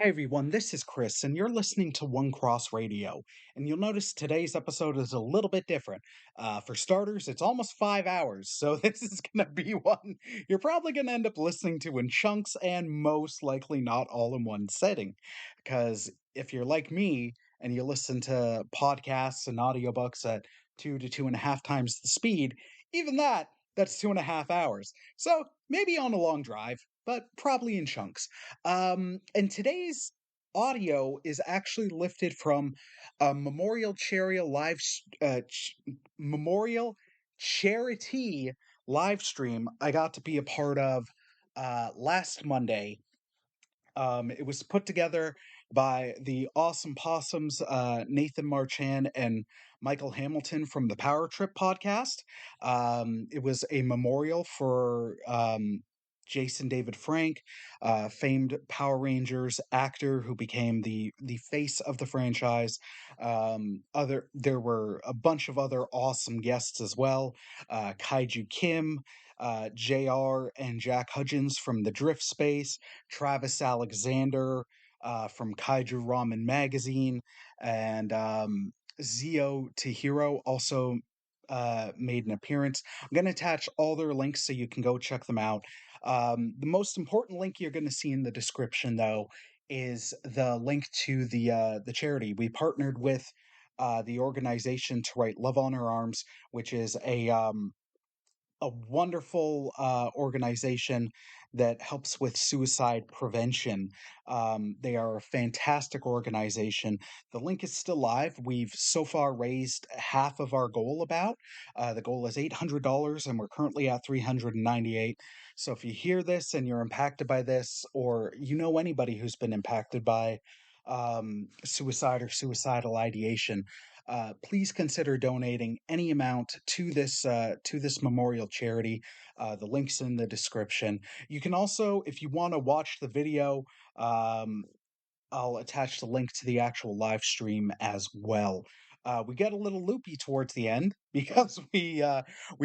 Hey everyone, this is Chris, and you're listening to One Cross Radio. And you'll notice today's episode is a little bit different. For starters, it's almost 5 hours, so this is going to be one you're probably going to end up listening to in chunks and most likely not all in one setting. Because if you're like me and you listen to podcasts and audiobooks at 2 to 2.5 times the speed, even that's 2.5 hours. So maybe on a long drive, but probably in chunks. And today's audio is actually lifted from a memorial charity live stream I got to be a part of last Monday. It was put together by the awesome possums, Nathan Marchand and Michael Hamilton from the Power Trip podcast. It was a memorial for Jason David Frank, famed Power Rangers actor who became the face of the franchise. There were a bunch of other awesome guests as well. Kaiju Kim, JR and Jack Hudgens from the Drift Space, Travis Alexander from Kaiju Ramen magazine, and Zeo to Hero also made an appearance. I'm going to attach all their links so you can go check them out. The most important link you're going to see in the description, though, is the link to the charity. We partnered with the organization To Write Love on Her Arms, which is a wonderful organization that helps with suicide prevention. They are a fantastic organization. The link is still live. We've so far raised half of our goal about. The goal is $800 and we're currently at $398. So if you hear this and you're impacted by this, or you know anybody who's been impacted by suicide or suicidal ideation, please consider donating any amount to this memorial charity. The link's in the description. You can also, if you want to watch the video, I'll attach the link to the actual live stream as well. We got a little loopy towards the end because we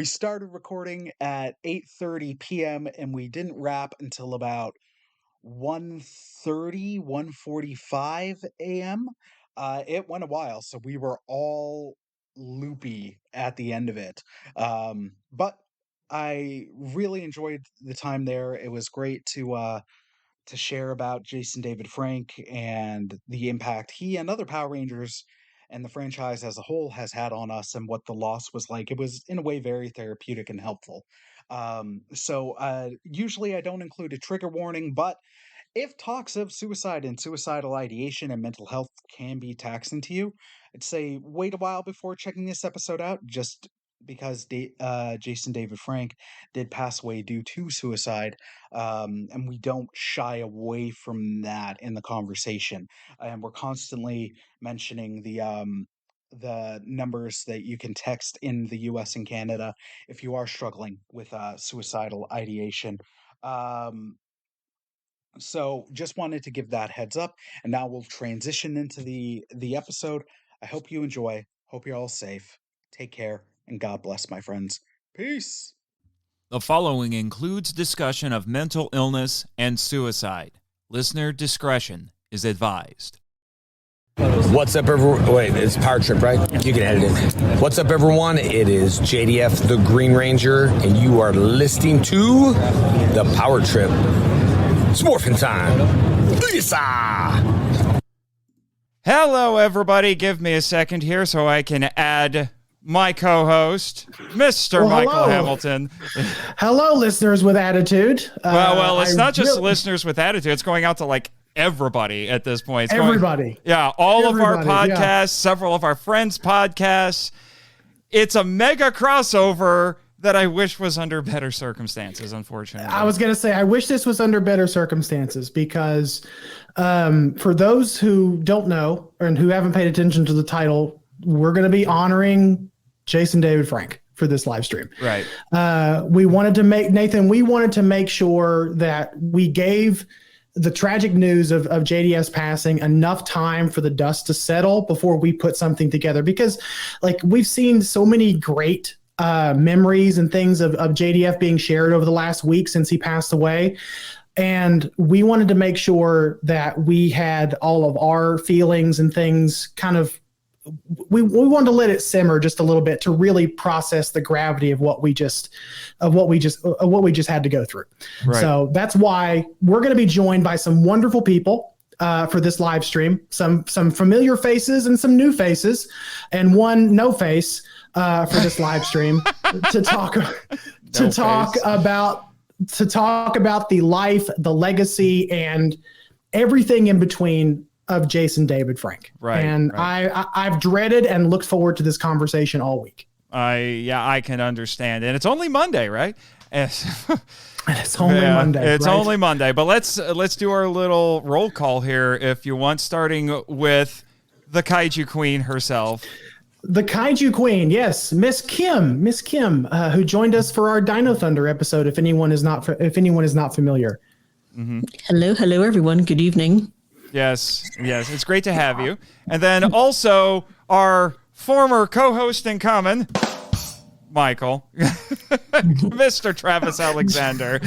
started recording at 8:30 p.m. and we didn't wrap until about 1:45 a.m. It went a while, so we were all loopy at the end of it. But I really enjoyed the time there. It was great to share about Jason David Frank and the impact he and other Power Rangers and the franchise as a whole has had on us and what the loss was like. It was, in a way, very therapeutic and helpful. Usually I don't include a trigger warning, but if talks of suicide and suicidal ideation and mental health can be taxing to you, I'd say wait a while before checking this episode out, just because Jason David Frank did pass away due to suicide, and we don't shy away from that in the conversation. And we're constantly mentioning the numbers that you can text in the U.S. and Canada if you are struggling with suicidal ideation. So just wanted to give that heads up, and now we'll transition into the episode. I hope you enjoy. Hope you're all safe. Take care, and God bless, my friends. Peace. The following includes discussion of mental illness and suicide. Listener discretion is advised. What's up, everyone? Wait, it's Power Trip, right? You can edit it. What's up, everyone? It is JDF, the Green Ranger, and you are listening to the Power Trip. It's morphin' time. Lisa! Hello, everybody. Give me a second here so I can add my co-host, Mr. Michael Hamilton. Hello, listeners with attitude. Well, it's not just listeners with attitude. It's going out to, like, everybody at this point. Everybody. All of our podcasts, several of our friends' podcasts. It's a mega crossover that I wish was under better circumstances, unfortunately. I was going to say, I wish this was under better circumstances because for those who don't know and who haven't paid attention to the title, we're going to be honoring Jason David Frank for this live stream. Right. We wanted to make sure that we gave the tragic news of JDS passing enough time for the dust to settle before we put something together, because like we've seen so many great memories and things of JDF being shared over the last week since he passed away. And we wanted to make sure that we had all of our feelings and things kind of, we wanted to let it simmer just a little bit to really process the gravity of what we just had to go through. Right. So that's why we're going to be joined by some wonderful people for this live stream, some familiar faces and some new faces, and one no face for this live stream to talk about the life, the legacy, and everything in between of Jason David Frank. Right. And right. I've dreaded and looked forward to this conversation all week. I can understand. And it's only Monday, right? It's only Monday. It's right? only Monday. But let's do our little roll call here, if you want, starting with the Kaiju Queen herself. The Kaiju Queen, yes, Miss Kim, who joined us for our Dino Thunder episode. If anyone is not familiar. Mm-hmm. Hello, everyone. Good evening. Yes, it's great to have you. And then also our former co-host in common, Michael, Mr. Travis Alexander,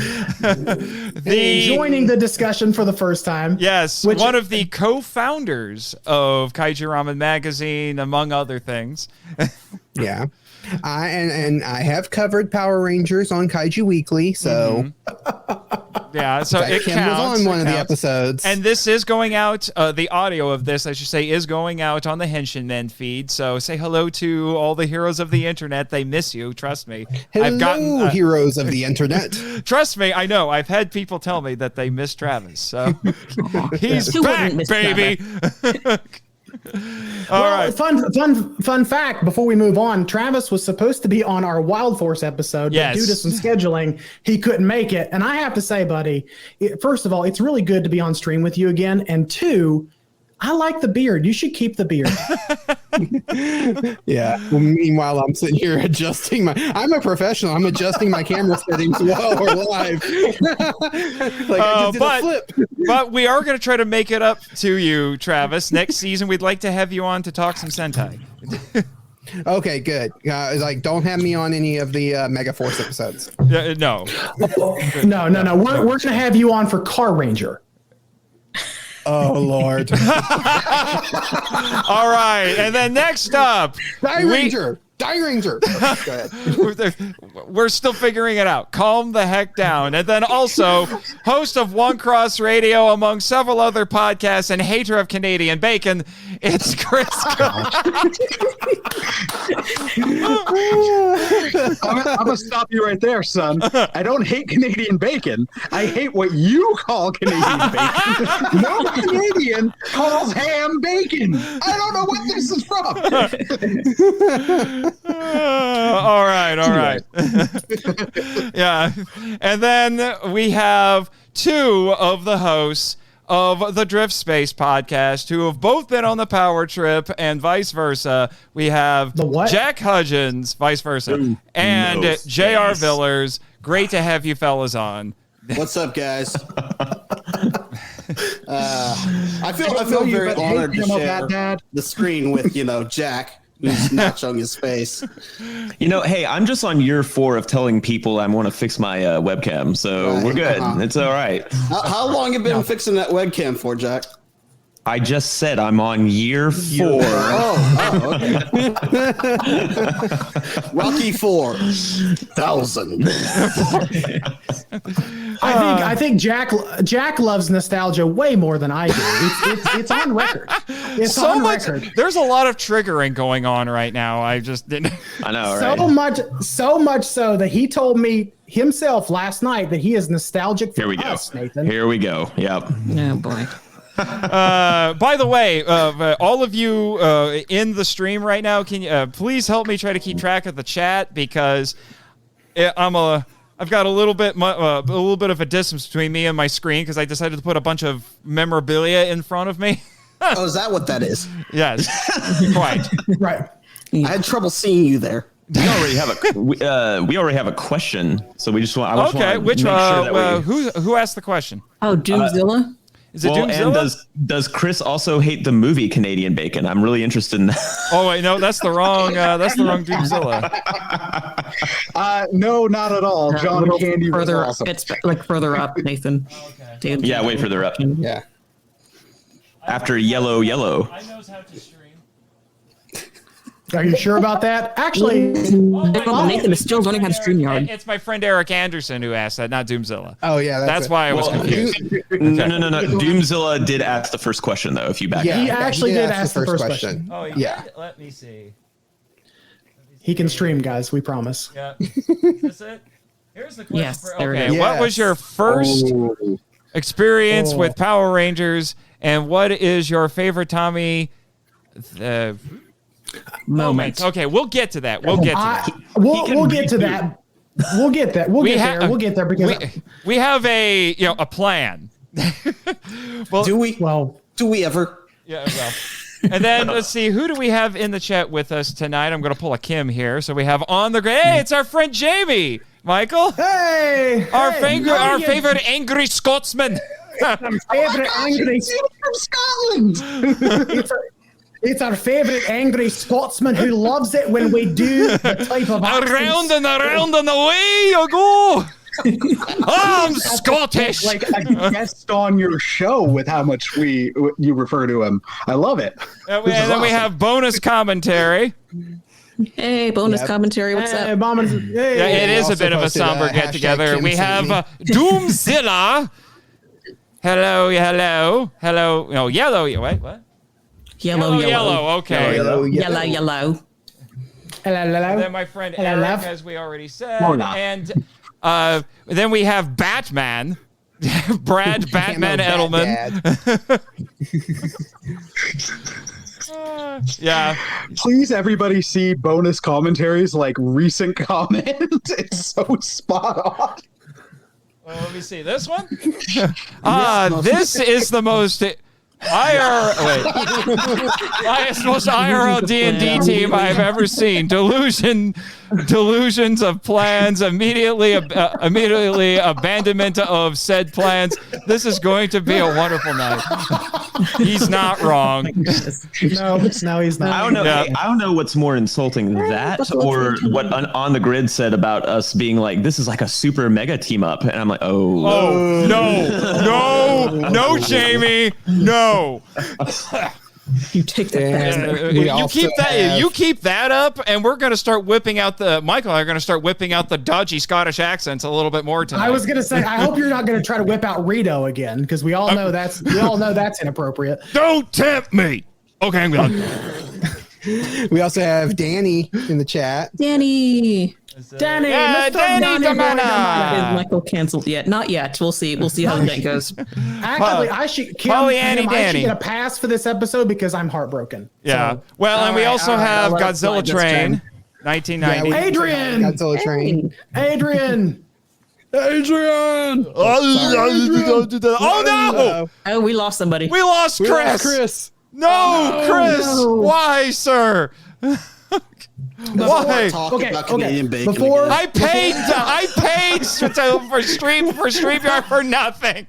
joining the discussion for the first time. Yes, one of the co-founders of Kaiju Ramen magazine, among other things. Yeah, I have covered Power Rangers on Kaiju Weekly, so yeah, so it Kim counts. was on one of the episodes, and this is going out. The audio of this, I should say, is going out on the Henshin Men feed. So say hello to all the heroes of the internet. They miss you. Trust me. Hello, heroes of the internet. Trust me, I know. I've had people tell me that they miss Travis. So he's back, baby. All right. Fun fact before we move on, Travis was supposed to be on our Wild Force episode, but due to some scheduling, he couldn't make it. And I have to say, buddy, first of all, it's really good to be on stream with you again. And two, I like the beard. You should keep the beard. Yeah. Well, meanwhile, I'm sitting here adjusting I'm a professional. I'm adjusting my camera settings while we're live. I just did a flip. But we are going to try to make it up to you, Travis. Next season, we'd like to have you on to talk some Sentai. Okay, good. Don't have me on any of the Megaforce episodes. No. No. We're going to have you on for Car Ranger. Oh, Lord. All right. And then next up, Die Ranger. Go ahead. We're still figuring it out. Calm the heck down. And then also, host of One Cross Radio, among several other podcasts, and hater of Canadian bacon, it's Chris. I'm going to stop you right there, son. I don't hate Canadian bacon. I hate what you call Canadian bacon. No Canadian calls ham bacon. I don't know what this is from. All right. Yeah. And then we have two of the hosts of the Drift Space podcast who have both been on the Power Trip and vice versa. We have Jack Hudgens, vice versa, and J.R. Villers. Great to have you fellas on. What's up, guys? I feel very honored to share the screen with Jack, who's not showing his face. Hey, I'm just on year 4 of telling people I want to fix my webcam, so we're good. It's all right. How long have you been fixing that webcam for, Jack? I just said I'm on year 4. Okay. Rocky 4,000. I think Jack loves nostalgia way more than I do. It's on record. It's so on much, record. There's a lot of triggering going on right now. I just didn't. I know, right? So much so that he told me himself last night that he is nostalgic for us, Nathan. Here we go. Yep. Oh boy. By the way, all of you in the stream right now, can you please help me try to keep track of the chat, because I've got a little bit of a distance between me and my screen because I decided to put a bunch of memorabilia in front of me. Oh, is that what that is? Yes, quite. Right. I had trouble seeing you there. We already have a question, so we just want. Okay, which make sure that who asked the question? Oh, Doomzilla. Is it Well, Doomzilla? and does Chris also hate the movie Canadian Bacon? I'm really interested in that. Oh wait, no, that's the wrong Doomzilla. No, not at all. John Candy was Further, awesome. it's like further up, Nathan. Okay. Yeah, way further up. Yeah. After yellow. I knows how to stream. Are you sure about that? Actually, Nathan is still running on StreamYard. It's my friend Eric Anderson who asked that, not Doomzilla. Oh yeah, That's why I was confused. No. Doomzilla did ask the first question though. If you back he up. actually did ask the first question. Oh Yeah. Let me see. He can stream, guys. We promise. Yeah. Is this it? Here's the question. Yes, there it Okay. is. What was your first experience Oh. with Power Rangers, and what is your favorite Tommy? Moment. Okay, we'll get to that. We'll get to that. We'll get to that. We'll get that. We'll get there. We'll get there because We have a plan. Well, Do we? well, Do we ever? yeah, well. And then let's see, who do we have in the chat with us tonight? I'm going to pull a Kim here. So we have on the hey, it's our friend Jamie. Michael, hey, our favorite angry Scotsman. favorite angry From Scotland. It's our favorite angry Scotsman who loves it when we do the type of Around and around and away you go. I'm Scottish. Like a guest on your show with how much you refer to him. I love it. And then we have bonus commentary. Hey, bonus commentary. What's Hey, up? Mama, hey. Yeah, it is a also bit of a posted, somber hashtag get together. Kim We have Savini. Doomzilla. Hello. No, yellow. Wait, what? Yellow. Okay. Yellow. Hello. And then my friend Hello, Eric, love. as we already said, Or not. and then we have Batman, Brad Batman Edelman. Yeah. Please, everybody, see bonus commentaries like recent comment. It's so spot on. Let me see this one. This is the most most IRL D&D team I've ever seen. Delusions of plans, immediately abandonment of said plans. This is going to be a wonderful night. He's not wrong. No, he's not. I don't know. Yeah. Hey, I don't know what's more insulting, that or what on the grid said about us being like, this is like a super mega team up, and I'm like, Oh no, Jamie, no. You take that. You keep that up, and we're gonna start whipping out Michael and I are gonna start whipping out the dodgy Scottish accents a little bit more tonight. I was gonna say, I hope you're not gonna try to whip out Rito again, because we all know that's inappropriate. Don't tempt me. Okay, I'm done. We also have Danny in the chat. Danny. Danny, Yeah, Mr. Danny Danny Damana. Is Michael canceled yet? Not yet. We'll see. We'll see how the day goes. Actually, I should Pollyanny I Danny. should get a pass for this episode because I'm heartbroken. Yeah. So, Well, and we also have I'll let it slide Godzilla this Train, time. 1990. Yeah, Adrian! Godzilla Train. Adrian. Oh no! Oh, we lost somebody. We lost Chris. Chris. No, Chris. no. Why, sir? Why? Talk Okay, about okay. Canadian bacon Before- again. I paid for StreamYard for nothing.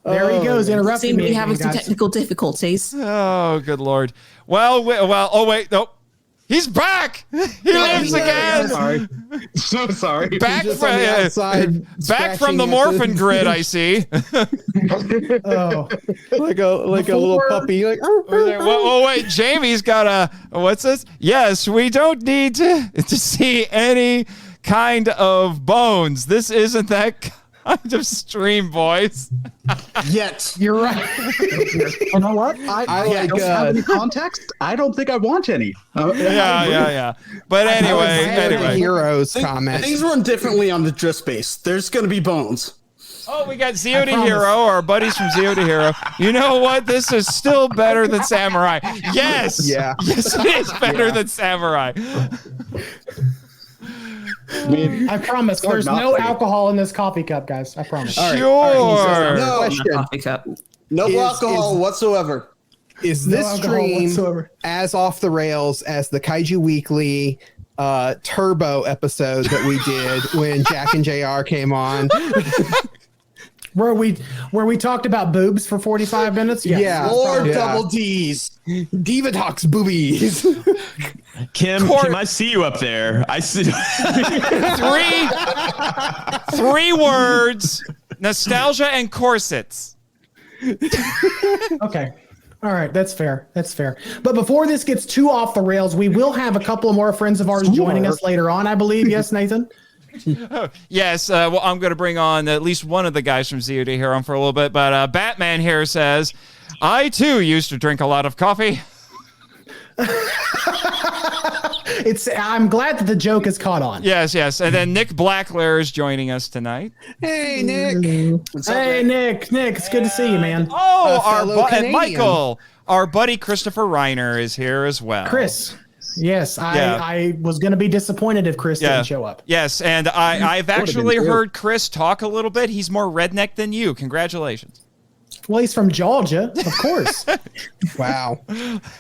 There he goes, interrupting Seem to me. be having again, some guys. technical difficulties. Oh, good Lord. Well, oh wait, nope. He's back. He lives again. Sorry. So sorry. Back Just on the outside, back from the scratching at morphin grid, I see. Oh, like a little puppy. Like, Oh wait, Jamie's got what's this? Yes, we don't need to see any kind of bones. This isn't that kind of stream, boys. Yet. you're right. You know what? I like, don't have any context. I don't think I want any. Yeah. But anyway. Heroes comment. Things run differently on the drift space. There's going to be bones. Oh, we got Zeo to Hero, our buddies from Zeo to Hero. You know what? This is still better than Samurai. Yes. Yeah. Yes, it is better than Samurai. I mean, I promise. There's not no pretty. alcohol in this coffee cup, guys. I promise. Sure. No, Question. Coffee cup. no Is- alcohol whatsoever. Is No this alcohol stream whatsoever. as off the rails as the Kaiju Weekly turbo episode that we did when Jack and JR came on? Where we talked about boobs for 45 minutes? Yes. Yeah. More double D's. Diva talks boobies. Kim, I see you up there. I see. Three words: nostalgia and corsets. Okay. All right, that's fair. That's fair. But before this gets too off the rails, we will have a couple of more friends of ours joining us later on, I believe. Yes, Nathan? Yes, well, I'm going to bring on at least one of the guys from Zeo to hear on for a little bit. But Batman here says, I too used to drink a lot of coffee. I'm glad that the joke is caught on. Yes. And then Nick Blackler is joining us tonight. Hey, Nick. Hey, Nick. Nick, it's good to see you, man. Oh, and Michael, our buddy Christopher Reiner is here as well. Chris. Yes, I was going to be disappointed if Chris didn't show up. Yes, and I've actually heard Chris talk a little bit. He's more redneck than you. Congratulations. Well, he's from Georgia, of course. Wow.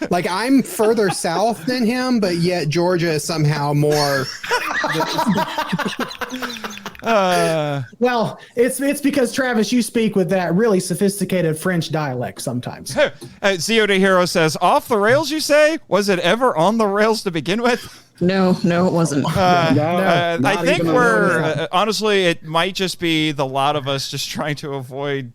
Like, I'm further south than him, but yet Georgia is somehow more. Well, it's because, Travis, you speak with that really sophisticated French dialect sometimes. Zeo de Hero says, off the rails, you say? Was it ever on the rails to begin with? No, it wasn't. I think honestly, it might just be the lot of us just trying to avoid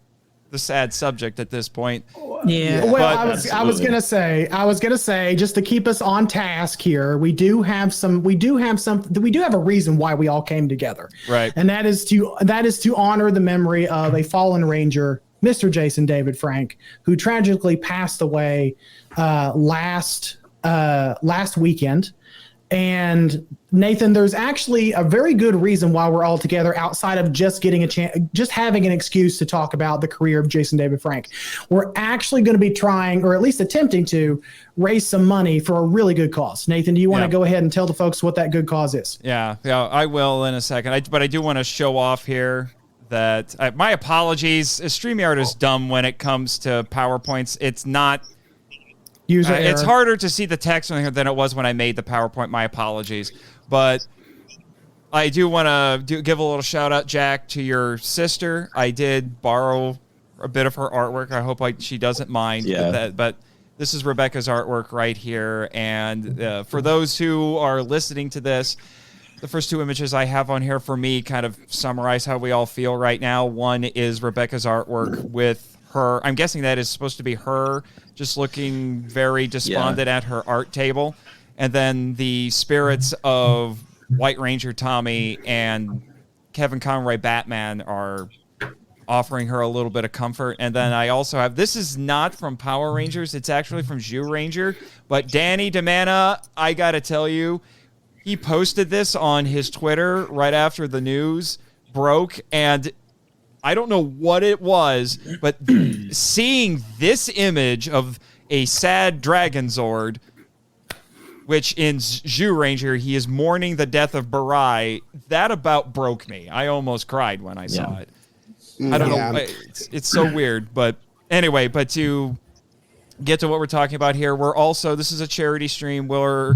the sad subject at this point. Yeah. Well, I was gonna say, just to keep us on task here, we do have a reason why we all came together. Right. And that is to honor the memory of a fallen Ranger, Mr. Jason David Frank, who tragically passed away last weekend. And Nathan, there's actually a very good reason why we're all together outside of just getting a chance, just having an excuse to talk about the career of Jason David Frank. We're actually going to be trying, or at least attempting to, raise some money for a really good cause. Nathan, do you want to go ahead and tell the folks what that good cause is? Yeah, I will in a second. But I do want to show off here that my apologies. StreamYard is dumb when it comes to PowerPoints. It's not. It's harder to see the text on here than it was when I made the PowerPoint. My apologies. But I do want to give a little shout out, Jack, to your sister. I did borrow a bit of her artwork. I hope she doesn't mind. Yeah. But this is Rebecca's artwork right here. And for those who are listening to this, the first two images I have on here for me kind of summarize how we all feel right now. One is Rebecca's artwork with her. I'm guessing that is supposed to be her just looking very despondent at her art table. And then the spirits of White Ranger Tommy and Kevin Conroy Batman are offering her a little bit of comfort. And then I also have, this is not from Power Rangers, it's actually from Jew Ranger, but Danny DeMana, I gotta tell you, he posted this on his Twitter right after the news broke, and I don't know what it was, but seeing this image of a sad Dragon Zord, which in Jew Ranger, he is mourning the death of Barai, that about broke me. I almost cried when I saw it. I don't know. It's so weird. But anyway, but to get to what we're talking about here, this is a charity stream. We're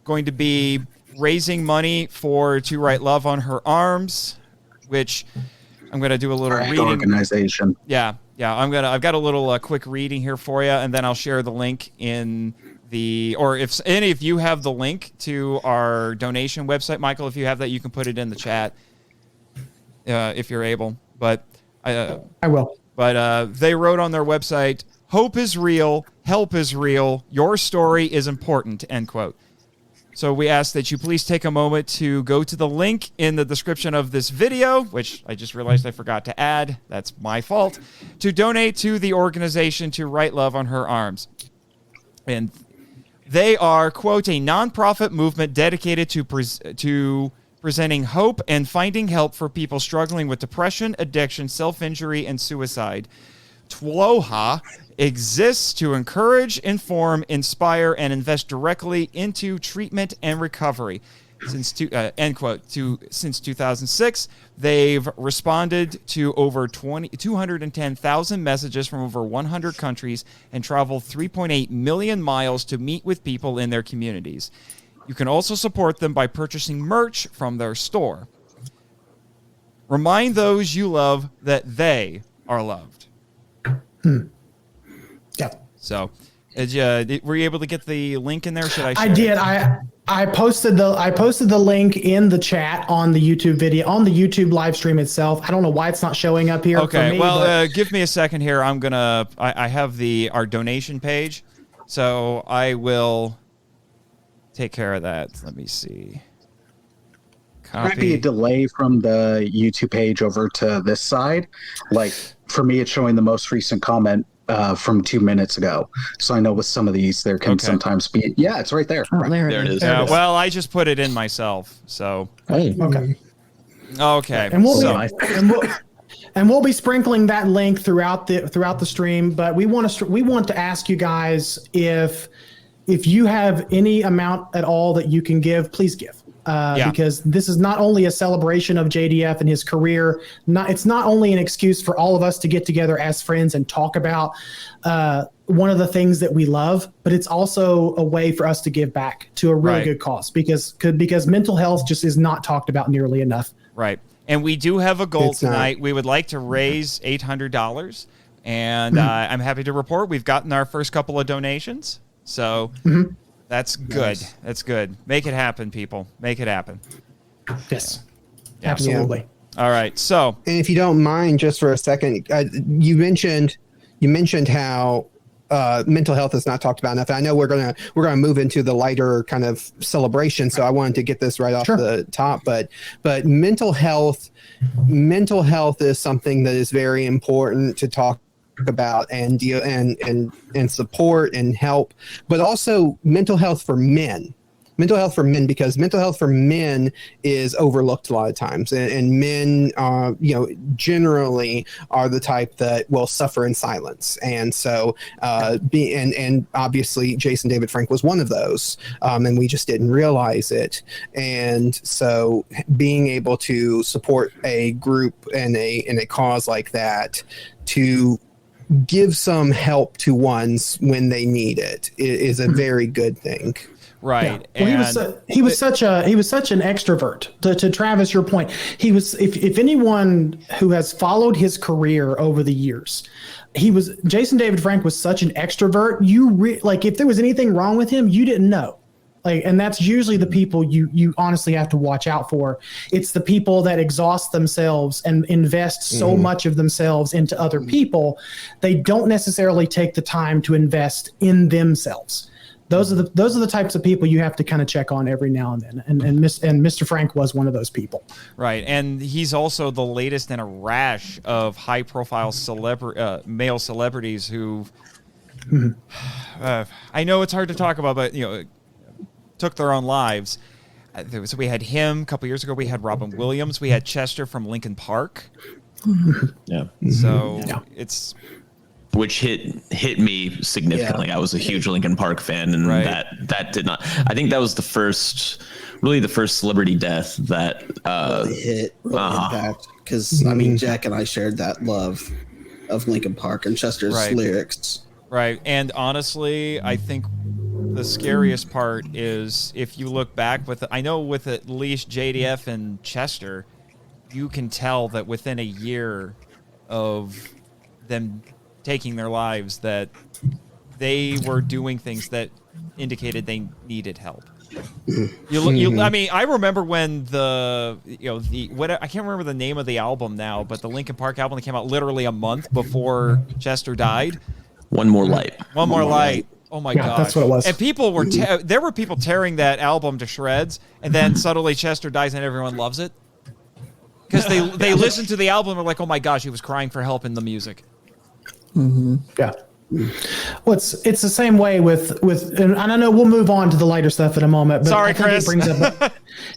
going to be raising money To Write Love on Her Arms, which I'm going to do a little reading. Organization. Yeah. I've got a little quick reading here for you, and then I'll share the link or if any of you have the link to our donation website, Michael, if you have that, you can put it in the chat if you're able. But I will. But they wrote on their website, "Hope is real, help is real, your story is important," end quote. So we ask that you please take a moment to go to the link in the description of this video, which I just realized I forgot to add. That's my fault. To donate to the organization To Write Love on Her Arms. And they are, quote, a nonprofit movement dedicated to presenting hope and finding help for people struggling with depression, addiction, self-injury, and suicide. TWOHA exists to encourage, inform, inspire, and invest directly into treatment and recovery. End quote. Since 2006, they've responded to over 210,000 messages from over 100 countries and traveled 3.8 million miles to meet with people in their communities. You can also support them by purchasing merch from their store. Remind those you love that they are loved. Yeah. So, were you able to get the link in there? Should I share I did. it? I posted the link in the chat on the YouTube video, on the YouTube live stream itself. I don't know why it's not showing up here. Okay, for me, well, give me a second here. I have our donation page, so I will take care of that. Let me see. Might be a delay from the YouTube page over to this side. Like for me, it's showing the most recent comment from 2 minutes ago. So I know with some of these, there can sometimes be. Yeah, it's right there. Oh, there it is. Well, I just put it in myself. So okay. And we'll be sprinkling that link throughout the stream. But we want to ask you guys if you have any amount at all that you can give, please give. Because this is not only a celebration of JDF and his career. It's not only an excuse for all of us to get together as friends and talk about one of the things that we love, but it's also a way for us to give back to a really good cause because mental health just is not talked about nearly enough. Right. And we do have a goal tonight. We would like to raise $800. And I'm happy to report we've gotten our first couple of donations. So that's good. Nice. That's good. Make it happen, people. Make it happen. Yes. Yeah. Absolutely. Yeah. All right. So, and if you don't mind, just for a second, you mentioned how mental health is not talked about enough. I know we're gonna move into the lighter kind of celebration, so I wanted to get this right off the top. But mental health is something that is very important to talk about and support and help, but also mental health for men, because mental health for men is overlooked a lot of times, and men generally are the type that will suffer in silence. And so and obviously Jason David Frank was one of those, and we just didn't realize it. And so being able to support a group and a cause like that, to give some help to ones when they need it, is a very good thing. Right. Yeah. Well, he was such an extrovert. To Travis, your point, he was. If anyone who has followed his career over the years, Jason David Frank was such an extrovert. If there was anything wrong with him, you didn't know. And that's usually the people you honestly have to watch out for. It's the people that exhaust themselves and invest so much of themselves into other people. They don't necessarily take the time to invest in themselves. Those are the types of people you have to kind of check on every now and then. And Mr. Frank was one of those people. Right. And he's also the latest in a rash of high profile male celebrities who I know it's hard to talk about, but took their own lives. So we had him a couple years ago. We had Robin Williams. We had Chester from Linkin Park. Yeah. So it's which hit me significantly. Yeah. I was a huge Linkin Park fan, and that did not. I think that was the first celebrity death that hit impact. Because I mean, Jack and I shared that love of Linkin Park and Chester's lyrics. Right, and honestly, I think the scariest part is if you look back with at least JDF and Chester, you can tell that within a year of them taking their lives that they were doing things that indicated they needed help. I mean, I remember when I can't remember the name of the album now, but the Linkin Park album that came out literally a month before Chester died. One More Light. One More Light. Oh my God, that's what it was. And people were there were people tearing that album to shreds, and then suddenly Chester dies and everyone loves it because they listened to the album and were like, oh my gosh, he was crying for help in the music. Yeah. Well, it's the same way with and I know we'll move on to the lighter stuff in a moment. But sorry, Chris.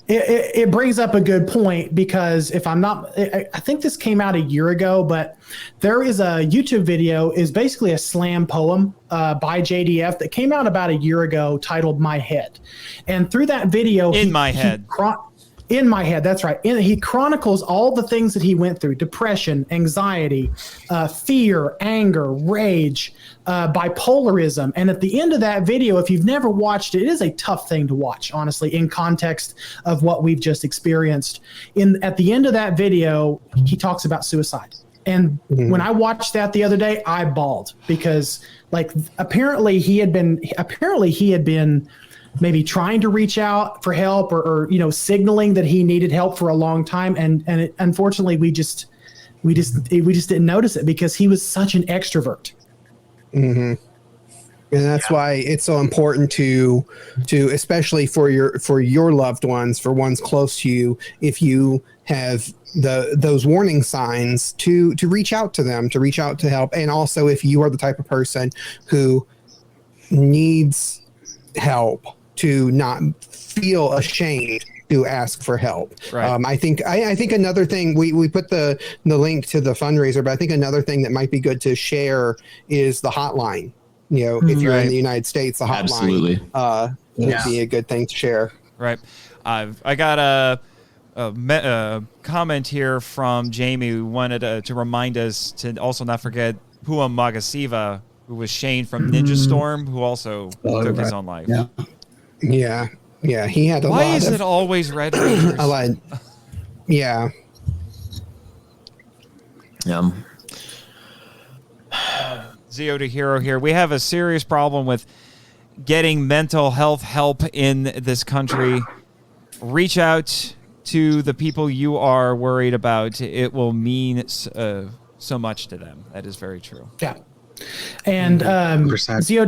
It brings up a good point, because if I'm not, I think this came out a year ago, but there is a YouTube video, is basically a slam poem by JDF that came out about a year ago titled "My Head," and through that video, In my head, that's right. He chronicles all the things that he went through: depression, anxiety, fear, anger, rage, bipolarism. And at the end of that video, if you've never watched it, it is a tough thing to watch, honestly, in context of what we've just experienced. At the end of that video, he talks about suicide. And when I watched that the other day, I bawled because, like, apparently he had been maybe trying to reach out for help or signaling that he needed help for a long time, and unfortunately we just didn't notice it because he was such an extrovert. And that's why it's so important to especially for your loved ones, for ones close to you, if you have those warning signs, to reach out to them, to reach out to help. And also, if you are the type of person who needs help, to not feel ashamed to ask for help. Right. I think another thing, we put the link to the fundraiser, but I think another thing that might be good to share is the hotline. If you're in the United States, the hotline would be a good thing to share. Right. I got a comment here from Jamie who wanted to remind us to also not forget Pua Magasiva, who was Shane from Ninja Storm, who also took his own life. Yeah, he had a lot. Why is it always Red Rangers? A lot. Yeah. Zeo to Hero here. We have a serious problem with getting mental health help in this country. Reach out to the people you are worried about. It will mean so much to them. That is very true. Yeah. And Zeo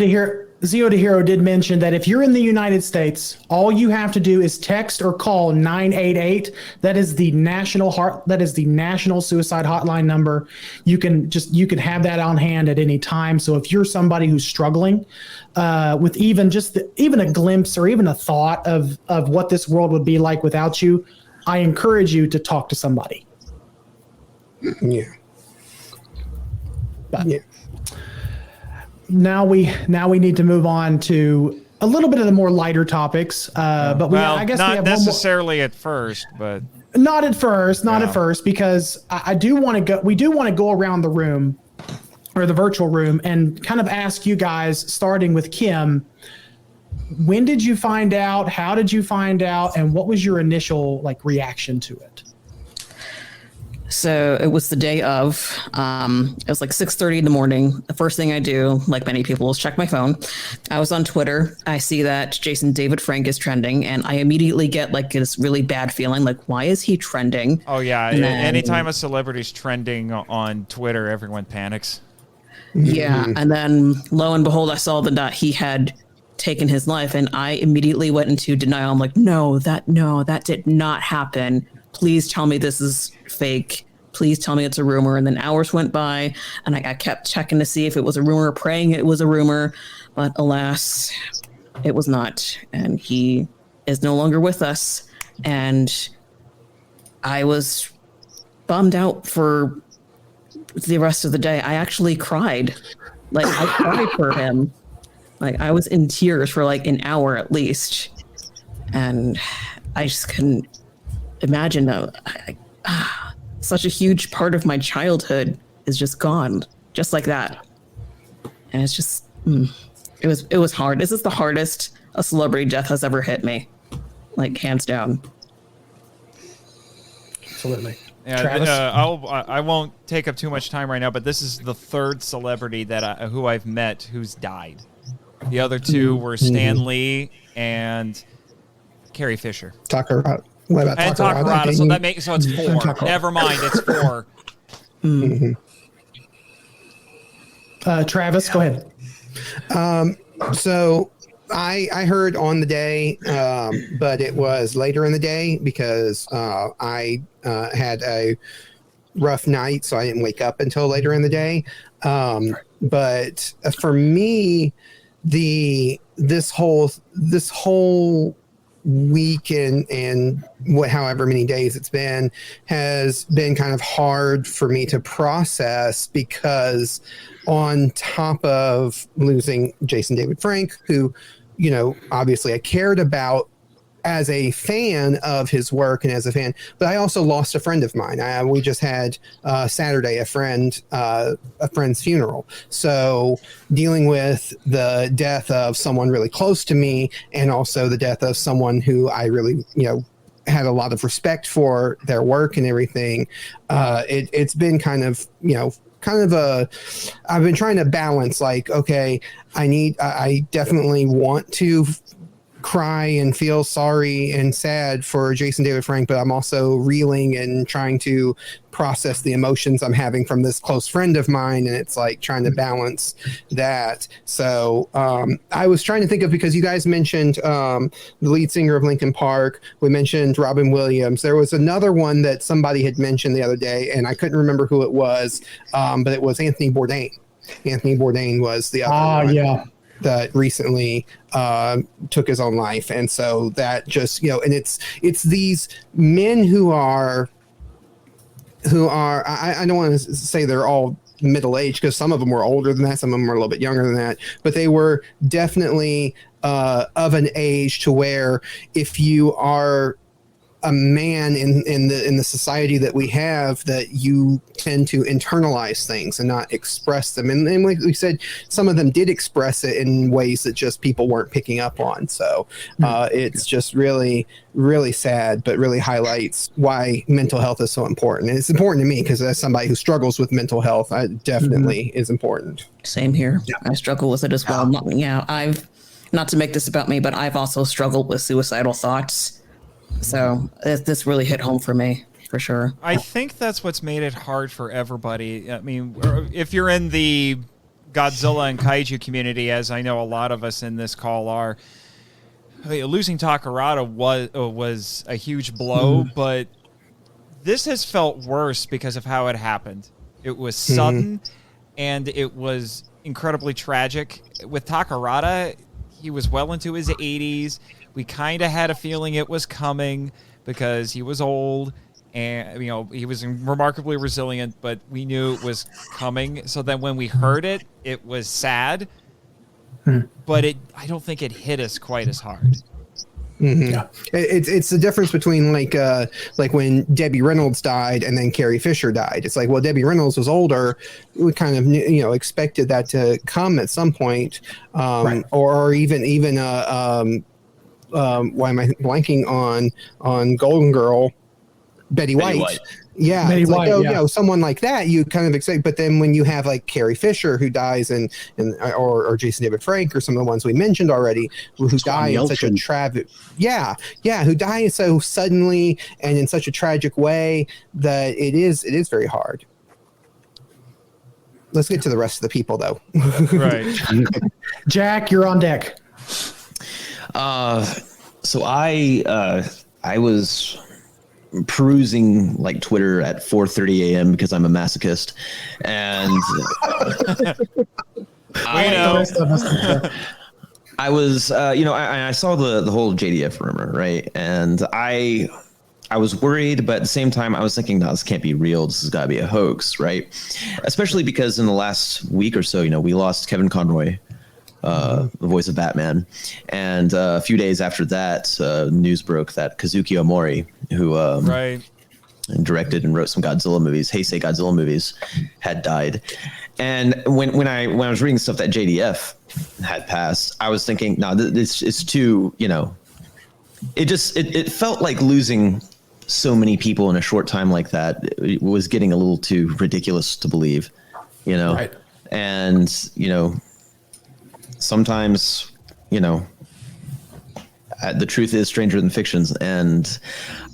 to Hero did mention that if you're in the United States, all you have to do is text or call 988. That is the national suicide hotline number. You can have that on hand at any time. So if you're somebody who's struggling with even a glimpse or even a thought of what this world would be like without you, I encourage you to talk to somebody. Yeah. But, Now we need to move on to a little bit of the more lighter topics. But I guess not we have necessarily at first, but not at first, because I do want to go. We do want to go around the room or the virtual room and kind of ask you guys, starting with Kim. When did you find out? How did you find out? And what was your initial reaction to it? So it was the day of, it was like 6:30 in the morning. The first thing I do, like many people, is check my phone. I was on Twitter. I see that Jason David Frank is trending, and I immediately get this really bad feeling, like, why is he trending? Oh yeah. Anytime a celebrity's trending on Twitter, everyone panics. Yeah. And then lo and behold, I saw that he had taken his life, and I immediately went into denial. I'm like, no, that did not happen. Please tell me this is fake. Please tell me it's a rumor. And then hours went by, and I kept checking to see if it was a rumor, praying it was a rumor. But alas, it was not. And he is no longer with us. And I was bummed out for the rest of the day. I actually cried. I cried for him. I was in tears for an hour at least. And I just couldn't imagine such a huge part of my childhood is just gone, just like that. And it's just, it was hard. This is the hardest a celebrity death has ever hit me, hands down. Absolutely. Yeah, Travis? I won't take up too much time right now, but this is the third celebrity that who I've met who's died. The other two were Stan Lee and Carrie Fisher. Tucker. What about and Takarada? So it's 4. Never mind, it's 4. Travis, go ahead. So I heard on the day, but it was later in the day because I had a rough night, so I didn't wake up until later in the day. But for me, this whole week and however many days it's been has been kind of hard for me to process, because on top of losing Jason David Frank, who, obviously I cared about as a fan of his work and as a fan, but I also lost a friend of mine. We just had Saturday a friend's funeral. So dealing with the death of someone really close to me, and also the death of someone who I really, had a lot of respect for their work and everything. It's been kind of I've been trying to balance, like, okay, I definitely want to cry and feel sorry and sad for Jason David Frank, but I'm also reeling and trying to process the emotions I'm having from this close friend of mine, and it's like trying to balance that. So I was trying to think of, because you guys mentioned the lead singer of Linkin Park, we mentioned Robin Williams. There was another one that somebody had mentioned the other day, and I couldn't remember who it was, but it was Anthony Bourdain. Anthony Bourdain was the other one. Yeah. That recently took his own life. And so that just, and it's these men who are I don't want to say they're all middle-aged, because some of them were older than that, some of them were a little bit younger than that, but they were definitely of an age to where, if you are a man in the society that we have, that you tend to internalize things and not express them. And like we said, some of them did express it in ways that just people weren't picking up on. So it's just really, really sad, but really highlights why mental health is so important. And it's important to me, because as somebody who struggles with mental health, it definitely is important. Same here. Yeah. I struggle with it as well. I've, not to make this about me, but I've also struggled with suicidal thoughts. So this really hit home for me, for sure. I think that's what's made it hard for everybody. I mean, if you're in the Godzilla and Kaiju community, as I know a lot of us in this call are, losing Takarada was a huge blow, but this has felt worse because of how it happened. It was sudden, and it was incredibly tragic. With Takarada, he was well into his 80s. We kind of had a feeling it was coming because he was old, and he was remarkably resilient, but we knew it was coming. So then when we heard it, it was sad, but I don't think it hit us quite as hard. Yeah, it's the difference between like when Debbie Reynolds died and then Carrie Fisher died. It's like, well, Debbie Reynolds was older. We kind of expected that to come at some point, right. or even why am I blanking on Golden Girl, Betty White. Yeah, Betty White, someone like that you kind of expect, but then when you have like Carrie Fisher who dies, or Jason David Frank, or some of the ones we mentioned already, who die in such a tragic, who die so suddenly and in such a tragic way, that it is very hard. Let's get to the rest of the people, though. Right, Jack, you're on deck. So I was perusing like Twitter at 4:30 a.m. because I'm a masochist, and I was I saw the whole JDF rumor, right? And I was worried, but at the same time I was thinking, no, this can't be real. This has got to be a hoax, right? Especially because in the last week or so, we lost Kevin Conroy, the voice of Batman. And a few days after that, news broke that Kazuki Omori, who directed and wrote some Godzilla movies, Heisei Godzilla movies, had died. And when I was reading stuff that JDF had passed, I was thinking, no, this is too, it felt like losing so many people in a short time like that. It was getting a little too ridiculous to believe, Right. And, sometimes, the truth is stranger than fictions. And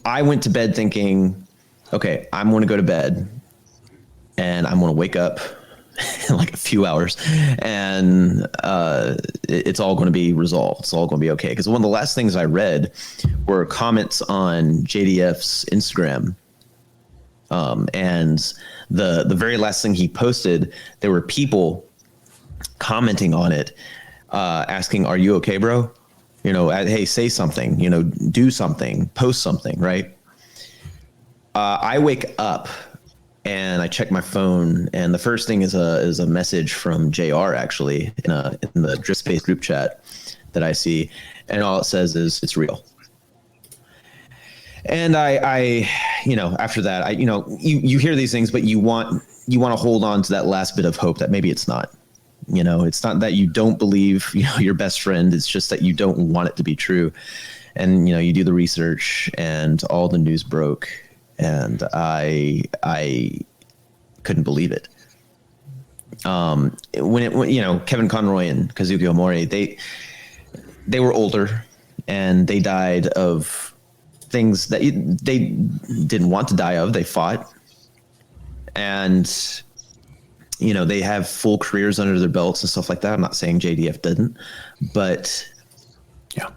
I went to bed thinking, okay, I'm going to go to bed and I'm going to wake up in like a few hours, and it's all going to be resolved. It's all going to be okay. Because one of the last things I read were comments on JDF's Instagram. And the very last thing he posted, there were people commenting on it, asking, "Are you okay, bro? Hey, say something, do something, post something," right? I wake up and I check my phone, and the first thing is a message from JR, actually, in the Drift Space group chat that I see, and all it says is, "It's real." And I, after that, you hear these things, but you want to hold on to that last bit of hope that maybe it's not. It's not that you don't believe, your best friend. It's just that you don't want it to be true. And, you do the research and all the news broke, and I couldn't believe it. When Kevin Conroy and Kazuki Omori, they were older and they died of things that they didn't want to die of. They fought, and they have full careers under their belts and stuff like that. I'm not saying JDF didn't, but yeah,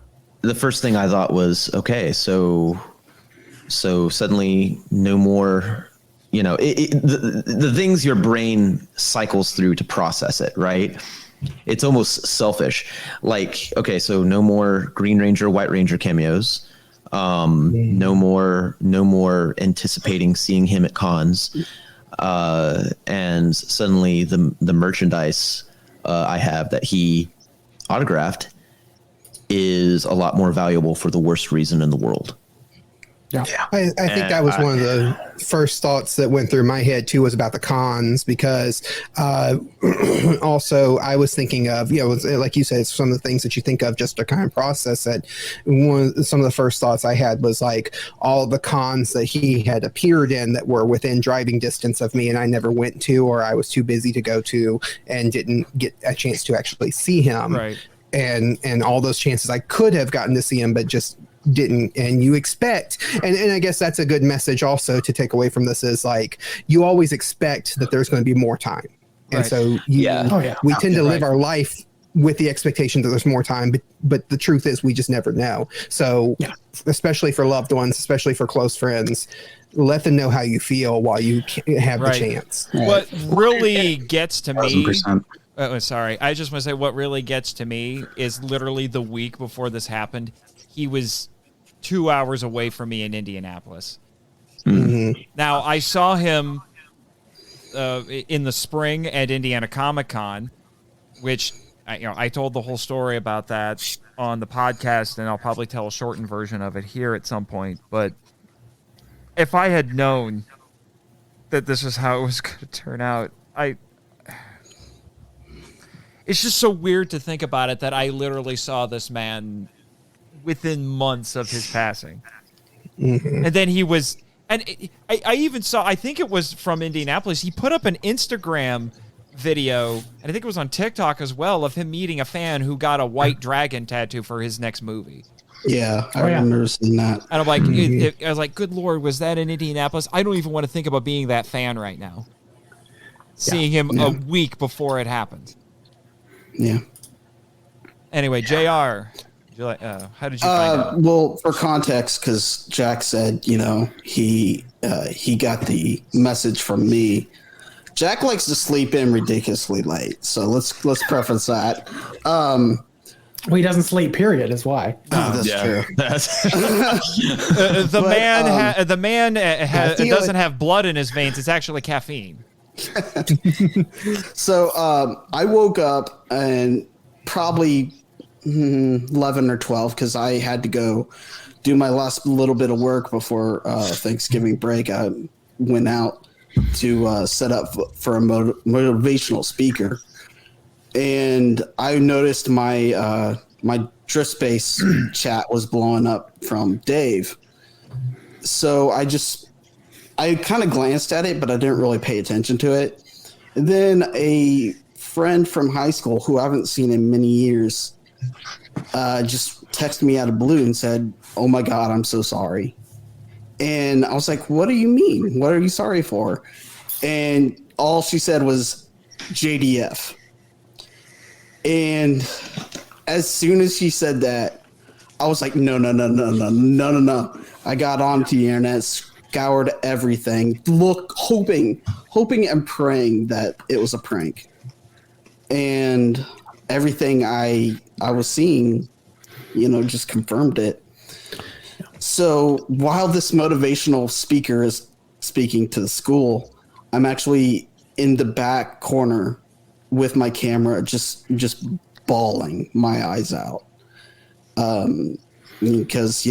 the first thing I thought was, okay, so suddenly no more, the things your brain cycles through to process it, right? It's almost selfish. Like, okay, so no more Green Ranger, White Ranger cameos. No more anticipating seeing him at cons. And suddenly the merchandise I have that he autographed is a lot more valuable for the worst reason in the world. Yeah. I think that was one of the first thoughts that went through my head too, was about the cons, because also I was thinking of, like you said, it's some of the things that you think of just to kind of process it. Some of the first thoughts I had was like all the cons that he had appeared in that were within driving distance of me and I never went to, or I was too busy to go to and didn't get a chance to actually see him. Right. And all those chances I could have gotten to see him, but just didn't. And you expect, and I guess that's a good message also to take away from this, is like you always expect that there's going to be more time. And right. So we tend to live our life with the expectation that there's more time, but the truth is we just never know. So especially for loved ones, especially for close friends, let them know how you feel while you have the chance. What really gets to me, 1000%. sorry, I just want to say what really gets to me is literally the week before this happened, he was 2 hours away from me in Indianapolis. Mm-hmm. Now, I saw him in the spring at Indiana Comic-Con, which I told the whole story about that on the podcast, and I'll probably tell a shortened version of it here at some point. But if I had known that this is how it was going to turn out, it's just so weird to think about it that I literally saw this man within months of his passing. Mm-hmm. And then he was, and I even saw, I think it was from Indianapolis, he put up an Instagram video, and I think it was on TikTok as well, of him meeting a fan who got a white dragon tattoo for his next movie. Yeah, I remember seeing that. And I'm like, I was like, good Lord, was that in Indianapolis? I don't even want to think about being that fan right now. Seeing him a week before it happened. Yeah. Anyway, JR, how did you find out? Well, for context, because Jack said, he got the message from me. Jack likes to sleep in ridiculously late, so let's preface that. Well, he doesn't sleep. Period. Is why. Oh, that's true. The man doesn't have blood in his veins. It's actually caffeine. So I woke up and probably 11 or 12 because I had to go do my last little bit of work before Thanksgiving break. I went out to set up for a motivational speaker, and I noticed my my Drift Space chat was blowing up from Dave. So I kind of glanced at it, but I didn't really pay attention to it. And then a friend from high school who I haven't seen in many years just texted me out of blue and said, "Oh my God, I'm so sorry." And I was like, "What do you mean? What are you sorry for?" And all she said was JDF. And as soon as she said that, I was like, no. I got onto the internet, scoured everything, hoping and praying that it was a prank. And everything I was seeing, just confirmed it. So while this motivational speaker is speaking to the school, I'm actually in the back corner with my camera, just bawling my eyes out. Because,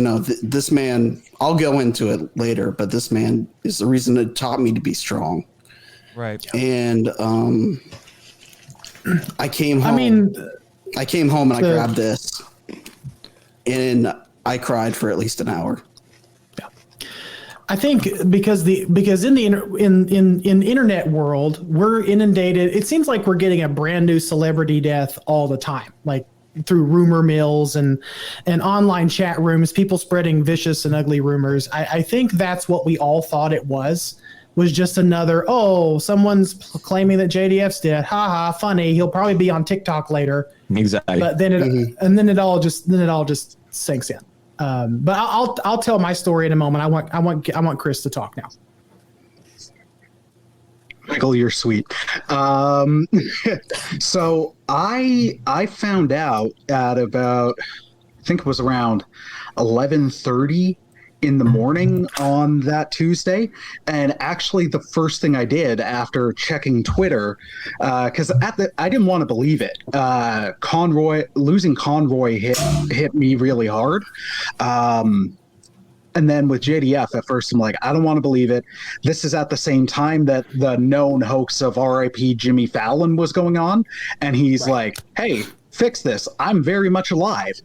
this man I'll go into it later, but this man is the reason that taught me to be strong. Right. And I came home. I came home and I grabbed this, and I cried for at least an hour. I think because in the internet world, we're inundated. It seems like we're getting a brand new celebrity death all the time, like through rumor mills and online chat rooms, people spreading vicious and ugly rumors. I think that's what we all thought it was just another, someone's claiming that JDF's dead. Ha ha, funny. He'll probably be on TikTok later. Exactly. But then it all just sinks in. But I'll tell my story in a moment. I want Chris to talk now. Michael, you're sweet. So I found out at about, I think it was around 11:30 in the morning on that Tuesday. And actually the first thing I did after checking Twitter, because I didn't want to believe it. Losing Conroy hit me really hard. And then with JDF, at first I'm like, I don't want to believe it. This is at the same time that the known hoax of RIP Jimmy Fallon was going on. And he's like, hey, fix this. I'm very much alive.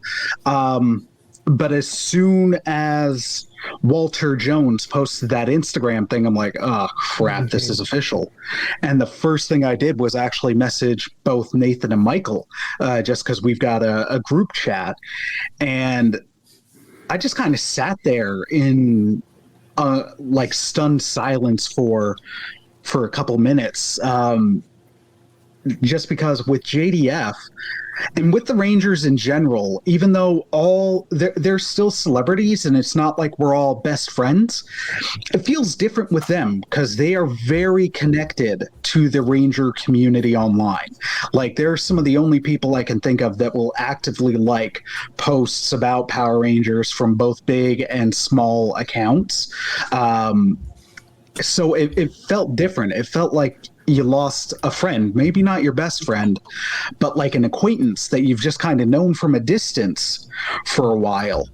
But as soon as Walter Jones posted that Instagram thing, I'm like, oh, crap, this is official. And the first thing I did was actually message both Nathan and Michael, just because we've got a group chat. And I just kind of sat there in like stunned silence for a couple minutes, just because with JDF and with the Rangers in general, even though they're still celebrities and it's not like we're all best friends, it feels different with them because they are very connected to the Ranger community online. Like they're some of the only people I can think of that will actively like posts about Power Rangers from both big and small accounts. So it felt different. It felt like you lost a friend, maybe not your best friend, but like an acquaintance that you've just kind of known from a distance for a while.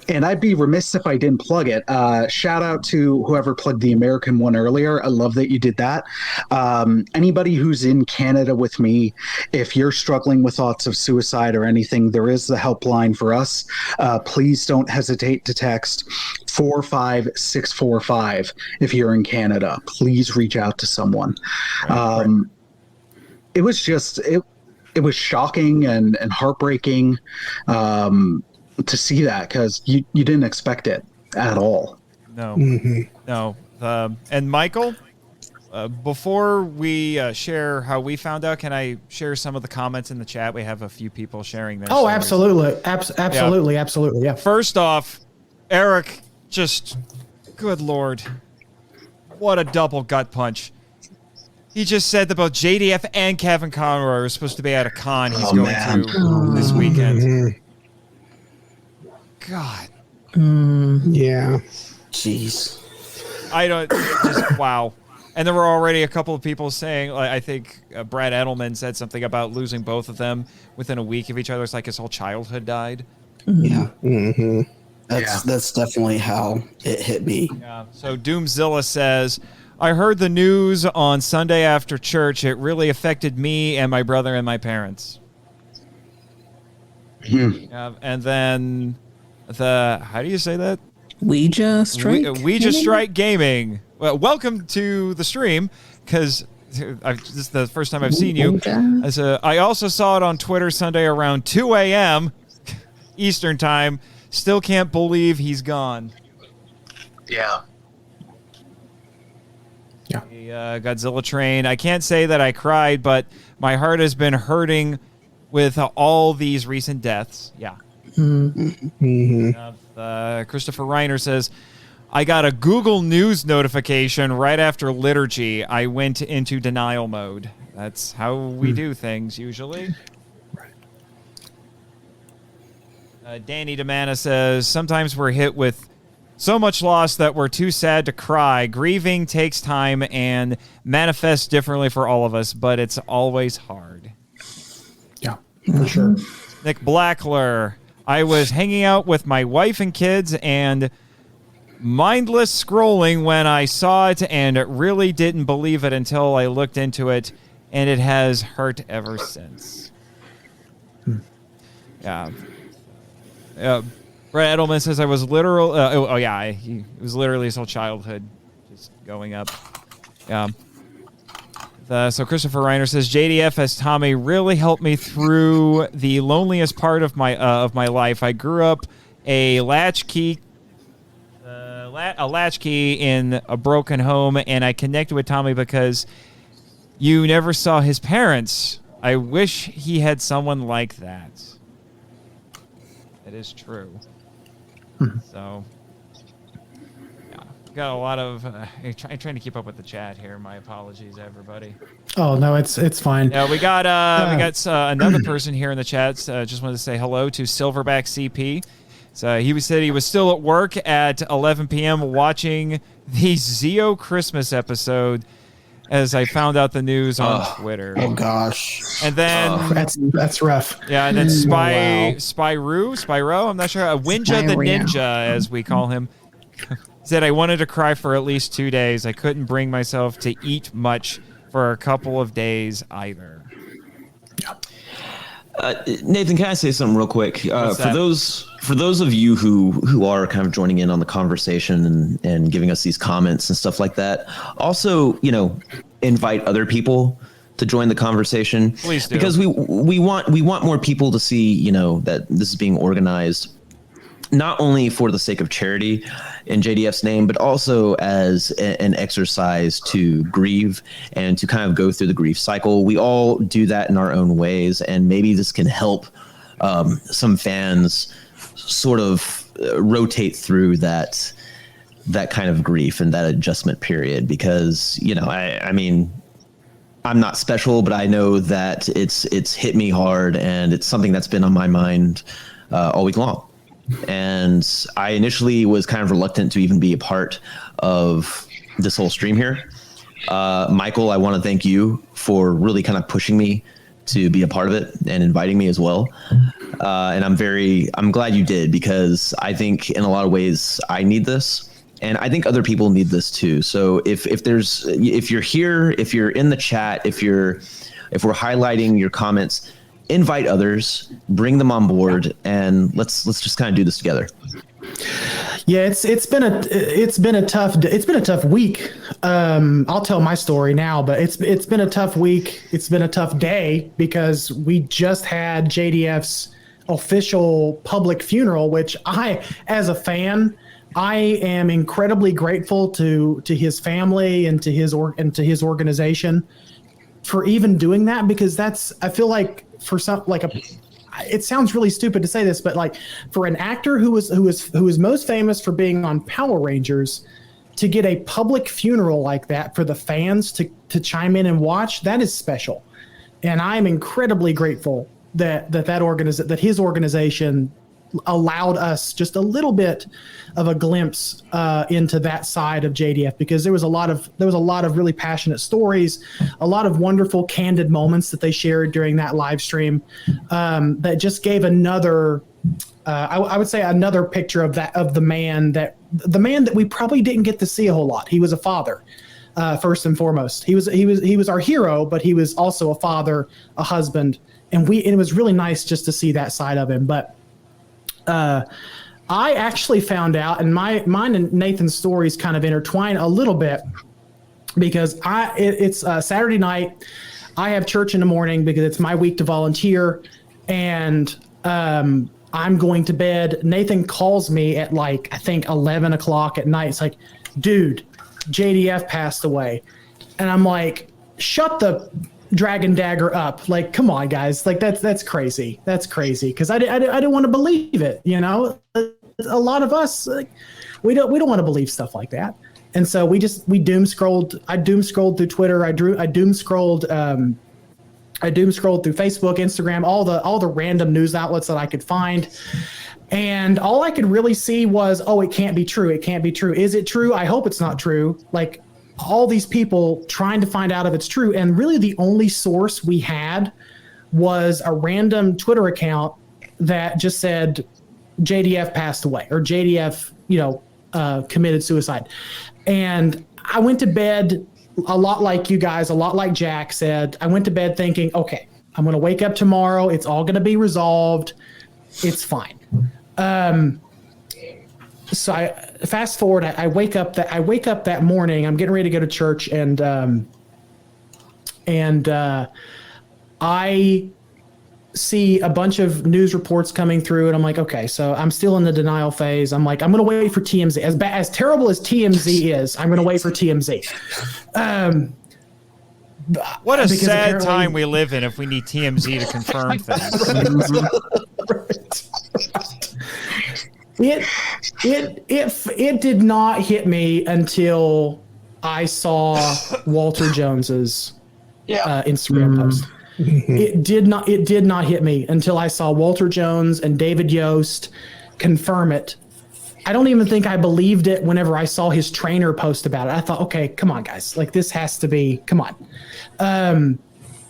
And I'd be remiss if I didn't plug it. Shout out to whoever plugged the American one earlier. I love that you did that. Anybody who's in Canada with me, if you're struggling with thoughts of suicide or anything, there is the helpline for us. Please don't hesitate to text 45645 if you're in Canada. Please reach out to someone. It was just, it was shocking and heartbreaking to see that because you didn't expect it at all. No, no. And Michael, before we share how we found out, can I share some of the comments in the chat? We have a few people sharing their stories. Absolutely. Absolutely. Yeah. First off, Eric, just good Lord, what a double gut punch. He just said that both JDF and Kevin Conroy are supposed to be at a con he's going to this weekend. God. Yeah. Jeez. I don't just wow. And there were already a couple of people saying, I think Brad Edelman said something about losing both of them within a week of each other. It's like his whole childhood died. Yeah. That's definitely how it hit me. Yeah. So Doomzilla says, I heard the news on Sunday after church. It really affected me and my brother and my parents. And then how do you say that? Ouija Strike? Ouija Strike Gaming. Well, welcome to the stream, because this is the first time I've seen you. I also saw it on Twitter Sunday around 2 a.m. Eastern time. Still can't believe he's gone. Yeah. Godzilla Train. I can't say that I cried, but my heart has been hurting with all these recent deaths. Yeah. Christopher Reiner says, I got a Google News notification right after liturgy. I went into denial mode. That's how we do things usually. Danny DeMana says, sometimes we're hit with so much loss that we're too sad to cry. Grieving takes time and manifests differently for all of us, but it's always hard. Yeah, for sure. Nick Blackler, I was hanging out with my wife and kids and mindless scrolling when I saw it and really didn't believe it until I looked into it, and it has hurt ever since. Yeah. Brett Edelman says I was literal. It was literally his whole childhood just going up. Yeah. So Christopher Reiner says JDF as Tommy really helped me through the loneliest part of my life. I grew up a latchkey in a broken home, and I connected with Tommy because you never saw his parents. I wish he had someone like that. That is true. So, yeah, got a lot of. I'm trying to keep up with the chat here. My apologies, everybody. Oh no, it's fine. Yeah, we got another person here in the chat. Just wanted to say hello to Silverback CP. So he said he was still at work at 11 p.m. watching the Zeo Christmas episode as I found out the news on Twitter. Oh gosh. And then that's rough. Yeah, and then Spyro, I'm not sure, Winja the Ninja, as we call him, said I wanted to cry for at least 2 days. I couldn't bring myself to eat much for a couple of days either. Nathan, can I say something real quick? For those of you who are kind of joining in on the conversation and giving us these comments and stuff like that, also, invite other people to join the conversation. Please do. Because we want more people to see, that this is being organized not only for the sake of charity in JDF's name, but also as an exercise to grieve and to kind of go through the grief cycle. We all do that in our own ways, and maybe this can help some fans sort of rotate through that kind of grief and that adjustment period, because I mean, I'm not special, but I know that it's hit me hard, and it's something that's been on my mind all week long. And I initially was kind of reluctant to even be a part of this whole stream here. Michael, I want to thank you for really kind of pushing me to be a part of it and inviting me as well. And I'm glad you did, because I think in a lot of ways I need this, and I think other people need this too. So if you're here, if you're in the chat, if we're highlighting your comments, invite others, bring them on board, and let's just kind of do this together. Yeah, it's been a tough week. I'll tell my story now, but it's been a tough week. It's been a tough day because we just had JDF's official public funeral, which as a fan, I am incredibly grateful to his family and to his organization for even doing that, because I feel like for some, it sounds really stupid to say this, but like for an actor who is most famous for being on Power Rangers, to get a public funeral like that for the fans to chime in and watch, that is special. And I'm incredibly grateful that his organization allowed us just a little bit of a glimpse into that side of JDF, because there was a lot of really passionate stories, a lot of wonderful candid moments that they shared during that live stream that just gave another I would say another picture of the man that we probably didn't get to see a whole lot. He was a father. First and foremost, he was our hero, but he was also a father, a husband, and it was really nice just to see that side of him. But I actually found out, and mine and Nathan's stories kind of intertwine a little bit, because it's Saturday night. I have church in the morning because it's my week to volunteer, and I'm going to bed. Nathan calls me at I think 11 o'clock at night. It's like, dude, JDF passed away. And I'm like, shut the Dragon Dagger up. Like, come on, guys. Like, that's crazy. That's crazy. Because I didn't want to believe it. A lot of us, we don't want to believe stuff like that. And so we doom scrolled. I doom scrolled through Twitter. I doom scrolled through Facebook, Instagram, all the random news outlets that I could find. And all I could really see was, oh, it can't be true. It can't be true. Is it true? I hope it's not true. Like, all these people trying to find out if it's true. And really the only source we had was a random Twitter account that just said, JDF passed away or JDF, committed suicide. And I went to bed a lot like you guys, a lot like Jack said. I went to bed thinking, okay, I'm going to wake up tomorrow. It's all going to be resolved. It's fine. So I fast forward. I wake up that morning. I'm getting ready to go to church, and I see a bunch of news reports coming through, and I'm like, okay, so I'm still in the denial phase. I'm like, I'm going to wait for TMZ. As terrible as TMZ is, I'm going to wait for TMZ. What a sad time we live in if we need TMZ to confirm things. It did not hit me until I saw Walter Jones's Instagram post. It did not hit me until I saw Walter Jones and David Yost confirm it. I don't even think I believed it whenever I saw his trainer post about it. I thought, okay, come on, guys. Like, this has to be, come on.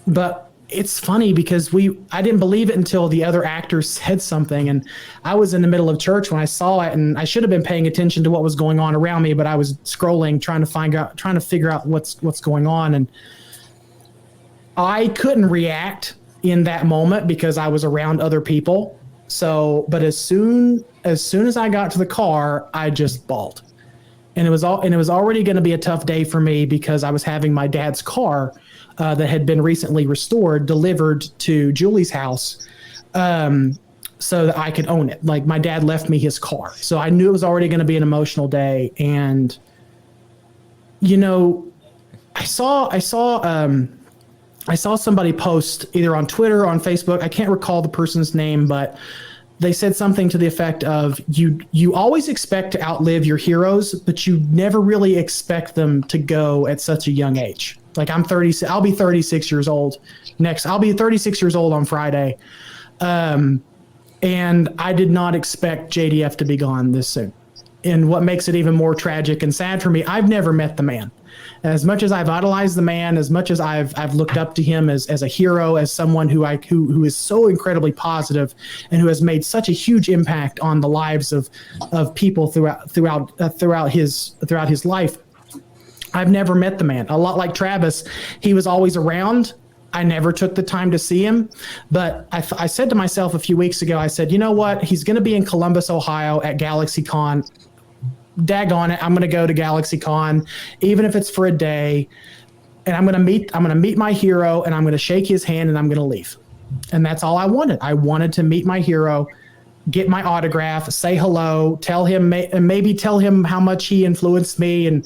But it's funny because I didn't believe it until the other actors said something. And I was in the middle of church when I saw it, and I should have been paying attention to what was going on around me, but I was scrolling, trying to figure out what's going on. And I couldn't react in that moment because I was around other people. But as soon as I got to the car, I just bawled. And it was already going to be a tough day for me because I was having my dad's car that had been recently restored delivered to Julie's house so that I could own it. Like, my dad left me his car. So I knew it was already going to be an emotional day. And, I saw somebody post either on Twitter or on Facebook. I can't recall the person's name, but they said something to the effect of, you always expect to outlive your heroes, but you never really expect them to go at such a young age. Like, I'll be 36 years old I'll be 36 years old on Friday. And I did not expect JDF to be gone this soon. And what makes it even more tragic and sad for me, I've never met the man. As much as I've idolized the man, as much as I've looked up to him as a hero, as someone who is so incredibly positive and who has made such a huge impact on the lives of people throughout his life, I've never met the man. A lot like Travis, he was always around. I never took the time to see him, but I said to myself a few weeks ago, I said, you know what? He's going to be in Columbus, Ohio at GalaxyCon. Daggone it, I'm going to go to GalaxyCon, even if it's for a day, and I'm going to meet my hero, and I'm going to shake his hand, and I'm going to leave. And that's all I wanted. I wanted to meet my hero, get my autograph, say hello, tell him, and maybe tell him how much he influenced me and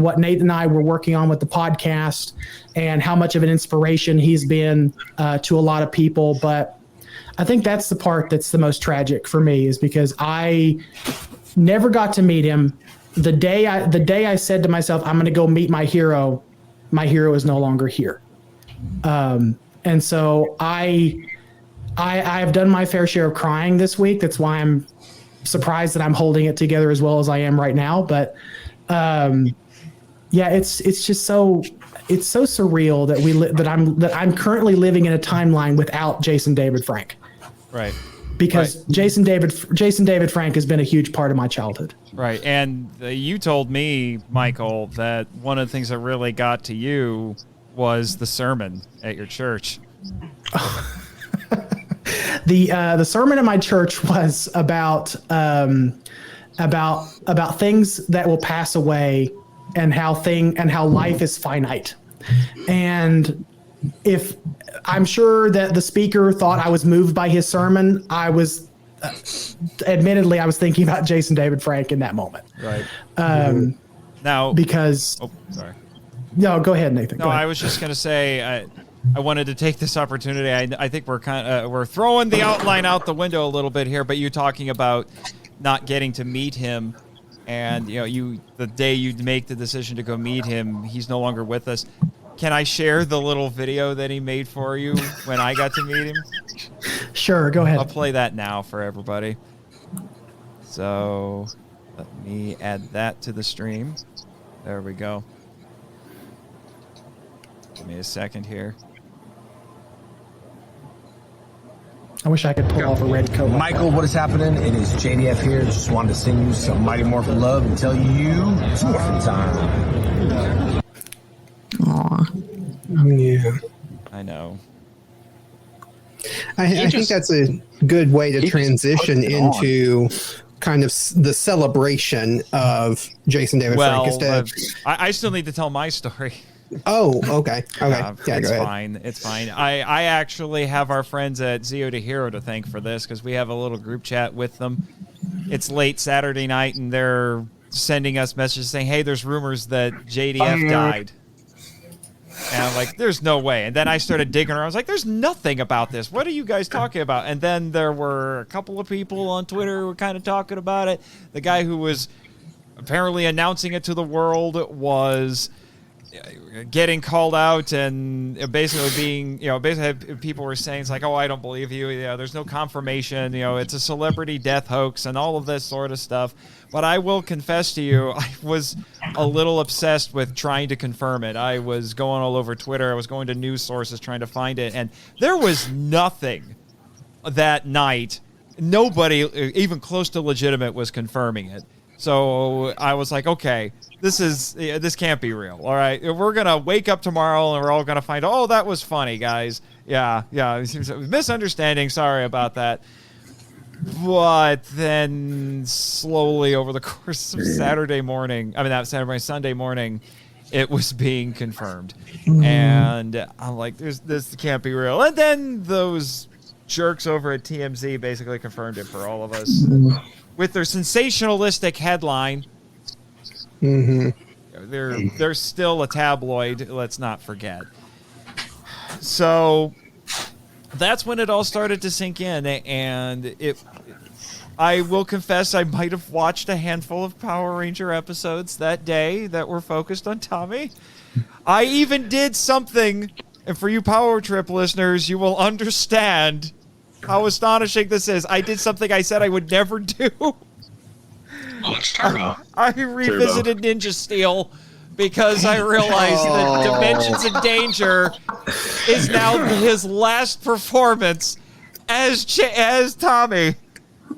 what Nate and I were working on with the podcast and how much of an inspiration he's been to a lot of people. But I think that's the part that's the most tragic for me, is because I never got to meet him. The day I said to myself, I'm going to go meet my hero is no longer here. And so I've done my fair share of crying this week. That's why I'm surprised that I'm holding it together as well as I am right now. But it's just so surreal that I'm currently living in a timeline without Jason David Frank. Right. Because right. Jason David Frank has been a huge part of my childhood. Right. And you told me, Michael, that one of the things that really got to you was the sermon at your church. The sermon at my church was about things that will pass away and how life is finite. And if I'm sure that the speaker thought I was moved by his sermon, I was admittedly I was thinking about Jason David Frank in that moment. Right. Now, because sorry. No, go ahead, Nathan. No, I was just going to say I wanted to take this opportunity. I think we're throwing the outline out the window a little bit here, but you talking about not getting to meet him, and the day you make the decision to go meet him, he's no longer with us. Can I share the little video that he made for you when I got to meet him? Sure, go ahead. I'll play that now for everybody. So let me add that to the stream. There we go. Give me a second here. I wish I could pull off a red coat. Michael, what is happening? It is JDF here. Just wanted to send you some Mighty Morphin love and tell you it's morphin time. Aw. Yeah. I know. I think that's a good way to transition into kind of the celebration of Jason David Frank instead. I still need to tell my story. Oh, okay. Yeah, it's go ahead. fine. It's fine. I actually have our friends at Zeo to Hero to thank for this because we have a little group chat with them. It's late Saturday night, and they're sending us messages saying, hey, there's rumors that JDF died. And I'm like, there's no way. And then I started digging around. I was like, there's nothing about this. What are you guys talking about? And then there were a couple of people on Twitter who were kind of talking about it. The guy who was apparently announcing it to the world was getting called out and basically being, basically people were saying, it's like, oh, I don't believe you. There's no confirmation. It's a celebrity death hoax and all of this sort of stuff. But I will confess to you, I was a little obsessed with trying to confirm it. I was going all over Twitter. I was going to news sources trying to find it. And there was nothing that night. Nobody, even close to legitimate, was confirming it. So I was like, okay, this can't be real. All right, we're going to wake up tomorrow and we're all going to find, oh, that was funny, guys. Yeah. Misunderstanding. Sorry about that. But then slowly over the course of Sunday morning, it was being confirmed. And I'm like, this can't be real. And then those jerks over at TMZ basically confirmed it for all of us with their sensationalistic headline. They're still a tabloid, let's not forget. So that's when it all started to sink in, and I will confess I might have watched a handful of Power Ranger episodes that day that were focused on Tommy. I even did something, and for you Power Trip listeners, you will understand how astonishing this is. I did something I said I would never do. Watch Turbo. I revisited Ninja Steel because I realized that Dimensions in Danger is now his last performance as Tommy.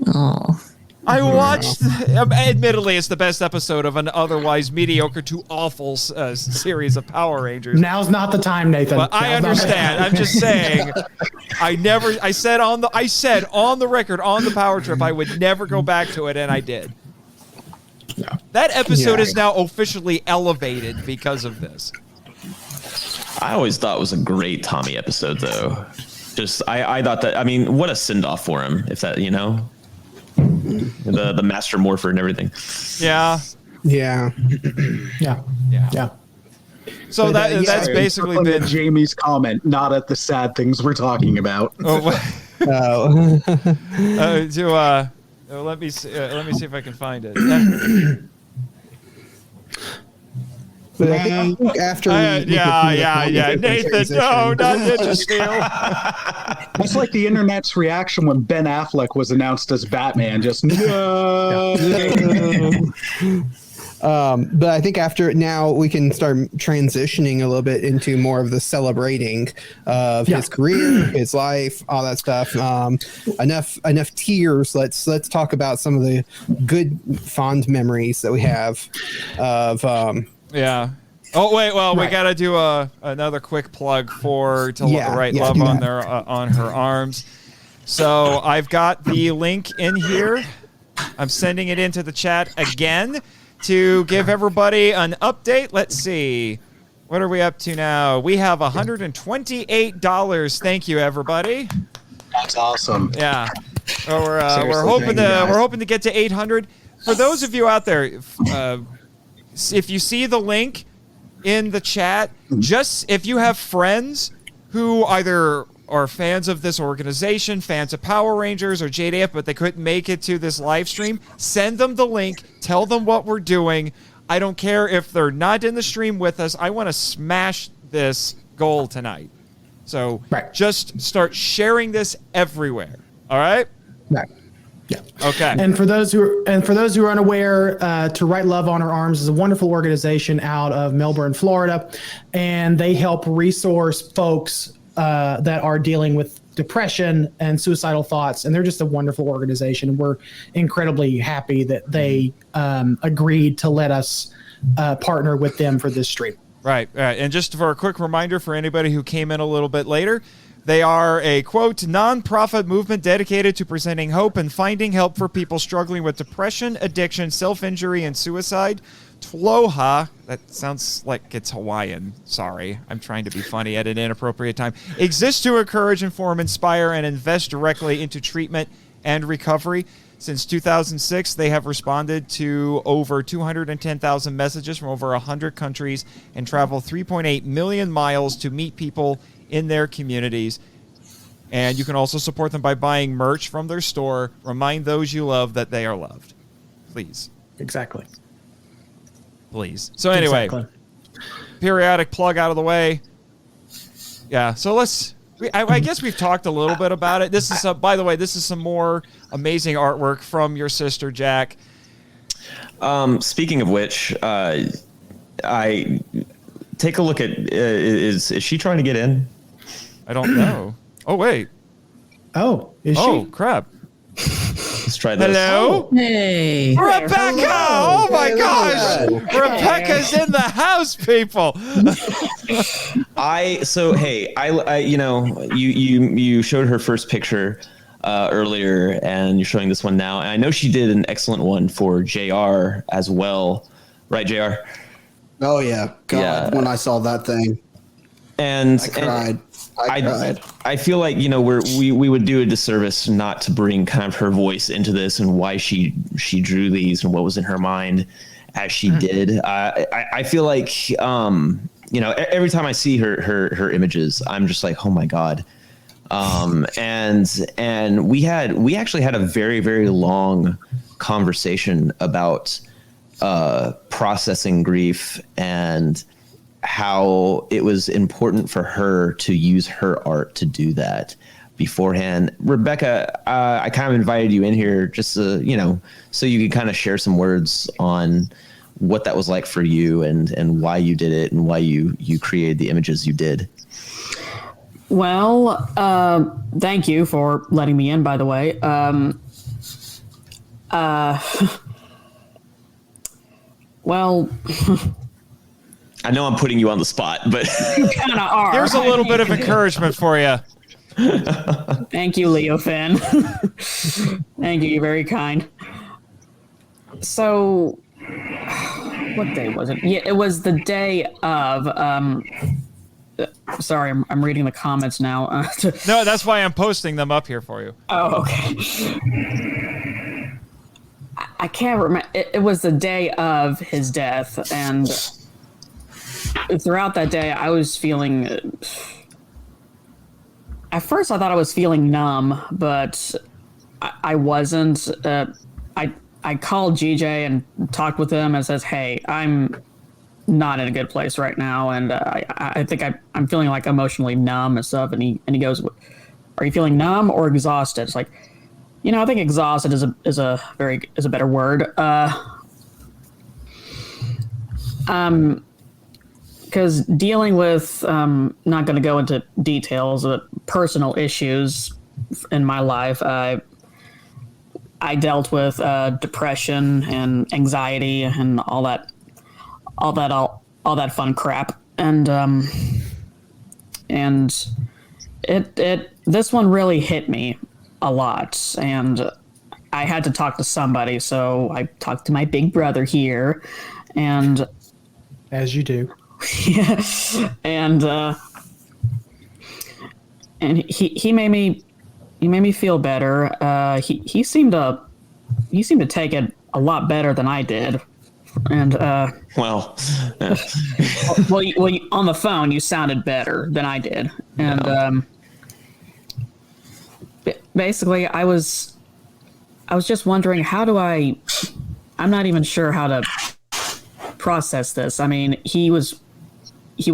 Oh. I watched, admittedly, it's the best episode of an otherwise mediocre to awful series of Power Rangers. Now's not the time, Nathan. But I understand. I'm just saying, I said on the record on the Power Trip I would never go back to it, and I did. No. That episode is now officially elevated because of this. I always thought it was a great Tommy episode, though. Just I thought that, what a send off for him, if that, the master morpher and everything. Yeah. So that's basically been Jamie's comment, not at the sad things we're talking about. Let me see if I can find it. But I think after Nathan, no, not Ninja Steel. That's like the internet's reaction when Ben Affleck was announced as Batman. Just no. But I think after now we can start transitioning a little bit into more of the celebrating of his career, his life, all that stuff. Enough tears. Let's talk about some of the good fond memories that we have of. Yeah. Oh wait, well we gotta do another quick plug to write love on her arms. So I've got the link in here. I'm sending it into the chat again to give everybody an update. Let's see. What are we up to now? We have $128. Thank you, everybody. That's awesome. Yeah. We're hoping to get to 800. For those of you out there, if you see the link in the chat, just if you have friends who either are fans of this organization, fans of Power Rangers or JDF, but they couldn't make it to this live stream, send them the link, tell them what we're doing. I don't care if they're not in the stream with us. I want to smash this goal tonight. So just start sharing this everywhere. All right? Right. Yeah. Okay. And for those who are unaware, To Write Love on Her Arms is a wonderful organization out of Melbourne, Florida, and they help resource folks that are dealing with depression and suicidal thoughts, and they're just a wonderful organization. We're incredibly happy that they agreed to let us partner with them for this stream. Right. And just for a quick reminder for anybody who came in a little bit later, they are a, quote, nonprofit movement dedicated to presenting hope and finding help for people struggling with depression, addiction, self-injury, and suicide. Tloha, that sounds like it's Hawaiian. Sorry, I'm trying to be funny at an inappropriate time. Exists to encourage, inform, inspire, and invest directly into treatment and recovery. Since 2006, they have responded to over 210,000 messages from over 100 countries and traveled 3.8 million miles to meet people in their communities. And you can also support them by buying merch from their store. Remind those you love that they are loved. Please. Exactly. Please. So anyway, periodic plug out of the way. Yeah, so I guess we've talked a little bit about it. This is, by the way, this is some more amazing artwork from your sister, Jack. Speaking of which, I take a look at, is she trying to get in? I don't know. Oh, wait. Oh, is she? Oh, crap. Let's try this. Hello? Hey. Rebecca! Hello. Oh my Hey, gosh! hello. Rebecca's in the house, people. You showed her first picture earlier, and you're showing this one now. And I know she did an excellent one for JR as well, right, JR? Oh yeah, God! Yeah. When I saw that thing, And I cried. I cried. I feel like we would do a disservice not to bring kind of her voice into this and why she drew these and what was in her mind as she did. I feel like every time I see her images, I'm just like, oh my God. And we actually had a very, very long conversation about processing grief and how it was important for her to use her art to do that beforehand. Rebecca, I kind of invited you in here just so you could kind of share some words on what that was like for you and why you did it and why you created the images you did. Well, thank you for letting me in, by the way. Well, I know I'm putting you on the spot, but you kind of are. Here's a little bit of encouragement for you. Thank you, Leo Finn. Thank you. You're very kind. So, what day was it? Yeah, it was the day of. Sorry, I'm reading the comments now. No, that's why I'm posting them up here for you. Oh, okay. I can't remember. It was the day of his death, and throughout that day, I was feeling. At first, I thought I was feeling numb, but I wasn't. I called GJ and talked with him and says, "Hey, I'm not in a good place right now, and I think I'm feeling like emotionally numb and stuff." And he goes, "Are you feeling numb or exhausted?" It's like, I think exhausted is a better word. Because dealing with, not going to go into details, but personal issues in my life, I dealt with depression and anxiety and all that fun crap, and this one really hit me a lot, and I had to talk to somebody, so I talked to my big brother here, and as you do. Yeah, and he made me feel better. He seemed to take it a lot better than I did, and well, on the phone you sounded better than I did, and basically I was just wondering I'm not even sure how to process this. I mean, he was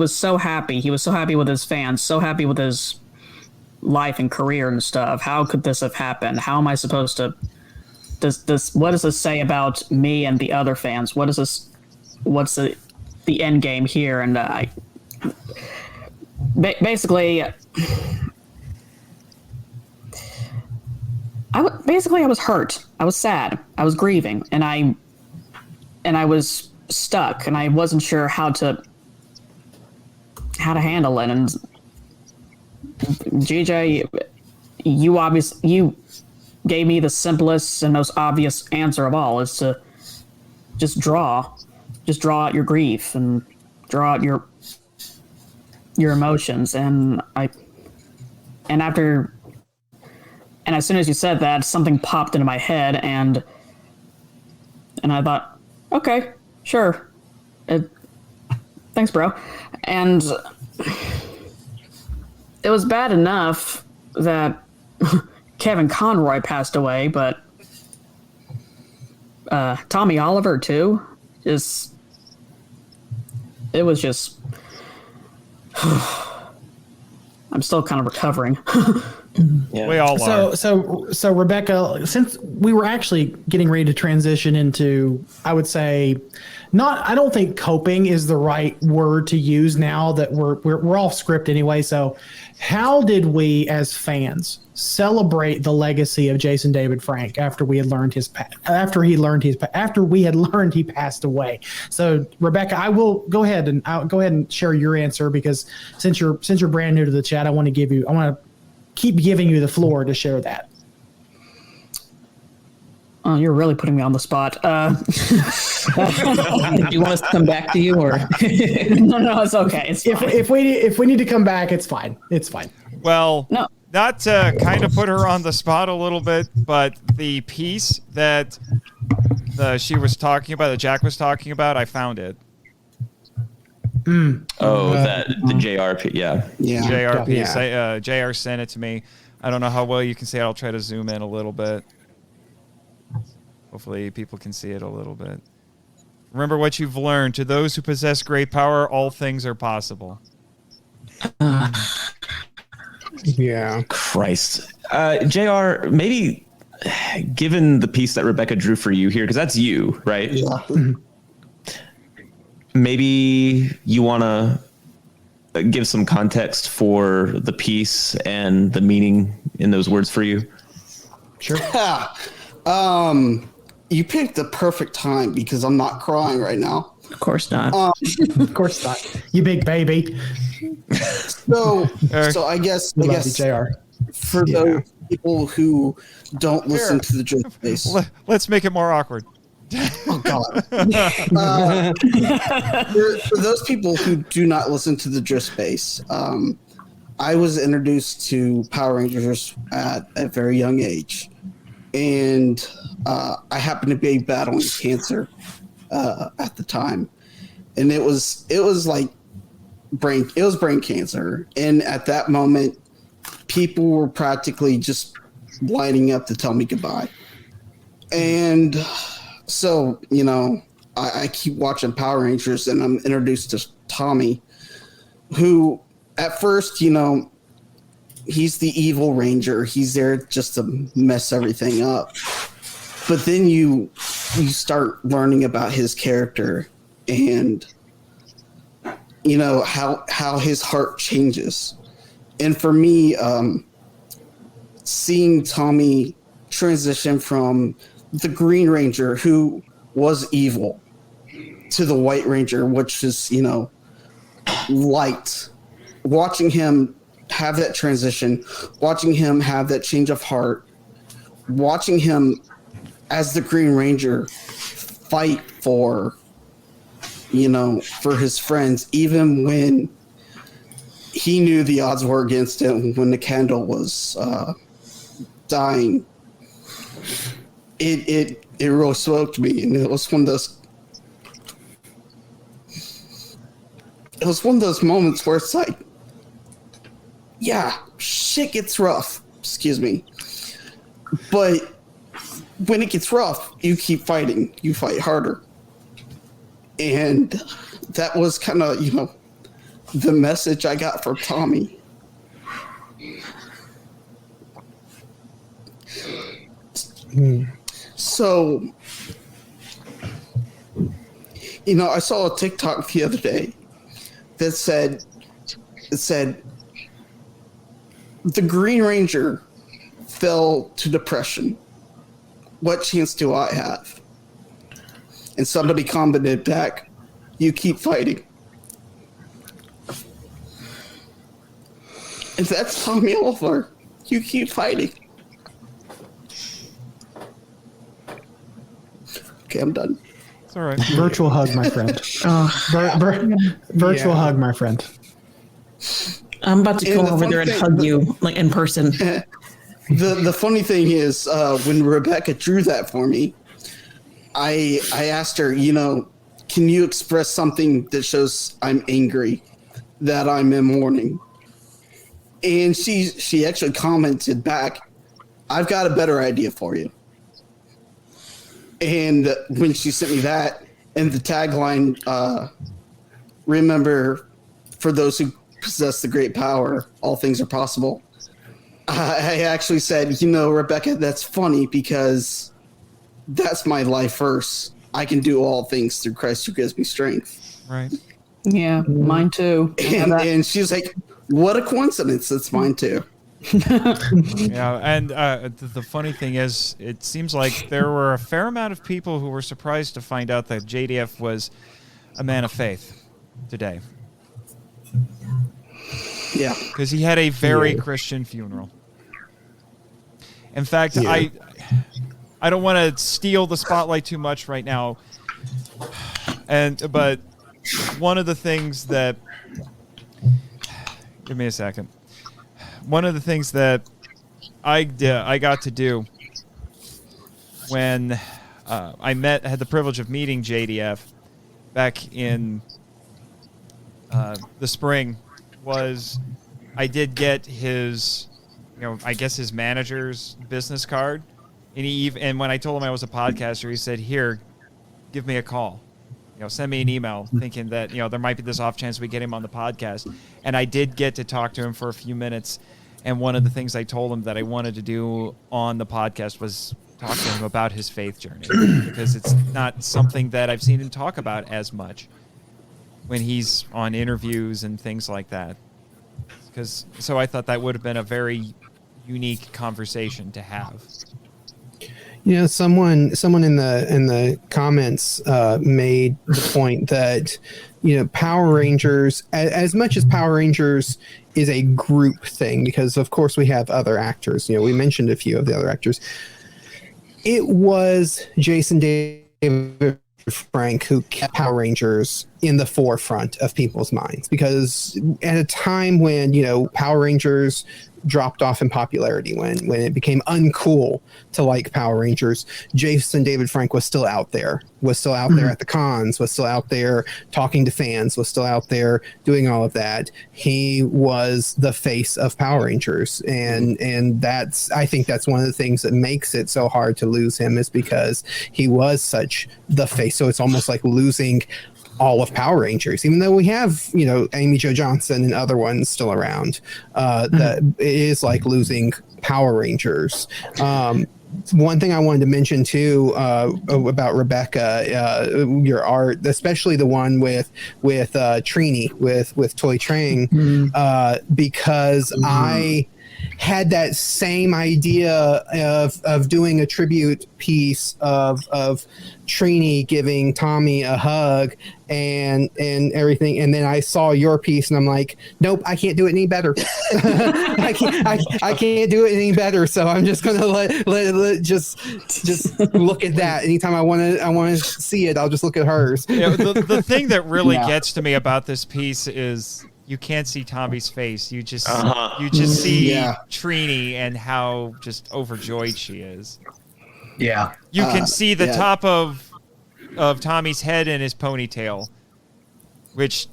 so happy. He was so happy with his fans, so happy with his life and career and stuff. How could this have happened? How am I supposed to? What does this say about me and the other fans? What is this? What's the end game here? And basically, basically I was hurt. I was sad. I was grieving, and I was stuck, and I wasn't sure how to handle it. And GJ, you gave me the simplest and most obvious answer of all, is to just draw out your grief and draw out your emotions. And as soon as you said that, something popped into my head, and I thought, okay, sure, thanks, bro. And it was bad enough that Kevin Conroy passed away, but Tommy Oliver too. It was just. I'm still kind of recovering. Yeah. We all are. So Rebecca, since we were actually getting ready to transition into, I would say, I don't think coping is the right word to use now that we're off script anyway. So how did we as fans celebrate the legacy of Jason David Frank after we had learned after we had learned he passed away? So Rebecca, I'll go ahead and share your answer, because since you're brand new to the chat, I want to keep giving you the floor to share that. Oh, you're really putting me on the spot. Do you want us to come back to you, or no? It's okay. It's fine. If we need to come back, it's fine. It's fine. Well, no. Not to kind of put her on the spot a little bit, but the piece that she was talking about, that Jack was talking about, I found it. Oh, the JRP, yeah. JR piece. JR sent it to me. I don't know how well you can see it. I'll try to zoom in a little bit. Hopefully people can see it a little bit. Remember what you've learned. To those who possess great power, all things are possible. Yeah. Christ. JR, maybe given the piece that Rebecca drew for you here, because that's you, right? Yeah. Maybe you want to give some context for the piece and the meaning in those words for you? Sure. You picked the perfect time, because I'm not crying right now. Of course not. Of course not. You big baby. So I guess JR. For those people who don't listen to the Drift Space. Let's make it more awkward. Oh God. For those people who do not listen to the Drift Space, I was introduced to Power Rangers at a very young age, and I happened to be battling cancer at the time, and it was like brain cancer, and at that moment, people were practically just lining up to tell me goodbye, and so I keep watching Power Rangers, and I'm introduced to Tommy, who at first, he's the evil ranger. He's there just to mess everything up. But then you start learning about his character, and how his heart changes. And for me, seeing Tommy transition from the Green Ranger, who was evil, to the White Ranger, which is light. Watching him have that transition, watching him have that change of heart, watching him as the Green Ranger fight for his friends, even when he knew the odds were against him, when the candle was dying. It really spoke to me, and it was one of those moments where it's like, yeah, shit gets rough. Excuse me. But when it gets rough, you keep fighting. You fight harder. And that was kind of, the message I got from Tommy. So, I saw a TikTok the other day that said, the Green Ranger fell to depression what chance do I have? And somebody commented back, you keep fighting. And that's Tommy Oliver. You keep fighting. Okay, I'm done. It's all right. Virtual hug, my friend. Virtual hug, my friend. I'm about to And go the over fun there and thing- hug you, like in person. The funny thing is, when Rebecca drew that for me, I asked her, can you express something that shows I'm angry, that I'm in mourning? And she actually commented back, I've got a better idea for you. And when she sent me that, and the tagline, remember, for those who possess the great power, all things are possible. I actually said, Rebecca, that's funny because that's my life verse. I can do all things through Christ who gives me strength. Right. Yeah, mine too. And she's like, what a coincidence. That's mine too. Yeah, and the funny thing is, it seems like there were a fair amount of people who were surprised to find out that JDF was a man of faith today. Yeah. Because he had a very Christian funeral. In fact, I don't want to steal the spotlight too much right now, but one of the things that... Give me a second. One of the things that I got to do when I had the privilege of meeting JDF back in the spring was I did get his, I guess his manager's business card, and when I told him I was a podcaster, he said, "Here, give me a call." Send me an email thinking that, there might be this off chance we get him on the podcast. And I did get to talk to him for a few minutes. And one of the things I told him that I wanted to do on the podcast was talk to him about his faith journey, because it's not something that I've seen him talk about as much when he's on interviews and things like that. So I thought that would have been a very unique conversation to have. Someone in the comments made the point that Power Rangers, as much as Power Rangers is a group thing, because of course we have other actors. We mentioned a few of the other actors. It was Jason David Frank who kept Power Rangers in the forefront of people's minds, because at a time when Power Rangers dropped off in popularity, when it became uncool to like Power Rangers, Jason David Frank was still out there at the cons, was still out there talking to fans, was still out there doing all of that. He was the face of Power Rangers, and I think that's one of the things that makes it so hard to lose him, is because he was such the face. So it's almost like losing all of Power Rangers, even though we have, Amy Jo Johnson and other ones still around. That it is like losing Power Rangers. One thing I wanted to mention too about Rebecca, your art, especially the one with Trini, with Toy Trang, because I had that same idea of doing a tribute piece of Trini giving Tommy a hug and everything, and then I saw your piece and I'm like, nope, I can't do it any better. I can't do it any better. So I'm just gonna let just look at that. Anytime I want to see it, I'll just look at hers. The thing that really gets to me about this piece is you can't see Tommy's face. You just see Trini and how just overjoyed she is. Yeah. You can see the top of Tommy's head in his ponytail, which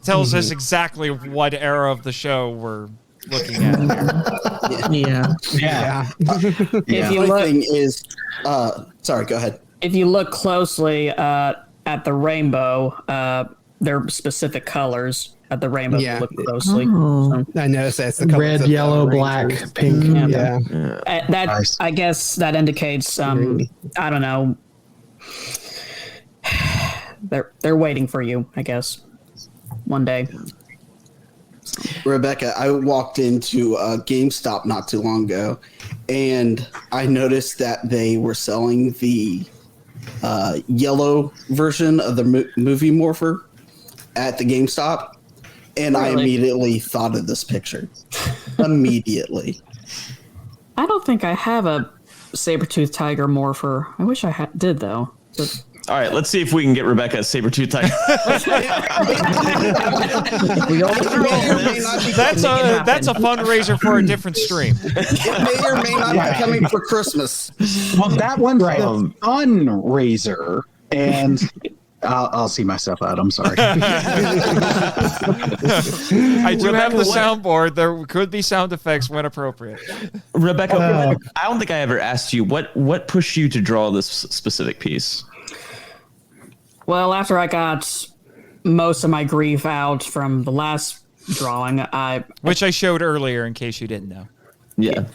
tells us exactly what era of the show we're looking at here. Yeah. If you look, thing is, sorry, go ahead. If you look closely at the rainbow, they're specific colors at the rainbow. Yeah. Look closely. I noticed that's the colors Red, of yellow, Rangers. black, pink. Yeah. That Nice. I guess that indicates I don't know. They're waiting for you, I guess. One day. Rebecca, I walked into GameStop not too long ago, and I noticed that they were selling the yellow version of the movie Morpher at the GameStop, and I immediately thought of this picture. Immediately. I don't think I have a saber-toothed tiger morpher. I wish I did, though. But All right, let's see if we can get Rebecca a saber-tooth tiger. That's a fundraiser for a different stream. It may or may not be coming for Christmas. Well, that one's the fundraiser, and I'll see myself out. I'm sorry. I do have the soundboard. There could be sound effects when appropriate. Rebecca, I don't think I ever asked you what pushed you to draw this specific piece. well, after I got most of my grief out from the last drawing, Which I showed earlier, in case you didn't know. Yeah.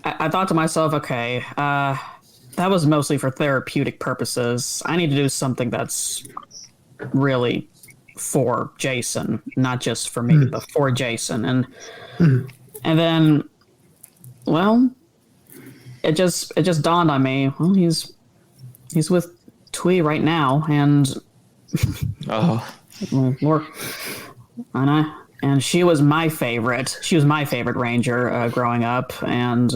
I thought to myself, okay, that was mostly for therapeutic purposes. I need to do something that's really for Jason, not just for me, but for Jason. And then, well, it just dawned on me. Well, he's with Twee right now, and and she was my favorite. She was my favorite ranger growing up, and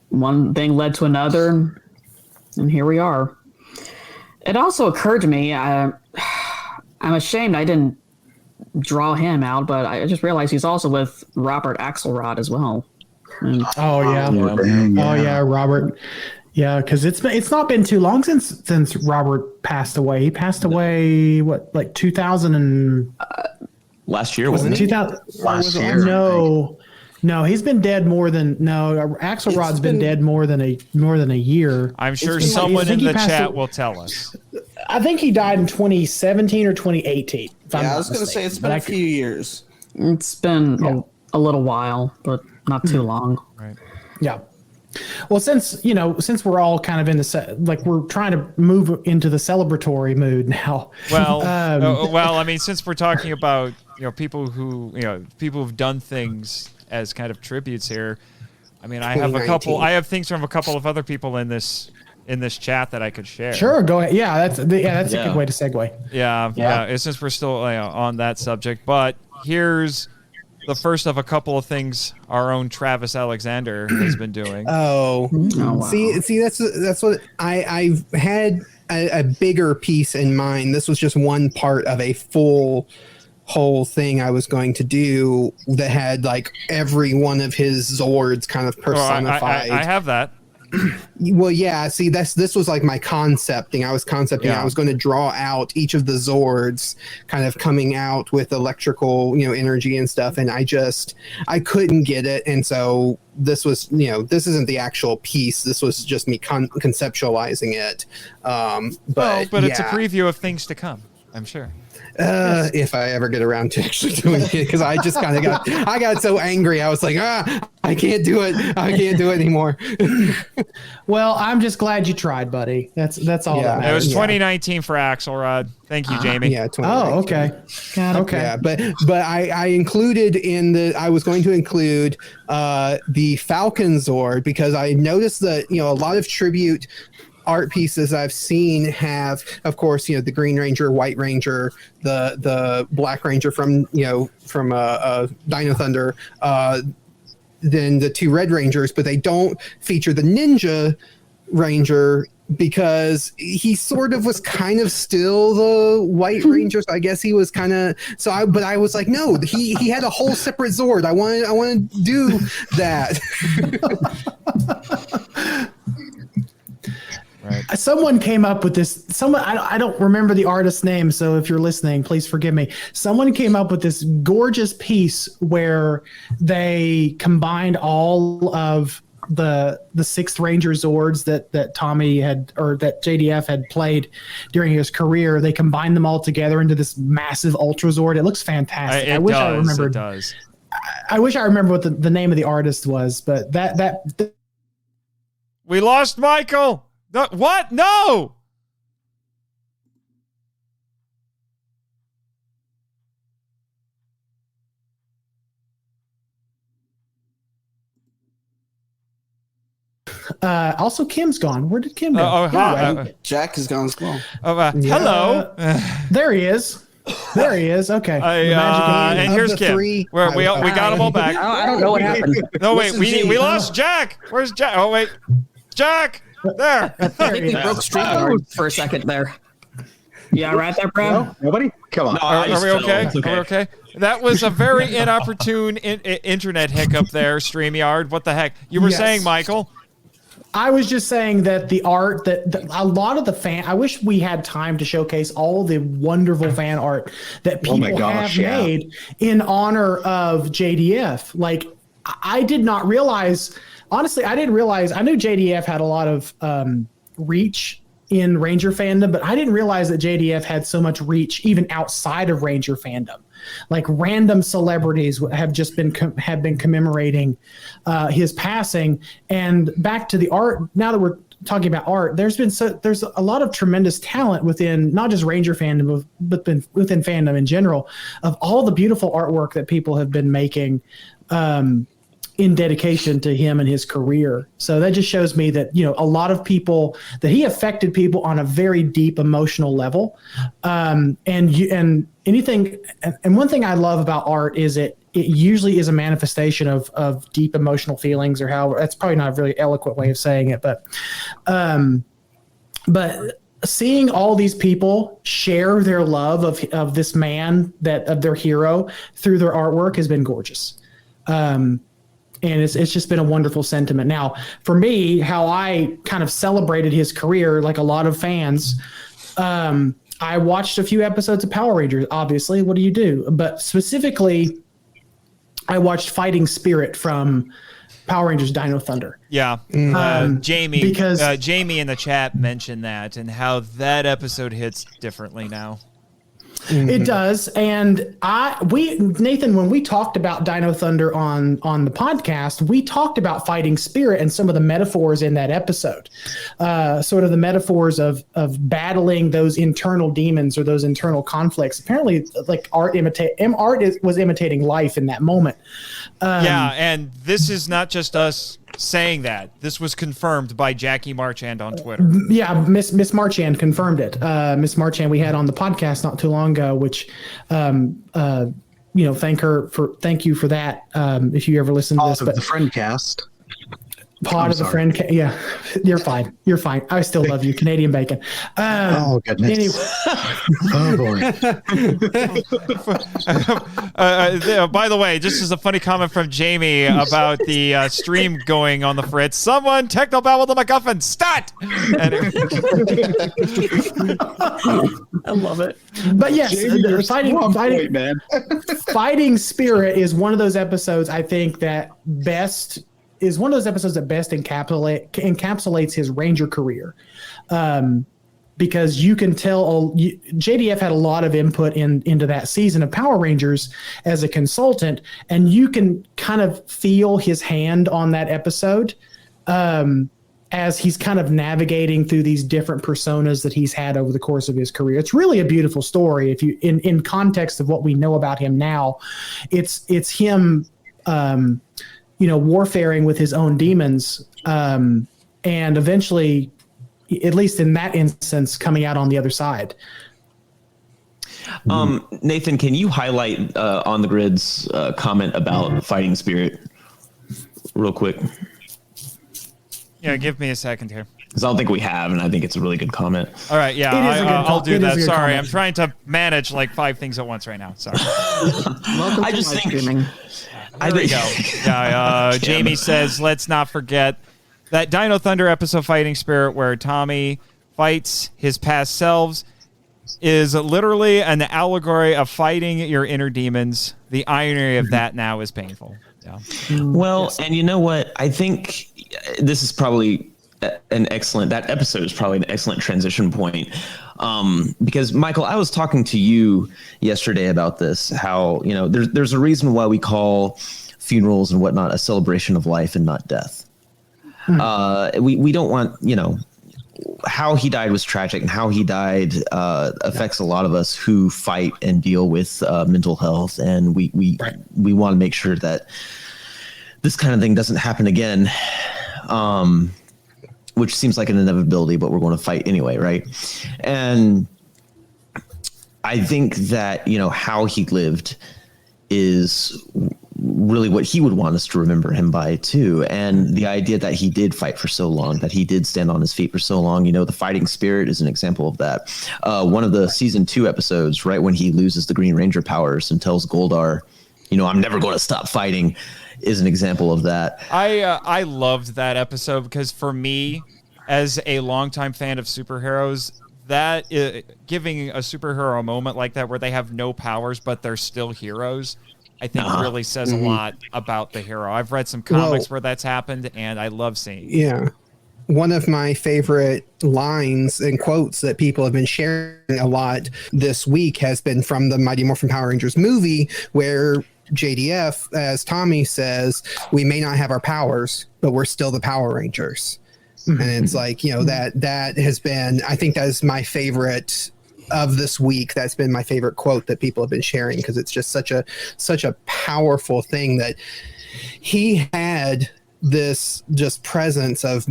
one thing led to another, and here we are. It also occurred to me, I'm ashamed I didn't draw him out, but I just realized he's also with Robert Axelrod as well. And, Robert. Yeah, because it's not been too long since Robert passed away. He passed away like 2000 and last year, wasn't it? 2000 last year. No, he's been dead more than Axelrod's been dead more than a year. I'm sure someone in the chat will tell us. I think he died in 2017 or 2018. I was going to say it's been a few years. It's been a little while, but not too long. Right. Yeah. Well, since we're all kind of in we're trying to move into the celebratory mood now. Well, I mean, since we're talking about people who've done things as kind of tributes here, I mean, I have things from a couple of other people in this chat that I could share. Sure, go ahead. Yeah, that's a good way to segue. Yeah. Since we're still on that subject, but here's the first of a couple of things our own Travis Alexander has been doing. Wow. See, that's what I've had a bigger piece in mind. This was just one part of a whole thing I was going to do that had like every one of his Zords kind of personified. I have that. Well, yeah. See, this was like my concepting. I was concepting. I was going to draw out each of the Zords, kind of coming out with electrical, energy and stuff. And I couldn't get it. And so this was, this isn't the actual piece. This was just me conceptualizing it. But it's a preview of things to come, I'm sure. If I ever get around to actually doing it, because I just kind of got so angry. I was like, I can't do it. I can't do it anymore. Well, I'm just glad you tried, buddy. That's all that matters. It was 2019 for Axelrod. Thank you, Jamie. Yeah. Okay. Got it. Okay. Yeah, but I included I was going to include the Falcon Zord, because I noticed that a lot of tribute art pieces I've seen have, of course, the Green Ranger, White Ranger, the Black Ranger from Dino Thunder, then the two Red Rangers, but they don't feature the Ninja Ranger because he sort of was kind of still the White Ranger. So I guess he was kind of but I was like, no, he had a whole separate Zord. I want to do that. Right. Someone came up with this. I don't remember the artist's name, so if you're listening, please forgive me. Someone came up with this gorgeous piece where they combined all of the Sixth Ranger Zords that Tommy had, or that JDF had played during his career. They combined them all together into this massive Ultra Zord. It looks fantastic. I wish I remembered. It does. I wish I remember what the name of the artist was, but that we lost Michael. What? No! Also, Kim's gone. Where did Kim go? Jack is gone as well. Hello. There he is. There he is. Okay. The magic and here's Kim. Three, We got them all back. I don't know what happened. No, wait. We lost Jack. Where's Jack? Oh, wait. Jack. There. I think we broke StreamYard for a second there. Yeah, right there, bro. No, nobody? Come on. No, Are we okay? It's okay. Are we okay? That was a very inopportune internet hiccup there, StreamYard. What the heck? You were saying, Michael? I was just saying that the art a lot of the I wish we had time to showcase all the wonderful fan art that people have made in honor of JDF. Like, I did not realize, honestly, I didn't realize, I knew JDF had a lot of reach in Ranger fandom, but I didn't realize that JDF had so much reach even outside of Ranger fandom. Like, random celebrities have just been commemorating his passing. And back to the art. Now that we're talking about art, there's a lot of tremendous talent within not just Ranger fandom, but within fandom in general, of all the beautiful artwork that people have been making in dedication to him and his career. So that just shows me that, a lot of people, that he affected people on a very deep emotional level. And one thing I love about art is it usually is a manifestation of deep emotional feelings, or however, that's probably not a really eloquent way of saying it, but seeing all these people share their love of this man, of their hero, through their artwork has been gorgeous. And it's just been a wonderful sentiment. Now, for me, how I kind of celebrated his career, like a lot of fans, I watched a few episodes of Power Rangers, obviously. What do you do? But specifically, I watched Fighting Spirit from Power Rangers Dino Thunder. Yeah. Jamie, because Jamie in the chat mentioned that, and how that episode hits differently now. It does. And Nathan, when we talked about Dino Thunder on the podcast, we talked about Fighting Spirit and some of the metaphors in that episode, sort of the metaphors of battling those internal demons or those internal conflicts. Apparently, like, art was imitating life in that moment. And this is not just us saying that. This was confirmed by Jackie Marchand on Twitter. Yeah, Miss Marchand confirmed it. Miss Marchand we had on the podcast not too long ago, which thank you for that. If you ever listen to this, but the friend cast. Pod of the friend. Yeah, you're fine. You're fine. I still love you, Canadian bacon. Oh goodness. Anyway. Oh boy. By the way, just as a funny comment from Jamie about the stream going on the fritz. Someone technobabble the MacGuffin. Stat. I love it. But yes, Jamie, Fighting Spirit is one of those episodes I think that best encapsulates his Ranger career, because you can tell JDF had a lot of input into that season of Power Rangers as a consultant, and you can kind of feel his hand on that episode as he's kind of navigating through these different personas that he's had over the course of his career. It's really a beautiful story. If you in context of what we know about him now, it's him warfaring with his own demons, and eventually, at least in that instance, coming out on the other side. Nathan, can you highlight On the Grid's comment about Fighting Spirit real quick? Yeah, give me a second here. Because I don't think we have, and I think it's a really good comment. All right, yeah, I'll do that. Sorry, I'm trying to manage like 5 things at once right now. Sorry. I just think streaming. There we go. Yeah, Jamie says, let's not forget that Dino Thunder episode, Fighting Spirit, where Tommy fights his past selves, is literally an allegory of fighting your inner demons. The irony of that now is painful. Yeah. Well, and you know what? I think this is probably that episode is probably an excellent transition point. Because Michael, I was talking to you yesterday about this, how, there's a reason why we call funerals and whatnot a celebration of life and not death. We don't want, how he died was tragic, and how he died affects a lot of us who fight and deal with mental health. And we want to make sure that this kind of thing doesn't happen again. which seems like an inevitability, but we're going to fight anyway, right? And I think that, you know, how he lived is really what he would want us to remember him by too. And the idea that he did fight for so long, that he did stand on his feet for so long, you know, the fighting spirit is an example of that. One of the season 2 episodes, right when he loses the Green Ranger powers and tells Goldar, you know, I'm never going to stop fighting, is an example of that. I loved that episode because for me, as a longtime fan of superheroes, that giving a superhero a moment like that where they have no powers but they're still heroes, I think really says a lot about the hero. I've read some comics where that's happened, and I love seeing it. Yeah. One of my favorite lines and quotes that people have been sharing a lot this week has been from the Mighty Morphin Power Rangers movie, where JDF, as Tommy says, we may not have our powers, but we're still the Power Rangers. And it's like, you know, that has been, I think that is my favorite of this week. That's been my favorite quote that people have been sharing, because it's just such a powerful thing that he had this just presence of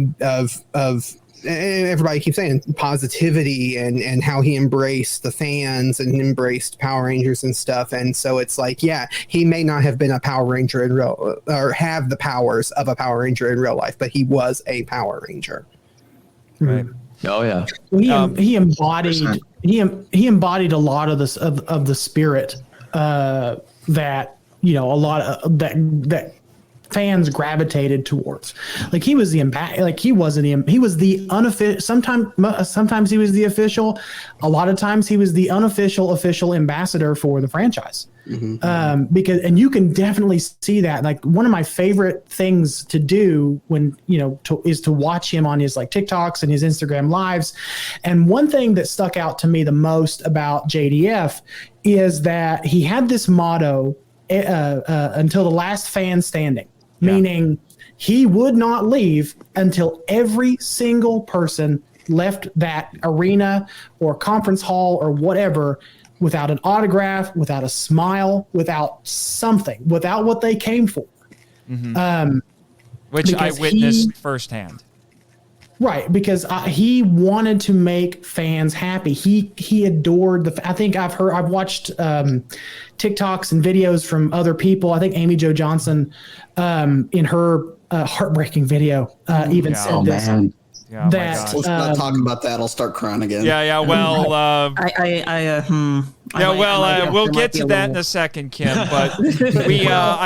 everybody keeps saying positivity and how he embraced the fans and embraced Power Rangers and stuff. And so it's like, yeah, he may not have been a Power Ranger in real or have the powers of a Power Ranger in real life, but he was a Power Ranger. Right. Oh yeah. He embodied a lot of this of the spirit that, you know, a lot of that fans gravitated towards. Like he was the unofficial. Sometimes he was the official. A lot of times he was the unofficial official ambassador for the franchise. Because, and you can definitely see that. Like one of my favorite things to do when, you know, is to watch him on his like TikToks and his Instagram lives. And one thing that stuck out to me the most about JDF is that he had this motto, until the last fan standing. Meaning he would not leave until every single person left that arena or conference hall or whatever without an autograph, without a smile, without something, without what they came for. Which I witnessed firsthand. Right, because he wanted to make fans happy. He adored I think I've watched TikToks and videos from other people. I think Amy Jo Johnson, in her heartbreaking video, even said this. Man. Yeah, that Let's not talk about that. I'll start crying again. Yeah. Well, we'll get to that in a second, Kim. But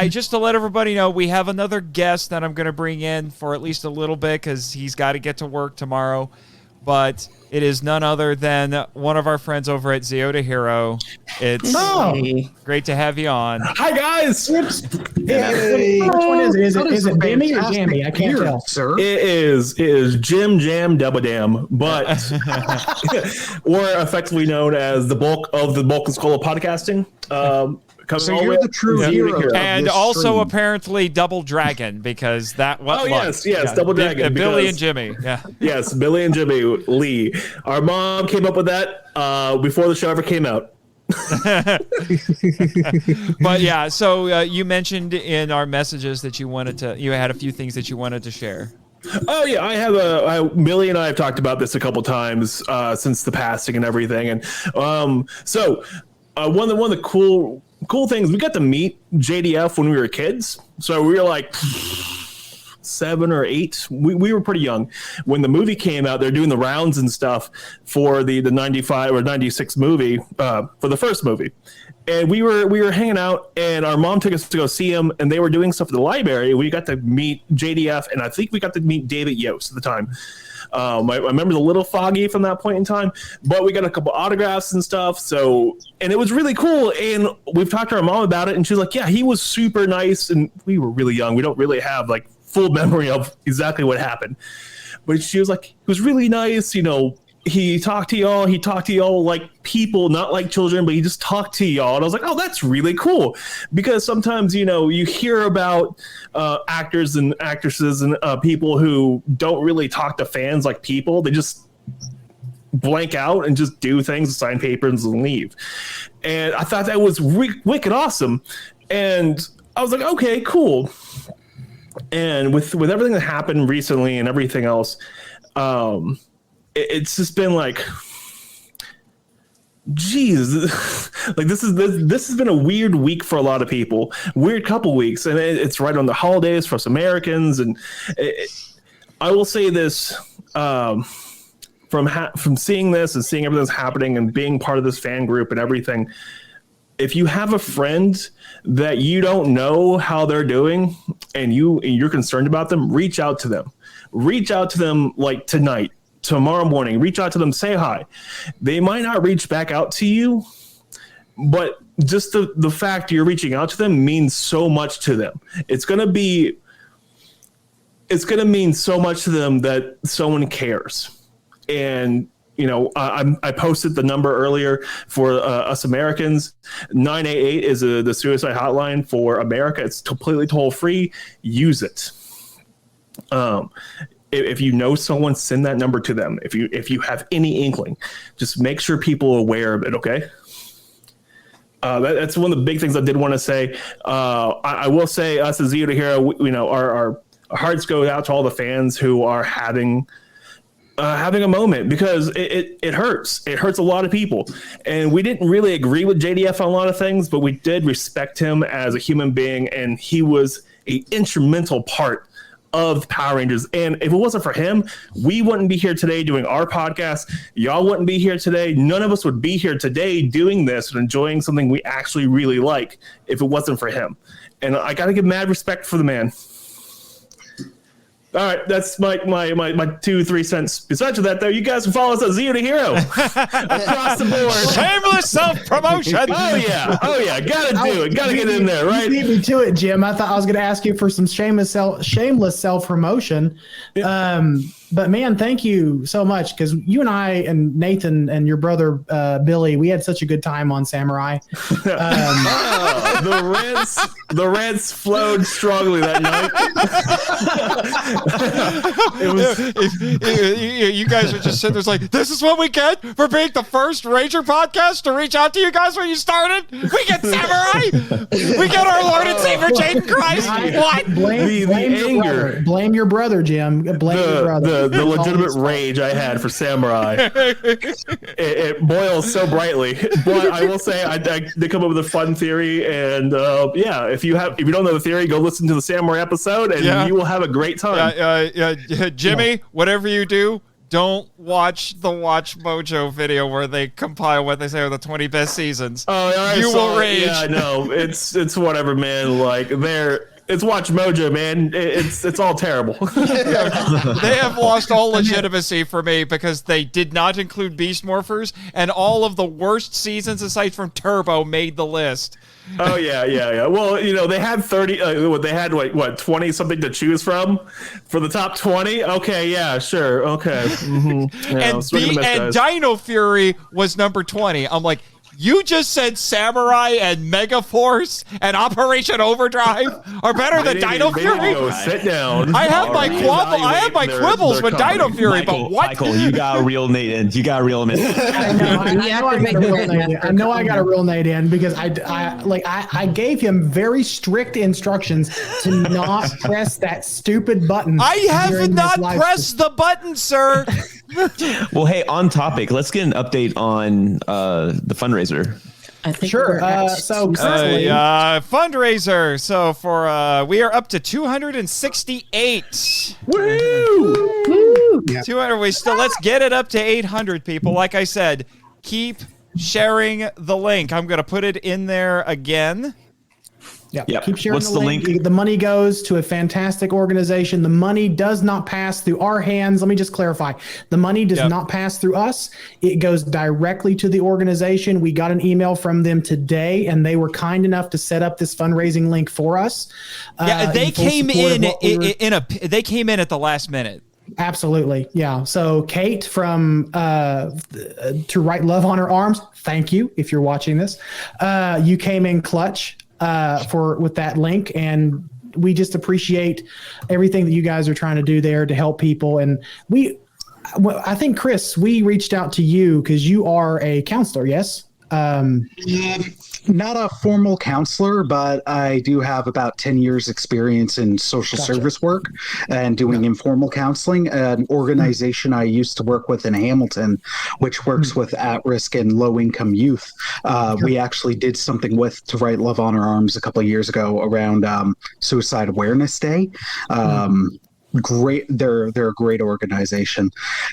just to let everybody know, we have another guest that I'm going to bring in for at least a little bit because he's got to get to work tomorrow. But it is none other than one of our friends over at Zeo to Hero. It's great to have you on. Hi, guys. Which one is it? Is it Bimmy or Jammy? I can't tell. Sir. It is Jim Jam Double Dam, but or effectively known as the bulk of the Bulk and Skull of podcasting. So you're the true hero, and also apparently Double Dragon, because that yes, Double Dragon, Billy and Jimmy, yes, Billy and Jimmy Lee. Our mom came up with that before the show ever came out. But yeah, so you mentioned in our messages that you had a few things that you wanted to share. Oh yeah, I have Millie and I have talked about this a couple times since the passing and everything, and so one of the cool things, we got to meet JDF when we were kids. So we were like 7 or 8. We were pretty young when the movie came out. They're doing the rounds and stuff for the 95 or 96 movie, for the first movie. And we were hanging out, and our mom took us to go see him, and they were doing stuff at the library. We got to meet JDF, and I think we got to meet David Yost at the time. I remember a little foggy from that point in time, but we got a couple autographs and stuff. So, and it was really cool. And we've talked to our mom about it, and she's like, yeah, he was super nice. And we were really young. We don't really have like full memory of exactly what happened, but she was like, he was really nice. You know, he talked to y'all like people, not like children, but he just talked to y'all. And I was like, oh, that's really cool. Because sometimes, you know, you hear about actors and actresses and people who don't really talk to fans like people. They just blank out and just do things, sign papers and leave. And I thought that was wicked awesome. And I was like, okay, cool. And with everything that happened recently and everything else, It's just been like, geez, like this has been a weird week for a lot of people, weird couple weeks, and it's right on the holidays for us Americans. And I will say this, from seeing this and seeing everything that's happening and being part of this fan group and everything, if you have a friend that you don't know how they're doing and you're concerned about them, reach out to them like tonight, tomorrow morning. Reach out to them, say hi. They might not reach back out to you, but just the fact you're reaching out to them means so much to them. It's going to mean so much to them that someone cares. And I posted the number earlier for us Americans. 988 is the suicide hotline for America. It's completely toll free. Use it. If you know someone, send that number to them. If you have any inkling, just make sure people are aware of it. Okay. That's one of the big things I did want to say. I will say, us as Zeo to Hero, our hearts go out to all the fans who are having a moment, because it hurts. It hurts a lot of people. And we didn't really agree with JDF on a lot of things, but we did respect him as a human being, and he was an instrumental part of Power Rangers. And if it wasn't for him, we wouldn't be here today doing our podcast. Y'all wouldn't be here today. None of us would be here today doing this and enjoying something we actually really like if it wasn't for him. And I got to give mad respect for the man. All right, that's my 2-3 cents. Besides that, though, you guys can follow us at Zeo to Hero across the board. Shameless self-promotion. Oh yeah, gotta do it. Gotta get in there, right? You beat me to it, Jim. I thought I was going to ask you for some shameless self-promotion. But man, thank you so much, because you and I and Nathan and your brother Billy, we had such a good time on Samurai. The reds flowed strongly that night. You guys are just sitting there like, this is what we get for being the first Ranger podcast to reach out to you guys when you started. We get Samurai. We get our Lord and Savior Jaden Christ. What? Blame your brother, Jim. Blame your brother. The legitimate rage I had for Samurai. It boils so brightly. But I will say, I did come up with a fun theory, and if you don't know the theory, go listen to the Samurai episode, and you will have a great time. Jimmy, whatever you do, don't watch the Watch Mojo video where they compile what they say are the 20 best seasons. You will rage. Yeah, no, it's whatever, man. Like it's Watch Mojo, man. It's all terrible. They have lost all legitimacy for me because they did not include Beast Morphers, and all of the worst seasons aside from Turbo made the list. Oh yeah. Well, they had 30. They had what 20 something to choose from for the top 20. Okay, yeah, sure, okay. Mm-hmm. Yeah, and Dino Fury was number 20. I'm like, you just said Samurai and Mega Force and Operation Overdrive are better than Dino Fury? Sit down. I have my quibbles with Dino Fury, Michael, but what? Michael, you got to reel Nate in. You got to reel him in. I know I got to reel Nate in because I gave him very strict instructions to not press that stupid button. I have not pressed the button, sir. Well, hey, on topic, let's get an update on the fundraiser. I think sure. So currently, fundraiser. So we are up to 268. Woo! 200. Let's get it up to 800 people. Like I said, keep sharing the link. I'm going to put it in there again. Yeah. Keep sharing the link. The money goes to a fantastic organization. The money does not pass through our hands. Let me just clarify. The money does not pass through us. It goes directly to the organization. We got an email from them today, and they were kind enough to set up this fundraising link for us. They came in they came in at the last minute. Absolutely. Yeah. So Kate from To Write Love on Her Arms, thank you if you're watching this. You came in clutch with that link, and we just appreciate everything that you guys are trying to do there to help people. And I think Chris, we reached out to you because you are a counselor. Yes. Not a formal counselor, but I do have about 10 years experience in social service work and doing informal counseling. An organization I used to work with in Hamilton, which works with at-risk and low-income youth, we actually did something with to write Love on Our Arms a couple of years ago around Suicide Awareness Day. Great, they're a great organization.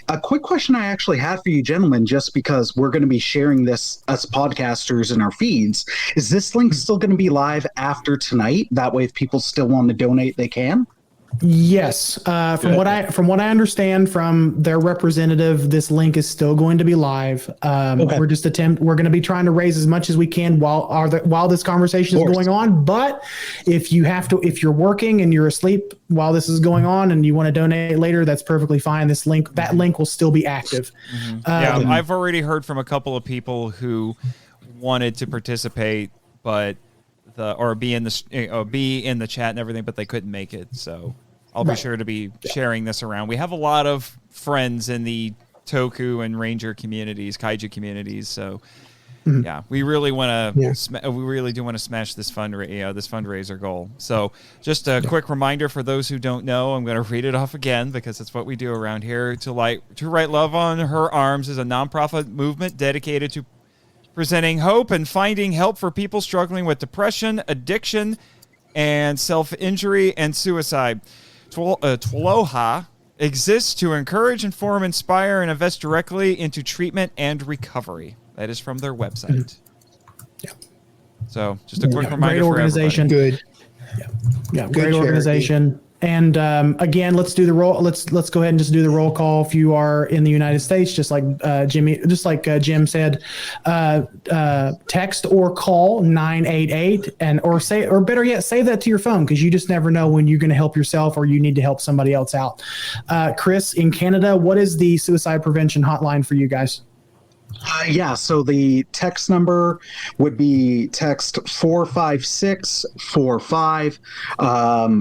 A quick question I actually had for you gentlemen, just because we're going to be sharing this as podcasters in our feeds, is this link still going to be live after tonight? That way if people still want to donate, they can? Yes, from what I understand from their representative, this link is still going to be live. We're going to be trying to raise as much as we can while this conversation is going on. But if you're working and you're asleep while this is going on and you want to donate later, that's perfectly fine. That link will still be active. I've already heard from a couple of people who wanted to participate, but be in the chat and everything, but they couldn't make it. So I'll be sure to be sharing this around. We have a lot of friends in the Toku and Ranger communities, Kaiju communities. So we really want to. We really do want to smash this fundraiser goal. So just a quick reminder for those who don't know, I'm going to read it off again because it's what we do around here. To write Love on Her Arms is a nonprofit movement dedicated to presenting hope and finding help for people struggling with depression, addiction, and self-injury and suicide. Twaloha exists to encourage, inform, inspire, and invest directly into treatment and recovery. That is from their website. So just a quick reminder. Great organization. For everybody. Good. Great organization. And again, let's do the roll. Let's go ahead and just do the roll call. If you are in the United States, just like Jim said, text or call 988 or better yet, save that to your phone because you just never know when you're going to help yourself or you need to help somebody else out. Chris, in Canada, what is the suicide prevention hotline for you guys? So the text number would be text 45645,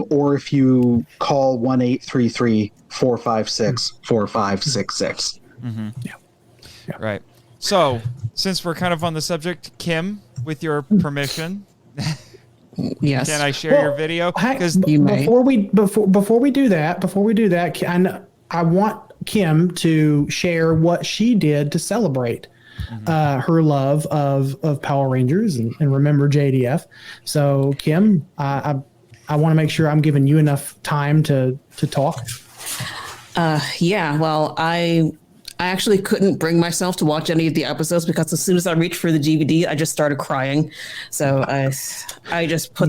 or if you call 1-833-456-4566. Right. So since we're kind of on the subject, Kim, with your permission, yes, can I share your video? Because before we do that, I want Kim to share what she did to celebrate her love of Power Rangers and remember JDF. So Kim, I want to make sure I'm giving you enough time to talk. Well, I actually couldn't bring myself to watch any of the episodes because as soon as I reached for the DVD, I just started crying. So I just I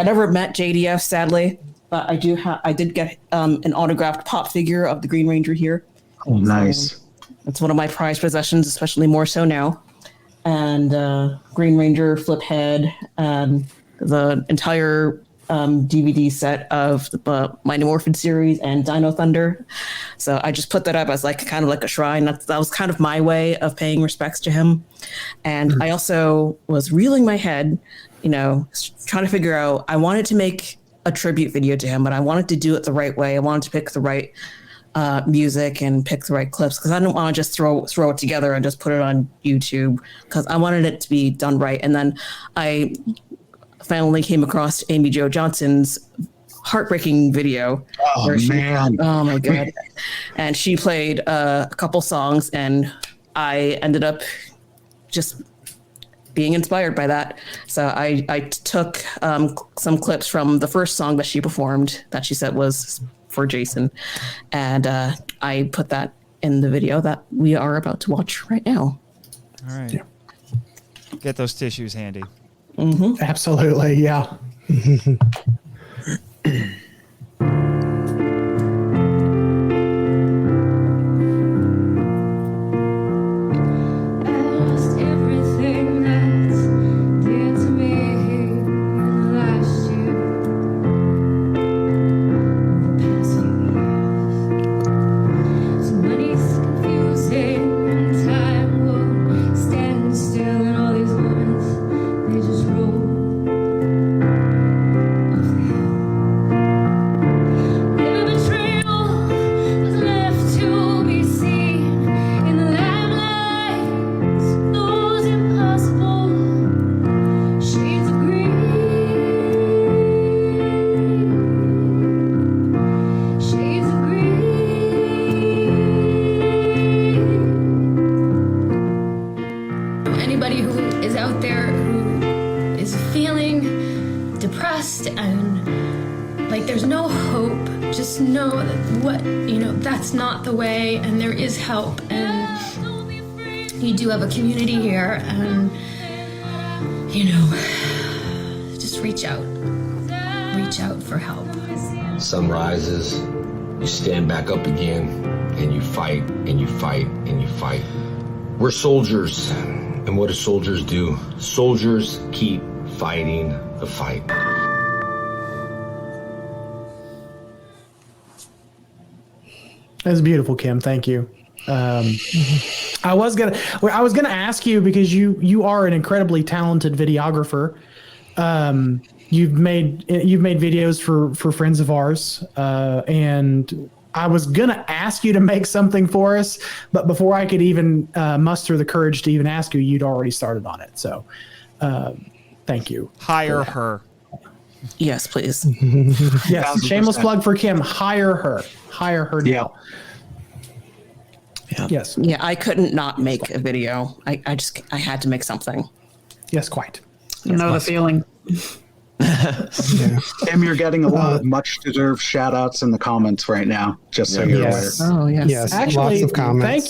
never met JDF, sadly. But I did get an autographed pop figure of the Green Ranger here. Oh, nice. It's one of my prized possessions, especially more so now. And Green Ranger flip head, the entire DVD set of the Mighty Morphin series and Dino Thunder. So I just put that up as kind of like a shrine. That was kind of my way of paying respects to him. And I also was reeling my head, trying to figure out, I wanted to make a tribute video to him, but I wanted to do it the right way. I wanted to pick the right music and pick the right clips because I didn't want to just throw it together and just put it on YouTube because I wanted it to be done right. And then I finally came across Amy Jo Johnson's heartbreaking video. Oh my God. And she played a couple songs and I ended up just being inspired by that. So I took some clips from the first song that she performed that she said was for Jason. And I put that in the video that we are about to watch right now. All right. Yeah. Get those tissues handy. Mm-hmm. Absolutely. Yeah. lost and like there's no hope, just know that that's not the way, and there is help, and you do have a community here, and just reach out for help. Sun rises, you stand back up again, and you fight, and you fight, and you fight. We're soldiers, and what do soldiers do? Soldiers keep fighting the fight. That's beautiful, Kim. Thank you. I was gonna ask you, because you are an incredibly talented videographer. You've made videos for friends of ours, and I was gonna ask you to make something for us, but before I could even muster the courage to even ask you, you'd already started on it. So, thank you. Hire her. Yes, please. Yes, 1,000%. Shameless plug for Kim. Hire her. Hire her now. Yeah. Yes. Yeah, I couldn't not make a video. I had to make something. Yes, quite. You know the feeling. Kim, you're getting a lot of much deserved shout outs in the comments right now, just so you're aware. Oh, yes. Yes, Actually, lots of comments.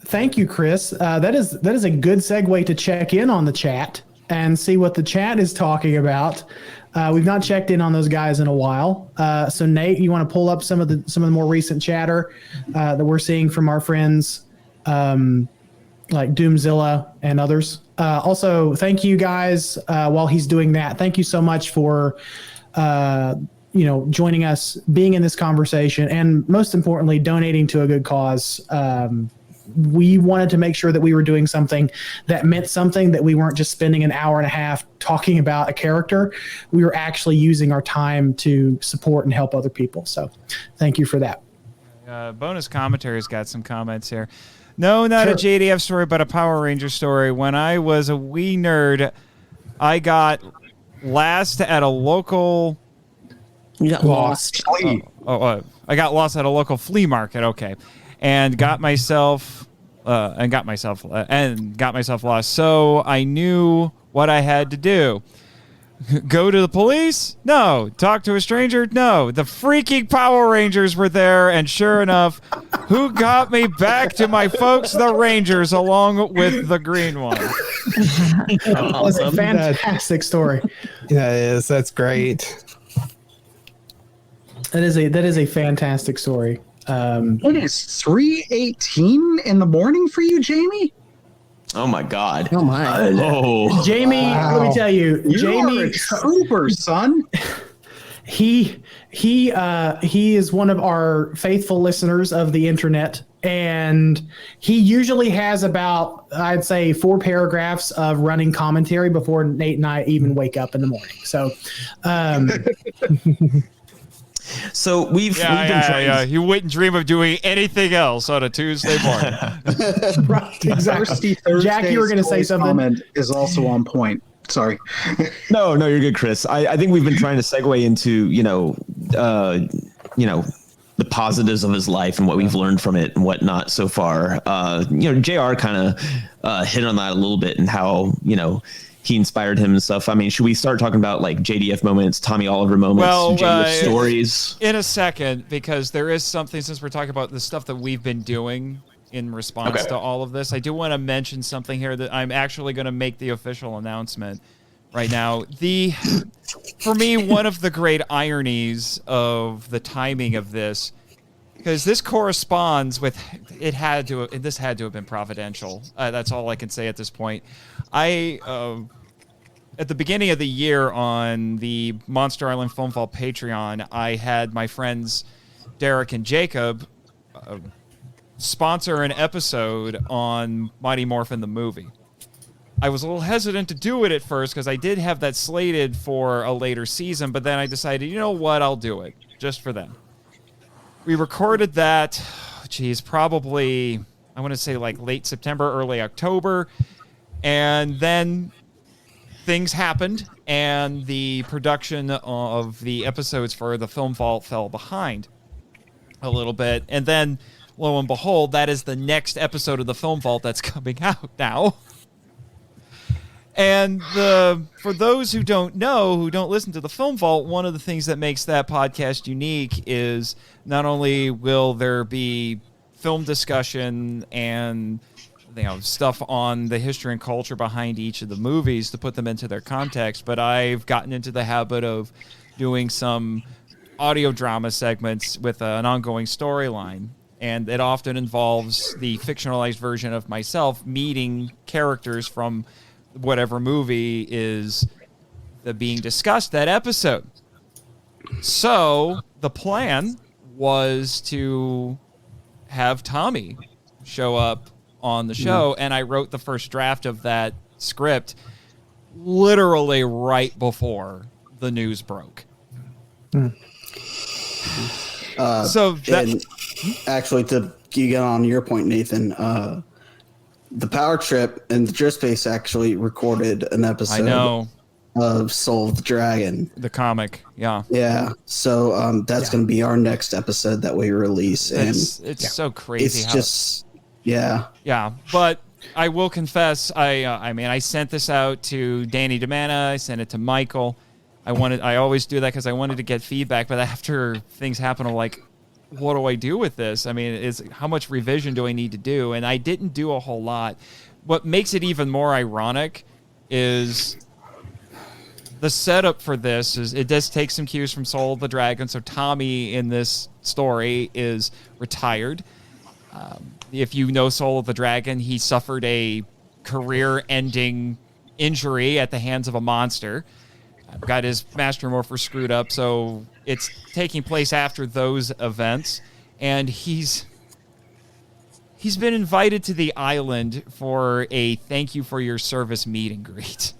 Thank you, Chris. That is a good segue to check in on the chat and see what the chat is talking about. We've not checked in on those guys in a while. So Nate, you want to pull up some of the more recent chatter that we're seeing from our friends, like Doomzilla and others. Also, thank you guys. While he's doing that, thank you so much for joining us, being in this conversation, and most importantly, donating to a good cause. We wanted to make sure that we were doing something that meant something, that we weren't just spending an hour and a half talking about a character. We were actually using our time to support and help other people. So thank you for that. Bonus Commentary's got some comments here. No, not a JDF story, but a Power Ranger story. When I was a wee nerd, I got last at a local... You got lost. I got lost at a local flea market. Okay. And got myself lost. So I knew what I had to do. Go to the police? No. Talk to a stranger? No. The freaking Power Rangers were there, and sure enough, who got me back to my folks, the Rangers, along with the green one. That was a fantastic story. Yeah, it is. That's great. That is a fantastic story. It is 3:18 in the morning for you, Jamie? Oh my God. Oh my. Jamie, let me tell you, Jamie, are a trooper, son. He is one of our faithful listeners of the internet, and he usually has about, I'd say, 4 paragraphs of running commentary before Nate and I even wake up in the morning. So, So we've been trying. You wouldn't dream of doing anything else on a Tuesday morning. Right, exactly. Jack, you were going to say something. Comment is also on point. Sorry. No, you're good, Chris. I think we've been trying to segue into the positives of his life and what we've learned from it and whatnot so far. JR kind of hit on that a little bit and how he inspired him and stuff. I mean, should we start talking about like JDF moments, Tommy Oliver moments, JDF stories? In a second, because there is something, since we're talking about the stuff that we've been doing in response to all of this, I do want to mention something here that I'm actually going to make the official announcement right now. For me, one of the great ironies of the timing of this, because this corresponds with, this had to have been providential. That's all I can say at this point. At the beginning of the year on the Monster Island Film Vault Patreon, I had my friends Derek and Jacob sponsor an episode on Mighty Morphin the movie. I was a little hesitant to do it at first because I did have that slated for a later season, but then I decided, you know what, I'll do it just for them. We recorded that, probably, I want to say like late September, early October, and then things happened, and the production of the episodes for the Film Vault fell behind a little bit, and then, lo and behold, that is the next episode of the Film Vault that's coming out now. And for those who don't know, who don't listen to the Film Vault, one of the things that makes that podcast unique is not only will there be film discussion and stuff on the history and culture behind each of the movies to put them into their context, but I've gotten into the habit of doing some audio drama segments with an ongoing storyline. And it often involves the fictionalized version of myself meeting characters from whatever movie is being discussed that episode. So the plan was to have Tommy show up on the show, and I wrote the first draft of that script literally right before the news broke. So that, actually, to get on your point, Nathan, the Power Trip and the Drift Space actually recorded an episode of Soul of the Dragon, the comic. Yeah. So that's going to be our next episode that we release, and it's so crazy. It's just yeah. But I will confess, I sent this out to Danny DeManna. I sent it to Michael. I always do that because I wanted to get feedback, but after things happen, I'm like, what do I do with this? I mean, how much revision do I need to do? And I didn't do a whole lot. What makes it even more ironic is the setup for this is it does take some cues from Soul of the Dragon. So Tommy in this story is retired. If you know Soul of the Dragon, he suffered a career-ending injury at the hands of a monster. Got his Master Morpher screwed up, so it's taking place after those events, and he's been invited to the island for a thank you for your service meet and greet,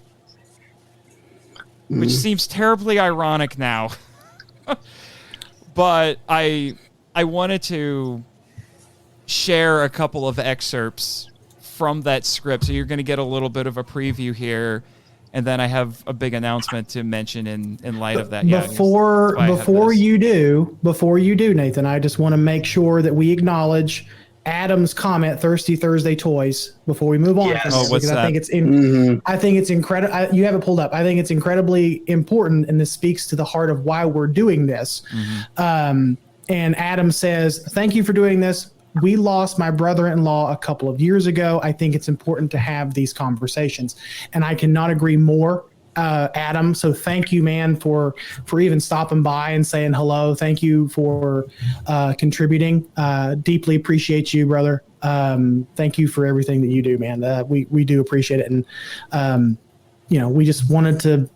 which seems terribly ironic now. But I wanted to share a couple of excerpts from that script, so you're going to get a little bit of a preview here. And then I have a big announcement to mention in light of that. Before you do, Nathan, I just want to make sure that we acknowledge Adam's comment, Thirsty Thursday Toys, before we move on. Yes. Oh, what's that? I think it's incredible. You have it pulled up. I think it's incredibly important, and this speaks to the heart of why we're doing this. And Adam says, "Thank you for doing this. We lost my brother-in-law a couple of years ago. I think it's important to have these conversations." And I cannot agree more, Adam. So thank you, man, for even stopping by and saying hello. Thank you for contributing. Deeply appreciate you, brother. Thank you for everything that you do, man. We do appreciate it. And, we just wanted to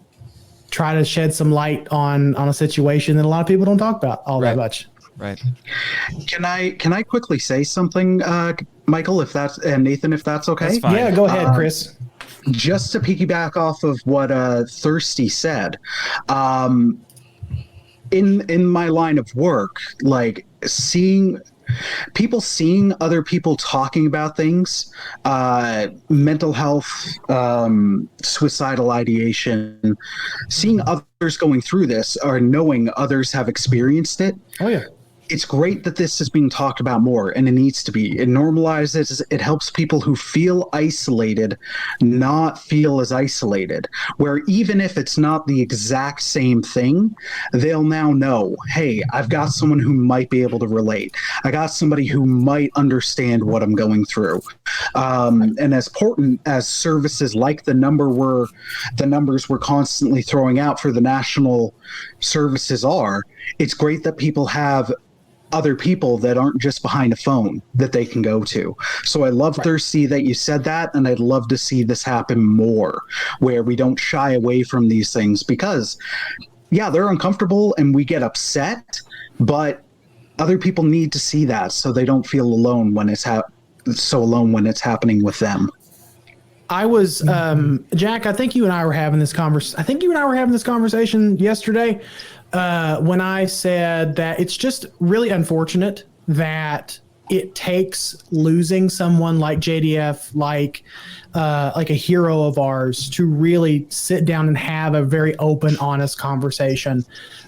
try to shed some light on a situation that a lot of people don't talk about all that much. Right. Can I quickly say something, Michael, and Nathan, if that's okay? That's fine. Yeah, go ahead, Chris. Just to piggyback off of what Thirsty said, in my line of work, like seeing other people talking about things, mental health, suicidal ideation, seeing others going through this or knowing others have experienced it. Oh yeah. It's great that this is being talked about more, and it needs to be. It normalizes, it helps people who feel isolated not feel as isolated, where even if it's not the exact same thing, they'll now know, hey, I've got someone who might be able to relate. I got somebody who might understand what I'm going through. And as important as services like the numbers we're constantly throwing out for the national services are, it's great that people have other people that aren't just behind a phone that they can go to. So I love Thirsty that you said that, and I'd love to see this happen more, where we don't shy away from these things, because they're uncomfortable and we get upset, but other people need to see that so they don't feel alone when it's happening with them. I was Jack, I think you and I were having this conversation yesterday. When I said that it's just really unfortunate that it takes losing someone like JDF, like a hero of ours, to really sit down and have a very open, honest conversation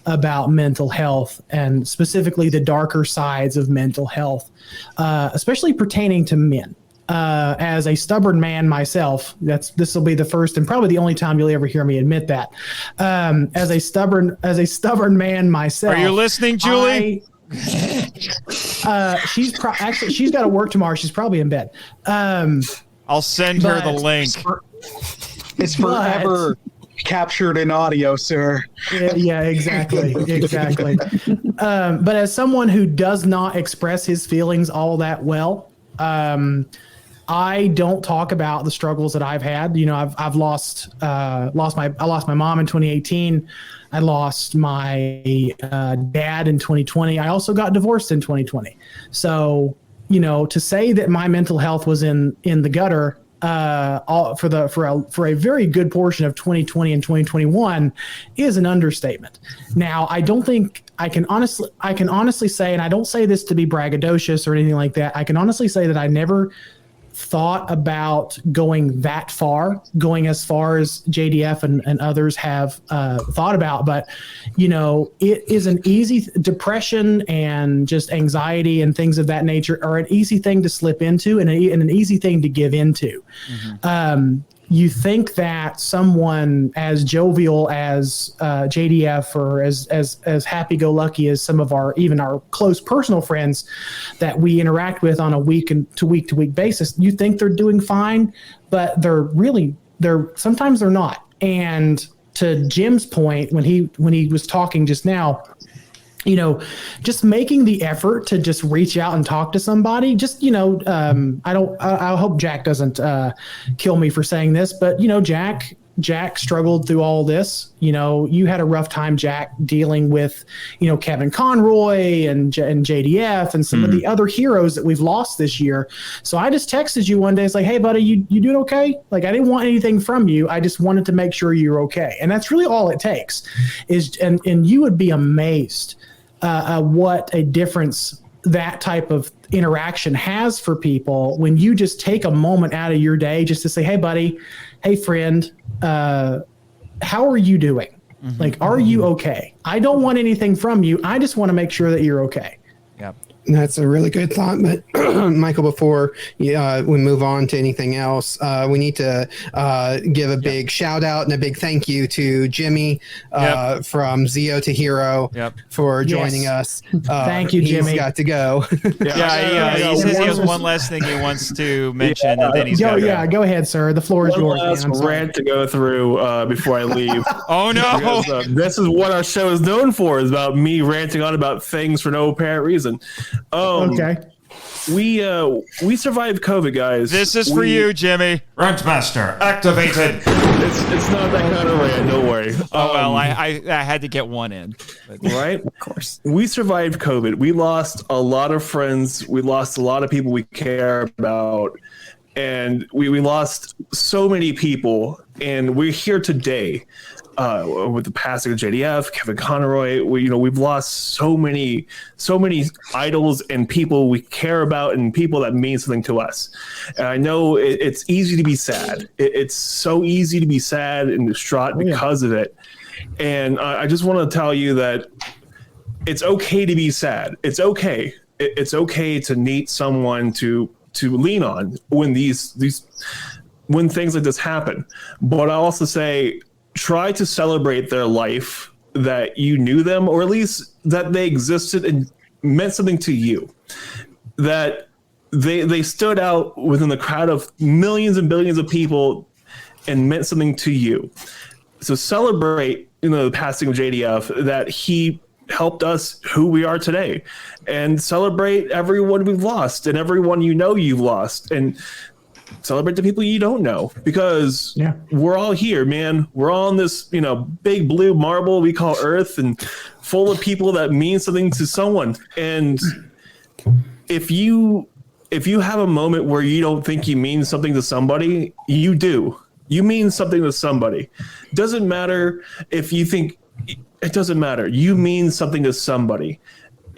about mental health, and specifically the darker sides of mental health, especially pertaining to men. as a stubborn man myself, this will be the first and probably the only time you'll ever hear me admit that. As a stubborn man myself, Are you listening, Julie? She's got to work tomorrow. She's probably in bed. I'll send her the link. It's forever captured in audio, sir. Yeah, exactly. But as someone who does not express his feelings all that well, I don't talk about the struggles that I've had. You know, I've lost my mom in 2018. I lost my dad in 2020. I also got divorced in 2020. So, you know, to say that my mental health was in the gutter for a very good portion of 2020 and 2021 is an understatement. Now, I don't think I can honestly say, and I don't say this to be braggadocious or anything like that, I can honestly say that I never thought about going that far, going as far as JDF and others have thought about. But, you know, it is an easy depression and just anxiety and things of that nature are an easy thing to slip into and an easy thing to give into. Mm-hmm. You think that someone as jovial as JDF or as happy-go-lucky as some of our close personal friends that we interact with on a week to week basis, you think they're doing fine, but sometimes they're not. And to Jim's point, when he was talking just now, you know, just making the effort to just reach out and talk to somebody, just, you know, I hope Jack doesn't kill me for saying this, but, you know, Jack struggled through all this. You know, you had a rough time, Jack, dealing with, you know, Kevin Conroy and JDF and some of the other heroes that we've lost this year. So I just texted you one day. It's like, hey, buddy, you doing okay? Like, I didn't want anything from you. I just wanted to make sure you're okay. And that's really all it takes and you would be amazed what a difference that type of interaction has for people when you just take a moment out of your day just to say, hey, buddy, hey, friend, how are you doing? Mm-hmm. Like, are you okay? I don't want anything from you. I just want to make sure that you're okay. Yep. That's a really good thought. But Michael, before we move on to anything else, we need to give a big shout out and a big thank you to Jimmy from Zeo to Hero for joining us. Thank you, Jimmy. He's got to go. He says he has one last thing he wants to mention, and then he's got to go. Go ahead, sir. The floor is yours. One last rant to go through before I leave. Oh, no. Because, this is what our show is known for, is about me ranting on about things for no apparent reason. Okay. We survived COVID, guys. This is for you, Jimmy. Rantmaster activated. It's not that kind of rant. Don't worry. I had to get one in. But. Right? Of course. We survived COVID. We lost a lot of friends. We lost a lot of people we care about, and we lost so many people. And we're here today. With the passing of JDF, Kevin Conroy, we've lost so many idols and people we care about and people that mean something to us. And I know it's easy to be sad. It's so easy to be sad and distraught because of it. And I just want to tell you that it's okay to be sad. It's okay. It's okay to need someone to lean on when when things like this happen. But I also say, try to celebrate their life, that you knew them, or at least that they existed and meant something to you, that they stood out within the crowd of millions and billions of people and meant something to you. So celebrate, the passing of JDF, that he helped us who we are today, and celebrate everyone we've lost and everyone you've lost, and celebrate the people you don't know, because we're all here, man. We're all on this, big blue marble we call Earth, and full of people that mean something to someone. And if you have a moment where you don't think you mean something to somebody, you do. You mean something to somebody. Doesn't matter if you think it doesn't matter. You mean something to somebody.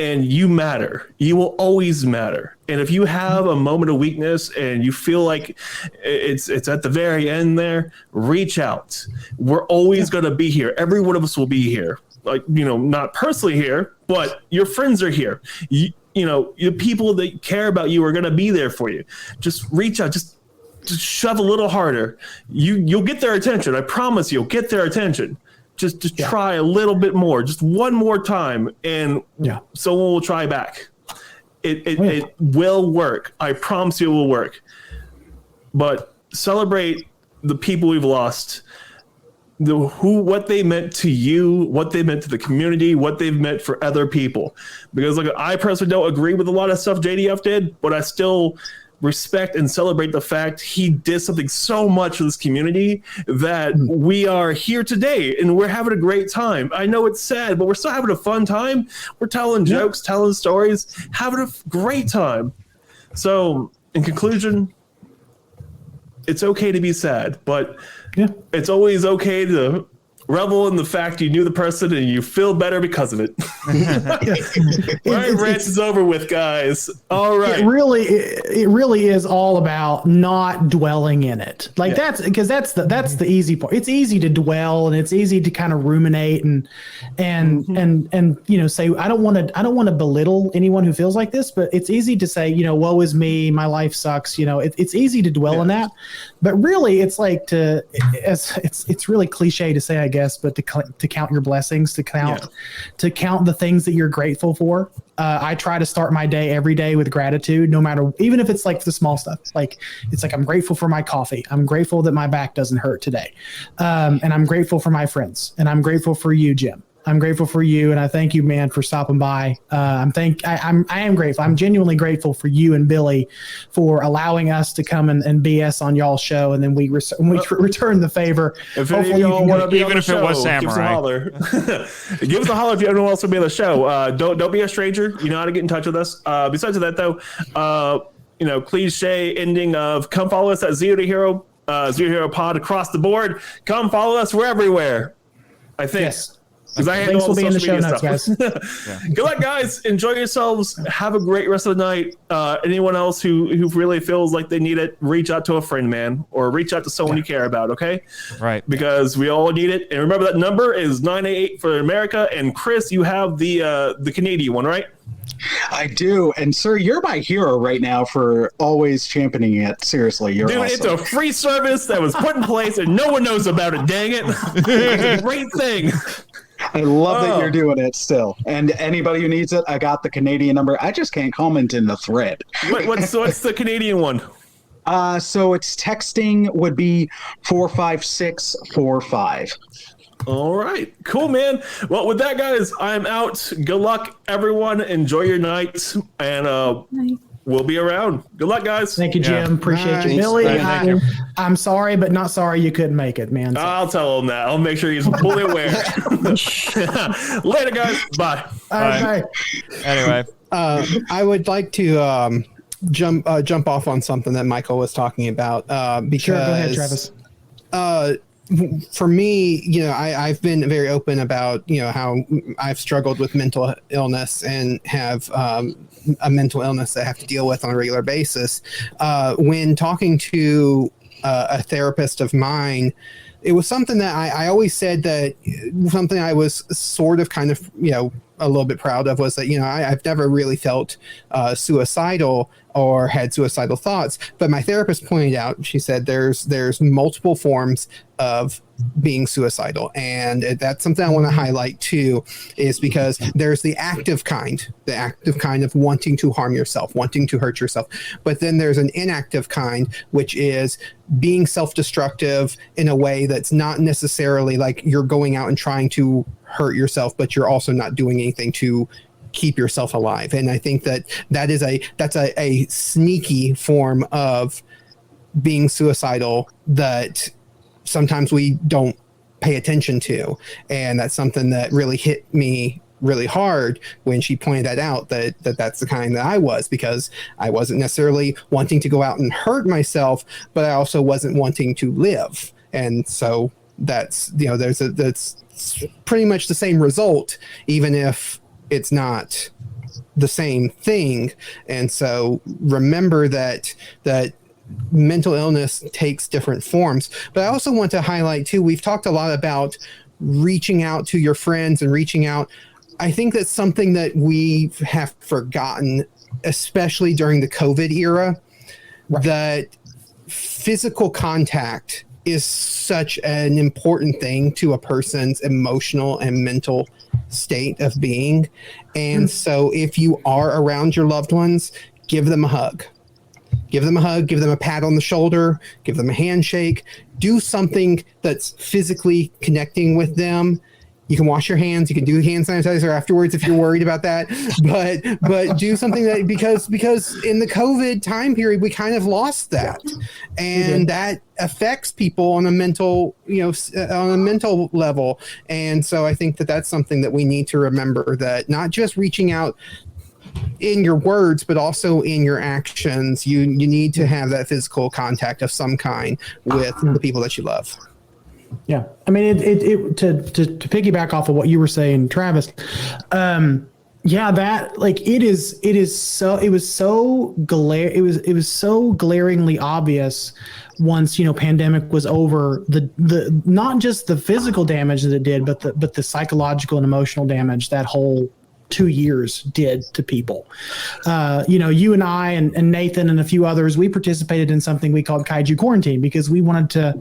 And you matter. You will always matter. And if you have a moment of weakness and you feel like it's at the very end there, reach out. We're always going to be here. Every one of us will be here. Like, not personally here, but your friends are here. the people that care about you are going to be there for you. Just reach out, just shove a little harder. You'll get their attention. I promise you'll get their attention. Just try a little bit more, just one more time, and someone will try back. It will work. I promise you it will work. But celebrate the people we've lost, what they meant to you, what they meant to the community, what they've meant for other people. Because I personally don't agree with a lot of stuff JDF did, but I still respect and celebrate the fact he did something so much for this community that we are here today and we're having a great time. I know it's sad, but we're still having a fun time. We're telling jokes, telling stories, having a great time. So in conclusion, it's okay to be sad, but it's always okay to revel in the fact you knew the person and you feel better because of it. My rant is over with, guys. All right. It really is all about not dwelling in it. Like that's the easy part. It's easy to dwell and it's easy to kind of ruminate and say I don't want to belittle anyone who feels like this, but it's easy to say, woe is me, my life sucks. It's easy to dwell in that, but really it's like it's really cliche to say, I guess, but to count your blessings, to count the things that you're grateful for. I try to start my day every day with gratitude, no matter, even if it's like the small stuff. Like it's like, I'm grateful for my coffee. I'm grateful that my back doesn't hurt today. And I'm grateful for my friends, and I'm grateful for you, Jim. I'm grateful for you, and I thank you, man, for stopping by. I am grateful. I'm genuinely grateful for you and Billy for allowing us to come and BS on y'all's show, and then we return the favor. If any of y'all want to be on the show, it was Samurai. give us a holler. Give us a holler if you ever want to be on the show. Don't be a stranger. You know how to get in touch with us. Besides that, though, cliche ending of come follow us at Zero to Hero, Zero Hero Pod across the board. Come follow us. We're everywhere. I think. Yes. Because I handle all the social media stuff. Good luck, guys. Enjoy yourselves. Have a great rest of the night. Anyone else who really feels like they need it, reach out to a friend, man, or reach out to someone you care about, okay? Right. Because we all need it. And remember, that number is 988 for America. And Chris, you have the Canadian one, right? I do. And sir, you're my hero right now for always championing it. Seriously, you're Dude, awesome. It's a free service that was put in place and no one knows about it, dang it. It's a great thing. I love that you're doing it still. And anybody who needs it, I got the Canadian number. I just can't comment in the thread. What's the Canadian one? So it's texting would be 45645. All right. Cool, man. Well, with that, guys, I'm out. Good luck, everyone. Enjoy your night. And we'll be around. Good luck, guys. Thank you, Jim. Appreciate you. Billy, I'm sorry, but not sorry you couldn't make it, man. I'll tell him that. I'll make sure he's fully aware. Later, guys. Bye. Bye. Anyway. I would like to jump off on something that Michael was talking about. Because, sure, go ahead, Travis. For me, I've been very open about, how I've struggled with mental illness and have a mental illness that I have to deal with on a regular basis. When talking to a therapist of mine, it was something that I always said that something I was sort of kind of, a little bit proud of was that, I've never really felt suicidal or had suicidal thoughts. But my therapist pointed out, she said there's multiple forms of being suicidal. And that's something I want to highlight too, is because there's the active kind of wanting to harm yourself, wanting to hurt yourself. But then there's an inactive kind, which is being self-destructive in a way that's not necessarily like you're going out and trying to hurt yourself, but you're also not doing anything to keep yourself alive. And I think that's a sneaky form of being suicidal that sometimes we don't pay attention to. And that's something that really hit me really hard when she pointed that out, that's the kind that I was, because I wasn't necessarily wanting to go out and hurt myself, but I also wasn't wanting to live. And so that's pretty much the same result, even if it's not the same thing. And so remember that mental illness takes different forms. But I also want to highlight too, we've talked a lot about reaching out to your friends and reaching out. I think that's something that we have forgotten, especially during the COVID era, that physical contact is such an important thing to a person's emotional and mental state of being. And so if you are around your loved ones, give them a hug. Give them a hug, give them a pat on the shoulder, give them a handshake, do something that's physically connecting with them. You can wash your hands, you can do hand sanitizer afterwards if you're worried about that. But do something that because in the COVID time period we kind of lost that. And that affects people on a mental, on a mental level. And so I think that that's something that we need to remember, that not just reaching out in your words, but also in your actions, you need to have that physical contact of some kind with the people that you love. Yeah, I mean, to piggyback off of what you were saying, Travis. Yeah, that like it was so glaringly obvious once pandemic was over, the not just the physical damage that it did, but the psychological and emotional damage that whole 2 years did to people. You and I and Nathan and a few others, we participated in something we called Kaiju Quarantine because we wanted to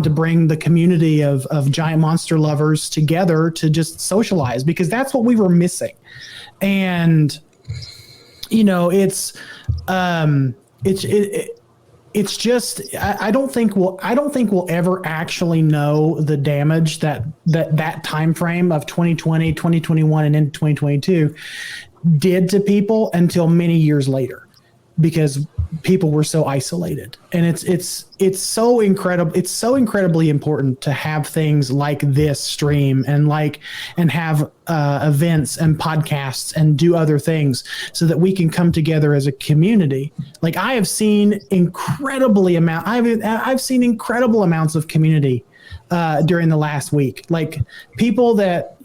bring the community of giant monster lovers together to just socialize, because that's what we were missing. And it's just I don't think we'll ever actually know the damage that time frame of 2020, 2021 and into 2022 did to people until many years later, because people were so isolated. And it's so incredible. It's so incredibly important to have things like this stream and have events and podcasts and do other things so that we can come together as a community. Like I have seen incredible amounts of community during the last week. Like people that,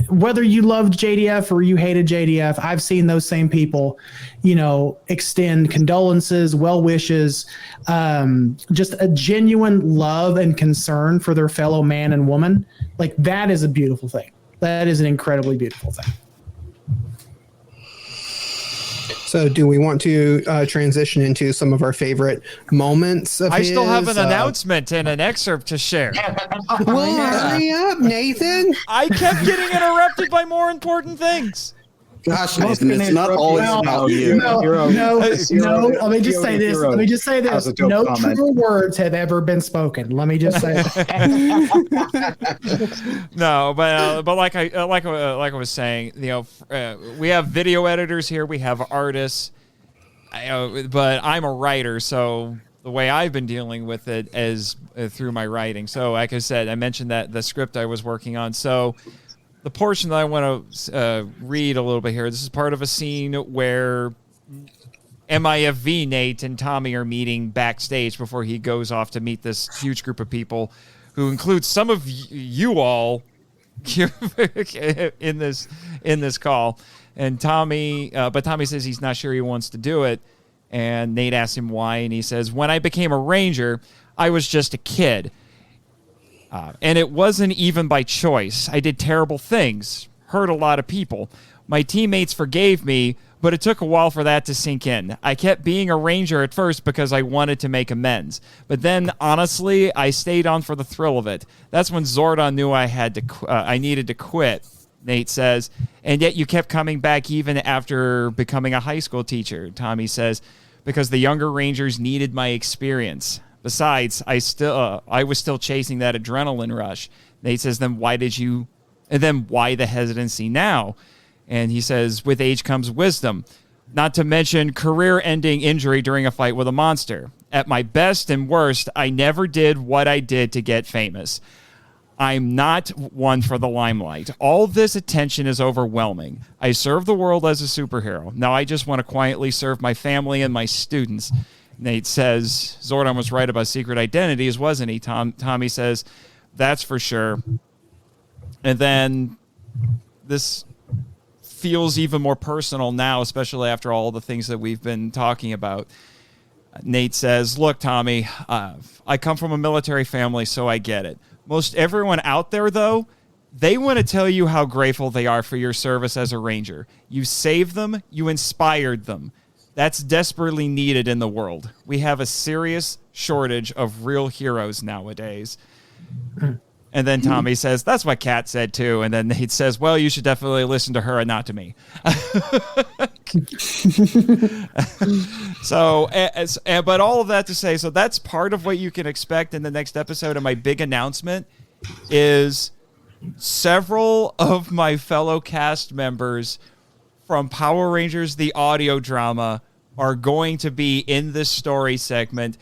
whether you loved JDF or you hated JDF, I've seen those same people, extend condolences, well wishes, just a genuine love and concern for their fellow man and woman. Like that is a beautiful thing. That is an incredibly beautiful thing. So do we want to transition into some of our favorite moments of I still have an announcement and an excerpt to share. Well, hurry up, Nathan. I kept getting interrupted by more important things. Gosh, Nathan, it's not always about you. No. Let me just say this. No true words have ever been spoken. Let me just say that. No, but like I was saying, we have video editors here, we have artists, but I'm a writer, so the way I've been dealing with it is through my writing. So, like I said, I mentioned that the script I was working on. So, the portion that I want to read a little bit here. This is part of a scene where MIFV Nate and Tommy are meeting backstage before he goes off to meet this huge group of people, who includes some of you all here in this call. And Tommy says he's not sure he wants to do it. And Nate asks him why, and he says, "When I became a ranger, I was just a kid. And it wasn't even by choice. I did terrible things, hurt a lot of people. My teammates forgave me, but it took a while for that to sink in. I kept being a ranger at first because I wanted to make amends. But then, honestly, I stayed on for the thrill of it. That's when Zordon knew I needed to quit," Nate says. "And yet you kept coming back even after becoming a high school teacher," Tommy says, "because the younger rangers needed my experience. Besides, I was still chasing that adrenaline rush." Nate says, "Then why the hesitancy now?" And he says, "With age comes wisdom, not to mention career-ending injury during a fight with a monster. At my best and worst, I never did what I did to get famous. I'm not one for the limelight. All this attention is overwhelming. I serve the world as a superhero. Now I just want to quietly serve my family and my students." Nate says, "Zordon was right about secret identities, wasn't he?" Tommy says, "That's for sure." And then this feels even more personal now, especially after all the things that we've been talking about. Nate says, "Look, Tommy, I come from a military family, so I get it. Most everyone out there, though, They want to tell you how grateful they are for your service as a ranger. You saved them. You inspired them. That's desperately needed in the world. We have a serious shortage of real heroes nowadays. And then Tommy says, that's what Kat said too. And then Nate says, well, you should definitely listen to her and not to me. So, but all of that to say, so that's part of what you can expect in the next episode. And my big announcement is several of my fellow cast members from Power Rangers, the audio drama, are going to be in this story segment.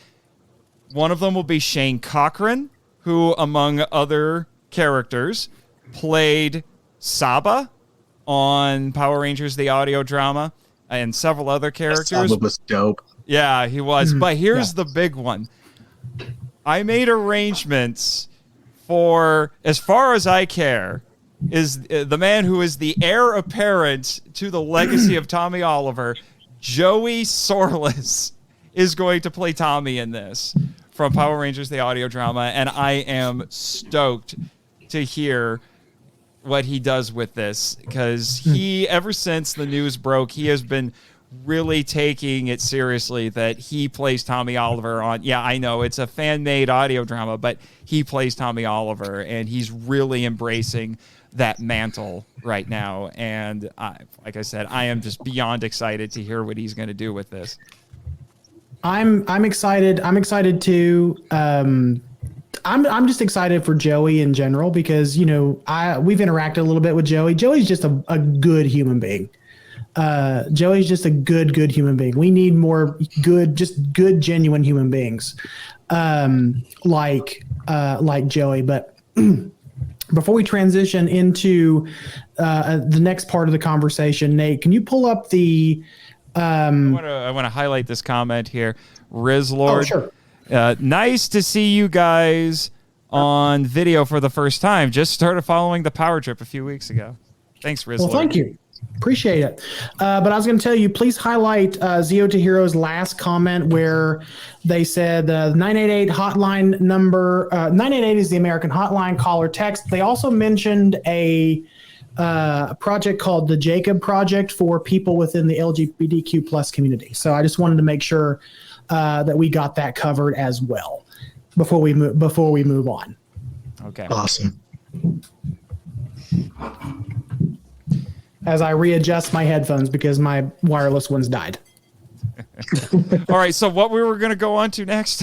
One of them will be Shane Cochran, who, among other characters, played Saba on Power Rangers, the audio drama, and several other characters. Saba was dope. Yeah, he was. But here's the big one. I made arrangements for, as far as I care, is the man who is the heir apparent to the legacy of Tommy Oliver, Joey Sorless, is going to play Tommy in this from Power Rangers, the audio drama, and I am stoked to hear what he does with this, because he, ever since the news broke, he has been really taking it seriously that he plays Tommy Oliver on, yeah, I know it's a fan-made audio drama, but he plays Tommy Oliver, and he's really embracing that mantle right now. And like I said, I am just beyond excited to hear what he's going to do with this. I'm excited. I'm excited too. I'm just excited for Joey in general because, you know, we've interacted a little bit with Joey. Joey's just a good human being. Joey's just a good human being. We need more good, genuine human beings, like Joey. But before we transition into the next part of the conversation, Nate, can you pull up the? I want to highlight this comment here, Riz Lord. Oh, sure. Nice to see you guys on video for the first time. Just started following the Power Trip a few weeks ago. Thanks, Riz Lord. Well, thank you. Appreciate it. But I was going to tell you, please highlight Zeo to Hero's last comment where they said 988 hotline number. 988 is the American hotline, call or text. They also mentioned a project called the Jacob Project for people within the LGBTQ plus community. So I just wanted to make sure that we got that covered as well before we move on. Okay. Awesome. As I readjust my headphones because my wireless ones died. All right. So what we were going to go on to next?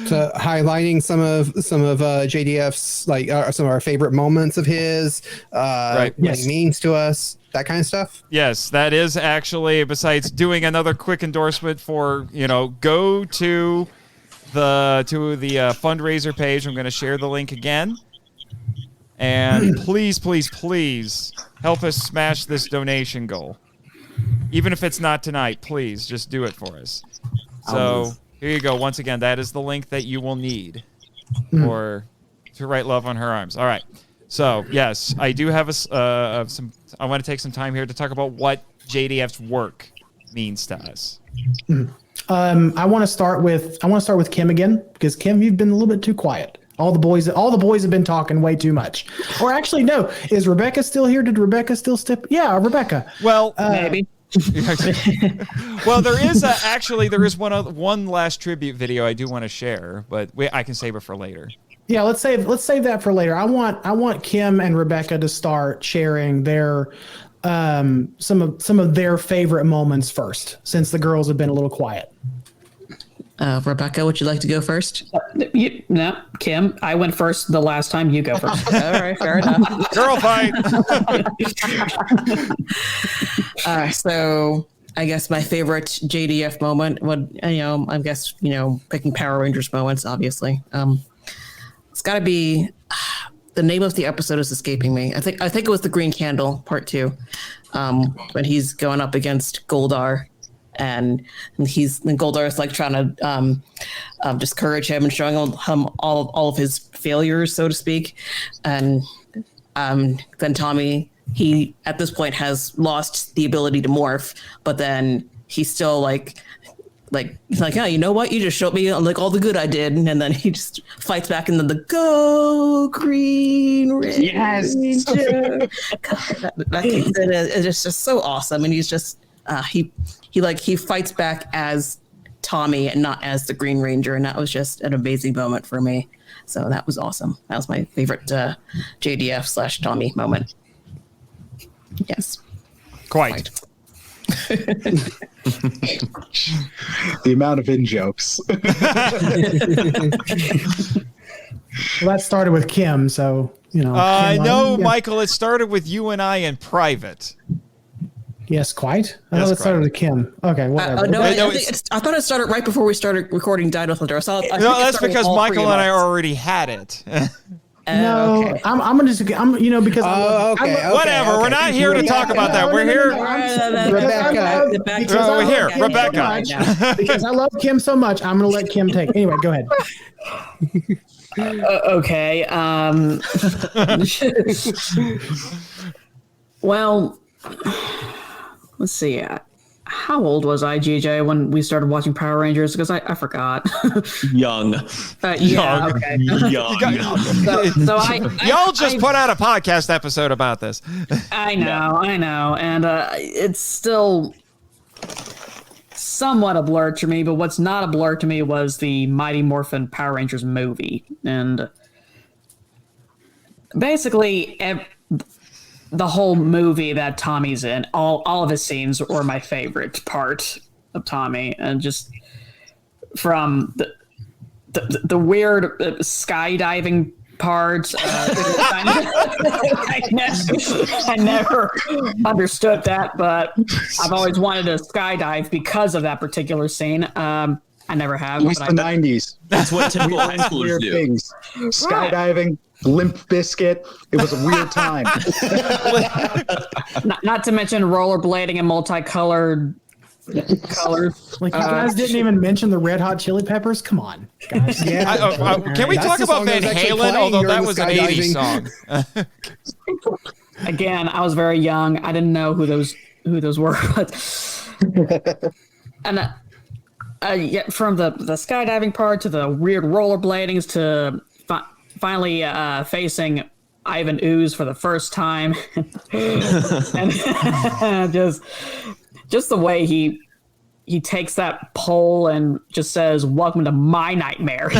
To highlighting some of JDF's, like some of our favorite moments of his, right. What he means to us, that kind of stuff. Yes, that is actually, besides doing another quick endorsement for, go to the fundraiser page. I'm going to share the link again. And please, please, please help us smash this donation goal. Even if it's not tonight, please just do it for us. So here you go. Once again, that is the link that you will need to write love on her arms. All right. So yes, I do have I want to take some time here to talk about what JDF's work means to us. I want to start with Kim again because Kim, you've been a little bit too quiet. All the boys have been talking way too much. Or actually, no. Is Rebecca still here? Did Rebecca still step? Yeah, Rebecca. Well, maybe. Well, there is one last tribute video I do want to share, but I can save it for later. Yeah, let's save that for later. I want Kim and Rebecca to start sharing their some of their favorite moments first, since the girls have been a little quiet. Rebecca, would you like to go first? No, Kim, I went first the last time. You go first. All right, fair enough. Girl fight. So I guess my favorite JDF moment would, I guess, picking Power Rangers moments, obviously. It's got to be, the name of the episode is escaping me. I think it was the Green Candle Part 2, when he's going up against Goldar. And Goldar is like trying to discourage him and showing him all of his failures, so to speak. And then Tommy, he at this point has lost the ability to morph, but then he's still like he's like, yeah, you know what? You just showed me like all the good I did, and then he just fights back, and then the go Green Ranger. Yes. God, that kid is just so awesome, and he's just he fights back as Tommy and not as the Green Ranger, and that was just an amazing moment for me. So that was awesome. That was my favorite JDF/Tommy moment. Yes. Quite. The amount of in-jokes. Well, that started with Kim, so, you know. No, Michael, it started with you and I in private. Yes, quite. I thought it started with Kim. Okay, whatever. I thought it started right before we started recording Dino Thunder. No, that's because Michael and I already had it. No, okay. I'm gonna just, because whatever. We're not here to talk about that. We're here. Rebecca. Because I love Kim so much, I'm gonna let Kim take. Anyway, go ahead. Okay. Well, let's see. How old was I, GJ, when we started watching Power Rangers? Because I forgot. Young. Yeah, okay. Young. Y'all just put out a podcast episode about this. I know. And it's still somewhat a blur to me, but what's not a blur to me was the Mighty Morphin Power Rangers movie. And basically, the whole movie that Tommy's in, all of his scenes were my favorite part of Tommy, and just from the weird skydiving part. I never understood that, but I've always wanted to skydive because of that particular scene. I never have. It was the 90s. That's what typical high schoolers Weird do. things. Skydiving, Limp Biscuit. It was a weird time. not to mention rollerblading and multicolored colors. Like, you guys didn't even mention the Red Hot Chili Peppers? Come on, guys. Can we talk about Van Halen? Although that was an 80s song. Again, I was very young. I didn't know who those were. And from the skydiving part to the weird rollerbladings to finally facing Ivan Ooze for the first time, and just the way he takes that pole and just says, "Welcome to my nightmare."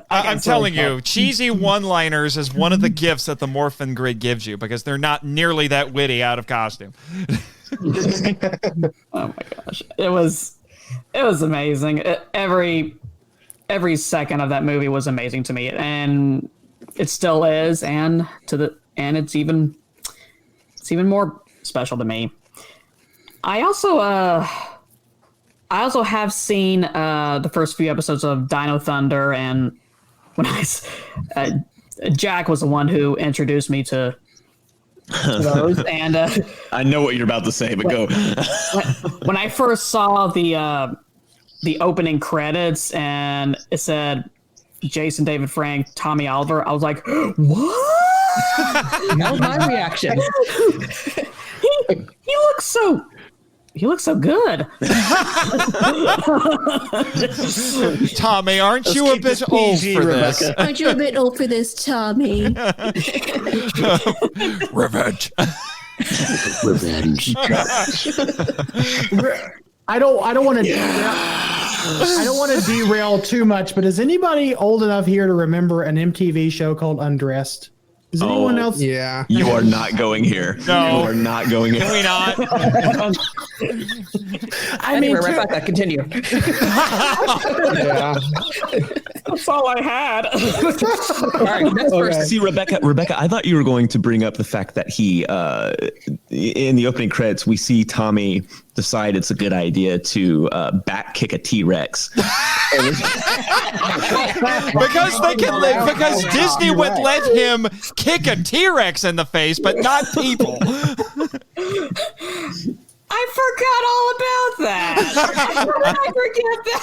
I'm telling you, cheesy one-liners is one of the gifts that the Morphin Grid gives you, because they're not nearly that witty out of costume. Oh my gosh, it was amazing. Every second of that movie was amazing to me, and it still is, and it's even more special to me. I also have seen the first few episodes of Dino Thunder, and when Jack was the one who introduced me to those, and I know what you're about to say, but go. When I first saw the opening credits and it said Jason David Frank, Tommy Oliver, I was like, what? That was my reaction. He looks so good. Tommy, aren't you a bit old for this? Aren't you a bit old for this, Tommy? Revenge. Revenge. I don't want to derail too much, but is anybody old enough here to remember an MTV show called Undressed? Is anyone else? Yeah. You are not going here. No. You are not going here. Can we not? I mean, right back that continue. Yeah. That's all I had. All right, next person. See, Rebecca, I thought you were going to bring up the fact that he, in the opening credits, we see Tommy decide it's a good idea to back kick a T-Rex. because Disney would let him kick a T-Rex in the face, but not people. I forgot all about that. I forget that.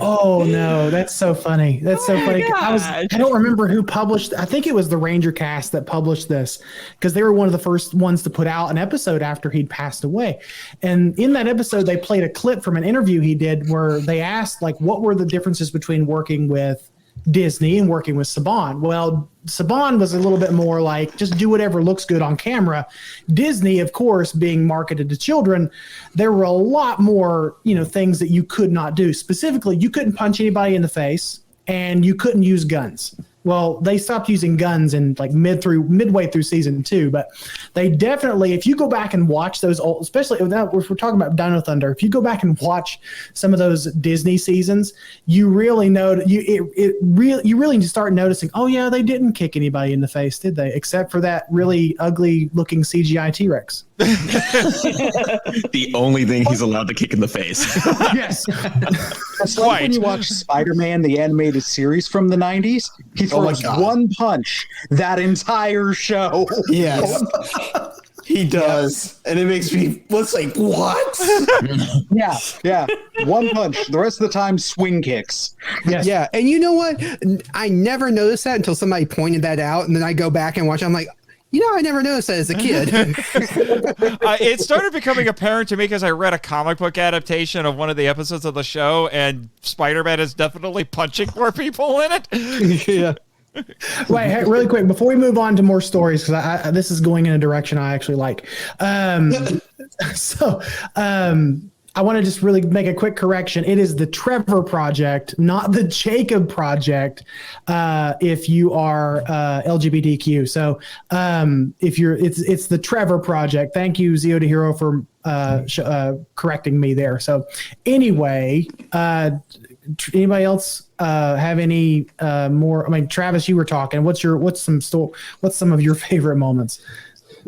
Oh no, that's so funny. That's so funny. I don't remember who published. I think it was the Ranger Cast that published this because they were one of the first ones to put out an episode after he'd passed away. And in that episode, they played a clip from an interview he did where they asked like, what were the differences between working with Disney and working with Saban? Well, Saban was a little bit more like just do whatever looks good on camera. Disney, of course, being marketed to children, there were a lot more, things that you could not do. Specifically, you couldn't punch anybody in the face and you couldn't use guns. Well, they stopped using guns in like midway through season 2, but they definitely, if you go back and watch those old, especially if we're talking about Dino Thunder, if you go back and watch some of those Disney seasons, you really know you really start noticing, oh yeah, they didn't kick anybody in the face, did they? Except for that really ugly looking CGI T-Rex. The only thing he's allowed to kick in the face. Yes. It's like when you watch Spider-Man, the animated series from the 90s, he throws one punch that entire show. Yes. He does. And it makes me let's like, what? Yeah. One punch. The rest of the time, swing kicks. Yes. Yeah. And you know what? I never noticed that until somebody pointed that out. And then I go back and watch. I'm like, I never noticed that as a kid. It started becoming apparent to me because I read a comic book adaptation of one of the episodes of the show, and Spider-Man is definitely punching more people in it. Yeah. Wait, hey, really quick, before we move on to more stories, because this is going in a direction I actually like. I want to just really make a quick correction. It is the Trevor Project, not the Jacob Project. If you are LGBTQ, so it's the Trevor Project. Thank you, Zeo de Hero, for correcting me there. So anyway, anybody else have any more? I mean, Travis, you were talking. What's some of your favorite moments?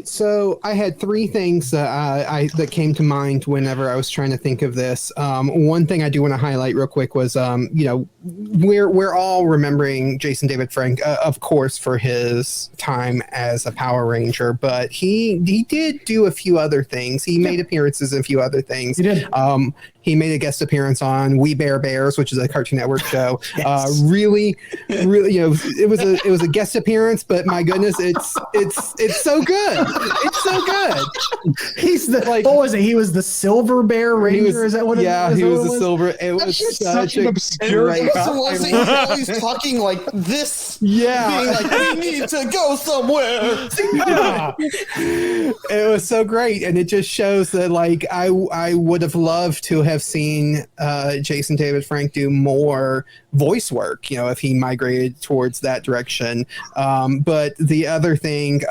So I had 3 things that came to mind whenever I was trying to think of this. One thing I do want to highlight real quick was, we're all remembering Jason David Frank, of course, for his time as a Power Ranger, but he did do a few other things. He made appearances in a few other things. He did. He made a guest appearance on We Bear Bears, which is a Cartoon Network show. Yes. Really, it was a guest appearance, but my goodness, it's so good. It's so good. He's what was it? He was the Silver Bear Ranger. Is that what? Yeah, he was the silver. It was such an obscure. He always talking like this. Yeah, being like, we need to go somewhere. Yeah. It was so great, and it just shows that I would have loved to have seen Jason David Frank do more voice work, if he migrated towards that direction. But the other thing,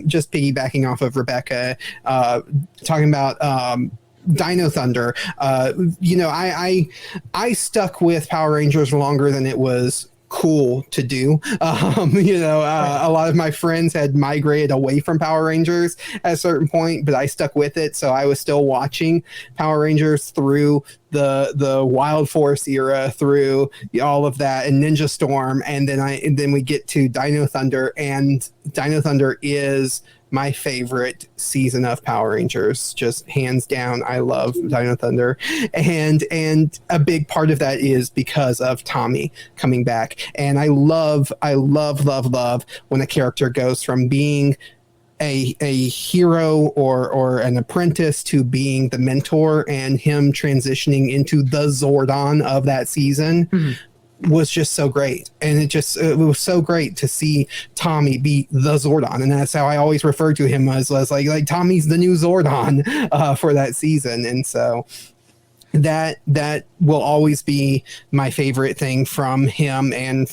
just piggybacking off of Rebecca, talking about Dino Thunder, I stuck with Power Rangers longer than it was cool to do. A lot of my friends had migrated away from Power Rangers at a certain point, but I stuck with it. So I was still watching Power Rangers through the Wild Force era, through all of that, and Ninja Storm, and then we get to Dino Thunder, and Dino Thunder is my favorite season of Power Rangers, just hands down. I love Dino Thunder, and a big part of that is because of Tommy coming back. And I love when a character goes from being a hero or an apprentice to being the mentor, and him transitioning into the Zordon of that season. Mm-hmm. Was just so great. And it was so great to see Tommy be the Zordon, and that's how I always refer to him as like Tommy's the new Zordon for that season. And so that will always be my favorite thing from him. And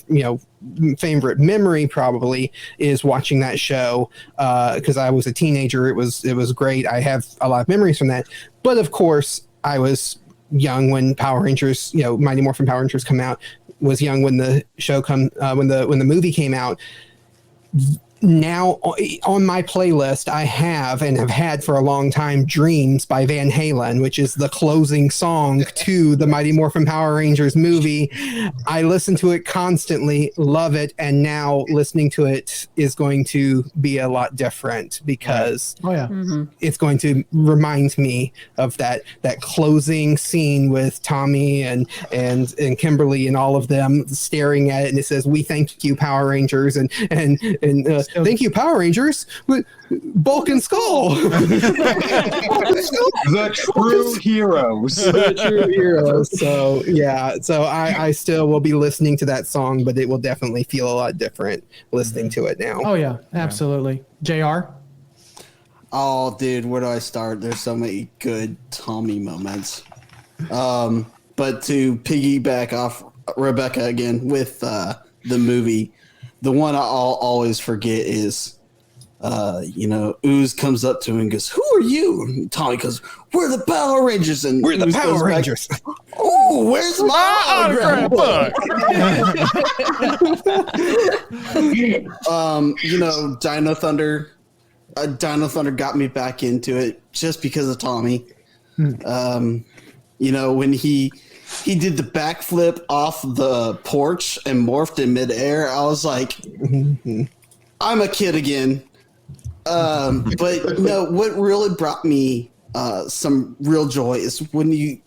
favorite memory probably is watching that show, because I was a teenager. It was great. I have a lot of memories from that, but of course I was young when Power Rangers, Mighty Morphin Power Rangers come out, was young when the show when the movie came out. now on my playlist, I have and have had for a long time Dreams by Van Halen, which is the closing song to the Mighty Morphin Power Rangers movie. I listen to it constantly, love it, and now listening to it is going to be a lot different because it's going to remind me of that closing scene with Tommy and Kimberly and all of them staring at it, and it says, "We thank you, Power Rangers," and thank you, Power Rangers, Bulk and Skull. The true heroes. The true heroes. So yeah, so I still will be listening to that song, but it will definitely feel a lot different listening to it now. Oh yeah, absolutely. JR? Oh, dude, where do I start? There's so many good Tommy moments. But to piggyback off Rebecca again with the movie, the one I'll always forget is, Ooze comes up to him and goes, "Who are you?" And Tommy goes, "We're the Power Rangers." And we're the Ooze Power goes back, Rangers. "Oh, where's my autograph book?" Dino Thunder. Dino Thunder got me back into it just because of Tommy. When he did the backflip off the porch and morphed in midair, I was like, I'm a kid again. But no, what really brought me some real joy is when he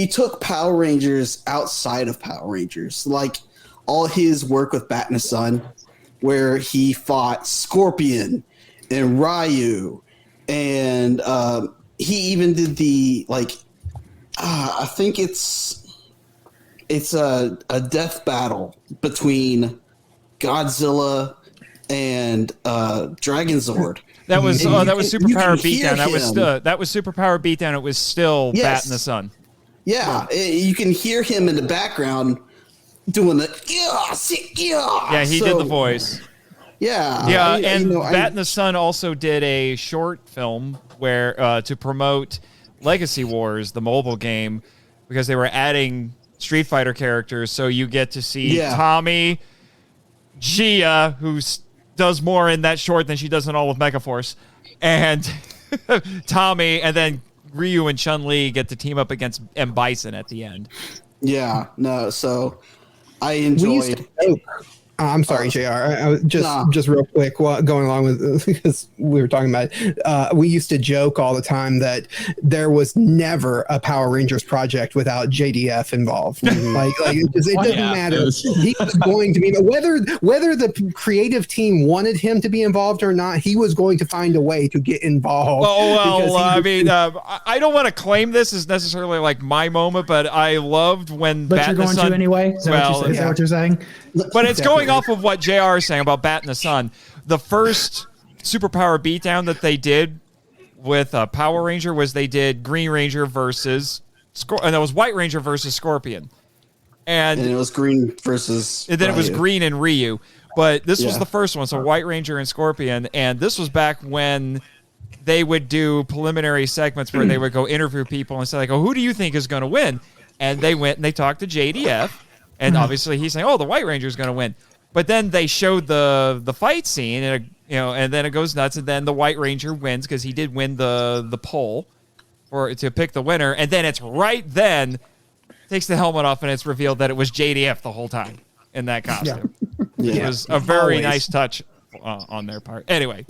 took Power Rangers outside of Power Rangers, like all his work with Bat and the Sun, where he fought Scorpion and Ryu, and he even did the I think it's a death battle between Godzilla and Dragon Zord. That was SuperR Beatdown. That was SuperR Beatdown. It was still Bat in the Sun. Yeah, you can hear him in the background doing the Yeah, he did the voice. Yeah, Bat in the Sun also did a short film where to promote Legacy Wars, the mobile game, because they were adding Street Fighter characters, so you get to see Tommy, Gia, who does more in that short than she does in all of Megaforce, and Tommy, and then Ryu and Chun-Li get to team up against M. Bison at the end. Yeah, no, so I enjoyed. I'm sorry, JR. I just real quick, going along with because we were talking about it, we used to joke all the time that there was never a Power Rangers project without JDF involved. it doesn't matter. He was going to be, whether the creative team wanted him to be involved or not, he was going to find a way to get involved. I don't want to claim this as necessarily like my moment, but I loved when. But you're going to anyway. Is that what you're saying? But it's going off of what JR is saying about Bat in the Sun. The first SuperR Beatdown that they did with Power Ranger was they did Green Ranger versus and that was White Ranger versus Scorpion. And it was Green versus and then Ryu. It was Green and Ryu. But this was the first one, so White Ranger and Scorpion. And this was back when they would do preliminary segments where they would go interview people and say, like, "Oh, who do you think is going to win?" And they went and they talked to JDF. And obviously he's saying, "Oh, the White Ranger is going to win." But then they showed the fight scene, and and then it goes nuts, and then the White Ranger wins because he did win the poll to pick the winner, and then it's right then takes the helmet off, and it's revealed that it was JDF the whole time in that costume. Yeah. It was a very nice touch on their part. Anyway.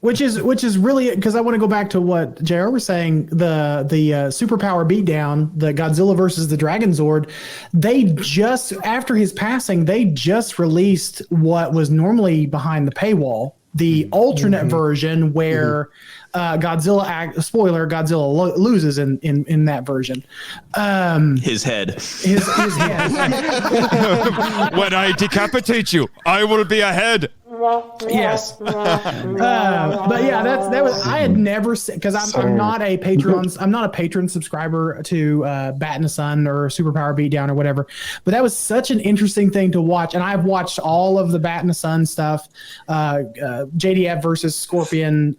Which is really, because I want to go back to what JR was saying, the SuperR Beatdown, the Godzilla versus the Dragon Zord, they just, after his passing, they just released what was normally behind the paywall, the alternate version where Godzilla loses in that version. His head. His head. When I decapitate you, I will be a head. Yes. But yeah, that was, I had never seen, because I'm not a patron subscriber to Bat in the Sun or SuperR Beatdown or whatever, but that was such an interesting thing to watch. And I've watched all of the Bat in the Sun stuff, JDF versus Scorpion,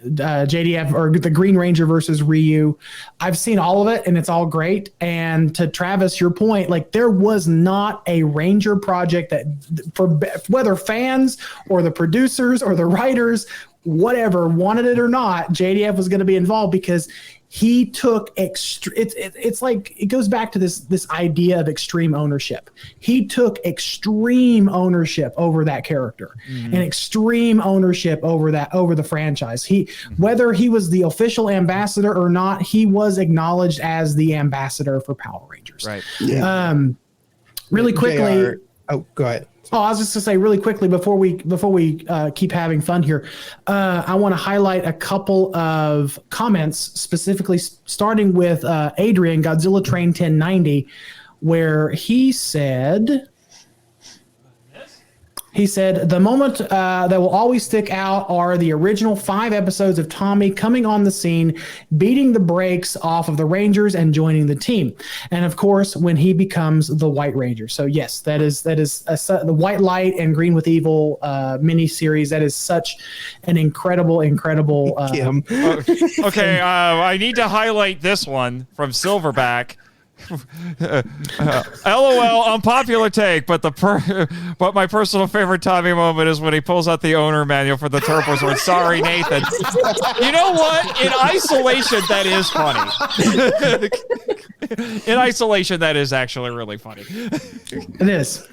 JDF or the Green Ranger versus Ryu. I've seen all of it and it's all great. And to Travis, your point, like there was not a Ranger project that for whether fans or the producers or the writers, whatever, wanted it or not, JDF was going to be involved because he took it's like it goes back to this idea of extreme ownership. He took extreme ownership over that character and extreme ownership over the franchise. Whether he was the official ambassador or not, he was acknowledged as the ambassador for Power Rangers. Right. Yeah. Really quickly. JR, oh, go ahead. Oh, I was just gonna say really quickly before we keep having fun here, I want to highlight a couple of comments, specifically starting with Adrian Godzilla Train 1090, where he said. He said, the moment that will always stick out are the original 5 episodes of Tommy coming on the scene, beating the brakes off of the Rangers and joining the team. And of course, when he becomes the White Ranger. So yes, that is the White Light and Green with Evil miniseries. That is such an incredible. Okay, I need to highlight this one from Silverback. LOL, unpopular take, but but my personal favorite Tommy moment is when he pulls out the owner manual for the Turbo Sword. Sorry, Nathan. You know what? In isolation, that is funny. In isolation, that is actually really funny. It is.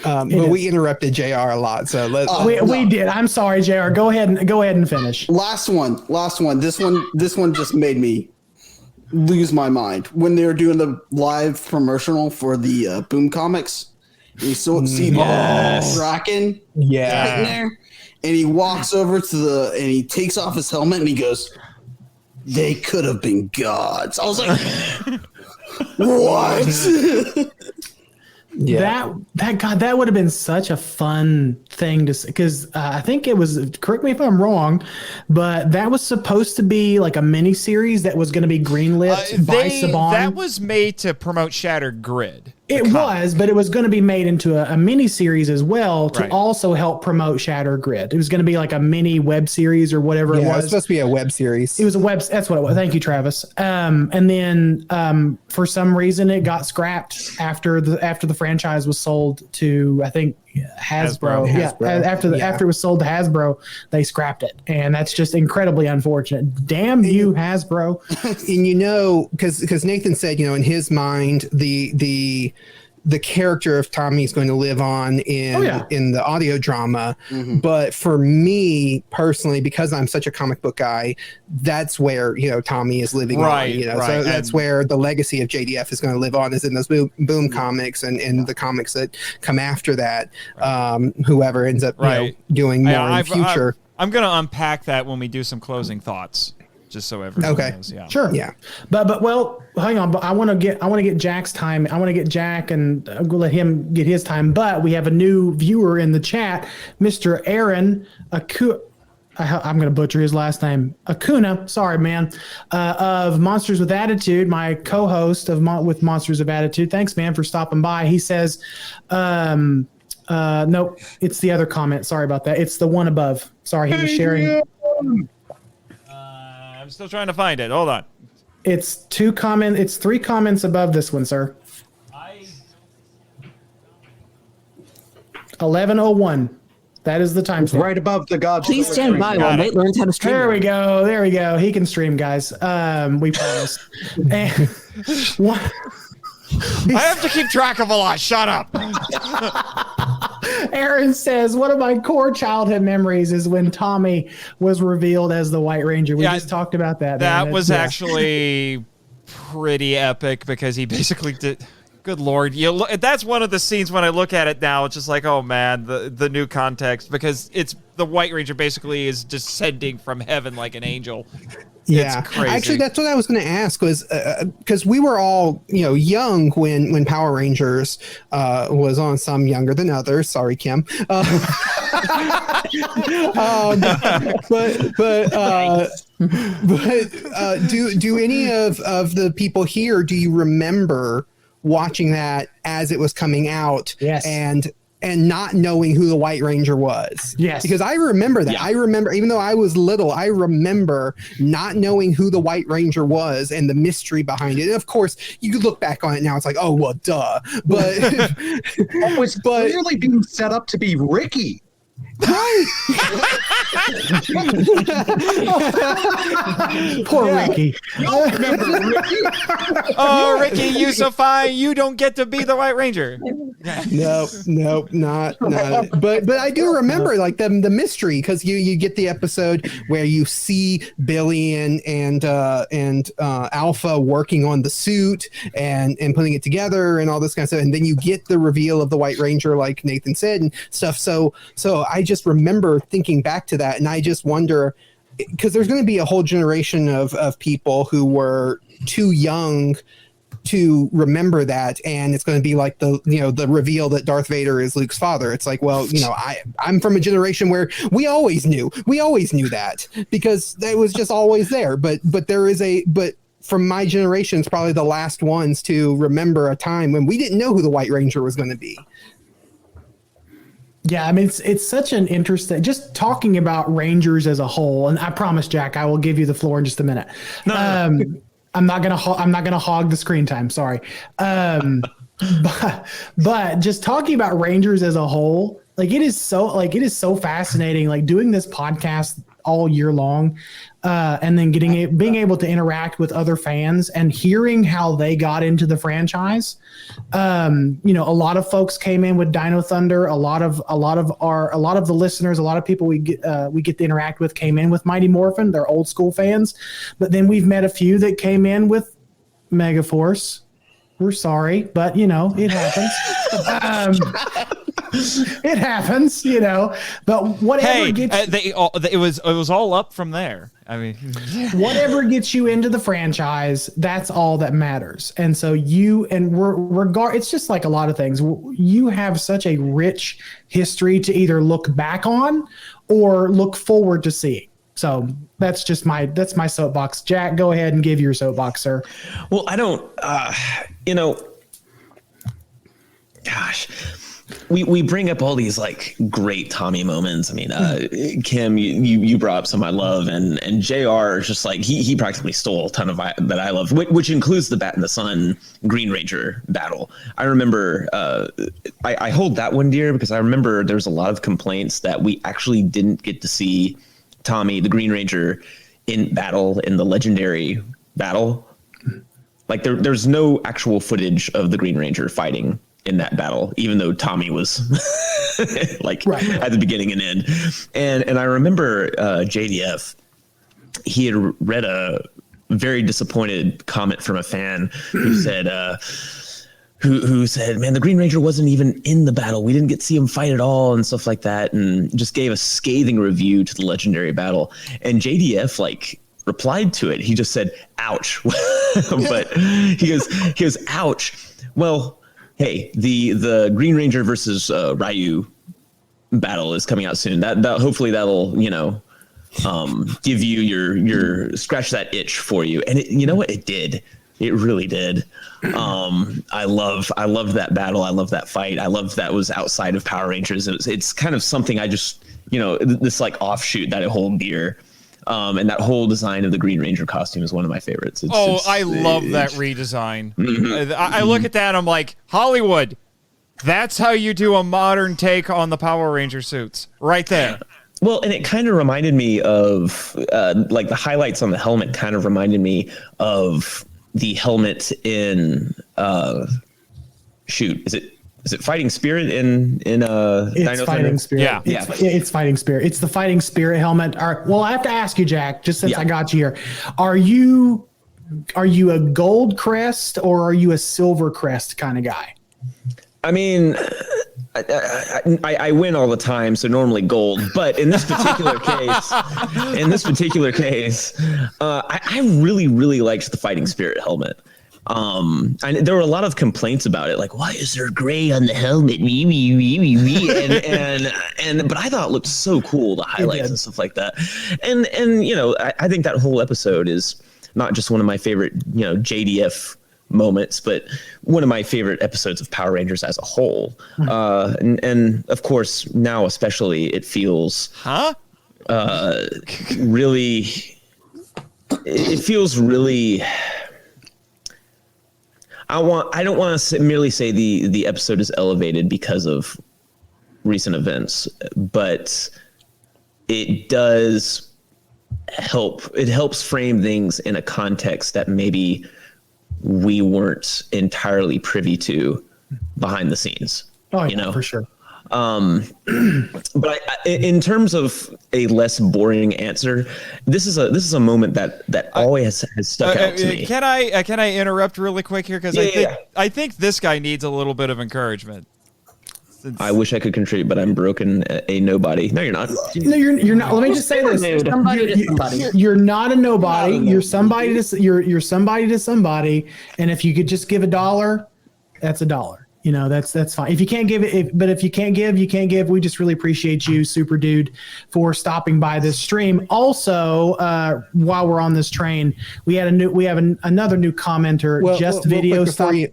But we interrupted JR a lot, so let's. We did. I'm sorry, JR. Go ahead and finish. Last one. This one just made me lose my mind when they were doing the live promotional for the Boom comics. You see Kraken in there, and he walks over and he takes off his helmet and he goes, "They could have been gods." I was like, "What?" Yeah, that would have been such a fun thing to see, because I think it was, correct me if I'm wrong, but that was supposed to be like a mini series that was going to be greenlit by Saban. That was made to promote Shattered Grid. It was, but it was going to be made into a mini series as well to also help promote Shattered Grid. It was going to be like a mini web series or whatever it was. It was supposed to be a web series. It was a web. That's what it was. Thank you, Travis. And then for some reason it got scrapped after the franchise was sold to, I think, Hasbro. After it was sold to Hasbro, they scrapped it, and that's just incredibly unfortunate. Damn you, Hasbro. And because Nathan said, in his mind, the character of Tommy is going to live on in the audio drama. But for me personally, because I'm such a comic book guy, that's where Tommy is living on. So that's where the legacy of JDF is going to live on, is in those Boom comics and the comics that come after that. Whoever ends up doing more in the future. I'm going to unpack that when we do some closing thoughts, just so everyone knows. Yeah. Sure. Yeah. But well, hang on. But I want to get Jack's time. I want to get Jack, and I'm gonna let him get his time. But we have a new viewer in the chat, Mr. Aaron Aku. I'm going to butcher his last name. Acuna. Sorry, man. Of Monsters with Attitude, my co-host with Monsters of Attitude. Thanks, man, for stopping by. He says, nope, it's the other comment. Sorry about that. It's the one above. Sorry, he was sharing. I'm still trying to find it. Hold on. It's 3 comments above this one, sir. 11:01. That is the time. Right above the gods. Please stand by while Nate learns how to stream. There we go. He can stream, guys. We promise. And I have to keep track of a lot. Shut up. Aaron says, one of my core childhood memories is when Tommy was revealed as the White Ranger. We just talked about that. That was actually pretty epic, because he basically did. Good Lord. That's one of the scenes when I look at it now, it's just like, oh man, the new context, because it's the White Ranger basically is descending from heaven like an angel. Yeah, actually, that's what I was going to ask, was because we were all young when Power Rangers was on. Some younger than others. Sorry, Kim. But do any of the people here, do you remember watching that as it was coming out? Yes. And and not knowing who the White Ranger was. Yes. Because I remember that. Yeah. I remember, even though I was little, I remember not knowing who the White Ranger was and the mystery behind it. And of course, you could look back on it now. It's like, oh, well, duh. But It was clearly being set up to be Ricky. right. Poor Ricky. Oh, Ricky, you so fine. You don't get to be the White Ranger. Nope, not. But I do remember like the mystery, because you get the episode where you see Billy and Alpha working on the suit and putting it together and all this kind of stuff, and then you get the reveal of the White Ranger, like Nathan said, and stuff. So I just remember thinking back to that, and I just wonder, because there's going to be a whole generation of people who were too young to remember that, and it's going to be like the reveal that Darth Vader is Luke's father. It's like, well, I'm from a generation where we always knew that, because it was just always there. But from my generation, it's probably the last ones to remember a time when we didn't know who the White Ranger was going to be. Yeah, I mean, it's such an interesting, just talking about Rangers as a whole. And I promise, Jack, I will give you the floor in just a minute. No. I'm not gonna hog the screen time. Sorry, but just talking about Rangers as a whole, like it is so fascinating. Like doing this podcast all year long, and then being able to interact with other fans and hearing how they got into the franchise. A lot of folks came in with Dino Thunder. A lot of the listeners, a lot of people we get to interact with came in with Mighty Morphin. They're old school fans, but then we've met a few that came in with Megaforce. We're sorry, but it happens. It happens, but whatever gets it was all up from there. I mean, whatever gets you into the franchise, that's all that matters. And so it's just like a lot of things. You have such a rich history to either look back on or look forward to seeing. So that's my soapbox. Jack, go ahead and give your soapbox, sir. Well, I don't, gosh, we bring up all these like great Tommy moments. I mean, Kim, you brought up some I love, and JR is just like, he practically stole a ton of that I love, which includes the Bat in the Sun Green Ranger battle. I remember, I hold that one dear because I remember there's a lot of complaints that we actually didn't get to see Tommy, the Green Ranger, in battle, in the legendary battle. Like there's no actual footage of the Green Ranger fighting in that battle, even though Tommy was like at the beginning and end. And I remember JDF, he had read a very disappointed comment from a fan who said, who said, man, the Green Ranger wasn't even in the battle. We didn't get to see him fight at all and stuff like that. And just gave a scathing review to the legendary battle. And JDF like replied to it. He just said, ouch. But he goes, ouch. Well, hey, the Green Ranger versus Ryu battle is coming out soon. That hopefully that'll, give you your scratch that itch for you. And you know what? It did. It really did. I love that battle. I love that fight. I love that was outside of Power Rangers. It's kind of something I just, this like offshoot that I hold dear. And that whole design of the Green Ranger costume is one of my favorites. I love that redesign. I look at that, I'm like, Hollywood, that's how you do a modern take on the Power Ranger suits. Right there. Well, and it kind of reminded me of, like the highlights on the helmet kind of reminded me of the helmet in, is it Fighting Spirit in it's Dino Fighting Thunder? Spirit. Yeah. It's Fighting Spirit. It's the Fighting Spirit helmet. Well, I have to ask you, Jack, just since I got you here, are you a gold crest or are you a silver crest kind of guy? I mean, I win all the time, so normally gold. But in this particular case, I really, really liked the Fighting Spirit helmet. And there were a lot of complaints about it, like, why is there gray on the helmet? But I thought it looked so cool, the highlights and stuff like that. And I think that whole episode is not just one of my favorite, JDF moments, but one of my favorite episodes of Power Rangers as a whole. And of course, now especially, it feels really. It feels really. I don't want to merely say the episode is elevated because of recent events, but it does help. It helps frame things in a context that maybe we weren't entirely privy to behind the scenes. Oh, yeah, for sure. But in terms of a less boring answer, this is a moment that always has stuck out to me. Can I interrupt really quick here, because I think this guy needs a little bit of encouragement. I wish I could contribute, but I'm broken, a nobody. No, you're not. No, you're not. Let me just say this: you're not a nobody. You're somebody to you're somebody to somebody. And if you could just give $1, that's $1. You know, that's fine. If you can't give it, but if you can't give, you can't give. We just really appreciate you, Super Dude, for stopping by this stream. Also, while we're on this train, we have another new commenter. Video.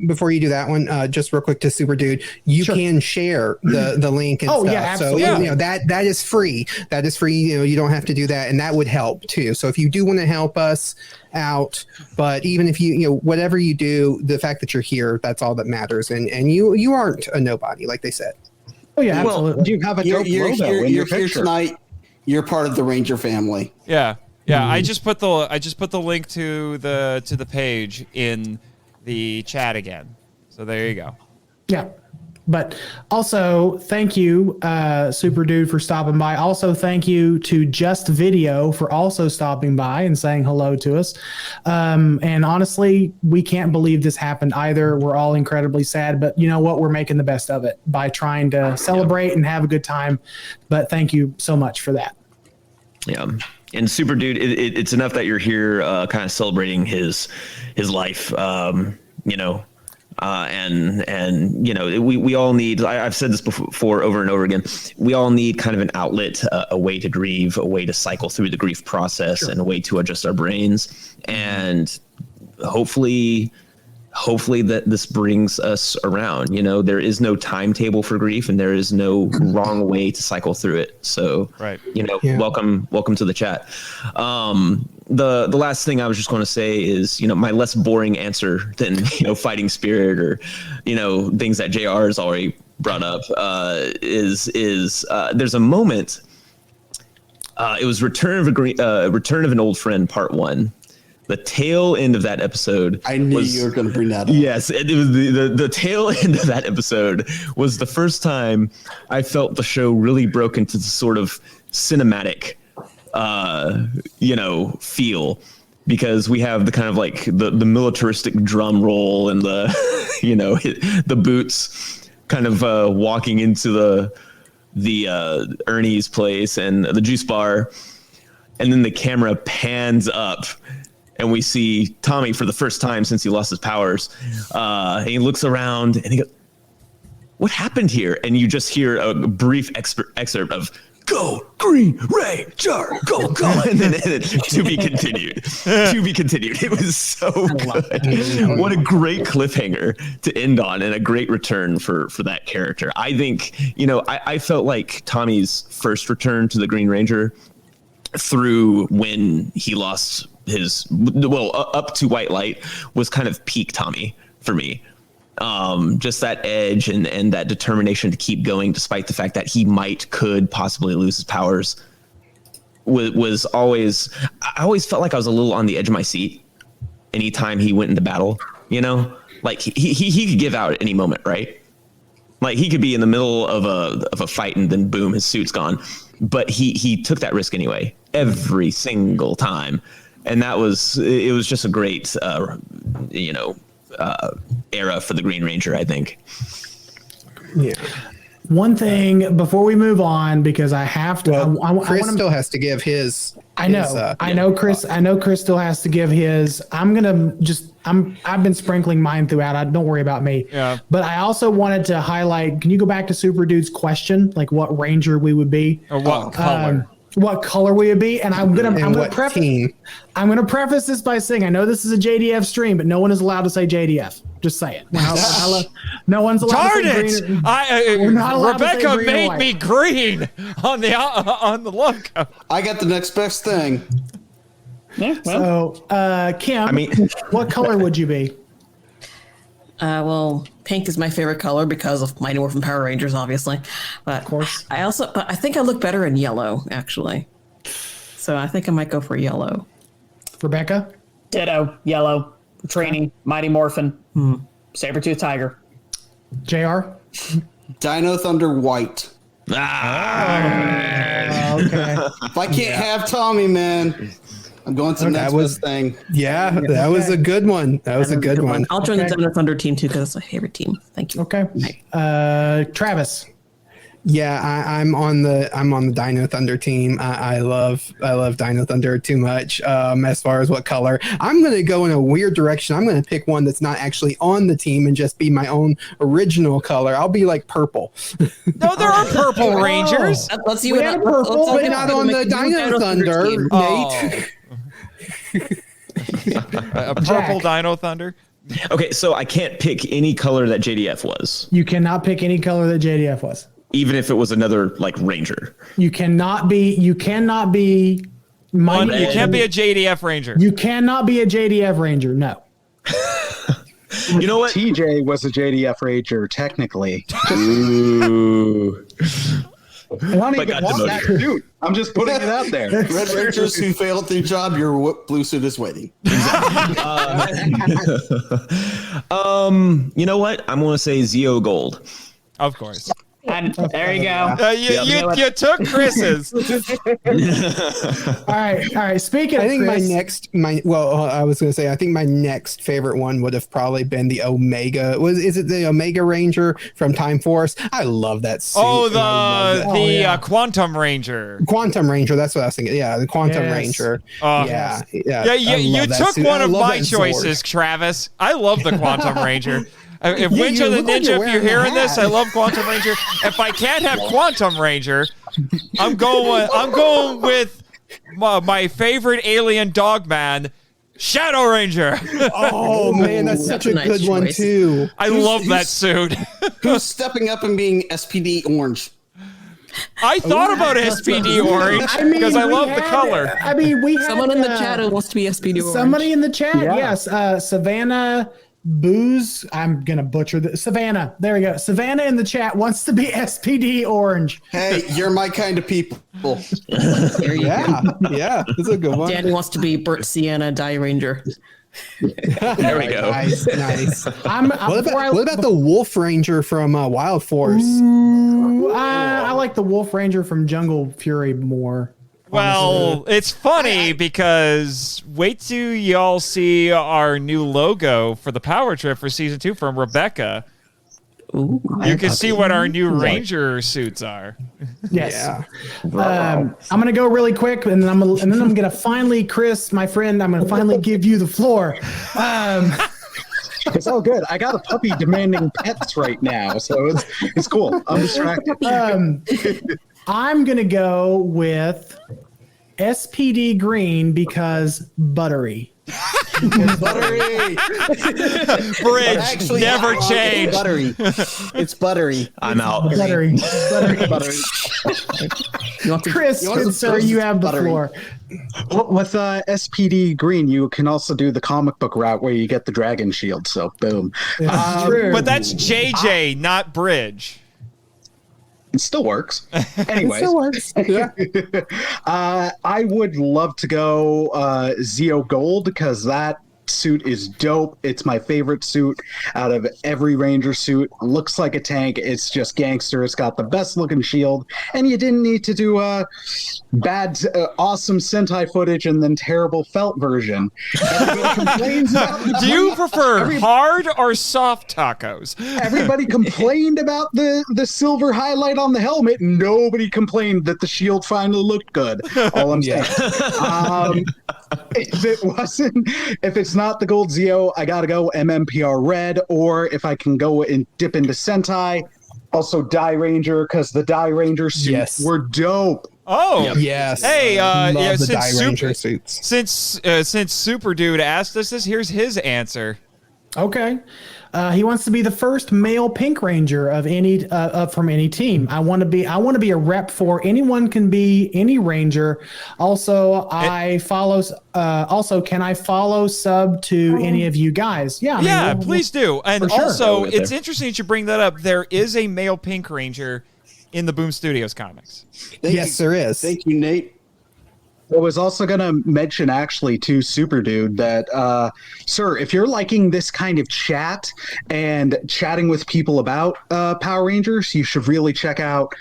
Before you do that one, just real quick to Super Dude, you can share the link and stuff. Yeah, absolutely. So you know that is free. That is free. You know, you don't have to do that, and that would help too. So if you do want to help us out, but even if you know whatever you do, the fact that you're here, that's all that matters, and you aren't a nobody, like they said. Oh yeah, absolutely. You have a dope logo in your here picture tonight. You're part of the Ranger family. Yeah. I just put the link to the page in the chat again, so there you go. Yeah. But also, thank you, Super Dude, for stopping by. Also, thank you to Just Video for also stopping by and saying hello to us. And honestly, we can't believe this happened either. We're all incredibly sad, but you know what? We're making the best of it by trying to celebrate and have a good time. But thank you so much for that. Yeah. And Super Dude, it's enough that you're here kind of celebrating his life, you know. And you know, we all need, I've said this before over and over again, we all need kind of an outlet, a way to grieve, a way to cycle through the grief process, and a way to adjust our brains. And hopefully that this brings us around. You know, there is no timetable for grief, and there is no wrong way to cycle through it. So, you know, welcome to the chat. The last thing I was just going to say is, you know, my less boring answer than, you know, fighting spirit or, you know, things that JR has already brought up is there's a moment. It was Return of an Old Friend Part 1. The tail end of that episode. I knew you were going to bring that up. Yes, it was the tail end of that episode was the first time I felt the show really broke into the sort of cinematic, you know, feel, because we have the kind of like the militaristic drum roll and the, you know, the boots kind of walking into the Ernie's place and the juice bar, and then the camera pans up. And we see Tommy for the first time since he lost his powers. And he looks around and he goes, "What happened here?" And you just hear a brief excerpt of "Go Green Ranger, go!" And then to be continued. To be continued. It was so good. What a great cliffhanger to end on, and a great return for that character. I think, you know, I felt like Tommy's first return to the Green Ranger through when he lost his, up to White Light, was kind of peak Tommy for me. Just that edge and that determination to keep going despite the fact that he could possibly lose his powers was always, I always felt like I was a little on the edge of my seat anytime he went into battle, you know, like he could give out at any moment, right? Like he could be in the middle of a fight and then boom, his suit's gone. But he took that risk anyway, every single time. And it was just a great, you know, era for the Green Ranger, I think. Yeah. One thing before we move on, because I have to. Well, Chris still has to give his. I know Chris. I know Chris still has to give his. I've been sprinkling mine throughout. Don't worry about me. Yeah. But I also wanted to highlight. Can you go back to Super Dude's question, like what Ranger we would be? Or what color? what color we would be, and I'm gonna team. I'm gonna preface this by saying I know this is a JDF stream, but no one is allowed to say JDF. Just say it. No one's allowed Darn to say it! green. We're not allowed to say Rebecca green and made white. me green on the logo. I got the next best thing. Yeah, well, So, Kim, what color would you be? Well, pink is my favorite color because of Mighty Morphin Power Rangers, obviously. But of course, I think I look better in yellow, actually. So I think I might go for yellow. Rebecca? ditto, yellow, training, Mighty Morphin, Saber-tooth Tiger. JR? Dino Thunder white. Okay. If I can't have Tommy, man, I'm going to the next best thing. Yeah, that was a good one. That was a good one. I'll join the Dino Thunder team too because it's my favorite team. Thank you. Okay. Travis. Yeah, I'm on the Dino Thunder team. I love Dino Thunder too much. As far as what color, I'm gonna go in a weird direction. I'm gonna pick one that's not actually on the team and just be my own original color. I'll be like purple. No, there are purple Rangers. Let's see We what had purple, but not on the Dino Thunder, Nate. A purple Dino Thunder. Okay, so I can't pick any color that JDF was, You cannot pick any color that JDF was. even if it was another like Ranger. You cannot be. You cannot be. You can't be a JDF Ranger. You cannot be a JDF Ranger. No. You know what? TJ was a JDF Ranger, technically. Ooh. I don't But even got want that demoted. suit. I'm just putting it out there. Red Rangers who failed their job, your blue suit is waiting. You know what? I'm gonna say Zeo Gold. Of course. And there you go. You took Chris's. All right. Speaking of I think Chris, I was going to say, I think my next favorite one would have probably been the Omega. Is it the Omega Ranger from Time Force? I love that suit. Oh, the Quantum Ranger. Quantum Ranger. That's what I was thinking. Yeah, the Quantum Ranger. Yeah, you took one of my choices, Travis. I love the Quantum Ranger. If Winter the Ninja, if you're hearing this, I love Quantum Ranger. If I can't have Quantum Ranger, I'm going with my favorite alien dog man, Shadow Ranger. Oh man, that's such a good one too. I love that suit. Who's stepping up and being SPD orange? I thought about SPD orange because I love the color. I mean, we had Someone in the chat who wants to be SPD orange. Somebody in the chat, yes. Savannah Booze. I'm gonna butcher this. Savannah. There we go. Savannah in the chat wants to be SPD orange. Hey, you're my kind of people. There you go. Yeah, that's a good one. Danny wants to be Bert Sienna Die Ranger. There we go. Nice. What about the Wolf Ranger from Wild Force? I like the Wolf Ranger from Jungle Fury more. Well, it's funny because wait till y'all see our new logo for the Power Trip for Season 2 from Rebecca. Ooh, you can see what our new Ranger suits are. Yes. Yeah. I'm gonna go really quick, and then I'm gonna finally, Chris, my friend, I'm gonna finally give you the floor. It's all good. I got a puppy demanding pets right now, so it's cool. I'm distracted. I'm gonna go with SPD green because buttery. Buttery. Bridge Actually, never change. Buttery. It's buttery. I'm out. Buttery. Chris, good sir, you have the floor. With SPD green, you can also do the comic book route where you get the dragon shield. So boom. True. But that's JJ, not Bridge. It still works. Anyways, Yeah. I would love to go Zeo Gold because that suit is dope. It's my favorite suit out of every Ranger suit. Looks like a tank. It's just gangster. It's got the best looking shield, and you didn't need to do bad, awesome Sentai footage and then terrible felt version. Everybody complains about Do you prefer hard or soft tacos? Everybody complained about the silver highlight on the helmet. Nobody complained that the shield finally looked good. All I'm saying. If it's not the gold Zeo, I gotta go MMPR red, or if I can go and dip into Sentai, also Die Ranger, because the Die Ranger suits were dope. Oh, yes. Hey, Love yeah, the Die Ranger suits. Since Super Dude asked us this, here's his answer. Okay. He wants to be the first male Pink Ranger of any from any team. I want to be a rep for anyone can be any Ranger. Also, I follow. Also, can I follow sub to any of you guys? Yeah. Yeah, please do. And sure. also, it's interesting that you bring that up. There is a male Pink Ranger in the Boom Studios comics. Yes, there is. Thank you, Nate. I was also going to mention actually to Super Dude that, sir, if you're liking this kind of chat and chatting with people about Power Rangers, you should really check out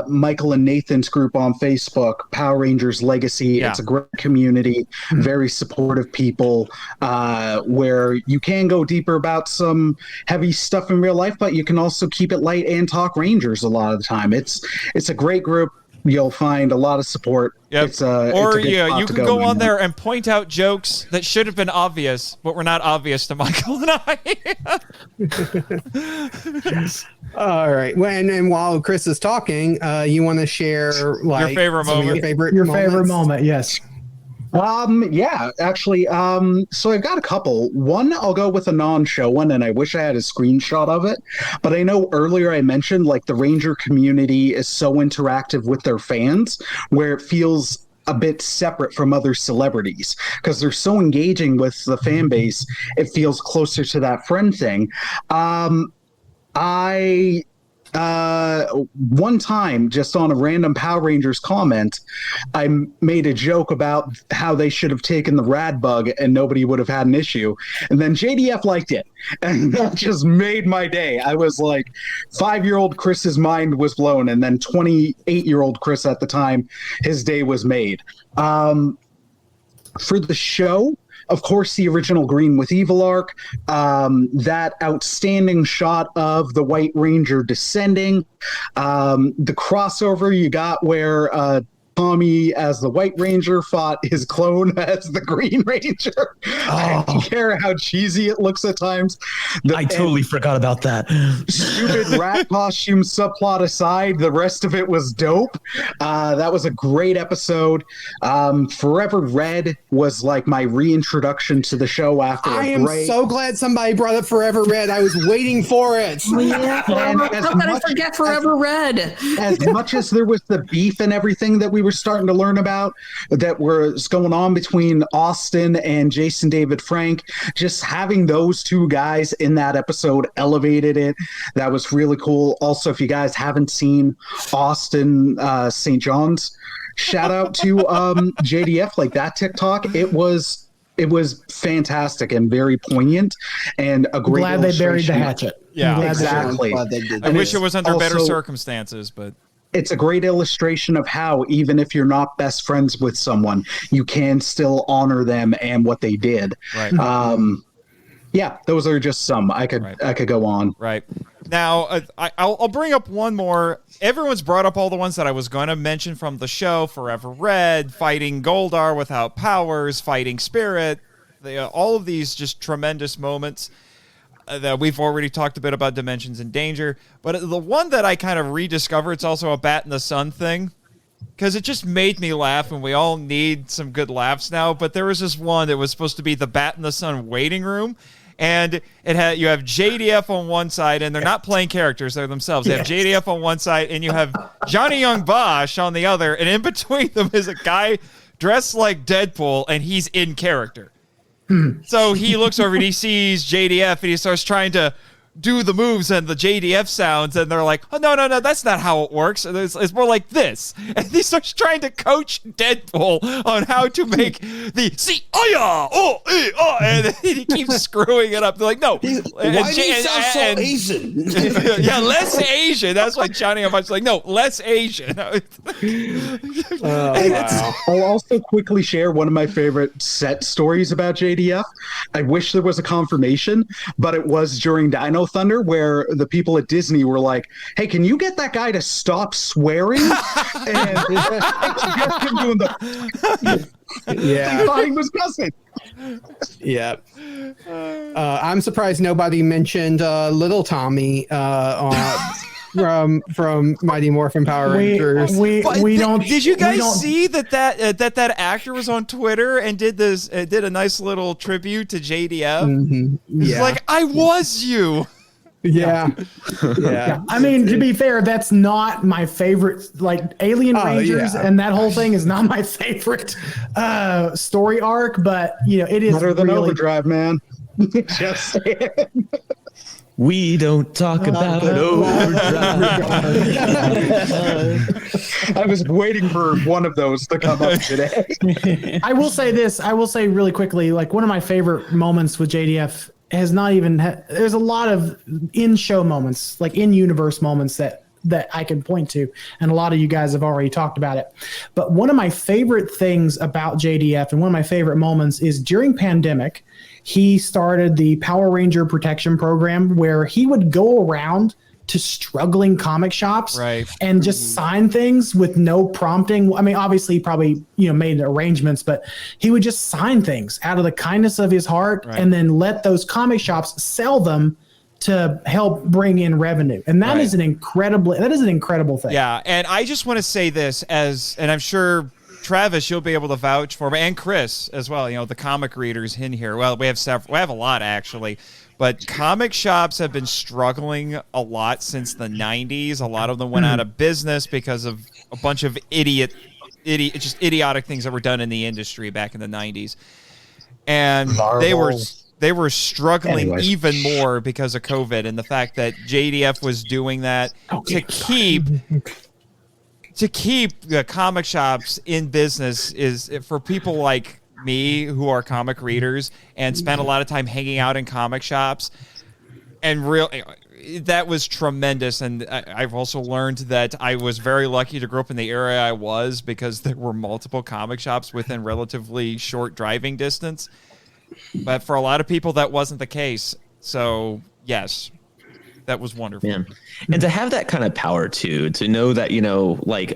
Michael and Nathan's group on Facebook, Power Rangers Legacy. Yeah. It's a great community, very supportive people, where you can go deeper about some heavy stuff in real life, but you can also keep it light and talk Rangers a lot of the time. It's a great group. You'll find a lot of support. Yep. Or you can go on there and point out jokes that should have been obvious, but were not obvious to Michael and I. All right. Well, and while Chris is talking, you want to share like your favorite moment? Your favorite moment, yes. Yeah, actually, so I've got a couple. One, I'll go with a non-show one, and I wish I had a screenshot of it. But I know earlier I mentioned like the Ranger community is so interactive with their fans, where it feels a bit separate from other celebrities because they're so engaging with the fan base. It feels closer to that friend thing. One time, just on a random Power Rangers comment, I made a joke about how they should have taken the rad bug and nobody would have had an issue. And then JDF liked it. And that just made my day. I was like, 5-year-old Chris's mind was blown. And then 28-year-old Chris at the time, his day was made. For the show, of course, the original Green with Evil arc, that outstanding shot of the White Ranger descending, the crossover you got where Tommy as the White Ranger fought his clone as the Green Ranger. I don't care how cheesy it looks at times. I totally forgot about that. Stupid rat costume subplot aside, the rest of it was dope. That was a great episode. Forever Red was like my reintroduction to the show after I am so glad somebody brought up Forever Red. I was waiting for it. Yeah, how could I forget Forever Red? As much as there was the beef and everything that we were starting to learn about that was going on between Austin and Jason David Frank, just having those two guys in that episode elevated it. That was really cool. Also, if you guys haven't seen Austin St. John's, shout out to JDF, like that TikTok. It was fantastic and very poignant and a great Glad they buried the hatchet. Yeah, exactly. I wish it was under better circumstances, but it's a great illustration of how even if you're not best friends with someone, you can still honor them and what they did. Right. Yeah, those are just some. I could go on. Right. Now, I'll bring up one more. Everyone's brought up all the ones that I was going to mention from the show. Forever Red, fighting Goldar without powers, fighting Spirit. All of these just tremendous moments that we've already talked a bit about Dimensions in Danger. But the one that I kind of rediscovered, it's also a Bat in the Sun thing. Because it just made me laugh, and we all need some good laughs now. But there was this one that was supposed to be the Bat in the Sun waiting room. And you have JDF on one side, and they're not playing characters, they're themselves. They have JDF on one side, and you have Johnny Young Bosch on the other, and in between them is a guy dressed like Deadpool, and he's in character. So he looks over and he sees JDF, and he starts trying to do the moves and the JDF sounds, and they're like, oh, no, that's not how it works. It's more like this. And he starts trying to coach Deadpool on how to make the and he keeps screwing it up. They're like, no. Why do you sound so Asian? Yeah, less Asian. That's why Johnny Young Bosch is like, no, less Asian. Wow. I'll also quickly share one of my favorite set stories about JDF. I wish there was a confirmation, but it was during Dino Thunder where the people at Disney were like, hey, can you get that guy to stop swearing? And just him doing the yeah. They thought he was cussing. Yeah. I'm surprised nobody mentioned Little Tommy from Mighty Morphin Power Rangers. We don't. Did you guys see that actor was on Twitter and did a nice little tribute to JDF? Mm-hmm. It's like, I was you. Yeah. I mean, to be fair, that's not my favorite. Like Alien Rangers and that whole thing is not my favorite story arc. But it is better than really Overdrive, man. Just saying. We don't talk about Overdrive. I was waiting for one of those to come up today. I will say this. I will say really quickly, like one of my favorite moments with JDF has not even. There's a lot of in-show moments, like in-universe moments that I can point to, and a lot of you guys have already talked about it. But one of my favorite things about JDF and one of my favorite moments is during pandemic, he started the Power Ranger Protection Program where he would go around to struggling comic shops and just sign things with no prompting. I mean, obviously he probably, made arrangements, but he would just sign things out of the kindness of his heart and then let those comic shops sell them to help bring in revenue. And that is an incredible thing. Yeah. And I just want to say this and I'm sure Travis, you'll be able to vouch for me, and Chris as well, the comic readers in here. Well, we have several, we have a lot actually, but comic shops have been struggling a lot since the 90s. A lot of them went out of business because of a bunch of idiotic things that were done in the industry back in the 90s. And they were struggling even more because of COVID and the fact that JDF was doing that to keep the comic shops in business is for people like me who are comic readers and spend a lot of time hanging out in comic shops. And that was tremendous. And I've also learned that I was very lucky to grow up in the area I was because there were multiple comic shops within relatively short driving distance. But for a lot of people, that wasn't the case. So, yes, that was wonderful. Yeah. And to have that kind of power too, to know that,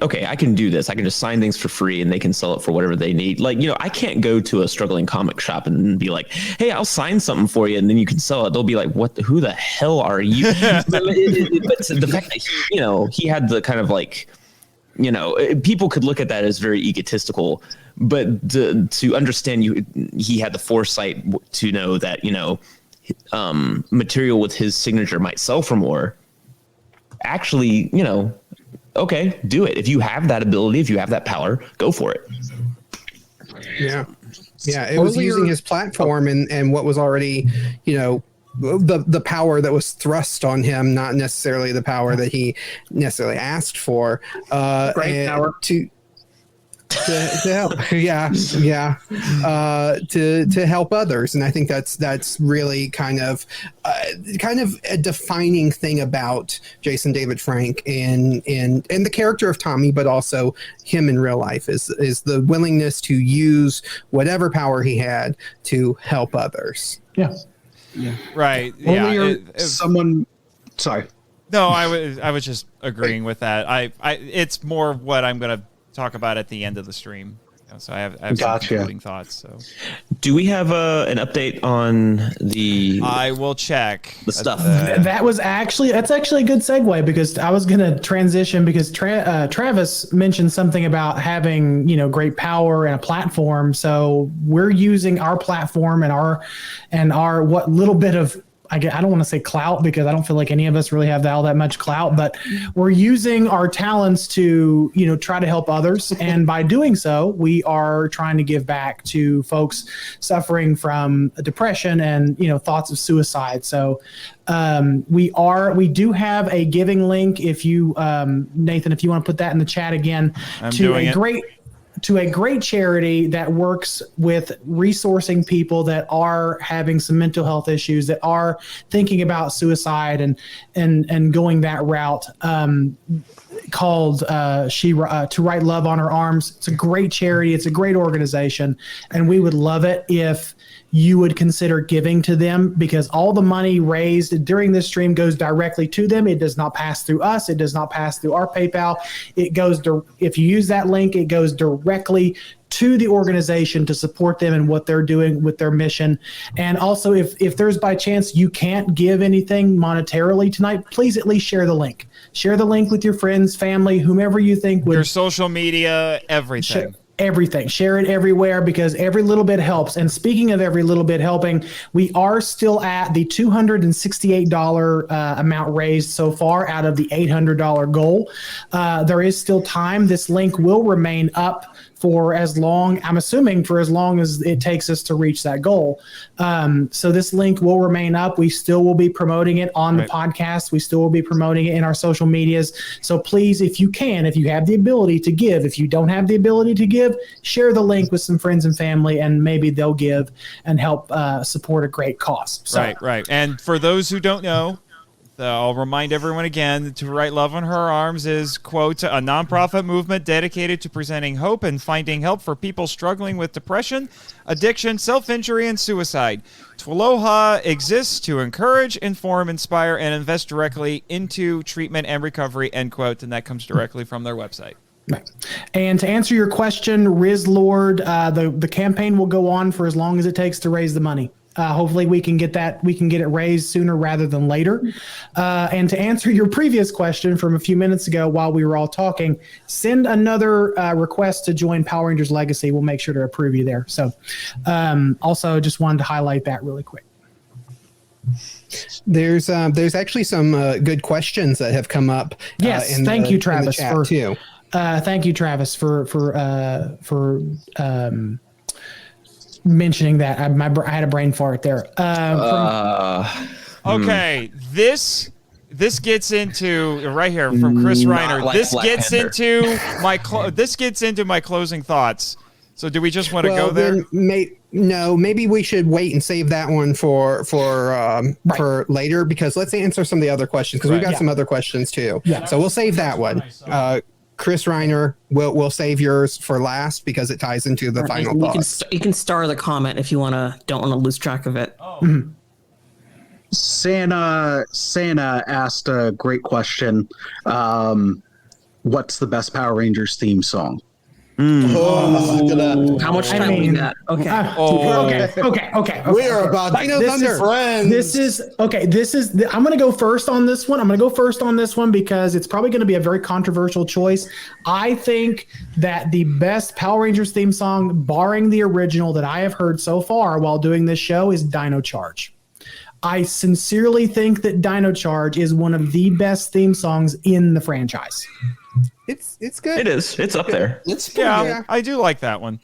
okay, I can do this. I can just sign things for free and they can sell it for whatever they need. Like, I can't go to a struggling comic shop and be like, hey, I'll sign something for you and then you can sell it. They'll be like, who the hell are you? But the fact that he had the kind of like, people could look at that as very egotistical, but to understand he had the foresight to know that, material with his signature might sell for more. Actually, okay, do it. If you have that ability, if you have that power, go for it. Yeah. It was using his platform and what was already, the power that was thrust on him, not necessarily the power that he necessarily asked for. Great power to help, to help others, and I think that's really kind of a defining thing about Jason David Frank and the character of Tommy, but also him in real life is the willingness to use whatever power he had to help others. Yeah. Right. Someone. Sorry. No, I was just agreeing with that. It's more of what I'm going to talk about at the end of the stream. So I have some concluding thoughts. So, do we have an update on the? I will check the stuff. That's actually a good segue because I was going to transition because Travis mentioned something about having great power and a platform. So we're using our platform and our what little bit of I don't want to say clout because I don't feel like any of us really have all that much clout, but we're using our talents to, try to help others. And by doing so, we are trying to give back to folks suffering from depression and, thoughts of suicide. So we do have a giving link. If you, Nathan, if you want to put that in the chat again, to a great charity that works with resourcing people that are having some mental health issues, that are thinking about suicide and going that route, called To Write Love on Her Arms. It's a great charity. It's a great organization. And we would love it if you would consider giving to them because all the money raised during this stream goes directly to them. It does not pass through us. It does not pass through our PayPal. It goes if you use that link, it goes directly to the organization to support them and what they're doing with their mission. And also, if there's by chance you can't give anything monetarily tonight, please at least share the link. Share the link with your friends, family, whomever you think would. Your social media, everything. Everything. Share it everywhere because every little bit helps. And speaking of every little bit helping, we are still at the $268 amount raised so far out of the $800 goal. There is still time. This link will remain up for as long, I'm assuming for as long as it takes us to reach that goal. So this link will remain up. We still will be promoting it on the podcast. We still will be promoting it in our social medias. So please, if you can, if you have the ability to give, if you don't have the ability to give, share the link with some friends and family, and maybe they'll give and help support a great cause. So, Right. And for those who don't know, I'll remind everyone again, To Write Love on Her Arms is, quote, a nonprofit movement dedicated to presenting hope and finding help for people struggling with depression, addiction, self-injury, and suicide. Twaloha exists to encourage, inform, inspire, and invest directly into treatment and recovery, end quote, and that comes directly from their website. Right. And to answer your question, Riz Lord, the campaign will go on for as long as it takes to raise the money. Hopefully we can get it raised sooner rather than later. And to answer your previous question from a few minutes ago while we were all talking, send another request to join Power Rangers Legacy. We'll make sure to approve you there. So also just wanted to highlight that really quick. There's actually some good questions that have come up. Yes, thank you, Travis, for too. Thank you, Travis, for mentioning that. I had a brain fart there. Okay, this gets into right here from Chris Reiner. Like This Black gets Panther. into my closing thoughts. So do we just want to go there? Maybe we should wait and save that one for later, because let's answer some of the other questions, because we've got some other questions too. Yeah. So we'll save that one. Chris Reiner, we'll save yours for last because it ties into the final thoughts. You can star the comment if you don't want to lose track of it. Mm-hmm. Santa asked a great question. What's the best Power Rangers theme song? How much time we got? Okay. We are about to be friends. I'm going to go first on this one. Because it's probably going to be a very controversial choice. I think that the best Power Rangers theme song, barring the original that I have heard so far while doing this show, is Dino Charge. I sincerely think that Dino Charge is one of the best theme songs in the franchise. It's good. It is. It's up there. I do like that one.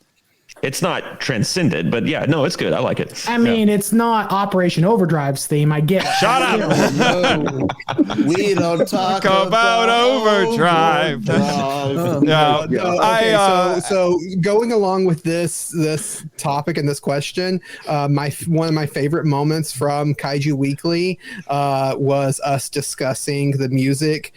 It's not transcended, but yeah, no, it's good. I like it. I mean, it's not Operation Overdrive's theme. I get it. Shut up. We don't talk about Overdrive. So going along with this topic and this question, one of my favorite moments from Kaiju Weekly was us discussing the music.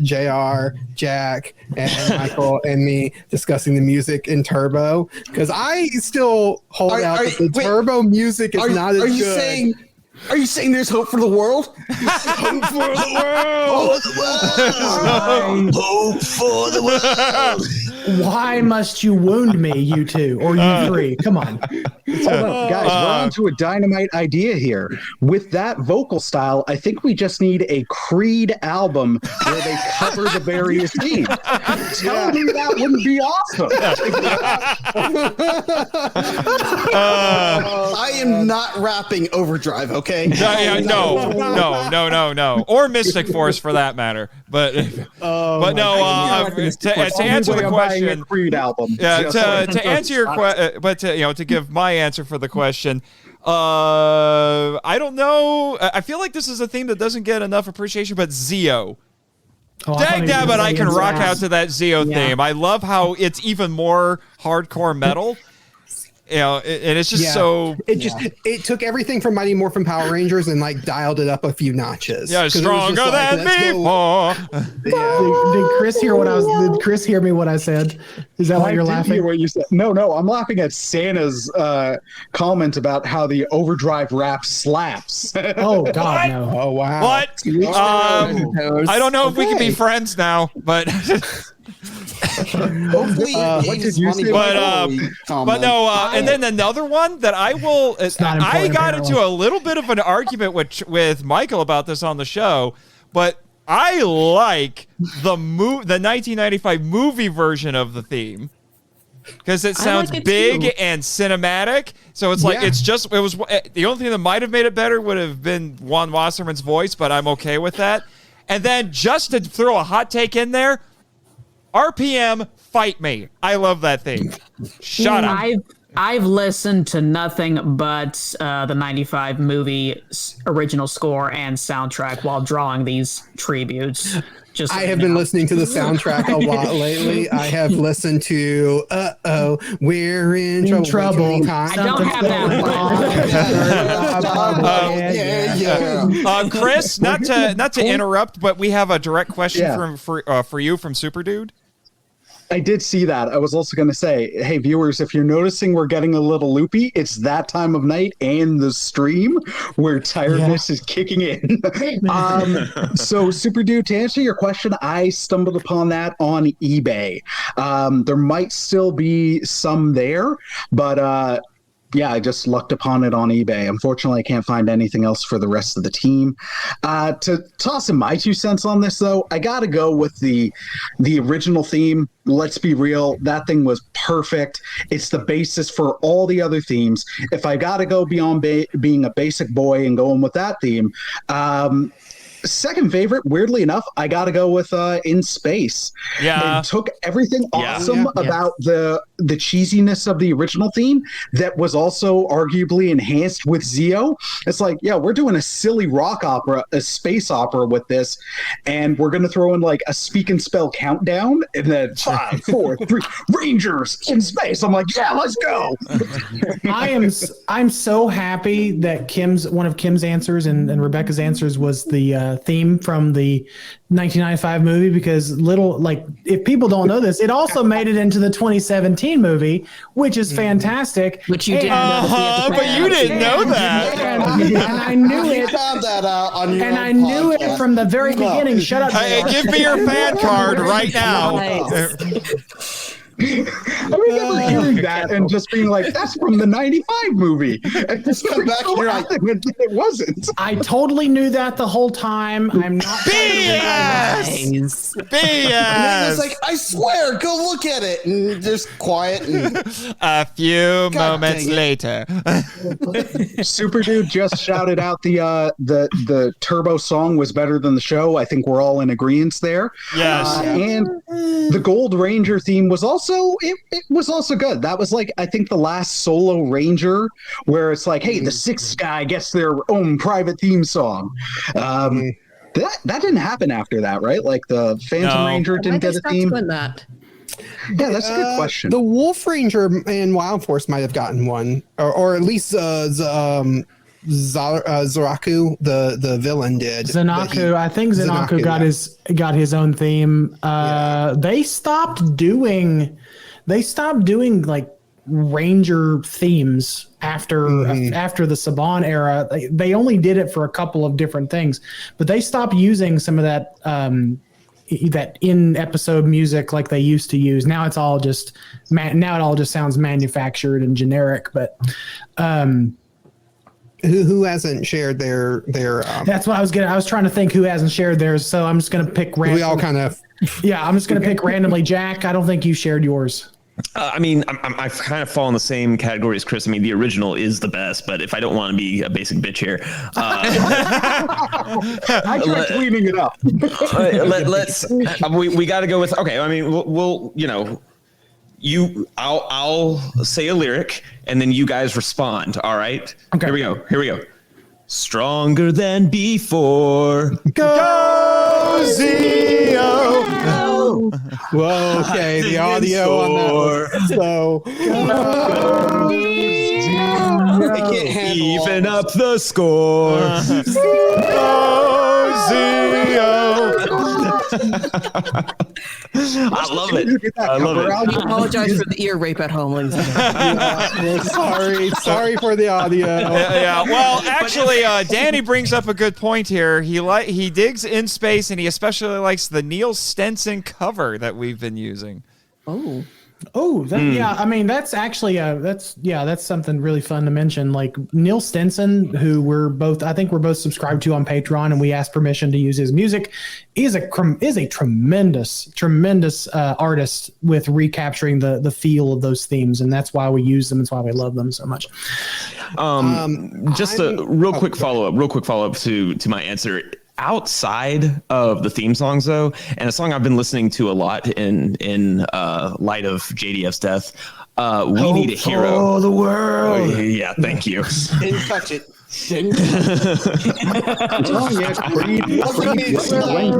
JR, Jack, and Michael and me discussing the music in Turbo, because I still hold out that the Turbo music is not as good. Are you saying there's hope for the world? Hope for the world! Hope for the world! Why must you wound me, you two, or you three? Come on. Guys, we're on to a dynamite idea here. With that vocal style, I think we just need a Creed album where they cover the various themes. Tell me that wouldn't be awesome. I am not rapping Overdrive, okay? No. Or Mystic Force for that matter. But to answer the question, a Creed album. To answer your question, but to give my answer for the question, I don't know. I feel like this is a theme that doesn't get enough appreciation, but Zeo. Dang nabbit, I can rock out to that Zeo theme. I love how it's even more hardcore metal. And it's just so. It took everything from Mighty Morphin Power Rangers and dialed it up a few notches. Yeah, stronger than before. Did Chris hear what I was? Did Chris hear me what I said? Is that why you're laughing? Hear what you said. No, I'm laughing at Santa's comment about how the Overdrive rap slaps. Oh God, no! Oh wow! What? I don't know if we can be friends now, but. Hopefully, what did you say? But no, and then another one that I will. I got into a little bit of an argument with Michael about this on the show, but I like the 1995 movie version of the theme. Because it sounds big and cinematic, so it's like it was the only thing that might have made it better would have been Juan Wasserman's voice, but I'm okay with that. And then just to throw a hot take in there, RPM, fight me. I love that theme. Shut up. I've listened to nothing but the 95 movie original score and soundtrack while drawing these tributes. I have been listening to the soundtrack a lot lately. I have listened to We're in Trouble. I don't have that. Chris, not to interrupt, but we have a direct question for you from Super Dude. I did see that. I was also going to say, hey, viewers, if you're noticing we're getting a little loopy, it's that time of night and the stream where tiredness is kicking in. So, Super Dude, to answer your question, I stumbled upon that on eBay. There might still be some there, but yeah, I just lucked upon it on eBay. Unfortunately, I can't find anything else for the rest of the team. To toss in my 2 cents on this, though, I got to go with the original theme. Let's be real. That thing was perfect. It's the basis for all the other themes. If I got to go beyond being a basic boy and going with that theme, second favorite, weirdly enough, I got to go with In Space. Yeah. It took everything awesome about the cheesiness of the original theme that was also arguably enhanced with Zeo. It's like, yeah, we're doing a silly rock opera, a space opera with this, and we're going to throw in like a speak and spell countdown, and then 5, 4, 3, Rangers in space. I'm like, yeah, let's go. I'm so happy that one of Kim's answers and Rebecca's answers was the theme from the 1995 movie, because if people don't know this, it also made it into the 2017 movie, which is fantastic. Which you didn't know. But you didn't know that. And I knew it. Found that out on your and I knew it from the very beginning. Shut up. Hey, give me your fan card right now. I remember hearing that and just being like, that's from the 95 movie. And just come back here, it wasn't. I totally knew that the whole time. I'm not BS! BS! It's like, I swear, go look at it. And just quiet. And a few moments later. Super Dude just shouted out the Turbo song was better than the show. I think we're all in agreement there. Yes. And the Gold Ranger theme was also it was also good. That was like, I think, the last solo Ranger where it's like, hey, the sixth guy gets their own private theme song. That didn't happen after that, right? Like the Phantom Ranger didn't get a theme. That? Yeah, that's a good question. The Wolf Ranger and Wild Force might have gotten one, or at least Zoraku, the villain, did. Zanaku, I think Zanaku got his own theme. They stopped doing like Ranger themes after the Saban era. They only did it for a couple of different things, but they stopped using some of that that in episode music like they used to use. Now it's all just now it all just sounds manufactured and generic. But who hasn't shared their that's what I was trying to think who hasn't shared theirs, so I'm just gonna pick randomly. We all kind of I'm just gonna pick randomly. Jack, I don't think you shared yours. I mean, I've kind of fall in the same category as Chris. I mean, the original is the best, but if I don't want to be a basic bitch here, I tried cleaning it up. let's we got to go with, okay. I mean, we'll I'll say a lyric and then you guys respond. All right. Okay. Here we go. Stronger than before. Go Zeo. Whoa, okay, the audio on that was so. I can't handle Even up the score. I love it. I love it. I apologize for the ear rape at home, ladies and gentlemen. Sorry for the audio. Yeah. Well, actually, Danny brings up a good point here. He digs In Space, and he especially likes the Neil Stenson cover that we've been using. Yeah. I mean, that's actually that's something really fun to mention. Like Neil Stinson, who I think we're both subscribed to on Patreon, and we asked permission to use his music. Is a tremendous artist with recapturing the feel of those themes, and that's why we use them. That's why we love them so much. Just a real quick follow up to my answer. Outside of the theme songs, though, and a song I've been listening to a lot in light of JDF's death, "We Need a Hero." Oh, the world. Oh, yeah, thank you. Didn't touch it. Lend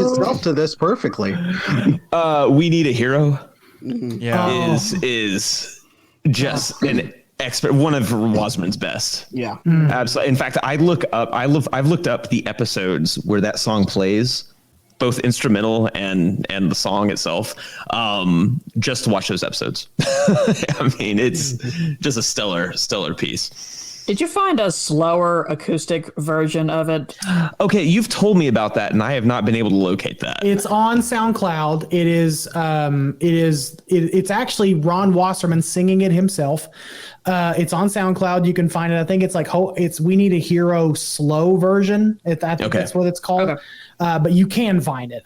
itself to this perfectly. "We Need a Hero." Yeah, is just an expert, one of Wasman's best. Yeah, absolutely. In fact, I've looked up the episodes where that song plays, both instrumental and the song itself, just to watch those episodes. I mean, it's just a stellar piece. Did you find a slower acoustic version of it? Okay, you've told me about that, and I have not been able to locate that. It's on SoundCloud. It's actually Ron Wasserman singing it himself. It's on SoundCloud. You can find it. I think it's it's "We Need a Hero" slow version. I think that's what it's called. Okay. But you can find it.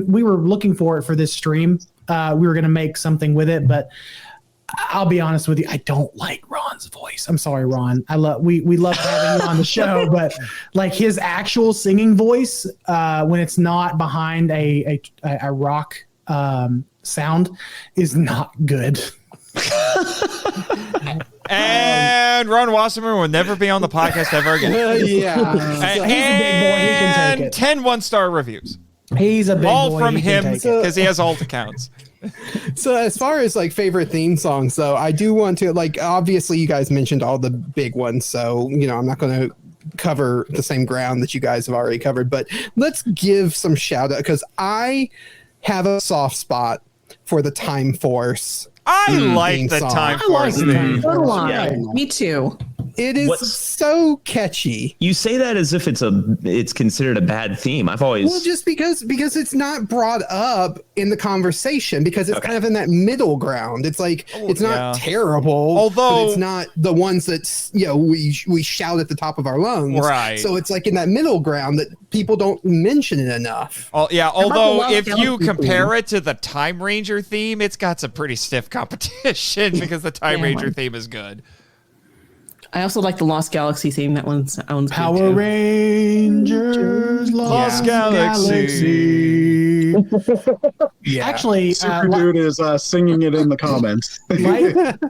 We were looking for it for this stream. We were going to make something with it, but I'll be honest with you, I don't like Ron's voice. I'm sorry, Ron. We love having you on the show, but like his actual singing voice, when it's not behind a rock sound, is not good. And Ron Wasserman will never be on the podcast ever again. Yeah. And, he's a big boy. He can take it. 10 one-star reviews. He's a big all boy. from He can him take it. because he has alt accounts. So as far as like favorite theme songs, though, I do want to obviously you guys mentioned all the big ones, so I'm not going to cover the same ground that you guys have already covered, but let's give some shout out because I have a soft spot for the Time Force. I like the Time Force theme. Yeah. Me too. It is so catchy. You say that as if it's considered a bad theme. I've always just because it's not brought up in the conversation because it's kind of in that middle ground. It's like it's not terrible, although but it's not the ones that we shout at the top of our lungs. Right. So it's like in that middle ground that people don't mention it enough. Oh yeah. Although if you compare it to the Time Ranger theme, it's got some pretty stiff competition because the Time Ranger theme is good. I also like the Lost Galaxy theme. That one's Power Rangers, Lost Galaxy. Yeah. Actually, Super Dude is singing it in the comments. Lightspeed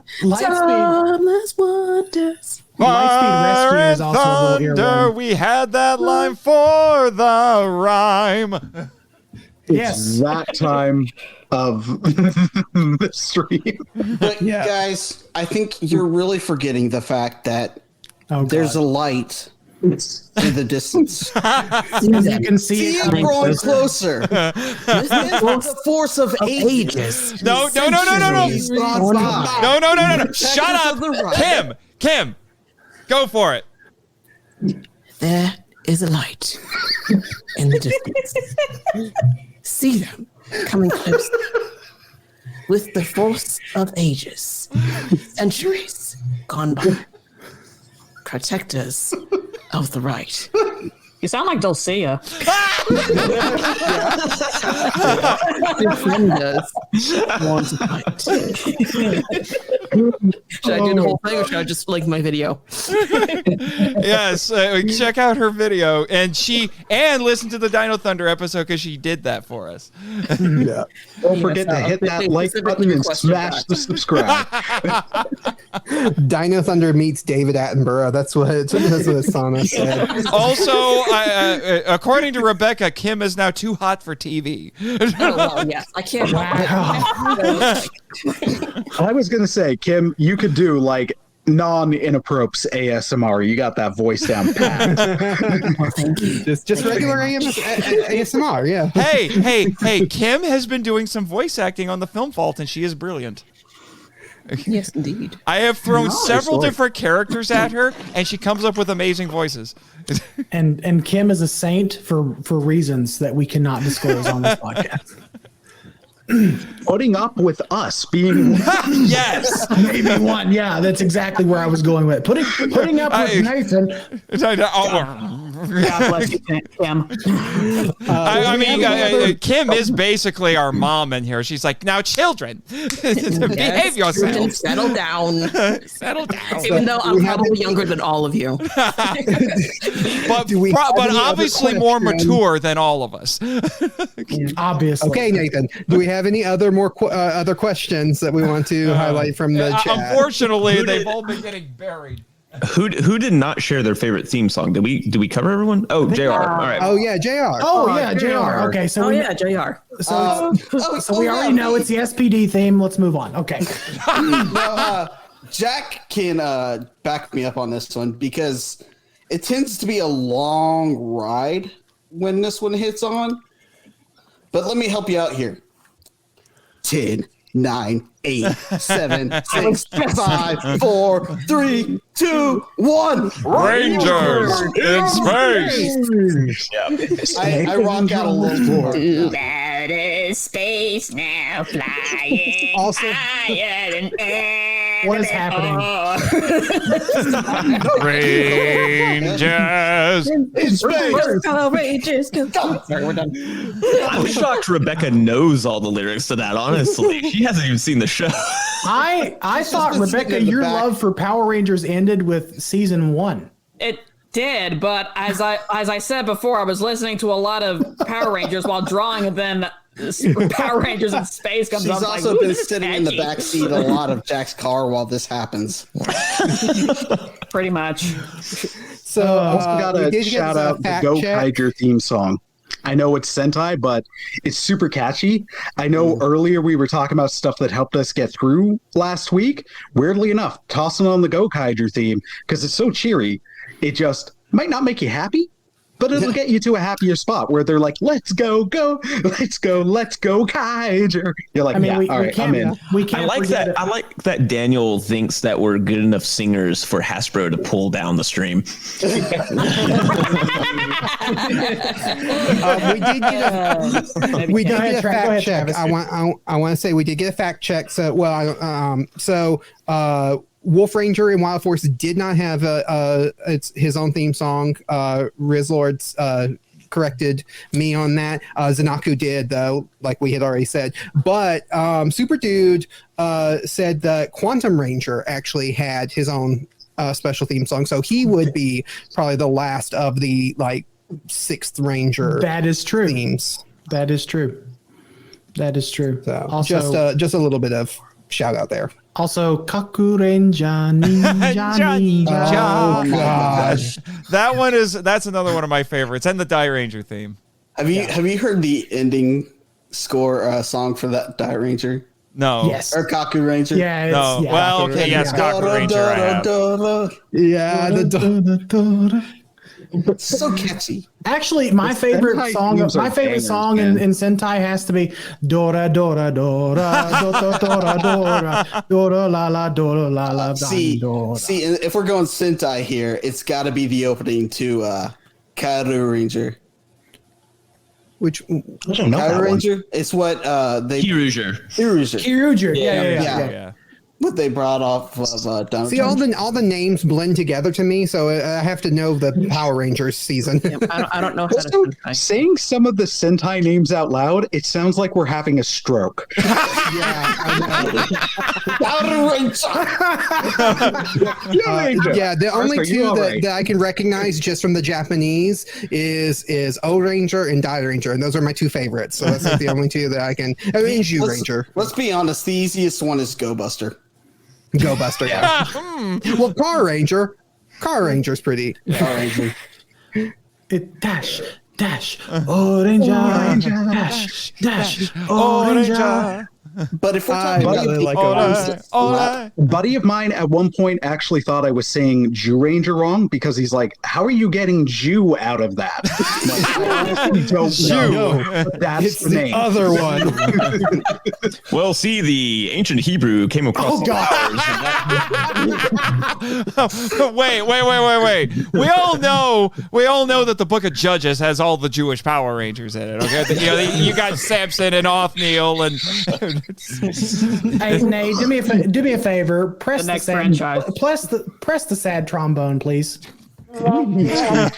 Rescue is also a little Thunder, we had that line for the rhyme. It's that time of the stream. But guys, I think you're really forgetting the fact that there's a light in the distance. You can see it growing closer. This is the force of ages. No. Shut up. Kim, go for it. There is a light in the distance. See them coming close with the force of ages, centuries gone by. Protectors of the right. You sound like Dulcia. Defenders want to fight. Should I do the whole thing or should I just link my video? Yes, check out her video and listen to the Dino Thunder episode because she did that for us. Yeah. Don't forget to hit that like button and smash the subscribe. Dino Thunder meets David Attenborough. That's what Sana said. Also, according to Rebecca, Kim is now too hot for TV. Oh, well, yes. I can't. I was going to say, Kim, you could do like non-inappropriate ASMR. You got that voice down pat. Thank you. Just regular ASMR, yeah. Hey, Kim has been doing some voice acting on the Film Vault, and she is brilliant. Yes, indeed. I have thrown several different characters at her, and she comes up with amazing voices. And Kim is a saint for reasons that we cannot disclose on this podcast. Putting up with us being Yes. Maybe one. Yeah, that's exactly where I was going with it. Putting up with Nathan. God bless you, Kim. I mean, Kim is basically our mom in here. She's like, now, children, behave yourselves. Settle down. Settle down. Even though I'm probably younger than all of you. but obviously more mature than all of us. Obviously. Okay, Nathan. Do we have any other other questions that we want to highlight from the chat? Unfortunately, they've all been getting buried. Who did not share their favorite theme song? Did we cover everyone? Oh, JR. All right. Oh yeah, JR. Oh yeah, JR. Okay, so JR. So we already know it's the SPD theme. Let's move on. Okay. Jack can back me up on this one because it tends to be a long ride when this one hits on. But let me help you out here. 10, 9, 8, 7, 6, 5, 4, 3, 2, 1. Rangers in space. I rock out a little more. Outer space now, flying Also, higher than ever. What is happening? Rangers In space. Rangers, go. Sorry, we're done. I'm shocked Rebecca knows all the lyrics to that. Honestly, she hasn't even seen the show. I thought, been sitting Rebecca, in the your back. love for Power Rangers ended with season 1. It did, but as I said before, I was listening to a lot of Power Rangers while drawing, and then Power Rangers in space comes She's up. also been sitting in the back seat a lot of Jack's car while this happens. Pretty much. So also got we to did shout get a out the fact Go check. Kaiju theme song. I know it's Sentai, but it's super catchy. I know earlier we were talking about stuff that helped us get through last week. Weirdly enough, tossing on the Go Kaiju theme because it's so cheery. It just might not make you happy, but it'll get you to a happier spot where they're like, let's go, let's go, Kaiju. You're like, I mean, yeah, all right, I'm in. We can't I like forget that. it. I like that Daniel thinks that we're good enough singers for Hasbro to pull down the stream. We did get a Go fact ahead, check. Travis. I want to say we did get a fact check. So Wolf Ranger and Wild Force did not have it's his own theme song. Rizlord's corrected me on that. Zanaku did, though, like we had already said. But Super Dude said that Quantum Ranger actually had his own special theme song, so he would be probably the last of the like 6th Ranger. That is true. Themes. That is true. That is true. So Also, just a little bit of shout out there. Also, Kakurenja Ninja. Oh gosh. That's another one of my favorites, and the Die Ranger theme. Have you heard the ending score song for that Die Ranger? No. Yes. Or Kaku Ranger? Yeah. It's, No. yeah, Well, okay, yes, Kaku Ranger. I have. Yeah, So catchy. Actually, my favorite Sentai song, themes are my favorite bangers, song man. in Sentai has to be Dora Dora Dora Dora Dora Dora Dora La La Dora La La See, Dora. if we're going Sentai here, it's got to be the opening to Kaiju Ranger. Which I don't know Kaiju that one. Ranger? It's what they Kiruger. Kyuger. Yeah. what they brought off of Donald see Trump. all the names blend together to me, so I have to know the Power Rangers season. I don't know how to Also, saying some of the Sentai names out loud, it sounds like we're having a stroke. Yeah, the only Are you two all right? that I can recognize just from the Japanese is O Ranger and Die Ranger, and those are my two favorites. So that's like the only two that I can. I mean, Zhu Ranger. Let's be honest. The easiest one is Go Buster. Go Buster, yeah. Well, Car Ranger's pretty. Power Ranger. It dash, orange, dash, orange, But if we're talking Buddy, about buddy of mine at one point actually thought I was saying Jew Ranger wrong because he's like, "How are you getting Jew out of that?" Like, I honestly don't know. But that's It's the the name. other one. Well, see, the ancient Hebrew came across. Oh, God. Wait. We all know that the Book of Judges has all the Jewish Power Rangers in it. Okay, you got Samson and Othniel and. Hey Nate, do me a favor. Press The next sad, franchise. press the sad trombone, please. that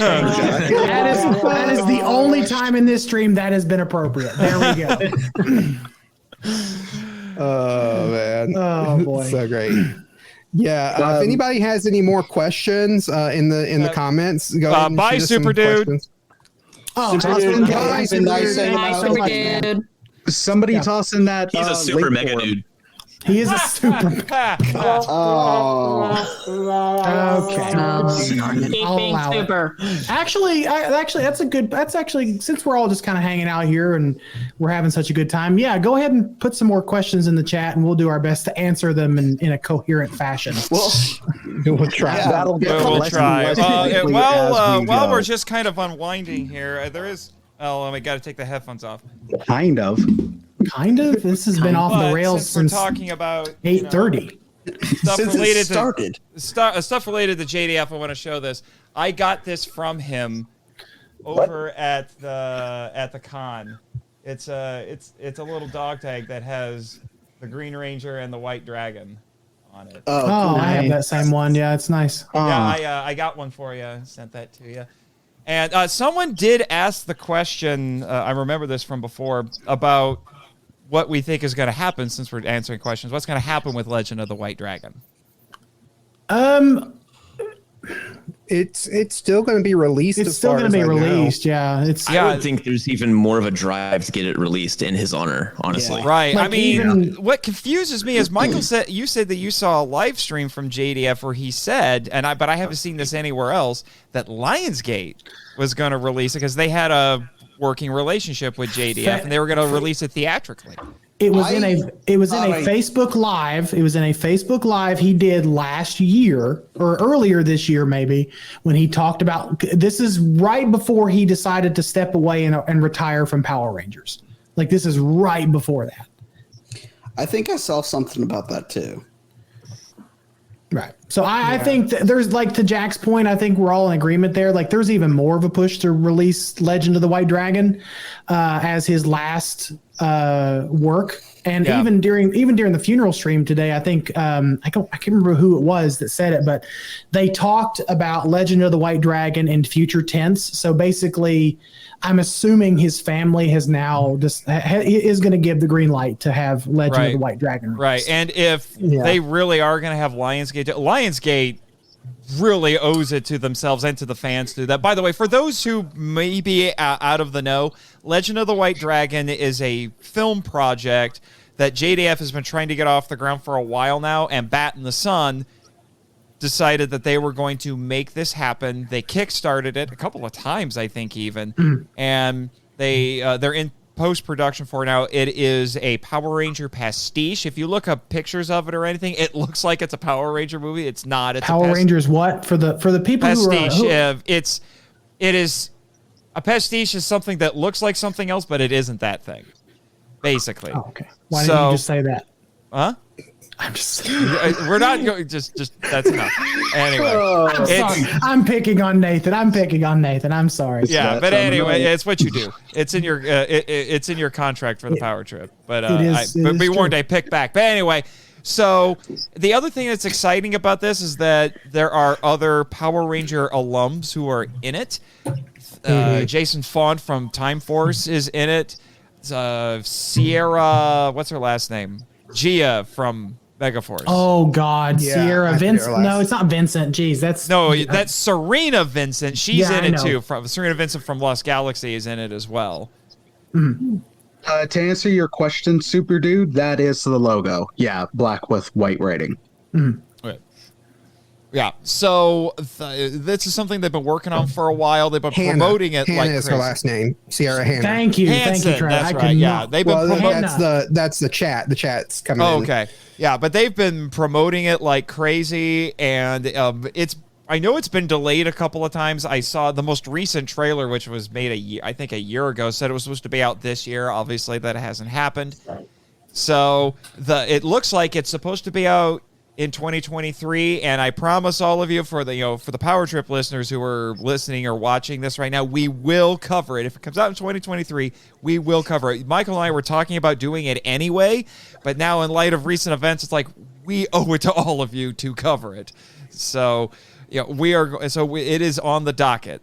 is the only time in this stream that has been appropriate. There we go. Oh man. Oh boy. So great. Yeah. If anybody has any more questions in the comments, go ahead and bye, shoot us some Super Dude. questions. Oh, Super Dude, it's been nice saying Bye, about Super it. Dude. Somebody toss in that. He's a super link mega for him. dude. he is a super. Oh, Okay. Keep I'll being allow it. super. Actually, that's actually since we're all just kind of hanging out here and we're having such a good time. Yeah, go ahead and put some more questions in the chat, and we'll do our best to answer them in a coherent fashion. well, We'll try. Yeah. That'll get We'll less and try. less quickly While as we go. we're just kind of unwinding here, there is. Oh, I got to take the headphones off. Kind of. Kind of. This has been off the But rails since since we're talking about 8:30. stuff since related it started. stuff related to JDF, I want to show this. I got this from him over at the con. It's a little dog tag that has the Green Ranger and the White Dragon on it. Oh, Oh, I have that same one. Yeah, it's nice. Yeah, I got one for you. Sent that to you. And someone did ask the question. I remember this from before about what we think is going to happen since we're answering questions. What's going to happen with Legend of the White Dragon? It's still going to be released. It's still going to be released. Yeah, it's. I would think there's even more of a drive to get it released in his honor, honestly. Yeah. Right. Like I mean, even- what confuses me is Michael said you said that you saw a live stream from JDF where he said, but I haven't seen this anywhere else, that Lionsgate was going to release it because they had a working relationship with JDF and they were going to release it theatrically. It was in a I- Facebook Live. It was in a Facebook Live he did last year or earlier this year, maybe, when he talked about this is right before he decided to step away and retire from Power Rangers. Like this is right before that. I think I saw something about that too. Right. So I think that there's like to Jack's point, I think we're all in agreement there. Like there's even more of a push to release Legend of the White Dragon as his last work. And even during the funeral stream today, I think I can't remember who it was that said it, but they talked about Legend of the White Dragon in future tense. So basically, I'm assuming his family has now is going to give the green light to have Legend of the White Dragon released. Right. And if they really are going to have Lionsgate really owes it to themselves and to the fans to do that. By the way, for those who may be out of the know, Legend of the White Dragon is a film project that JDF has been trying to get off the ground for a while now, and Bat and the Sun decided that they were going to make this happen. They kickstarted it a couple of times, I think, even, and they're in post-production for it now. It is a Power Ranger pastiche. If you look up pictures of it or anything, it looks like it's a Power Ranger movie. It's not. It's Power Rangers what? For the people pastiche. who are It is a pastiche is something that looks like something else, but it isn't that thing. Basically. Oh, okay. Why didn't you just say that? Huh? I'm just. We're not going. Just that's enough. Anyway, I'm sorry. I'm picking on Nathan. I'm sorry. Yeah, but anyway, it's what you do. It's in your it's in your contract for the power trip. But but be warned, I pick back. But anyway, so the other thing that's exciting about this is that there are other Power Ranger alums who are in it. Jason Font from Time Force is in it. Sierra, what's her last name? Gia from Megaforce. Oh God, Sierra Vincent. No, it's not Vincent. Jeez, that's Serena Vincent. She's in it too. Serena Vincent from Lost Galaxy is in it as well. To answer your question, Super Dude, that is the logo. Yeah, black with white writing. Okay. Yeah, so this is something they've been working on for a while. They've been promoting it Hannah like is crazy. her last name. Sierra Hannah. Thank you, Hanson, Trey. that's right. Yeah, they've been promoting. That's the chat. The chat's coming. Oh, in. okay. Yeah, but they've been promoting it like crazy, and I know it's been delayed a couple of times. I saw the most recent trailer, which was made a year ago, said it was supposed to be out this year. Obviously, that hasn't happened. So it looks like it's supposed to be out in 2023, and I promise all of you, for the Power Trip listeners who are listening or watching this right now, we will cover it. If it comes out in 2023, we will cover it. Michael and I were talking about doing it anyway, but now in light of recent events, it's like we owe it to all of you to cover it. So it is on the docket.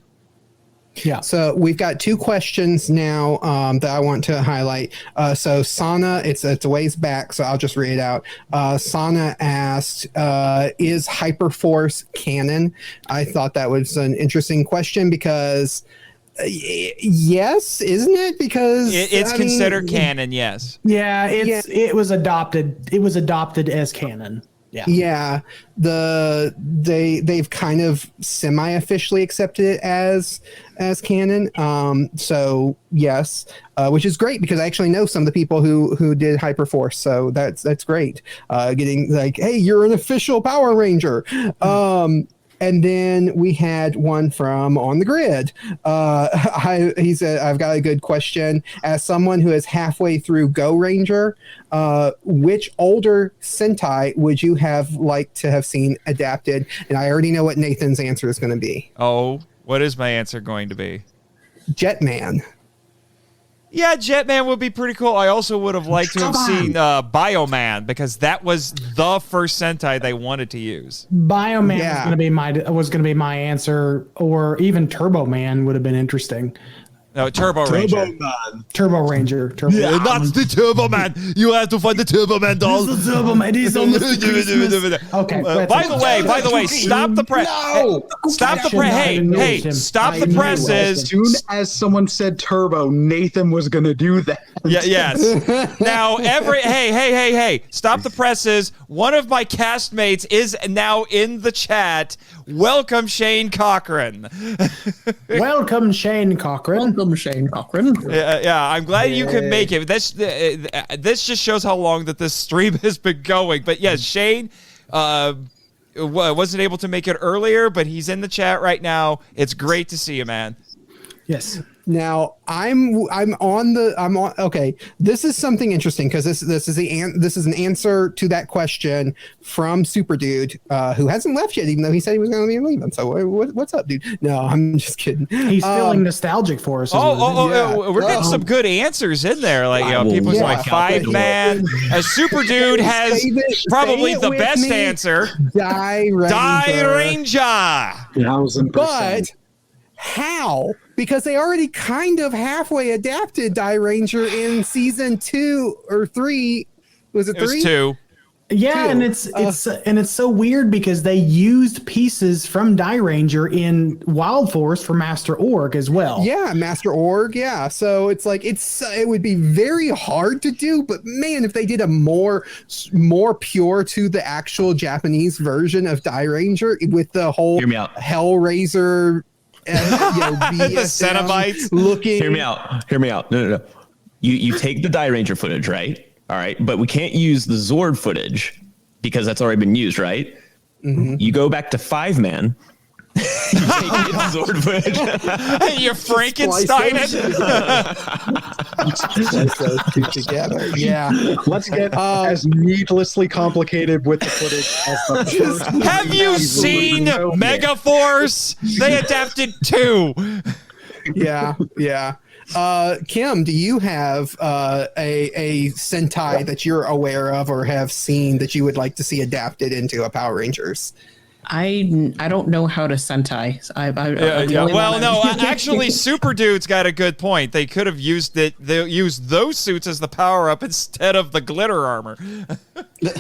Yeah. So we've got 2 questions now that I want to highlight. So Sana, it's a ways back, so I'll just read it out. Sana asked, "Is Hyperforce canon?" I thought that was an interesting question because yes, isn't it? Because it's considered canon. Yes. Yeah. It was adopted. It was adopted as canon. Yeah. They've kind of semi-officially accepted it as canon. So yes, which is great because I actually know some of the people who did Hyperforce. So that's great. Getting like, hey, you're an official Power Ranger. And then we had one from On the Grid. He said, "I've got a good question. As someone who is halfway through Go Ranger, which older Sentai would you have liked to have seen adapted?" And I already know what Nathan's answer is going to be. Oh, what is my answer going to be? Jetman. Yeah, Jetman would be pretty cool. I also would have liked to have seen Bioman, because that was the first Sentai they wanted to use. Bioman was going to be my answer, or even Turbo Man would have been interesting. No, Turbo Ranger. Turbo Ranger. Yeah, that's the Turbo Man. You have to find the Turbo Man doll. He's the Turbo Man. He's on the Okay. By the way, stop the press. No! Stop the press. Hey, stop the presses. As soon as someone said Turbo, Nathan was going to do that. Yeah, yes. Now, hey, stop the presses. One of my castmates is now in the chat. Welcome, Shane Cochran. Welcome, Shane Cochran. Yeah, I'm glad you could make it. This just shows how long that this stream has been going. But yes, Shane wasn't able to make it earlier, but he's in the chat right now. It's great to see you, man. Yes. Now okay. This is something interesting because this is an answer to that question from Super Dude, who hasn't left yet, even though he said he was going to be leaving. So what's up, dude? No, I'm just kidding. He's feeling nostalgic for us. We're getting some good answers in like people's like 5-man. Super Dude has probably the best answer. Die Ranger. 1000%. But how? Because they already kind of halfway adapted Die Ranger in season 2 or 3. Was it 3? It was 2. Yeah, and it's so weird because they used pieces from Die Ranger in Wild Force for Master Org as well. Yeah, Master Org. Yeah, so it's like it would be very hard to do, but man, if they did a more pure to the actual Japanese version of Die Ranger with the whole Hellraiser. The Cenobites looking. Hear me out. No. You take the Die Ranger footage, right? All right, but we can't use the Zord footage because that's already been used, right? Mm-hmm. You go back to 5-man. You take its Zord footage. You Frankenstein it. Together. Yeah. Let's get as needlessly complicated with the footage as the Have you seen Megaforce? They adapted 2. Yeah. Kim, do you have a Sentai that you're aware of or have seen that you would like to see adapted into a Power Rangers? I don't know how to Sentai. Actually, Super Dude's got a good point. They could have used it. They used those suits as the power up instead of the glitter armor.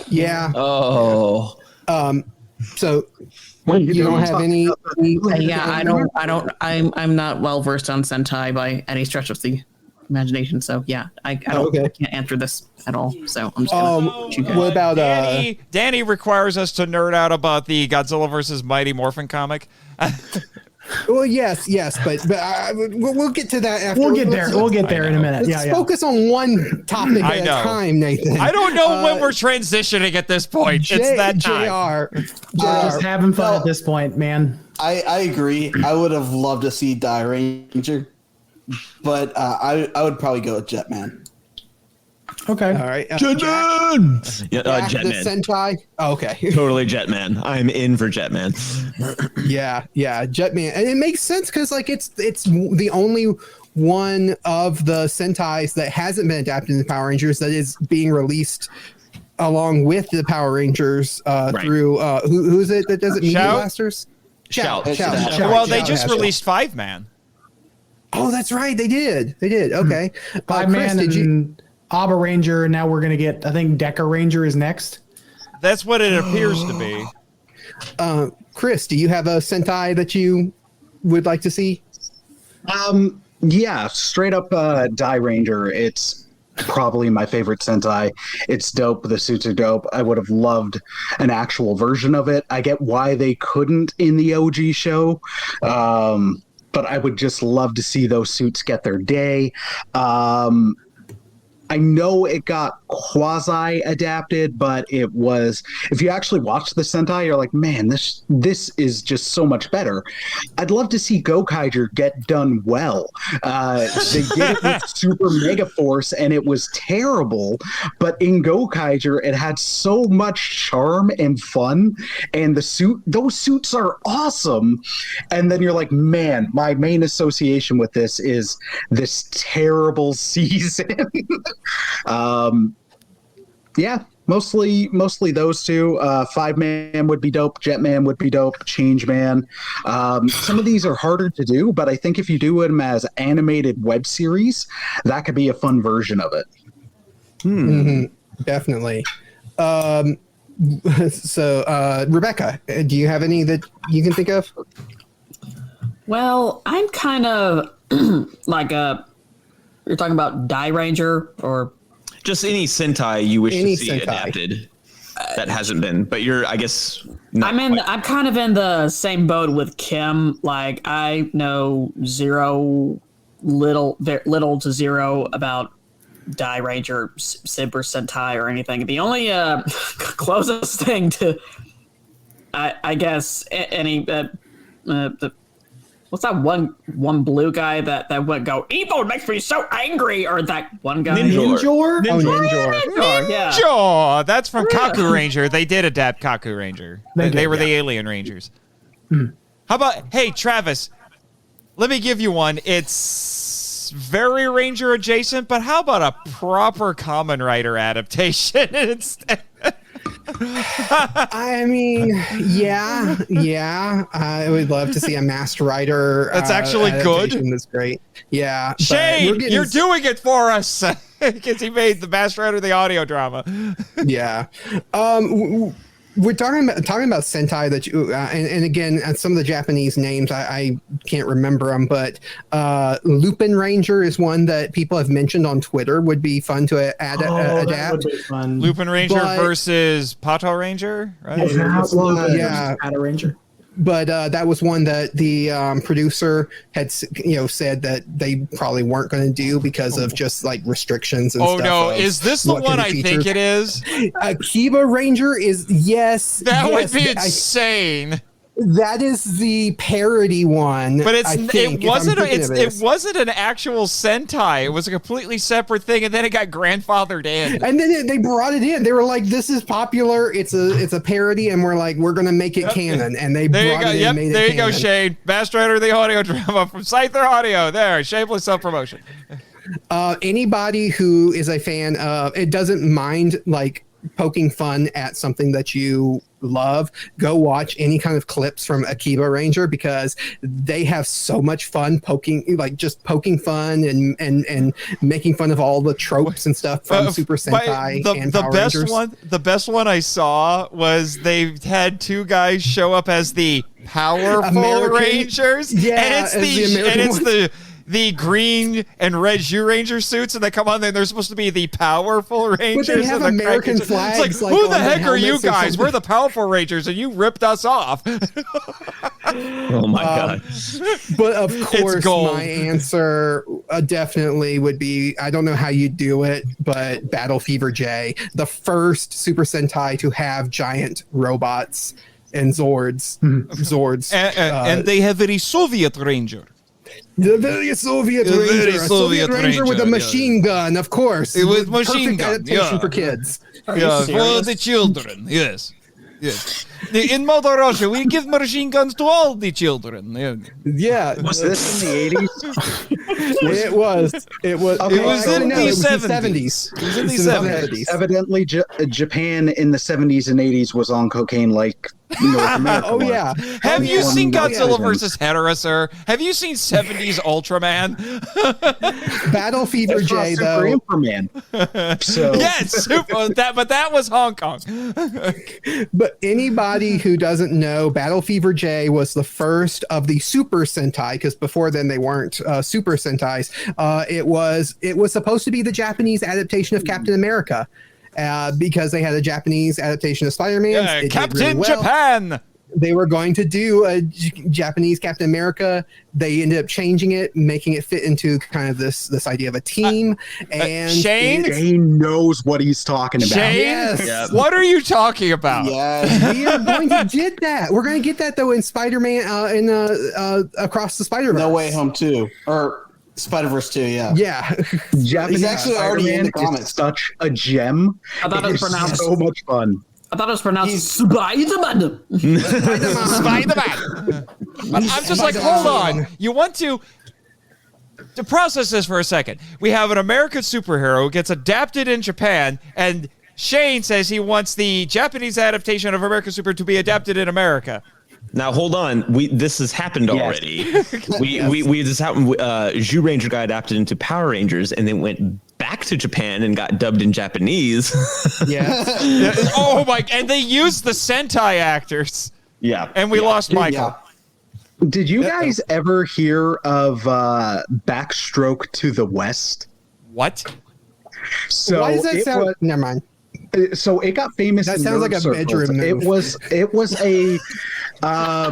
Yeah. Oh. So you don't have any? Yeah, I don't. I'm not well versed on Sentai by any stretch of the imagination. So yeah, I don't I can't answer this at all. So I'm just gonna let you guys. What about Danny requires us to nerd out about the Godzilla versus Mighty Morphin comic. Well, yes, but we'll get to that after. We'll get there. We'll get there in a minute. Let's focus on one topic at a time, Nathan. I don't know when we're transitioning at this point. It's that time. Just having fun at this point, man. I agree. I would have loved to see Die Ranger, but I would probably go with Jetman. Okay. All right. Jetman! Jetman. The Sentai? Oh, okay. Totally Jetman. I'm in for Jetman. Yeah, Jetman. And it makes sense because like it's the only one of the Sentais that hasn't been adapted into Power Rangers that is being released along with the Power Rangers through who is it that does it? Media Blasters? Shout. Well, they just released 5-Man. Oh, that's right. They did. Okay. 5-Man and Abba Ranger, and now we're gonna get. I think Deca Ranger is next. That's what it appears to be. Chris, do you have a Sentai that you would like to see? Yeah, straight up Die Ranger. It's probably my favorite Sentai. It's dope. The suits are dope. I would have loved an actual version of it. I get why they couldn't in the OG show. But I would just love to see those suits get their day. I know it got quasi-adapted, but it was, if you actually watch the Sentai, you're like, man, this is just so much better. I'd love to see Gokaiger get done well. They did it with Super Mega Force, and it was terrible, but in Gokaiger, it had so much charm and fun, and those suits are awesome. And then you're like, man, my main association with this is this terrible season. Yeah, mostly those two. 5-Man would be dope. Jetman would be dope. Changeman. Some of these are harder to do, but I think if you do them as animated web series, that could be a fun version of it. Definitely. So, Rebecca, do you have any that you can think of? Well, I'm kind of like you're talking about Die Ranger or just any Sentai you wish to see Sentai adapted that hasn't been, but you're, I guess, I'm kind of in the same boat with Kim. Like, I know little to zero about Die Ranger, Super Sentai, or anything. The only closest thing to, I guess, any what's that one blue guy that would go, evil makes me so angry, or that one guy? Ninjor? Ninjor. Yeah. Ninjor! That's from Kaku Ranger. They did adapt Kaku Ranger. They were the alien rangers. How about, hey, Travis, let me give you one. It's very Ranger adjacent, but how about a proper Kamen Rider adaptation instead? I mean, yeah. I would love to see a Masked Rider. That's actually good. That's great. Yeah. Shane, you're doing it for us because he made the Masked Rider the audio drama. Yeah. We're talking about Sentai that you and again some of the Japanese names I can't remember them, but Lupin Ranger is one that people have mentioned on Twitter would be fun to adapt. That would be fun. Lupin Ranger versus Pato Ranger, right? Yeah, Pato Ranger. But that was one that the producer had said that they probably weren't going to do because of just like restrictions and stuff. Oh no, is this the one I think it is? Akiba Ranger is That would be insane. That is the parody one, but it wasn't an actual Sentai. It was a completely separate thing, and then it got grandfathered in. And then they brought it in. They were like, "This is popular. It's a parody," and we're like, "We're gonna make it canon." And they brought it in. And made it there you canon. go, Shane. Masked Rider, the audio drama from Scyther Audio. There, shameless self-promotion. Anybody who is a fan of it doesn't mind like poking fun at something that you love, go watch any kind of clips from Akiba Ranger because they have so much fun poking fun and making fun of all the tropes and stuff from Super Sentai and Power Rangers. The best one I saw was they had two guys show up as the powerful Rangers. Yeah, and it's the green and red Ranger suits, and they come on and they're supposed to be the powerful Rangers. But they have and the American It's flags. like, who the on heck are you helmets or guys? something. We're the powerful Rangers, and you ripped us off. Oh my god! But of course, gold. my answer definitely would be, I don't know how you do it, but Battle Fever J, the first Super Sentai to have giant robots and Zords. And they have very Soviet Ranger. The very Soviet The Ranger. very A Soviet Ranger with a Ranger, machine gun, of course. With machine Perfect gun, adaptation yeah. for kids. Yeah, for the children, yes. Yes. In Mother Russia, we give machine guns to all the children. Yeah. Was this in the 80s? It was. It was in the 70s. It was in the 70s. Evidently, Japan in the 70s and 80s was on cocaine like North America. Oh, was. yeah. Have you seen Godzilla yeah. versus Hera, sir? Have you seen 70s Ultraman? Battle Fever J, Super though. Superman. So Yes, but that was Hong Kong. But anybody who doesn't know, Battle Fever J was the first of the Super Sentai, because before then they weren't Super Sentais. It was supposed to be the Japanese adaptation of Captain America, because they had a Japanese adaptation of Spider-Man. Yeah, Captain Japan. They were going to do a Japanese Captain America. They ended up changing it, making it fit into kind of this idea of a team. And Shane? Shane knows what he's talking about. Shane, Yes. what are you talking about? Yeah. we are going to get that. We're going to get that though in Spider-Man Across the Spider-Verse. No Way Home 2 or Spider-Verse 2, yeah. Yeah. Japanese He's actually already in the Spider-Man comics. is such a gem. I thought it was is pronounced- so much fun. I thought it was pronounced Spider-Man. Spider-Man. I'm just like, hold on. You want to process this for a second. We have an American superhero who gets adapted in Japan, and Shane says he wants the Japanese adaptation of American Super to be adapted in America. Now hold on, this has happened already. We this happened. Zhu Ranger got adapted into Power Rangers, and then went back to Japan and got dubbed in Japanese. Yeah. Oh my! And they used the Sentai actors. Yeah, and we lost Michael. Yeah. Did you guys ever hear of Backstroke to the West? What? So Why does that it sound? was- Never mind. So it got famous. That in sounds like nerd a circles. bedroom move. It was a. I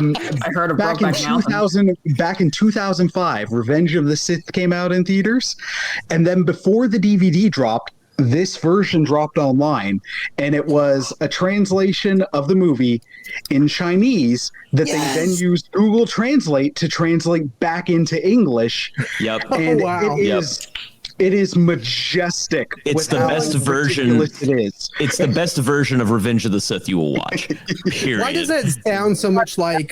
heard of Back in Brokeback Mountain. 2000, back in 2005, Revenge of the Sith came out in theaters, and then before the DVD dropped, this version dropped online, and it was a translation of the movie in Chinese that they then used Google Translate to translate back into English. Yep. And wow. it is majestic. It's with the how best version. ridiculous It is. It's the best version of Revenge of the Sith you will watch. Period. Why does that sound so much like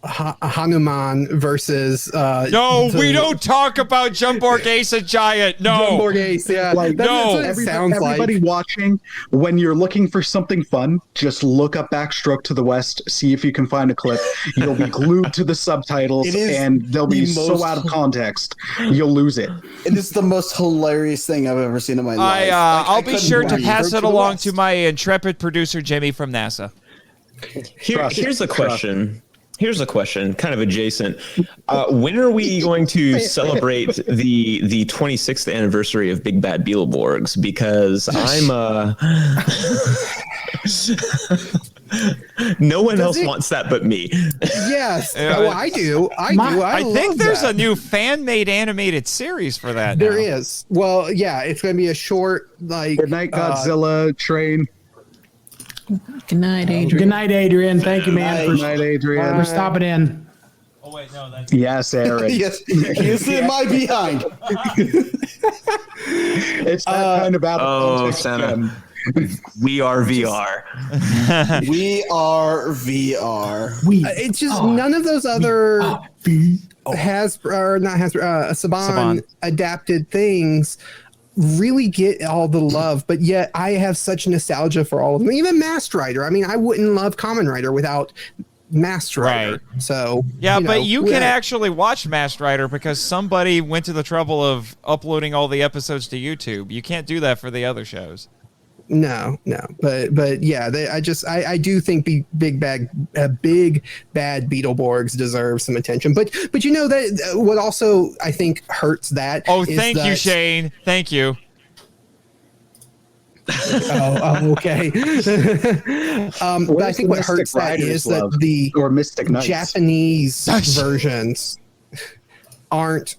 Hanuman versus? No, we don't talk about Jumborg Ace a Giant. No. Jumborg Ace, yeah. Like, That's no. what it sounds Everybody like. watching, when you're looking for something fun, just look up Backstroke to the West, see if you can find a clip. You'll be glued to the subtitles, It is and they'll be the so most- out of context, you'll lose it. It is the most hilarious thing I've ever seen in my life. I'll be sure to pass it along to my. my intrepid producer Jimmy from NASA. Here's a question. Here's a question, kind of adjacent. When are we going to celebrate the 26th anniversary of Big Bad Beetleborgs? Because I'm no one else wants that but me. Yes. Oh, I do. I think love there's that. a new fan-made animated series for that. There now. is. Well, yeah, it's going to be a short, like. Good night, Godzilla train. Good night, Adrian. Good night, Adrian. Thank you, man, Good night, Adrian. for stopping in. Oh wait, no, that's Yes, Aaron. Yes, he's in my behind. It's that kind of out of Oh, context Santa. gem. We are VR. We are VR. It's just none of those other Saban adapted things really get all the love, but yet I have such nostalgia for all of them. Even Masked Rider. I mean, I wouldn't love Kamen Rider without Masked Rider. Right. So Yeah, but you can yeah. actually watch Masked Rider because somebody went to the trouble of uploading all the episodes to YouTube. You can't do that for the other shows. No, but yeah, I do think big bad Beetleborgs deserve some attention. But you know that what also I think hurts that. Oh, thank you, Shane. Thank you. Okay. But I think what hurts that is that the Mystic Knights Japanese versions aren't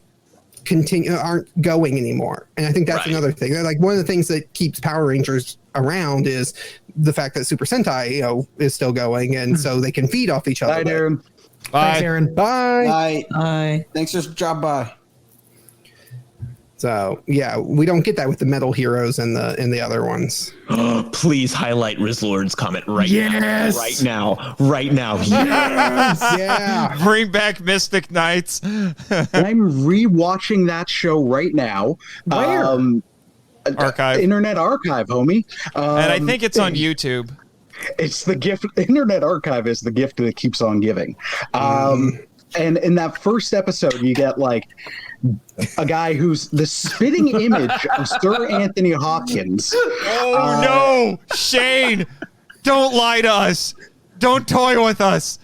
going anymore, and I think that's another thing. Like one of the things that keeps Power Rangers around is the fact that Super Sentai, is still going, and so they can feed off each other. Bye, Darren. Bye. Thanks, Aaron. Bye. Bye. Bye. Thanks for job. Bye. So yeah, we don't get that with the Metal Heroes and the other ones. Please highlight Rizlord's comment right Yes! now. Right now. Yes! Yeah. Bring back Mystic Knights. I'm rewatching that show right now. Where? Archive. Internet Archive, homie. And I think it's on YouTube. It's the gift. Internet Archive is the gift that keeps on giving. And in that first episode, you get like a guy who's the spitting image of Sir Anthony Hopkins. Oh no, Shane! Don't lie to us. Don't toy with us.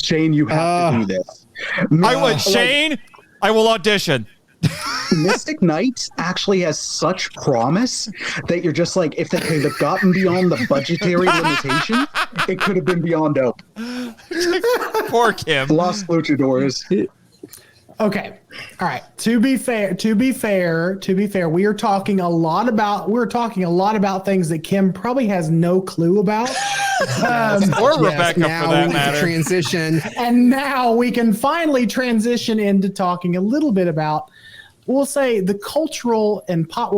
Shane, you have to do this. Shane, I will audition. Mystic Knights actually has such promise that you're just like, if they could have gotten beyond the budgetary limitation, it could have been beyond dope. Poor Kim. Los Luchadores. Okay. All right. To be fair, we're talking a lot about things that Kim probably has no clue about. Or Rebecca, now for that we matter. transition. And now we can finally transition into talking a little bit about, we'll say, the cultural and pop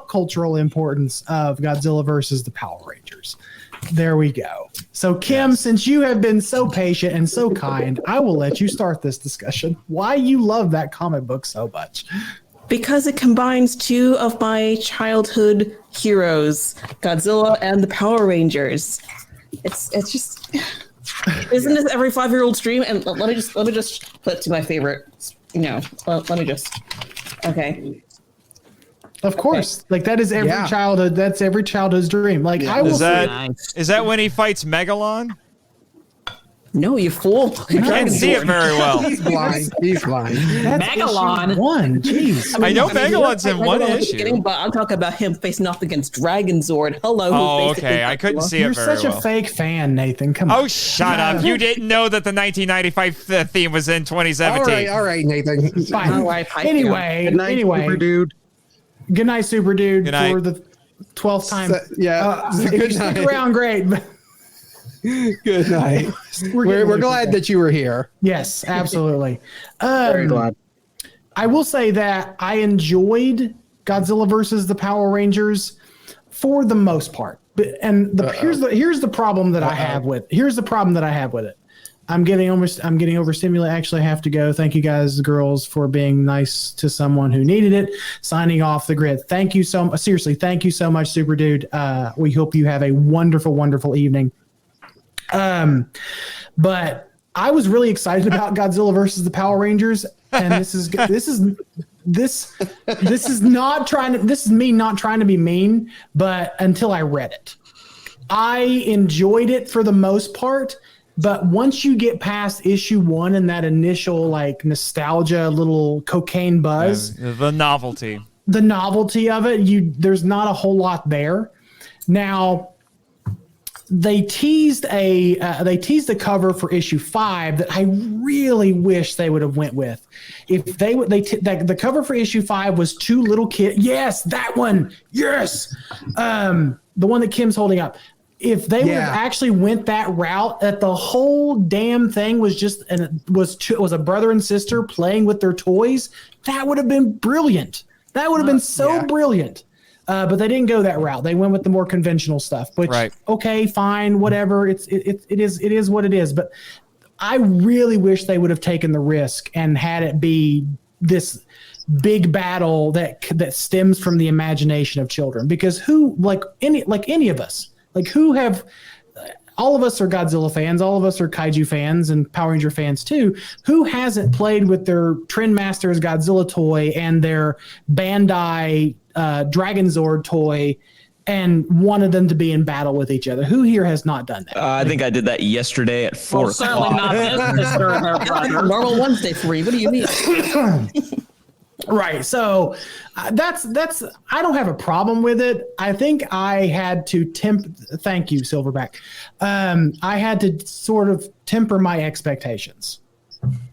cultural importance of Godzilla versus the Power Rangers. There we go. So, Kim, since you have been so patient and so kind, I will let you start this discussion. Why you love that comic book so much? Because it combines two of my childhood heroes, Godzilla and the Power Rangers. It's just, isn't this every 5-year-old's dream? And let me just put to my favorite. Let me just. Okay. Of course, like that is every childhood. That's every childhood's dream. Like I will say, Is that when he fights Megalon? No, you fool! I can't see it very well. He's blind. that's Megalon. issue 1. Jeez. I know Megalon's in one issue. But I'm talking about him facing off against Dragonzord. Hello. Oh, okay. I couldn't see You're it very well. such a fake fan, Nathan. Come on. Oh, shut up. You didn't know that the 1995 theme was in 2017. All right, Nathan. Fine. Anyway, Good night, Super Dude. Good night, Super Dude, Good night. for the 12th time. Good if you stick around, great. Good night. We're glad that you were here. Yes, absolutely. Very glad. I will say that I enjoyed Godzilla versus the Power Rangers for the most part. And here's the problem that I have with it. I'm getting overstimulated. Actually, I have to go. Thank you guys, girls, for being nice to someone who needed it. Signing off the grid. Thank you so much. Seriously, thank you so much, Super Dude. We hope you have a wonderful, wonderful evening. But I was really excited about Godzilla versus the Power Rangers, and this is me not trying to be mean, but until I read it, I enjoyed it for the most part. But once you get past issue 1 and that initial like nostalgia, little cocaine buzz, the novelty of it, there's not a whole lot there. Now, they teased the cover for issue 5 that I really wish they would have went with. If the cover for issue 5 was 2 little kids. Yes, that one. Yes, the one that Kim's holding up. If they would have actually went that route, that the whole damn thing was was a brother and sister playing with their toys, that would have been brilliant. That would have been so brilliant. But they didn't go that route. They went with the more conventional stuff. Which okay, fine, whatever. It is what it is. But I really wish they would have taken the risk and had it be this big battle that stems from the imagination of children. Because any of us. All of us are Godzilla fans. All of us are Kaiju fans and Power Ranger fans too. Who hasn't played with their Trendmasters Godzilla toy and their Bandai Dragonzord toy and wanted them to be in battle with each other. Who here has not done that? I think I did that yesterday at 4 Well, certainly not this sister and her brother. Normal Wednesday for you. What do you mean? Right. So that's I don't have a problem with it. I think I had to thank you, Silverback. I had to sort of temper my expectations.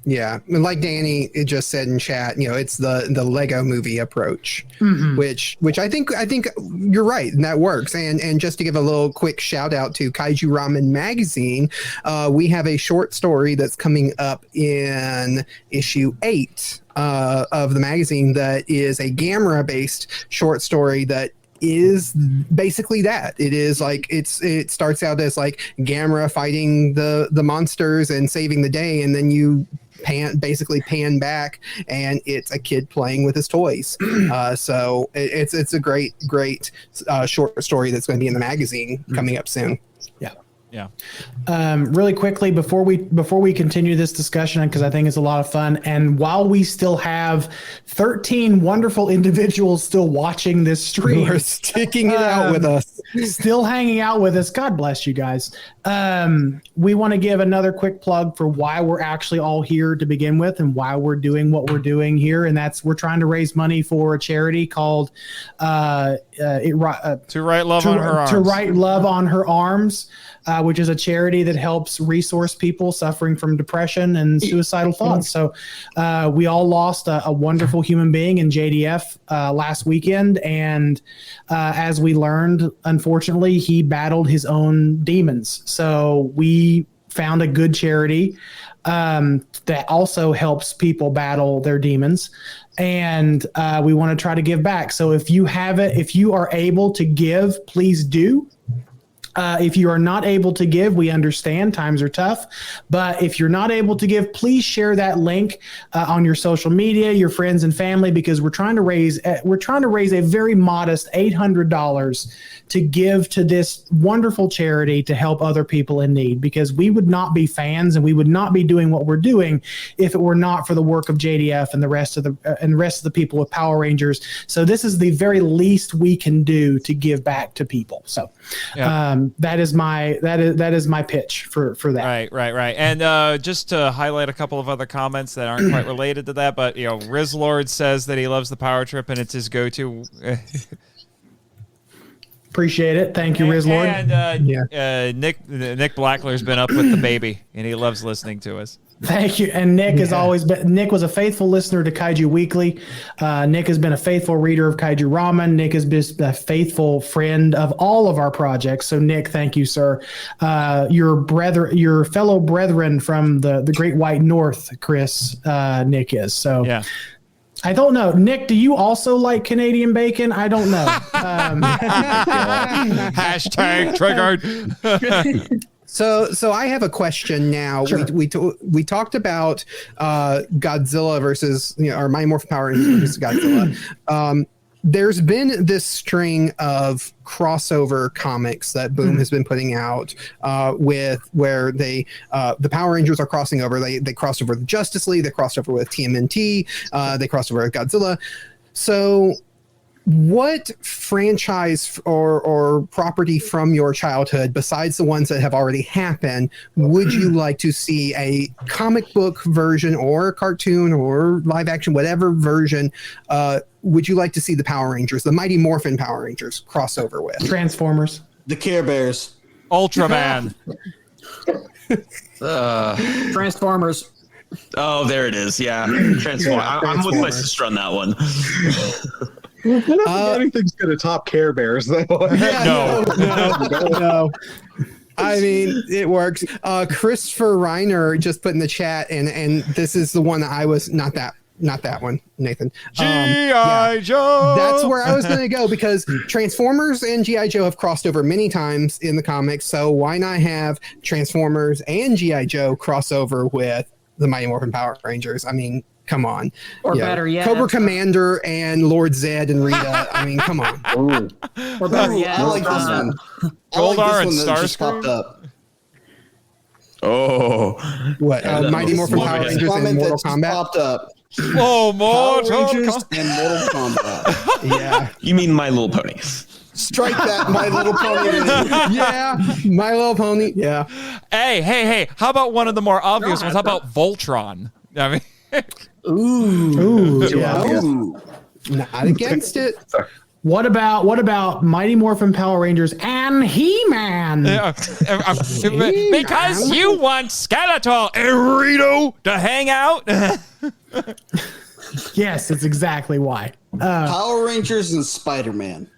Yeah, and like Danny just said in chat, it's the Lego movie approach, which I think you're right, and that works. And just to give a little quick shout out to Kaiju Ramen magazine, we have a short story that's coming up in issue 8 of the magazine that is a Gamera based short story that is basically that. It is like it starts out as like Gamera fighting the monsters and saving the day, and then you basically pan back and it's a kid playing with his toys. So it's a great short story that's going to be in the magazine coming up soon. Yeah. Really quickly before we continue this discussion, because I think it's a lot of fun, and while we still have 13 wonderful individuals still watching this stream, who are sticking it out with us, still hanging out with us, God bless you guys. We want to give another quick plug for why we're actually all here to begin with, and why we're doing what we're doing here, and that's we're trying to raise money for a charity called To Write Love on Her Arms. Which is a charity that helps resource people suffering from depression and suicidal thoughts. So we all lost a wonderful human being in JDF last weekend. And as we learned, unfortunately, he battled his own demons. So we found a good charity that also helps people battle their demons. And we want to try to give back. So if you are able to give, please do. If you are not able to give, we understand times are tough, but if you're not able to give, please share that link on your social media, your friends and family, because we're trying to raise a very modest $800 to give to this wonderful charity to help other people in need, because we would not be fans and we would not be doing what we're doing if it were not for the work of JDF and the rest of the people with Power Rangers. So this is the very least we can do to give back to people. So that is my pitch for that. Right. And just to highlight a couple of other comments that aren't quite related to that, but Rizlord says that he loves the Power Trip and it's his go-to. Appreciate it. Thank you, Rizlord. And Nick Blackler's been up with the baby and he loves listening to us. Thank you. And Nick has always been. Nick was a faithful listener to Kaiju Weekly. Nick has been a faithful reader of Kaiju Ramen. Nick has been a faithful friend of all of our projects. So Nick, thank you, sir. Your fellow brethren from the Great White North, Chris, Nick is. So yeah. I don't know. Nick, do you also like Canadian bacon? I don't know. Hashtag triggered. So I have a question now. Sure. We talked about Godzilla versus or Mighty Morphin Power Rangers versus Godzilla. There's been this string of crossover comics that Boom has been putting out with where the Power Rangers are crossing over. They crossed over with Justice League. They crossed over with TMNT. They crossed over with Godzilla. So what franchise or property from your childhood, besides the ones that have already happened, would you like to see a comic book version or a cartoon or live action, whatever version, would you like to see the Power Rangers, the Mighty Morphin Power Rangers, crossover with? Transformers. The Care Bears. Ultraman. Transformers. Oh, there it is. Yeah. I'm with my sister on that one. I don't think anything's going to top Care Bears, though. No. I mean, it works. Christopher Reiner just put in the chat, and this is the one that I was not that one, Nathan. G.I. Joe. That's where I was going to go, because Transformers and G.I. Joe have crossed over many times in the comics. So why not have Transformers and G.I. Joe crossover with the Mighty Morphin Power Rangers? I mean, come on. Or better yet, Cobra Commander and Lord Zed and Rita. I mean, come on. Or better yet, I like this one. Goldar and Starscream Starscream. popped up. Oh, what? Mighty Morphin Power Rangers and Mortal Kombat Popped up. Oh, Power Mortal Rangers Kombat. and Mortal Kombat. Yeah. You mean My Little Pony? Strike that, My Little Pony. Yeah, My Little Pony. Yeah. Hey! How about one of the more obvious ones? How about Voltron? I mean, Ooh, yeah. Ooh. Not against it. What about Mighty Morphin Power Rangers and He-Man? because you want Skeletor and Rito to hang out. Yes, it's exactly why. Power Rangers and Spider-Man.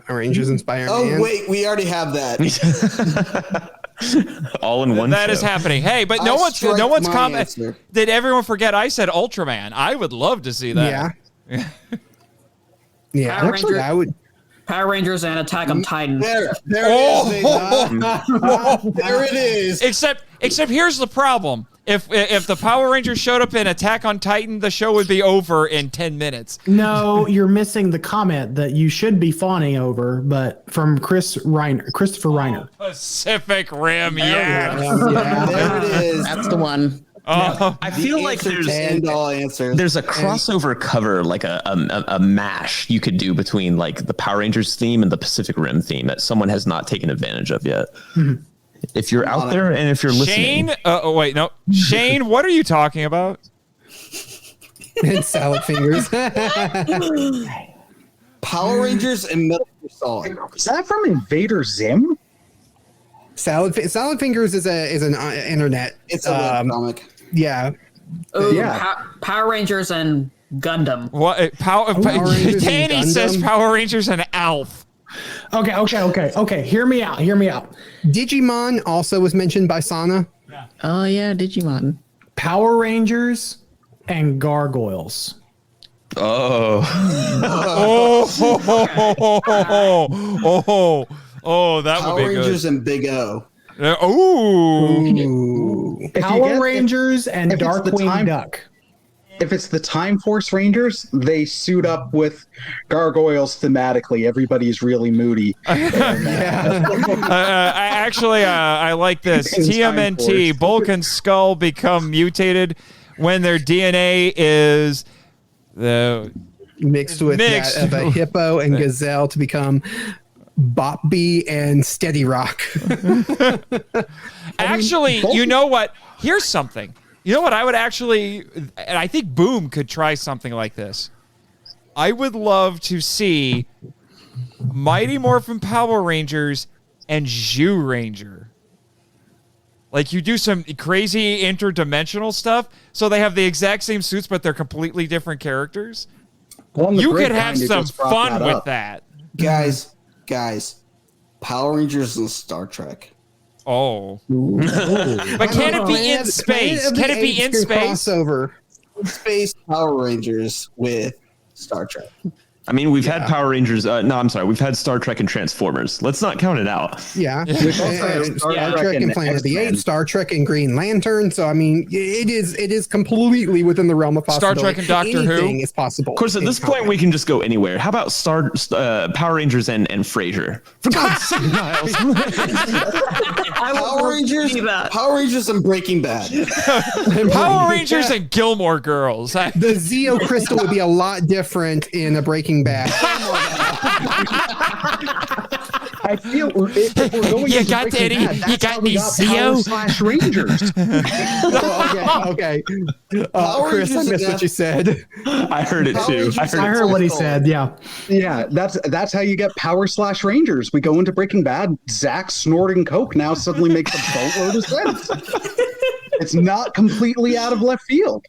Power Rangers and Spider-Man. Oh, wait, we already have that. All in one. That show. is happening. Hey, but no one's commented. Did everyone forget I said Ultraman? I would love to see that. Yeah. Yeah, Power actually, Rangers. I would. Power Rangers and Attack on Titan. There it is. There it is. Except here's the problem. If the Power Rangers showed up in Attack on Titan, the show would be over in 10 minutes. No, you're missing the comment that you should be fawning over, but from Christopher Reiner. Pacific Rim, There it is. That's the one. I feel like there's a crossover cover, like a mash you could do between like the Power Rangers theme and the Pacific Rim theme that someone has not taken advantage of yet. If you're out there and if you're listening, Shane, Shane, what are you talking about? And Salad Fingers. Power Rangers and Metal Gear Solid. Is that from Invader Zim? Salad Fingers is an internet. It's a webcomic. Yeah. Ooh, Yeah. Power Rangers and Gundam. What? Rangers Danny and says Gundam? Power Rangers and Alf. Okay. Hear me out. Digimon also was mentioned by Sana. Oh yeah, Digimon. Power Rangers and Gargoyles. Oh, that Power would be Rangers good. and Big O. Ooh. Power Rangers and Darkwing Duck. If it's the Time Force Rangers, they suit up with gargoyles thematically. Everybody's really moody. I like this. In Time TMNT, Force. Bulk and Skull become mutated when their DNA is Mixed with that of a hippo and gazelle to become Bopby and Steady Rock. Actually, you know what? Here's something. You know what I would actually, and I think Boom could try something like this. I would love to see Mighty Morphin Power Rangers and Zhu Ranger. Like you do some crazy interdimensional stuff, so they have the exact same suits, but they're completely different characters. You could have some fun with that. Guys, Power Rangers and Star Trek. Oh. But can it be in space? Can it be in space? Crossover. Space Power Rangers with Star Trek. I mean, we've had Power Rangers. We've had Star Trek and Transformers. Let's not count it out. Yeah. Star Trek and Planet of the Apes, Star Trek and Green Lantern. So, I mean, it is completely within the realm of possibility. Star Trek and Doctor Who? Anything is possible. Of course, at this point, we can just go anywhere. How about Power Rangers and Frasier? For God's sake, Niles. Power Rangers and Breaking Bad. Power Rangers and Gilmore Girls. The Zeo crystal would be a lot different in a Breaking Bad. I feel if we're going You into got Breaking Eddie? Bad, You that's got how we me, Power Zeo? Rangers. Okay. Chris, I missed what you said. I heard it too. I heard what he said. Yeah. Yeah, that's how you get Power Rangers. We go into Breaking Bad. Zach snorting coke now suddenly makes a boatload of sense. It's not completely out of left field.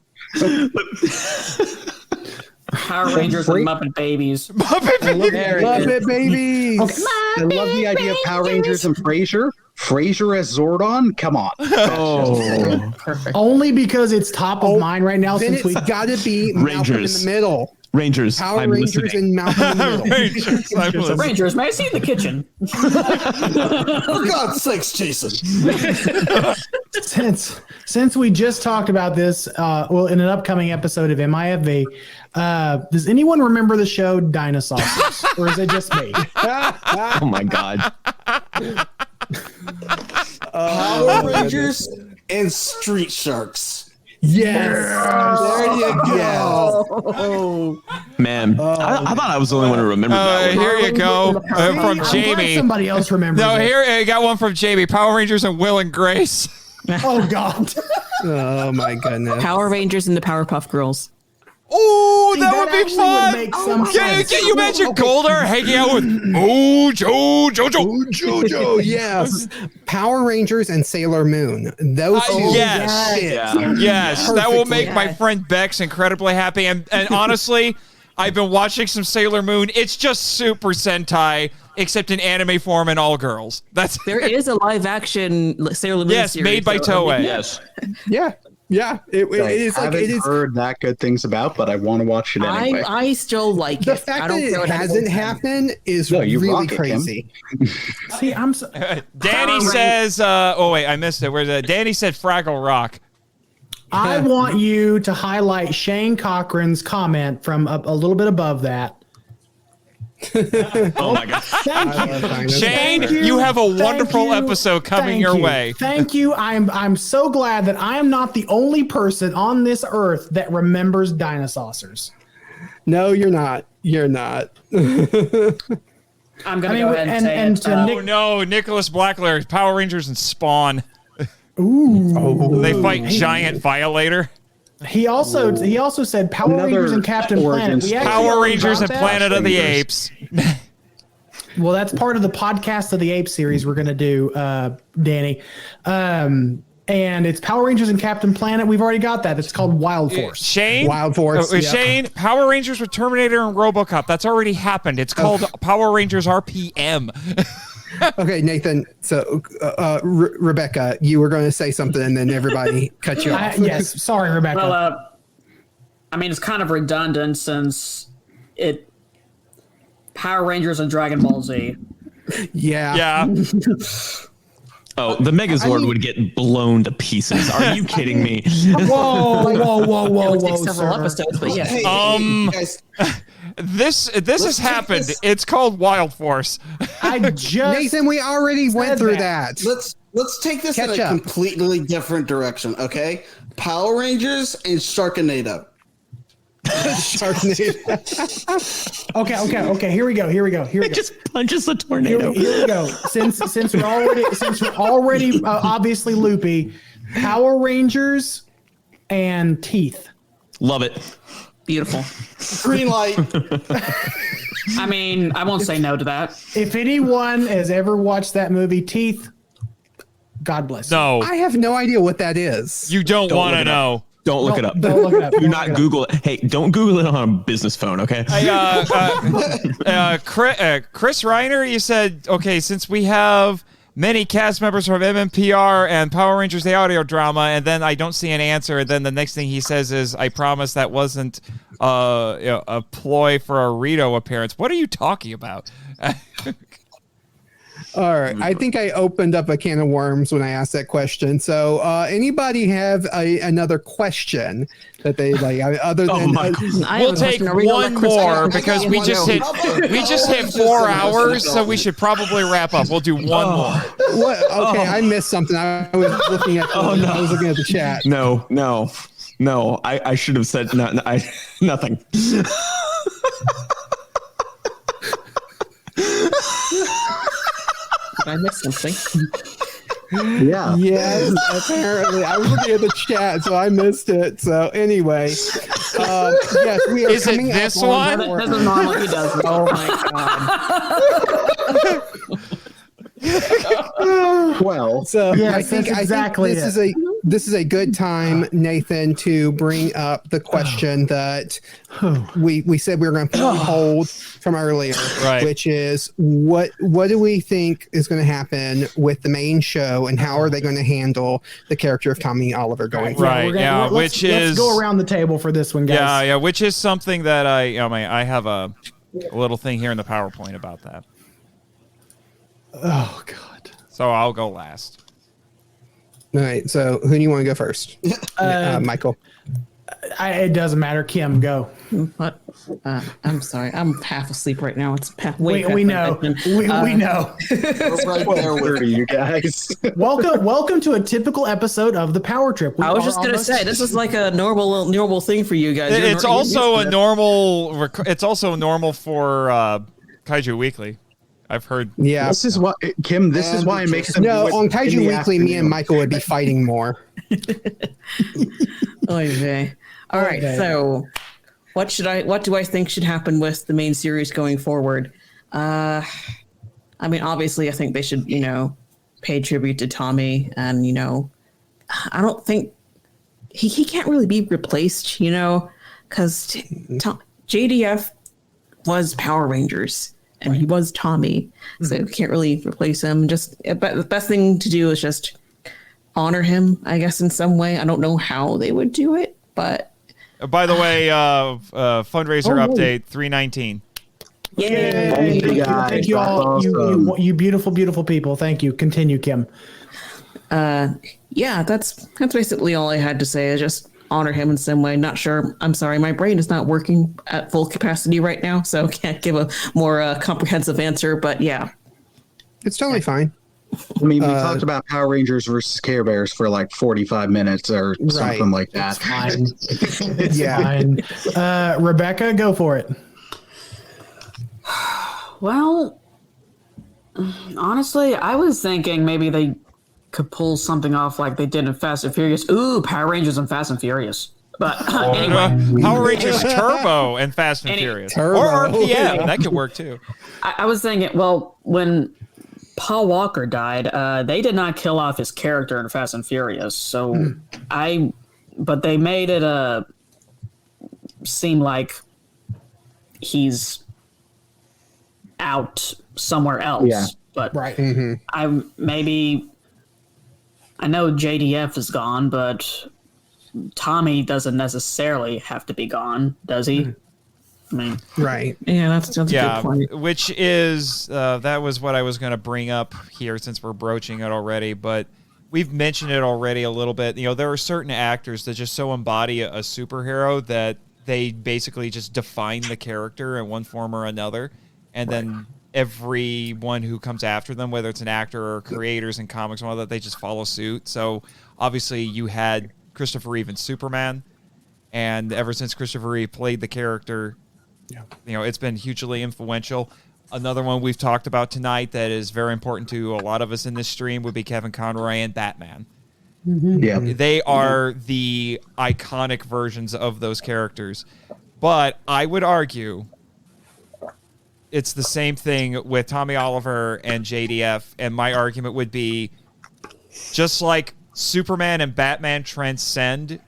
Power Rangers and Muppet Babies. Muppet Babies. Okay. I love the idea of Power Rangers and Frasier. Frasier as Zordon? Come on. Oh, Perfect. Only because it's top of mind right now. Then Since we it's got to be Malcolm in Rangers. the Middle. Rangers. Power I'm Rangers listening. and Malcolm in the Middle. Rangers, I'm listening. Rangers, may I see in the kitchen? For God's sakes, Jason. since we just talked about this, in an upcoming episode of MIFV, does anyone remember the show Dinosaurs, or is it just me? Oh my God. Power Rangers and Street Sharks. Yes. There you go. Man, I thought I was the only one who remembered that one. Here you go from I'm glad Jamie. somebody else remembers. No, it. here I got one from Jamie. Power Rangers and Will and Grace. Oh God. Oh my goodness. Power Rangers and the Powerpuff Girls. Oh, See, that that would be actually fun. would make some sense. Can you imagine Okay. Goldar hanging out with Jojo? Jojo, yes. Power Rangers and Sailor Moon. Those two. Yes. shit. Yes, that will Perfectly. make my friend Bex incredibly happy. And honestly, I've been watching some Sailor Moon. It's just Super Sentai, except in anime form and all girls. There is a live action Sailor Moon yes, series. made by Toei. Yes. Yeah. Yeah. It is I like haven't it is. heard that good things about, but I want to watch it anyway. I still like The it. fact I that don't care it what hasn't anyone says. happened is No, you really rock it, Kim. crazy. See, I'm so, Danny says, oh wait, I missed it. Where's that? Danny said Fraggle Rock. I want you to highlight Shane Cochran's comment from a little bit above that. Oh my god. Thank you. Shane, Thank you have a Thank wonderful you. episode coming Thank your you. way. Thank you. I'm so glad that I am not the only person on this earth that remembers dinosaurs. No, you're not. You're not. I'm gonna go ahead and say and it. to Oh no, Nicholas Blackler, Power Rangers and Spawn. Ooh. They fight Giant Violator. He also said Power Another Rangers and Captain origin Planet. We story. actually Power already Rangers got and that. Planet of the Apes. Well, that's part of the Podcast of the Apes series we're going to do, Danny. And it's Power Rangers and Captain Planet. We've already got that. It's called Wild Force. Shane? Wild Force, yeah. Shane, Power Rangers with Terminator and RoboCop. That's already happened. It's called Power Rangers RPM. Okay, Nathan. So, Rebecca, you were going to say something, and then everybody cut you off. Yes, sorry, Rebecca. Well, I mean, it's kind of redundant since it Power Rangers and Dragon Ball Z. Yeah. Yeah. Oh, the Megazord would get blown to pieces. Are you kidding me? Whoa, It would take whoa, several sir. episodes, but yeah. Hey, guys, This has take happened. this- It's called Wild Force. I just Nathan, we already went said through that. that. let's take this Catch in a up. completely different direction, okay? Power Rangers and Sharknado. Okay. Here we go. It just punches a tornado. Here we go. Since we're already obviously loopy, Power Rangers and Teeth. Love it. Beautiful. Green light. I mean, I won't say no to that. If anyone has ever watched that movie, Teeth, God bless. you. No, I have no idea what that is. you don't Don't want to look it up. know. Don't look it up. Don't look it up. Do Don't not look it up. Google it. Hey, don't Google it on a business phone, okay? Chris Reiner, you said, okay, since we have many cast members from MMPR and Power Rangers, the audio drama, and then I don't see an answer. And then the next thing he says is, I promise that wasn't a ploy for a Rito appearance. What are you talking about? All right. I think I opened up a can of worms when I asked that question. So, anybody have another question that they like other than? my God. We'll take one more because we just hit 4 hours, so we should probably wrap up. We'll do one more. What? Okay, I missed something. I was looking at. I was looking at the chat. No. I should have said nothing. Did I miss something? Yeah. Yes, apparently. I was looking at the chat, so I missed it. So anyway, yes, we are Is it coming up this on one? our- This is normal. He does. Oh my god. Well, So Yes, I think that's exactly this is a good time, Nathan, to bring up the question that we said we were going to put on hold from earlier, Right. which is what do we think is going to happen with the main show, and how are they going to handle the character of Tommy Oliver going forward? Right, yeah, let's is go around the table for this one, guys. Yeah, which is something that I have a little thing here in the PowerPoint about that. Oh God. So I'll go last. All right. So who do you want to go first? Michael. It doesn't matter. Kim, go. What? I'm sorry. I'm half asleep right now. It's way we know. We know. We're right there with you guys. Welcome to a typical episode of the Power Trip. I was just gonna say this is like a normal thing for you guys. It's also a normal. It's also normal for Kaiju Weekly. I've heard. Yeah. This is why, Kim. This is why it makes them. No, on Kaiju Weekly, me and Michael would be fighting more. Okay. All right. So, what do I think should happen with the main series going forward? I mean, obviously, I think they should, pay tribute to Tommy, and I don't think he can't really be replaced, because JDF was Power Rangers and he was Tommy, so you can't really replace him. But the best thing to do is just honor him, I guess, in some way. I don't know how they would do it, but by the way, fundraiser update 319. Yay! Thank you all, you beautiful, beautiful people. Thank you. Continue, Kim. Yeah, that's basically all I had to say. Is just honor him in some way. Not sure. I'm sorry, my brain is not working at full capacity right now, so can't give a more comprehensive answer. But yeah, it's totally fine. I mean, we talked about Power Rangers versus Care Bears for like 45 minutes or something like that. It's fine. It's fine. Rebecca, go for it. Well, honestly, I was thinking maybe they could pull something off like they did in Fast and Furious. Ooh, Power Rangers and Fast and Furious. But anyway. Power Rangers Turbo and Fast and Furious. Turbo. Or RPM. That could work too. I was thinking, well, when Paul Walker died, they did not kill off his character in Fast and Furious. So but they made it seem like he's out somewhere else. Yeah. But right. I know JDF is gone, but Tommy doesn't necessarily have to be gone, does he? I mean, right. Yeah, that's a good point. Which is that was what I was going to bring up here since we're broaching it already, but we've mentioned it already a little bit. There are certain actors that just so embody a superhero that they basically just define the character in one form or another, and then everyone who comes after them, whether it's an actor or creators in comics and all that, they just follow suit. So obviously you had Christopher Reeve in Superman, and ever since Christopher Reeve played the character, it's been hugely influential. Another one we've talked about tonight that is very important to a lot of us in this stream would be Kevin Conroy and Batman. Yeah, they are the iconic versions of those characters. But I would argue it's the same thing with Tommy Oliver and JDF, and my argument would be just like Superman and Batman transcend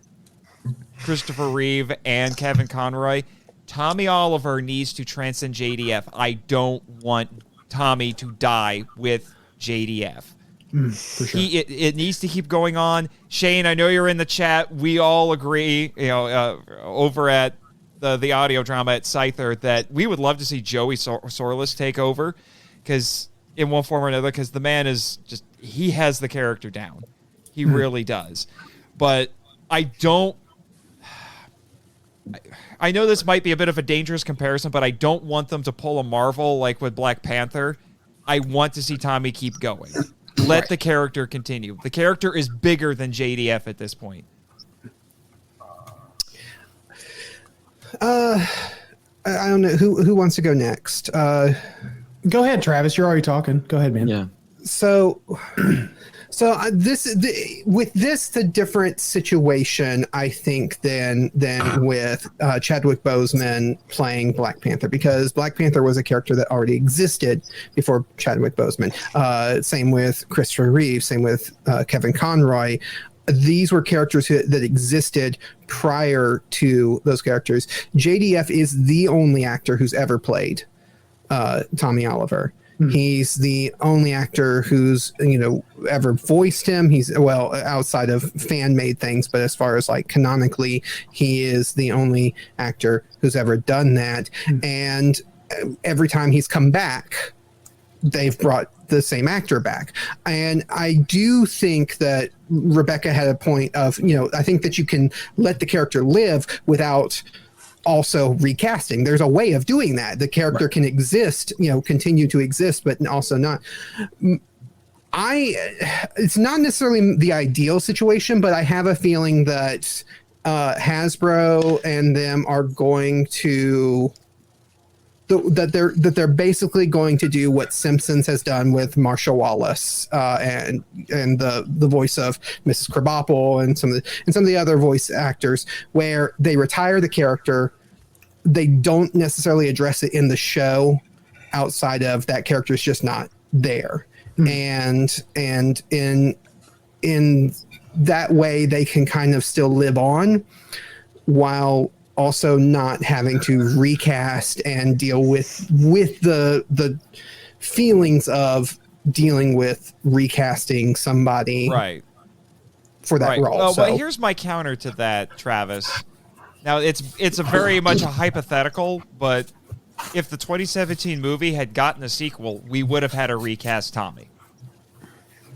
Christopher Reeve and Kevin Conroy, Tommy Oliver needs to transcend JDF. I don't want Tommy to die with JDF. For sure. It needs to keep going on. Shane, I know you're in the chat. We all agree, over at the audio drama at Scyther, that we would love to see Joey Sorless take over, because in one form or another, because the man is just, he has the character down. He really does. But I know this might be a bit of a dangerous comparison, but I don't want them to pull a Marvel like with Black Panther. I want to see Tommy keep going. Let the character continue. The character is bigger than JDF at this point. I don't know who wants to go next. Go ahead, Travis. You're already talking. Go ahead, man. Yeah. So the different situation, I think, than with Chadwick Boseman playing Black Panther, because Black Panther was a character that already existed before Chadwick Boseman. Same with Christopher Reeve. Same with Kevin Conroy. These were characters that existed prior to those characters. JDF is the only actor who's ever played Tommy Oliver. He's the only actor who's ever voiced him. He's outside of fan made things, but as far as like canonically, he is the only actor who's ever done that. And every time he's come back, they've brought the same actor back. And I do think that Rebecca had a point of, I think that you can let the character live without also recasting. There's a way of doing that. The character can exist, continue to exist, but also not. It's not necessarily the ideal situation, but I have a feeling that Hasbro and them are going to that they're basically going to do what Simpsons has done with Marsha Wallace and the voice of Mrs. Krabappel and some of the other voice actors, where they retire the character. They don't necessarily address it in the show outside of that character is just not there. And in that way they can kind of still live on while also not having to recast and deal with the feelings of dealing with recasting somebody for that role. Well, but here's my counter to that, Travis. Now it's a very much a hypothetical, but if the 2017 movie had gotten a sequel, we would have had a recast Tommy.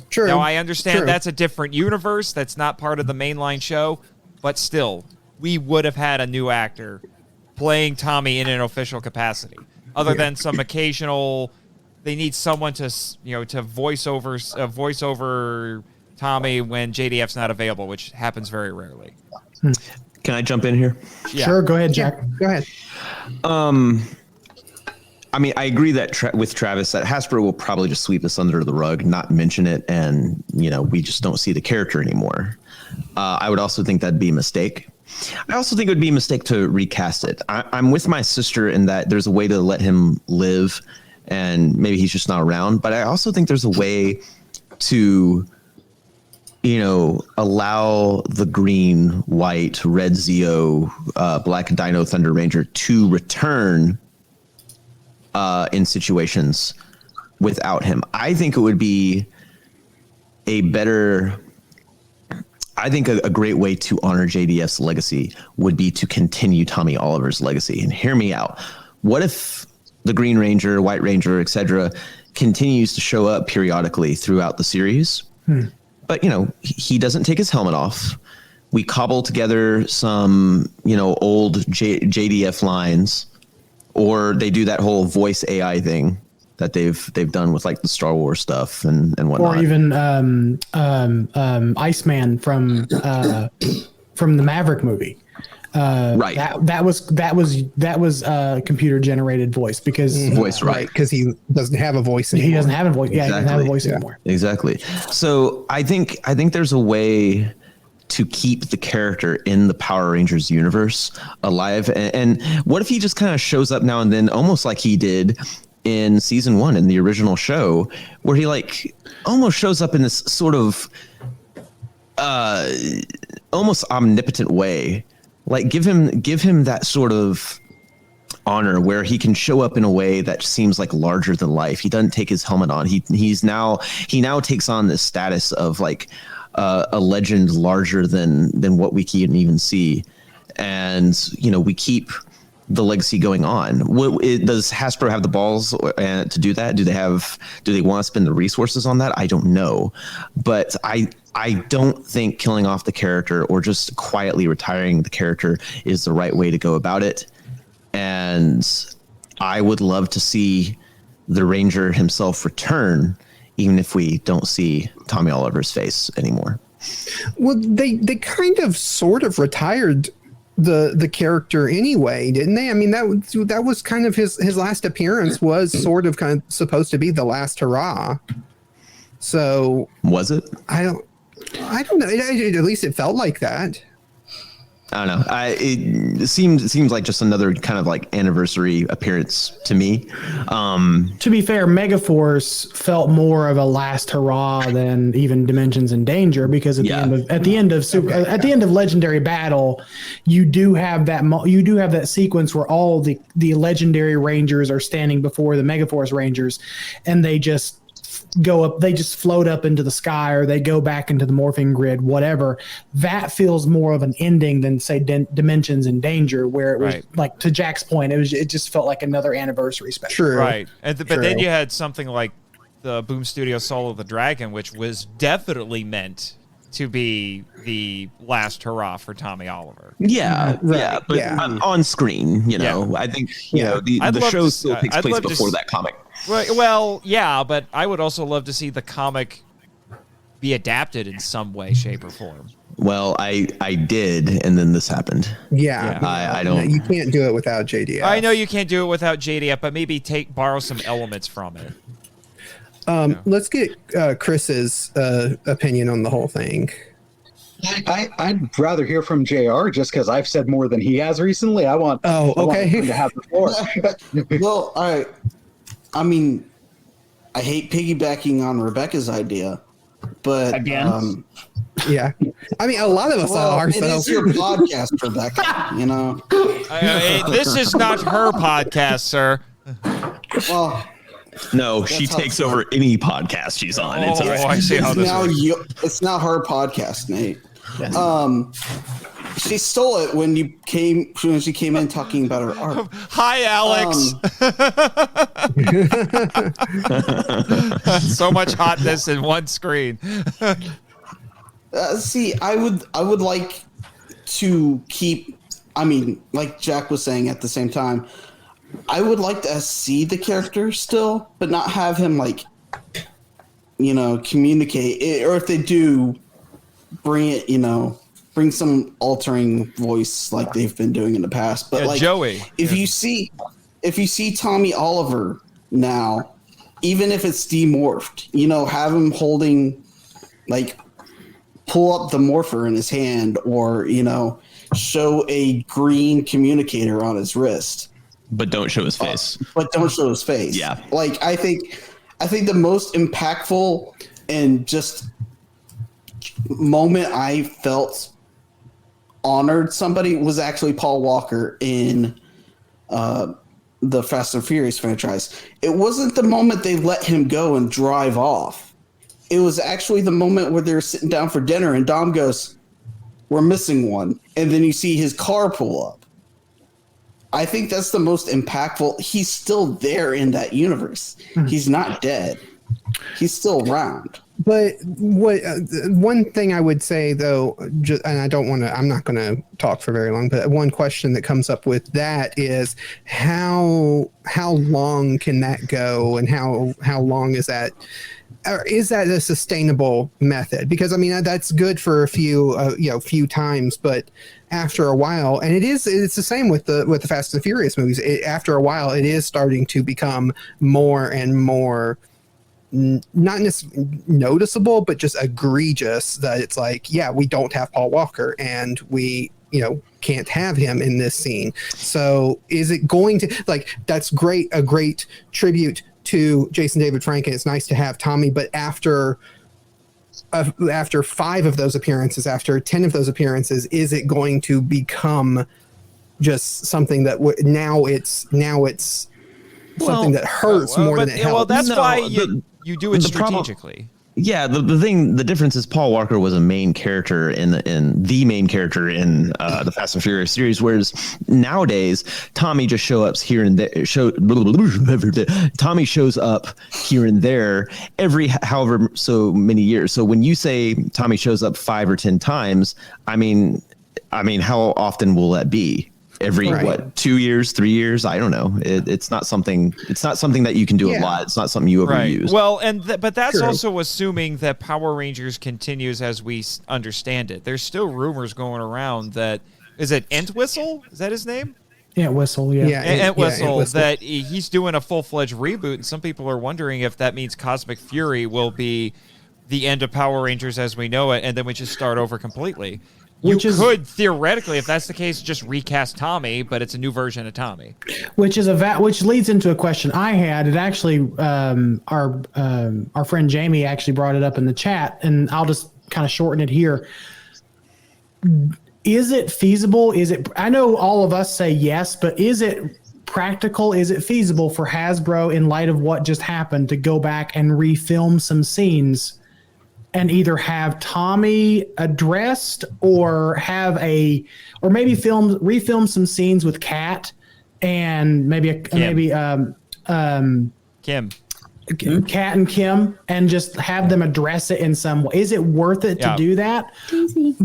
True. Now I understand that's a different universe, that's not part of the mainline show, but still, we would have had a new actor playing Tommy in an official capacity. Other than some occasional, they need someone to voice over Tommy when JDF's not available, which happens very rarely. Can I jump in here? Yeah. Sure, go ahead, Jack. Go ahead. I mean, I agree that with Travis that Hasbro will probably just sweep this under the rug, not mention it, and we just don't see the character anymore. I would also think that'd be a mistake. I also think it would be a mistake to recast it. I'm with my sister in that there's a way to let him live, and maybe he's just not around. But I also think there's a way to, allow the green, white, red Zeo, black Dino Thunder Ranger to return in situations without him. I think it would be a great way to honor JDF's legacy would be to continue Tommy Oliver's legacy. And hear me out. What if the Green Ranger, White Ranger, etc., continues to show up periodically throughout the series? But, he doesn't take his helmet off. We cobble together some, old JDF lines, or they do that whole voice AI thing that they've done with like the Star Wars stuff and whatnot. Or even Iceman from the Maverick movie. Right. That was computer generated voice because because he doesn't have a voice anymore. He doesn't have a voice. Yeah, exactly. He doesn't have a voice anymore. Exactly. So I think there's a way to keep the character in the Power Rangers universe alive. And what if he just kind of shows up now and then, almost like he did in season 1 in the original show, where he like almost shows up in this sort of almost omnipotent way. Like give him that sort of honor where he can show up in a way that seems like larger than life. He doesn't take his helmet on. He now takes on this status of like a legend larger than what we can even see. And, we keep the legacy going on. Does Hasbro have the balls to do that? Do they want to spend the resources on that? I don't know. But I don't think killing off the character or just quietly retiring the character is the right way to go about it. And I would love to see the Ranger himself return, even if we don't see Tommy Oliver's face anymore. Well, they kind of sort of retired the character anyway, didn't they? I mean, that was kind of his last appearance was sort of kind of supposed to be the last hurrah. So was it? I don't know. At least it felt like that. I don't know. It seems like just another kind of like anniversary appearance to me. To be fair, Megaforce felt more of a last hurrah than even Dimensions in Danger, because at the end of Legendary Battle, you do have that sequence where all the Legendary Rangers are standing before the Megaforce Rangers, and they just go up, they just float up into the sky, or they go back into the morphing grid, whatever. That feels more of an ending than say Dimensions in Danger, where it was like, to Jack's point, it just felt like another anniversary special. True. Right. But then you had something like the Boom Studio Soul of the Dragon, which was definitely meant to be the last hurrah for Tommy Oliver. Yeah, Right, yeah, but yeah. on screen, you know, I think you know the show still takes place before that comic. Well, yeah, but I would also love to see the comic be adapted in some way, shape, or form. Well, I did, and then this happened. Yeah. I don't. You can't do it without JDF. I know you can't do it without JDF, but maybe borrow some elements from it. Let's get Chris's opinion on the whole thing. I'd rather hear from JR just because I've said more than he has recently. I want him to have the floor. Well, I mean, I hate piggybacking on Rebecca's idea, but again, yeah, I mean, a lot of us are. It is your podcast, Rebecca. You know, this is not her podcast, sir. Well. No, she takes over any podcast she's on. It's I see how this works. It's not her podcast, Nate. She stole it when she came in talking about her art. Hi, Alex. So much hotness in one screen. See, I would like to keep. I mean, like Jack was saying at the same time, I would like to see the character still, but not have him communicate. Or if they do, bring some altering voice like they've been doing in the past. But Joey, if you see Tommy Oliver now, even if it's demorphed, have him holding, pull up the morpher in his hand, or show a green communicator on his wrist. But don't show his face. Yeah. I think the most impactful and just moment I felt honored somebody was actually Paul Walker in the Fast and Furious franchise. It wasn't the moment they let him go and drive off. It was actually the moment where they're sitting down for dinner and Dom goes, "We're missing one." And then you see his car pull up. I think that's the most impactful. He's still there in that universe. He's not dead. He's still around. But one thing I would say though, and I'm not going to talk for very long, but one question that comes up with that is how long can that go, and how long is that? Or is that a sustainable method? Because I mean, that's good for a few times, but after a while, and it's the same with the Fast and Furious movies. After a while, it is starting to become more and more not necessarily noticeable, but just egregious that it's like, yeah, we don't have Paul Walker, and we can't have him in this scene. So is it going to that's great, a great tribute to Jason David Frank, and it's nice to have Tommy, but after 5 of those appearances, after 10 of those appearances, is it going to become just something that now it's something that hurts more than it helps? Well, that's why you do it strategically. The difference is Paul Walker was a main character in the main character in the Fast and Furious series, whereas nowadays Tommy just shows up here and there every however so many years. So when you say Tommy shows up 5 or 10 times, I mean, how often will that be? Every 2 years, 3 years? I don't know. It's not something that you can do a lot. It's not something you overuse. Right. Well, but that's also assuming that Power Rangers continues as we understand it. There's still rumors going around that is it Entwistle? Is that his name? Entwistle, yeah. Entwistle, that he's doing a full-fledged reboot, and some people are wondering if that means Cosmic Fury will be the end of Power Rangers as we know it, and then we just start over completely. You could theoretically, if that's the case, just recast Tommy, but it's a new version of Tommy. Which leads into a question I had. It actually, our friend Jamie actually brought it up in the chat, and I'll just kind of shorten it here. Is it feasible? I know all of us say yes, but is it practical? Is it feasible for Hasbro, in light of what just happened, to go back and refilm some scenes and either have Tommy addressed, or maybe refilm some scenes with Kat and Kim. Kat and Kim and just have them address it in some way? Is it worth it to do that?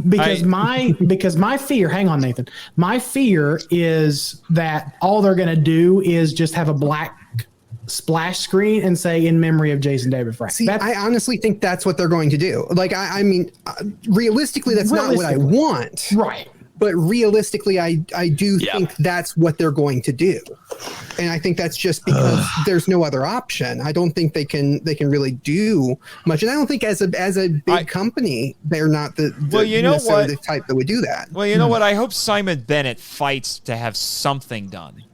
Because my fear, hang on, Nathan, my fear is that all they're going to do is just have a black splash screen and say in memory of Jason David Frank. See, I honestly think that's what they're going to do. Like, I mean, realistically, that's not what I want. Right. But realistically, I do think that's what they're going to do. And I think that's just because there's no other option. I don't think they can really do much. And I don't think as a big company, they're not necessarily the type that would do that. Well, you know what? I hope Simon Bennett fights to have something done.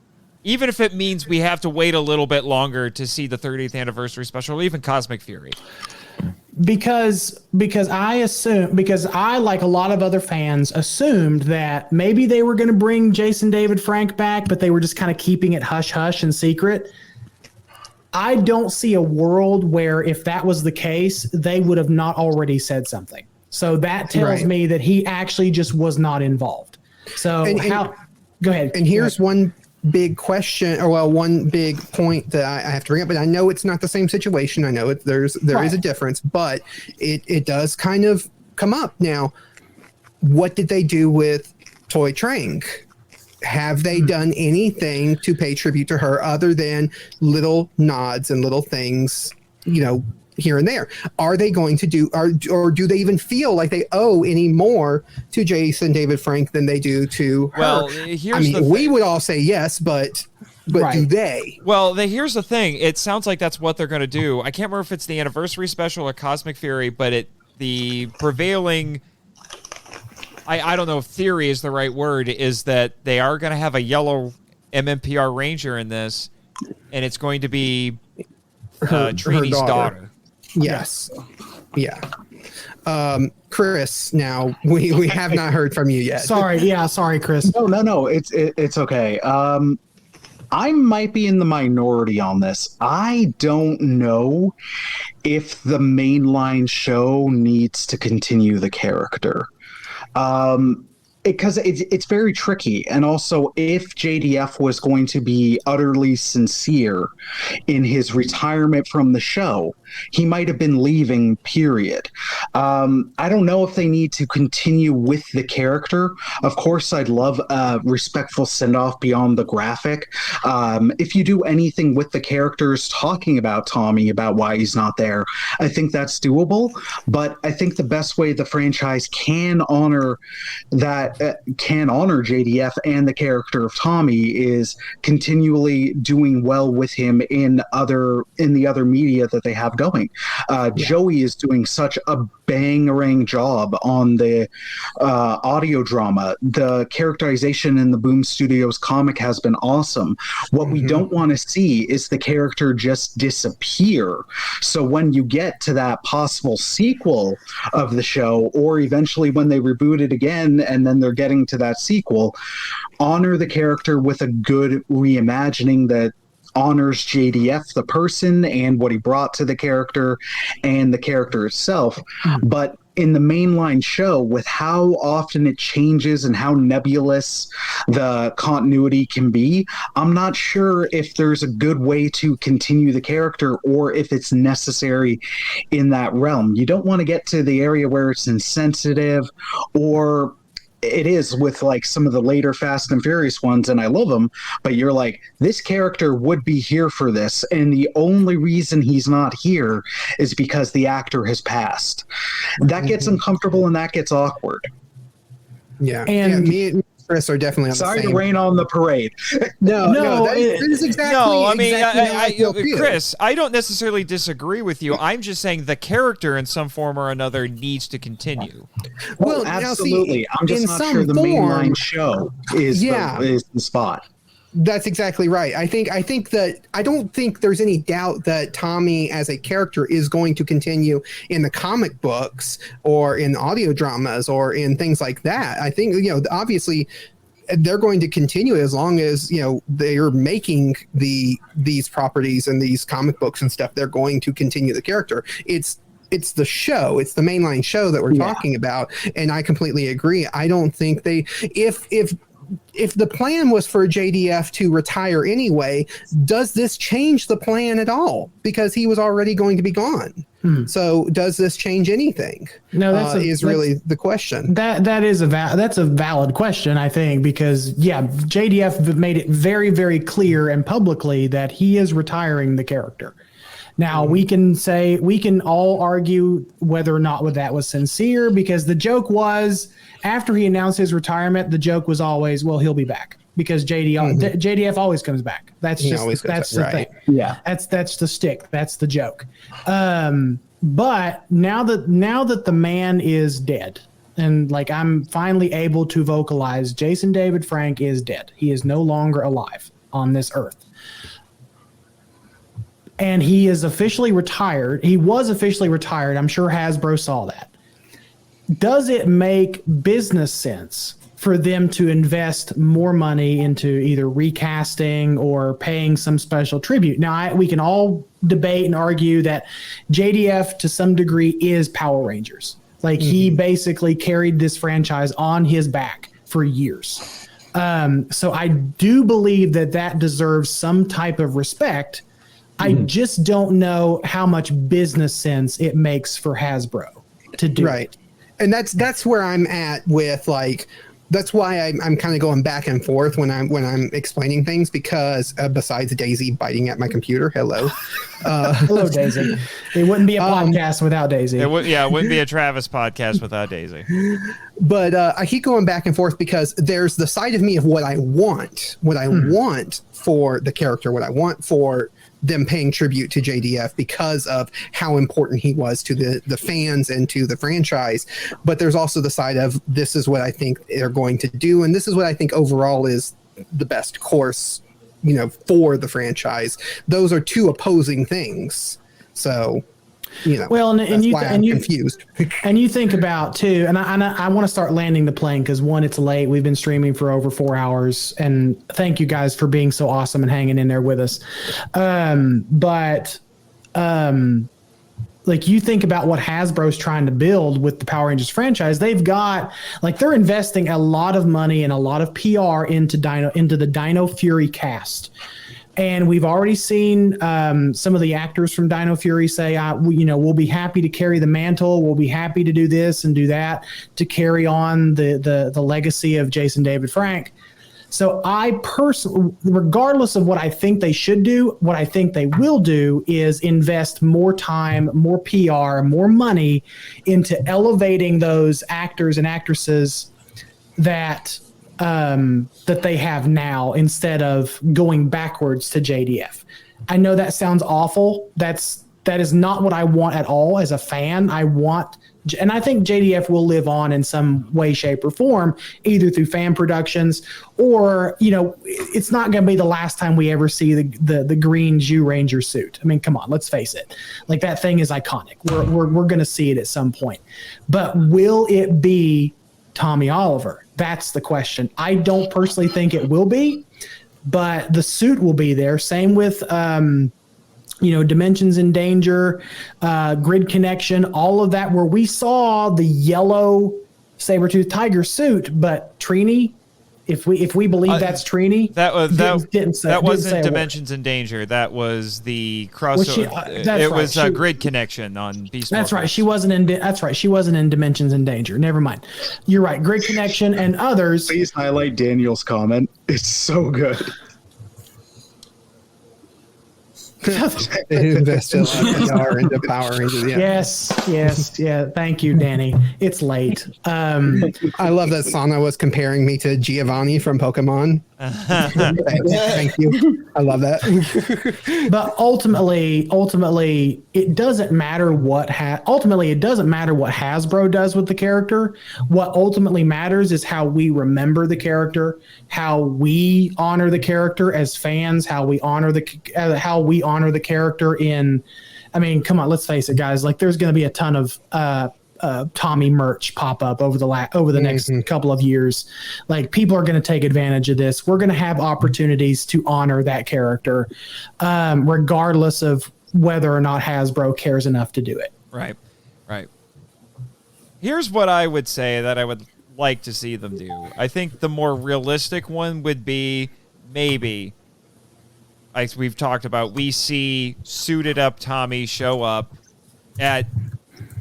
Even if it means we have to wait a little bit longer to see the 30th anniversary special or even Cosmic Fury. Because I, like a lot of other fans, assumed that maybe they were going to bring Jason David Frank back, but they were just kind of keeping it hush hush and secret. I don't see a world where, if that was the case, they would have not already said something. So that tells me that he actually just was not involved. So go ahead. And here's one big question, one big point that I have to bring up, but I know it's not the same situation. I know there is a difference, but it does kind of come up. Now, what did they do with Toy Trank? Have they done anything to pay tribute to her other than little nods and little things, here and there? Are they going to do, or do they even feel like they owe any more to Jason David Frank than they do to her? Well, we would all say yes, but do they? Well, here's the thing. It sounds like that's what they're going to do. I can't remember if it's the anniversary special or Cosmic Fury, but the prevailing, I don't know if theory is the right word, is that they are going to have a yellow MMPR Ranger in this, and it's going to be Trini's daughter. Yes. Yeah. Chris, now we have not heard from you yet. Sorry, Chris. No. It's okay. I might be in the minority on this. I don't know if the mainline show needs to continue the character. Because it's very tricky. And also, if JDF was going to be utterly sincere in his retirement from the show, he might have been leaving, period. I don't know if they need to continue with the character. Of course, I'd love a respectful send-off beyond the graphic. If you do anything with the characters talking about Tommy, about why he's not there, I think that's doable. But I think the best way the franchise can honor JDF and the character of Tommy is continually doing well with him in the other media that they have going. Joey is doing such a bangerang job on the audio drama. The characterization in the Boom Studios comic has been awesome. What we don't want to see is the character just disappear. So when you get to that possible sequel of the show, or eventually when they reboot it again and then they're getting to that sequel, honor the character with a good reimagining that honors JDF the person and what he brought to the character and the character itself. But in the mainline show, with how often it changes and how nebulous the continuity can be, I'm not sure if there's a good way to continue the character or if it's necessary in that realm. You don't want to get to the area where it's insensitive, or it is with like some of the later Fast and Furious ones, and I love them, but you're like, this character would be here for this, and the only reason he's not here is because the actor has passed. That gets uncomfortable and that gets awkward. Yeah. And me and Chris are definitely on sorry the same. to rain on the parade. No, that is exactly. No, I mean, exactly Chris, I don't necessarily disagree with you. I'm just saying the character in some form or another needs to continue. Well, absolutely. I'm just not sure the mainline show is the spot. That's exactly right. I think that I don't think there's any doubt that Tommy as a character is going to continue in the comic books or in audio dramas or in things like that. I think, obviously they're going to continue as long as, they're making these properties and these comic books and stuff. They're going to continue the character. It's the show. It's the mainline show that we're talking about. And I completely agree. I don't think if if the plan was for JDF to retire anyway, does this change the plan at all? Because he was already going to be gone. So does this change anything? No, that's really the question. That's a valid question, I think, because JDF made it very, very clear and publicly that he is retiring the character. Now we can all argue whether or not that was sincere, because the joke was, after he announced his retirement, the joke was always, well, he'll be back, because JDF always comes back. That's the thing. Yeah, that's the stick. That's the joke. But now that the man is dead, and like I'm finally able to vocalize, Jason David Frank is dead. He is no longer alive on this earth. And he is officially retired. He was officially retired. I'm sure Hasbro saw that. Does it make business sense for them to invest more money into either recasting or paying some special tribute? Now, we can all debate and argue that JDF to some degree is Power Rangers. Like he basically carried this franchise on his back for years. So I do believe that deserves some type of respect. I just don't know how much business sense it makes for Hasbro to do it. And that's where I'm at with, like, that's why I'm kind of going back and forth when I'm explaining things, because besides Daisy biting at my computer, hello. Hello, Daisy. It wouldn't be a podcast without Daisy. It wouldn't be a Travis podcast without Daisy. But I keep going back and forth because there's the side of me of what I want for the character, what I want for them paying tribute to JDF because of how important he was to the fans and to the franchise. But there's also the side of, this is what I think they're going to do, and this is what I think overall is the best course, for the franchise. Those are two opposing things. So, well, and you confused. And you think about too, and I want to start landing the plane, because one, it's late. We've been streaming for over 4 hours, and thank you guys for being so awesome and hanging in there with us. Like, you think about what Hasbro's trying to build with the Power Rangers franchise. They've got, like, they're investing a lot of money and a lot of PR into the Dino Fury cast. And we've already seen some of the actors from Dino Fury say, we'll be happy to carry the mantle. We'll be happy to do this and do that to carry on the legacy of Jason David Frank. So I personally, regardless of what I think they should do, what I think they will do is invest more time, more PR, more money into elevating those actors and actresses that they have now, instead of going backwards to JDF. I know that sounds awful. That is not what I want at all as a fan. And I think JDF will live on in some way, shape, or form, either through fan productions or, it's not going to be the last time we ever see the green Jew Ranger suit. I mean, come on, let's face it. Like, that thing is iconic. We're going to see it at some point. But will it be Tommy Oliver? That's the question. I don't personally think it will be, but the suit will be there. Same with, Dimensions in Danger, Grid Connection, all of that, where we saw the yellow saber-toothed tiger suit, but Trini, if we believe that's Trini, that wasn't Dimensions in Danger. That was the crossover. Grid Connection on Beast. That's right. She wasn't in Dimensions in Danger. Never mind. You're right. Grid Connection and others. Please highlight Daniel's comment. It's so good. They invested a lot of PR into Power Rangers. Yeah. Yes. Yeah. Thank you, Danny. It's late. I love that Sana was comparing me to Giovanni from Pokemon. Thank you. I love that. But ultimately, it doesn't matter what Hasbro does with the character. What ultimately matters is how we remember the character, how we honor the character as fans, how we honor the character in. I mean, come on, let's face it, guys. Like, there's going to be a ton of Tommy merch pop up over the next couple of years. Like, people are going to take advantage of this. We're going to have opportunities to honor that character, regardless of whether or not Hasbro cares enough to do it. Right. Here's what I would say that I would like to see them do. I think the more realistic one would be maybe, as we've talked about, we see suited up Tommy show up at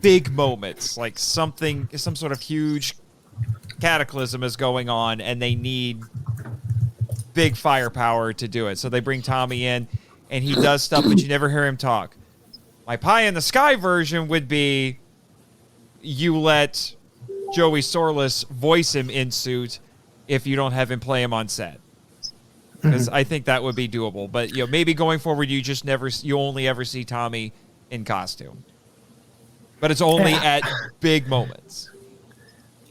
big moments, like some sort of huge cataclysm is going on and they need big firepower to do it. So they bring Tommy in and he does stuff, but you never hear him talk. My pie in the sky version would be you let Joey Sorless voice him in suit if you don't have him play him on set. Because I think that would be doable. But maybe going forward you only ever see Tommy in costume. But it's only at big moments.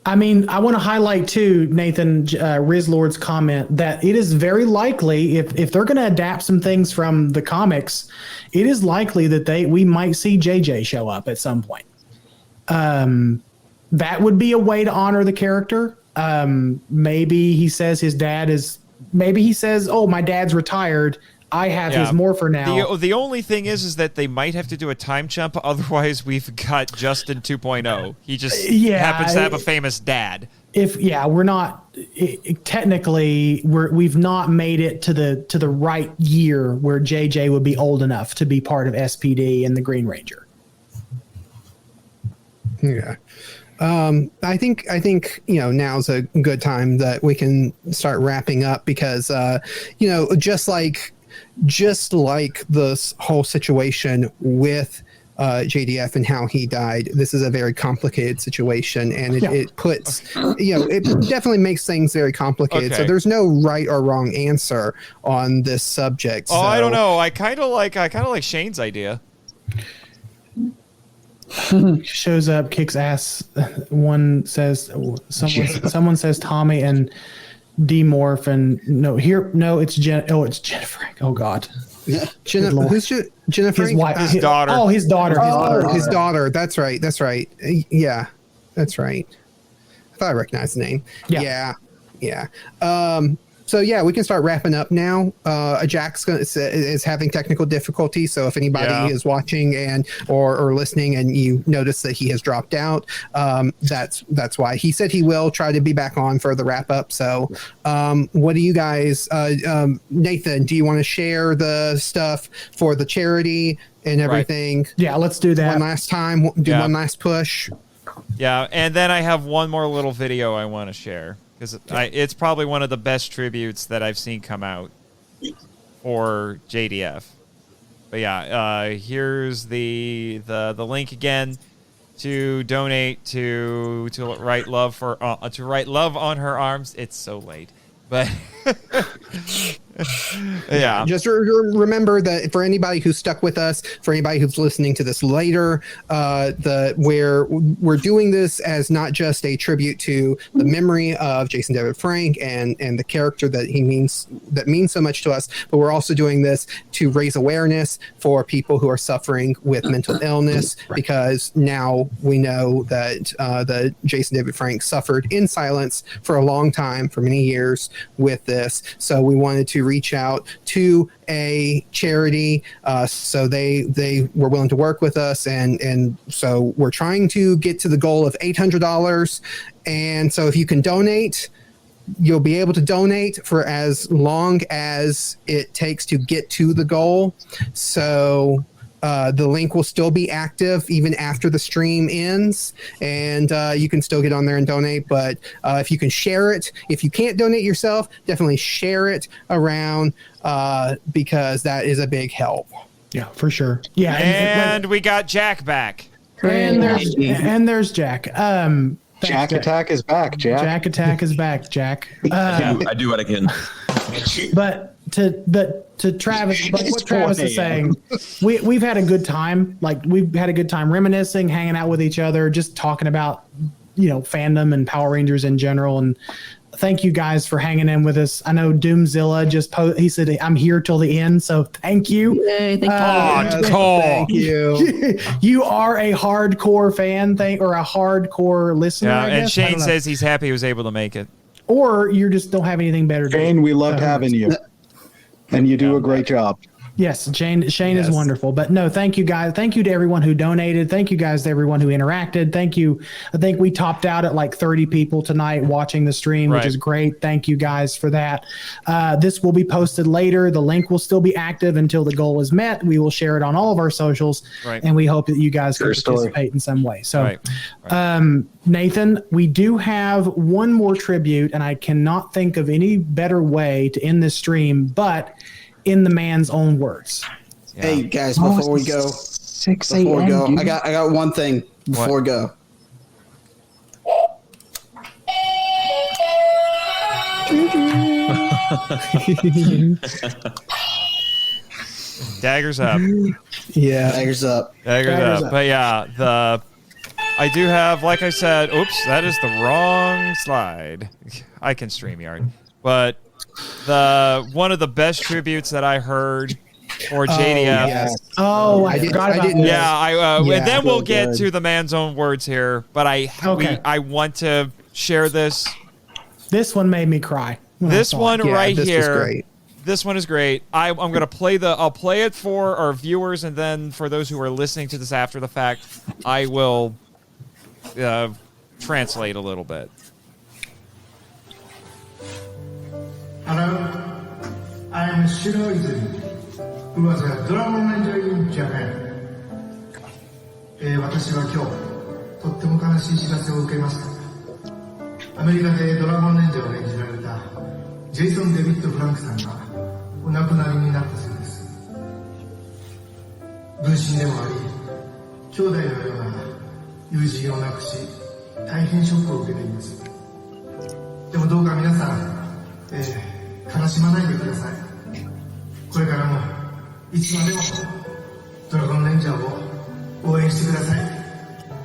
I mean, I want to highlight too, Nathan Rizlord's comment that it is very likely if they're going to adapt some things from the comics, it is likely that we might see JJ show up at some point. That would be a way to honor the character. Maybe he says oh, my dad's retired. I have his morpher now. The only thing is that they might have to do a time jump. Otherwise, we've got Justin 2.0. He just happens to have a famous dad. We're not technically we've not made it to the right year where JJ would be old enough to be part of SPD and the Green Ranger. Yeah. I think now's a good time that we can start wrapping up because just like this whole situation with JDF and how he died, this is a very complicated situation, and it puts it definitely makes things very complicated. Okay. So there's no right or wrong answer on this subject. Oh, I don't know. I kind of like Shane's idea. Shows up, kicks ass. Someone says Tommy and demorph and it's Jennifer. Oh God. Who's Jennifer? His wife. His daughter. Oh, his daughter. His daughter. That's right. Yeah, that's right. I thought I recognized the name. Yeah. So we can start wrapping up now. Jack's is having technical difficulty, so if anybody is watching or listening and you notice that he has dropped out, that's why. He said he will try to be back on for the wrap up. So, what do you guys, Nathan? Do you want to share the stuff for the charity and everything? Right. Yeah, let's do that one last time. One last push. Yeah, and then I have one more little video I want to share. Because it's probably one of the best tributes that I've seen come out for JDF. But here's the link again to donate to write love on her arms. It's so late, but just remember that for anybody who's stuck with us, for anybody who's listening to this later, we're doing this as not just a tribute to the memory of Jason David Frank and the character that means so much to us, but we're also doing this to raise awareness for people who are suffering with mental illness, because now we know that Jason David Frank suffered in silence for a long time, for many years with this. So we wanted to reach out to a charity, so they were willing to work with us, and so we're trying to get to the goal of $800. And so if you can donate, you'll be able to donate for as long as it takes to get to the goal. So the link will still be active even after the stream ends, and you can still get on there and donate. But if you can share it, if you can't donate yourself, definitely share it around, because that is a big help. Yeah, for sure. Yeah, and we got Jack back. And there's Jack. Jack Attack is back, Jack. Jack Attack is back, Jack. I do what I can. But to Travis, like what Travis is saying, we've had a good time. Like we've had a good time reminiscing, hanging out with each other, just talking about fandom and Power Rangers in general. And thank you guys for hanging in with us. I know Doomzilla he said I'm here till the end, so thank you. Yay, thank you. Thank you. You are a hardcore fan or a hardcore listener. Yeah, I and guess. Shane says he's happy he was able to make it. Or you just don't have anything better to do. Shane, we loved having you. And you do a great job. Yes, Shane is wonderful. But no, thank you guys. Thank you to everyone who donated. Thank you guys to everyone who interacted. Thank you. I think we topped out at like 30 people tonight watching the stream, which is great. Thank you guys for that. This will be posted later. The link will still be active until the goal is met. We will share it on all of our socials, and we hope that you guys can participate in some way. So, Nathan, we do have one more tribute, and I cannot think of any better way to end this stream, but in the man's own words. Hey guys, before we go, I got one thing before we go. Daggers up. Yeah, daggers up. Daggers up. But yeah, I do have, like I said, oops, that is the wrong slide. I can StreamYard, but one of the best tributes that I heard for JDF. I forgot about this. And then we'll get to the man's own words here. But I want to share this. This one made me cry. This one right this here. was great. This one is great. I'm going to play I'll play it for our viewers, and then for those who are listening to this after the fact, I will translate a little bit. Hello, I am SuperR-Illustrations, who was a Dragon Ranger in Japan. 私は今日、とっても悲しい知らせを受けました。アメリカでドラゴンレンジャーを演じられたジェイソン・デビッド・フランクさんがお亡くなりになったそうです。分身でもあり、兄弟のような友人を亡くし、大変ショックを受けています。でもどうか皆さん、悲しまないでください。これからもいつまでもドラゴンレンジャーを応援してください。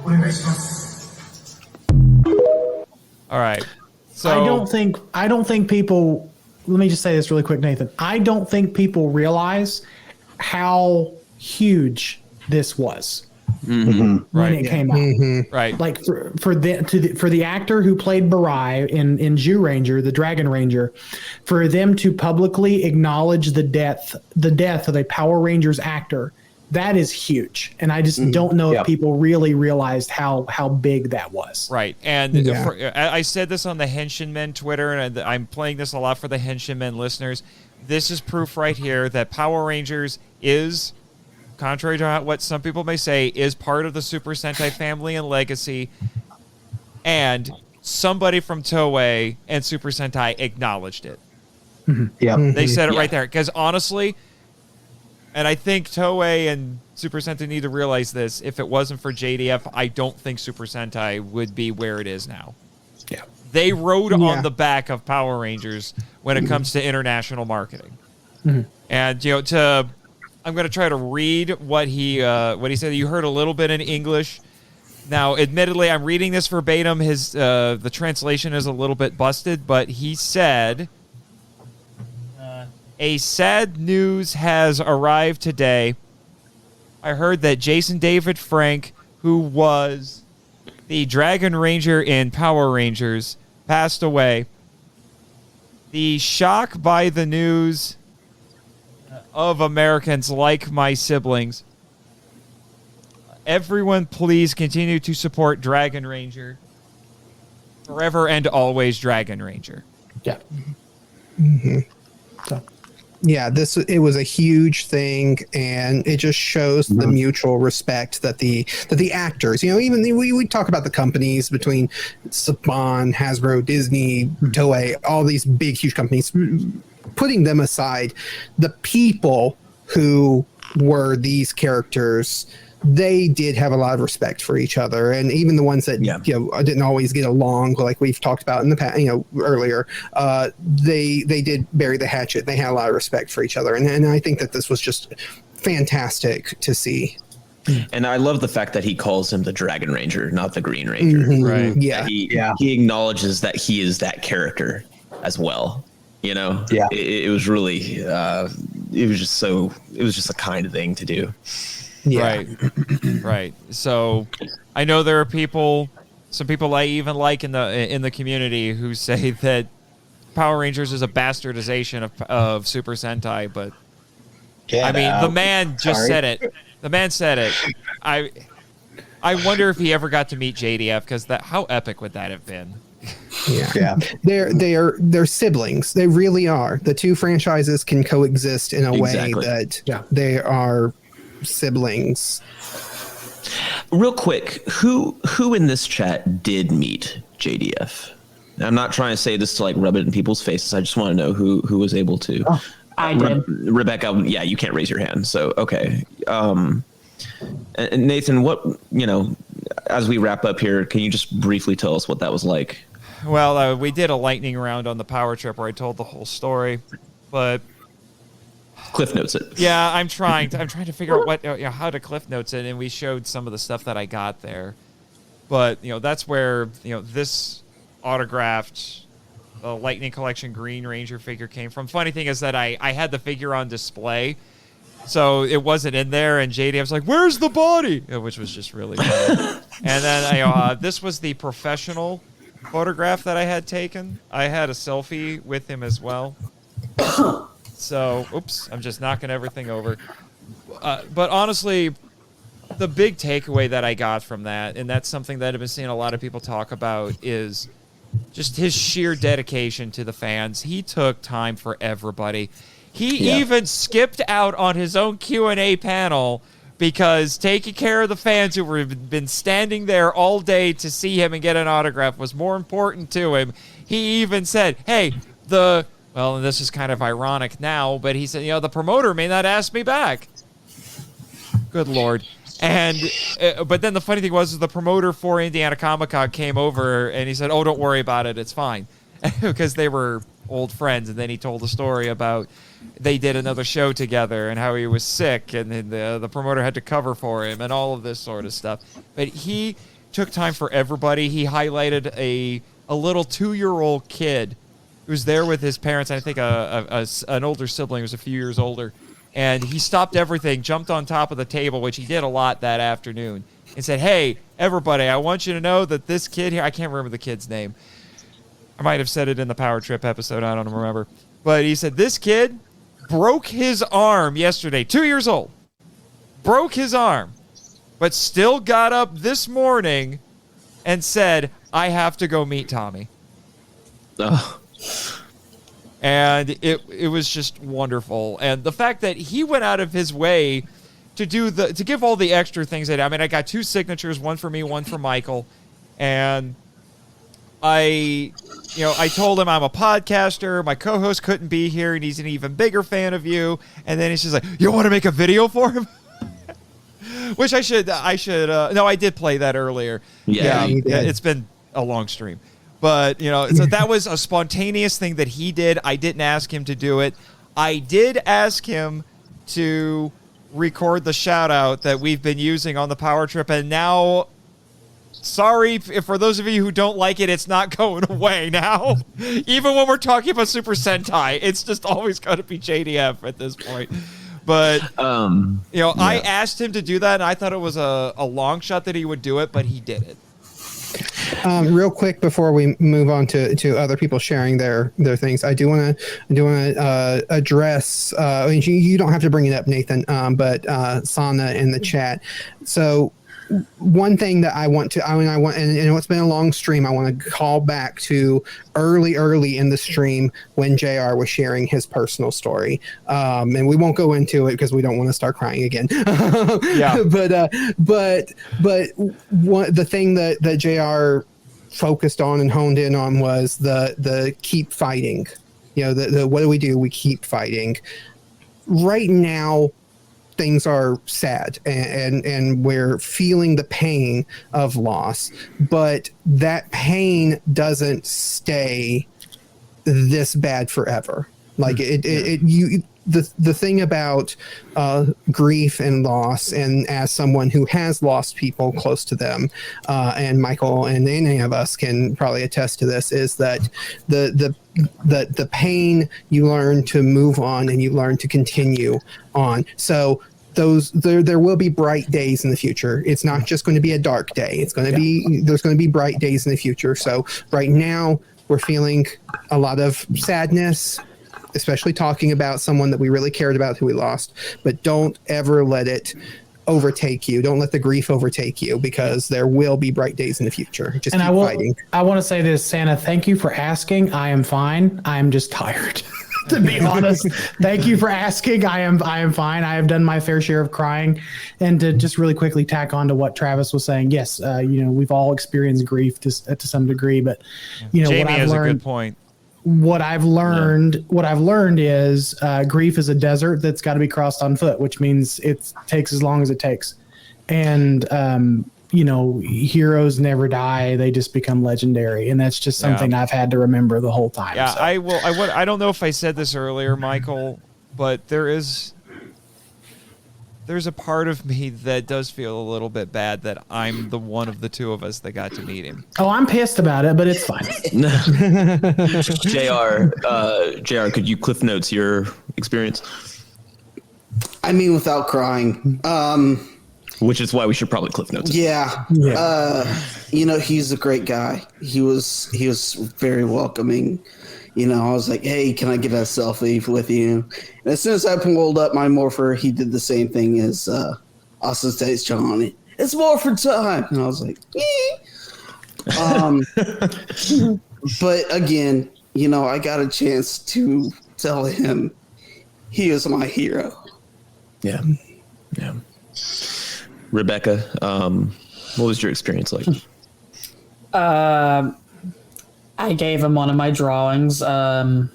お願いします。All right. So I don't think people, let me just say this really quick, Nathan. I don't think people realize how huge this was. When it came out, right? Like for the actor who played Barai in Jew Ranger, the Dragon Ranger, for them to publicly acknowledge the death of a Power Rangers actor, that is huge. And I just don't know if people really realized how big that was. Right. And I said this on the Henshin Men Twitter, and I'm playing this a lot for the Henshin Men listeners. This is proof right here that Power Rangers is, contrary to what some people may say, is part of the Super Sentai family and legacy. And somebody from Toei and Super Sentai acknowledged it. They said it right there. Because honestly, and I think Toei and Super Sentai need to realize this, if it wasn't for JDF, I don't think Super Sentai would be where it is now. Yeah. They rode on the back of Power Rangers when it comes to international marketing. And, I'm going to try to read what he said. You heard a little bit in English. Now, admittedly, I'm reading this verbatim. The translation is a little bit busted, but he said, a sad news has arrived today. I heard that Jason David Frank, who was the Dragon Ranger in Power Rangers, passed away. The shock by the news of Americans like my siblings. Everyone, please continue to support Dragon Ranger. Forever and always Dragon Ranger. Yeah. So, yeah, it was a huge thing, and it just shows the mutual respect that the actors, even we talk about the companies between Saban, Hasbro, Disney, Toei, all these big, huge companies. Putting them aside, the people who were these characters, they did have a lot of respect for each other, and even the ones that didn't always get along, like we've talked about in the past, earlier. They did bury the hatchet. They had a lot of respect for each other, and I think that this was just fantastic to see. And I love the fact that he calls him the Dragon Ranger, not the Green Ranger. Right? Yeah. He acknowledges that he is that character as well. It was really, it was just a kind thing to do. Yeah. Right. So I know there are some people I even like in the community who say that Power Rangers is a bastardization of Super Sentai, but I mean, the man just said it. The man said it. I wonder if he ever got to meet JDF, because how epic would that have been? Yeah. They're siblings. They really are. The two franchises can coexist in a way that they are siblings. Real quick, who in this chat did meet JDF? I'm not trying to say this to like rub it in people's faces. I just want to know who was able to. I did. Rebecca, yeah, you can't raise your hand. So okay. And Nathan, what, as we wrap up here, can you just briefly tell us what that was like? Well, we did a lightning round on the power trip where I told the whole story, but Cliff Notes it. Yeah, I'm trying to figure out how to Cliff Notes it, and we showed some of the stuff that I got there. But that's where this autographed Lightning Collection Green Ranger figure came from. Funny thing is that I had the figure on display, so it wasn't in there, and JD was like, "Where's the body?" Which was just really funny. And then this was the professional photograph that I had taken. I had a selfie with him as well. So, oops, I'm just knocking everything over. But honestly, the big takeaway that I got from that, and that's something that I've been seeing a lot of people talk about, is just his sheer dedication to the fans. He took time for everybody. He even skipped out on his own Q&A panel because taking care of the fans who have been standing there all day to see him and get an autograph was more important to him. He even said, hey, well, and this is kind of ironic now, but he said, the promoter may not ask me back. Good Lord. And but then the funny thing was the promoter for Indiana Comic-Con came over and he said, oh, don't worry about it. It's fine. Because they were old friends. And then he told the story about they did another show together and how he was sick and the promoter had to cover for him and all of this sort of stuff. But he took time for everybody. He highlighted a little 2-year-old kid who was there with his parents. I think an older sibling who was a few years older. And he stopped everything, jumped on top of the table, which he did a lot that afternoon, and said, hey, everybody, I want you to know that this kid here, I can't remember the kid's name. I might have said it in the Power Trip episode. I don't remember. But he said, this kid broke his arm yesterday, 2 years old. Broke his arm, but still got up this morning and said, I have to go meet Tommy. Ugh. And it was just wonderful. And the fact that he went out of his way to give all the extra things I got 2 signatures, one for me, one for Michael. And I told him I'm a podcaster. My co-host couldn't be here, and he's an even bigger fan of you. And then he's just like, you want to make a video for him? Which I should. No, I did play that earlier. Yeah, it's been a long stream. But, so that was a spontaneous thing that he did. I didn't ask him to do it. I did ask him to record the shout-out that we've been using on the Power Trip. And now, sorry for those of you who don't like it, it's not going away now. Even when we're talking about Super Sentai, it's just always going to be JDF at this point. But, I asked him to do that, and I thought it was a long shot that he would do it, but he did it. Real quick before we move on to other people sharing their things, I do want to address. You don't have to bring it up, Nathan, but Sana in the chat. So one thing that I want, and it's been a long stream, I want to call back to early in the stream when JR was sharing his personal story. And we won't go into it because we don't want to start crying again. Yeah. But the thing that JR focused on and honed in on was the keep fighting. The what do? We keep fighting. Right now, things are sad and we're feeling the pain of loss, but that pain doesn't stay this bad forever. Like the thing about grief and loss, and as someone who has lost people close to them, and Michael and any of us can probably attest to this, is that the pain, you learn to move on and you learn to continue on. So there will be bright days in the future. It's not just going to be a dark day. It's going to there's going to be bright days in the future. So right now we're feeling a lot of sadness, especially talking about someone that we really cared about who we lost, but don't ever let it overtake you. Don't let the grief overtake you, because there will be bright days in the future. Just keep fighting. I want to say this, Santa, thank you for asking. I am fine. I am just tired. To be honest, thank you for asking. I am fine. I have done my fair share of crying. And to just really quickly tack on to what Travis was saying, yes, we've all experienced grief to some degree, but Jamie has a good point. What I've learned is grief is a desert that's got to be crossed on foot, which means it takes as long as it takes. And heroes never die; they just become legendary, and that's just something I've had to remember the whole time. Yeah, so. I don't know if I said this earlier, Michael, but there's a part of me that does feel a little bit bad that I'm the one of the two of us that got to meet him. Oh, I'm pissed about it, but it's fine. JR, could you cliff notes your experience? I mean, without crying. Which is why we should probably cliff notes. Yeah. He's a great guy. He was very welcoming. I was like, hey, can I get a selfie with you? And as soon as I pulled up my morpher, he did the same thing as Austin State's Johnny. It's morpher time. And I was like, but again, I got a chance to tell him he is my hero. Yeah. Yeah. Rebecca, what was your experience like? I gave him one of my drawings. No,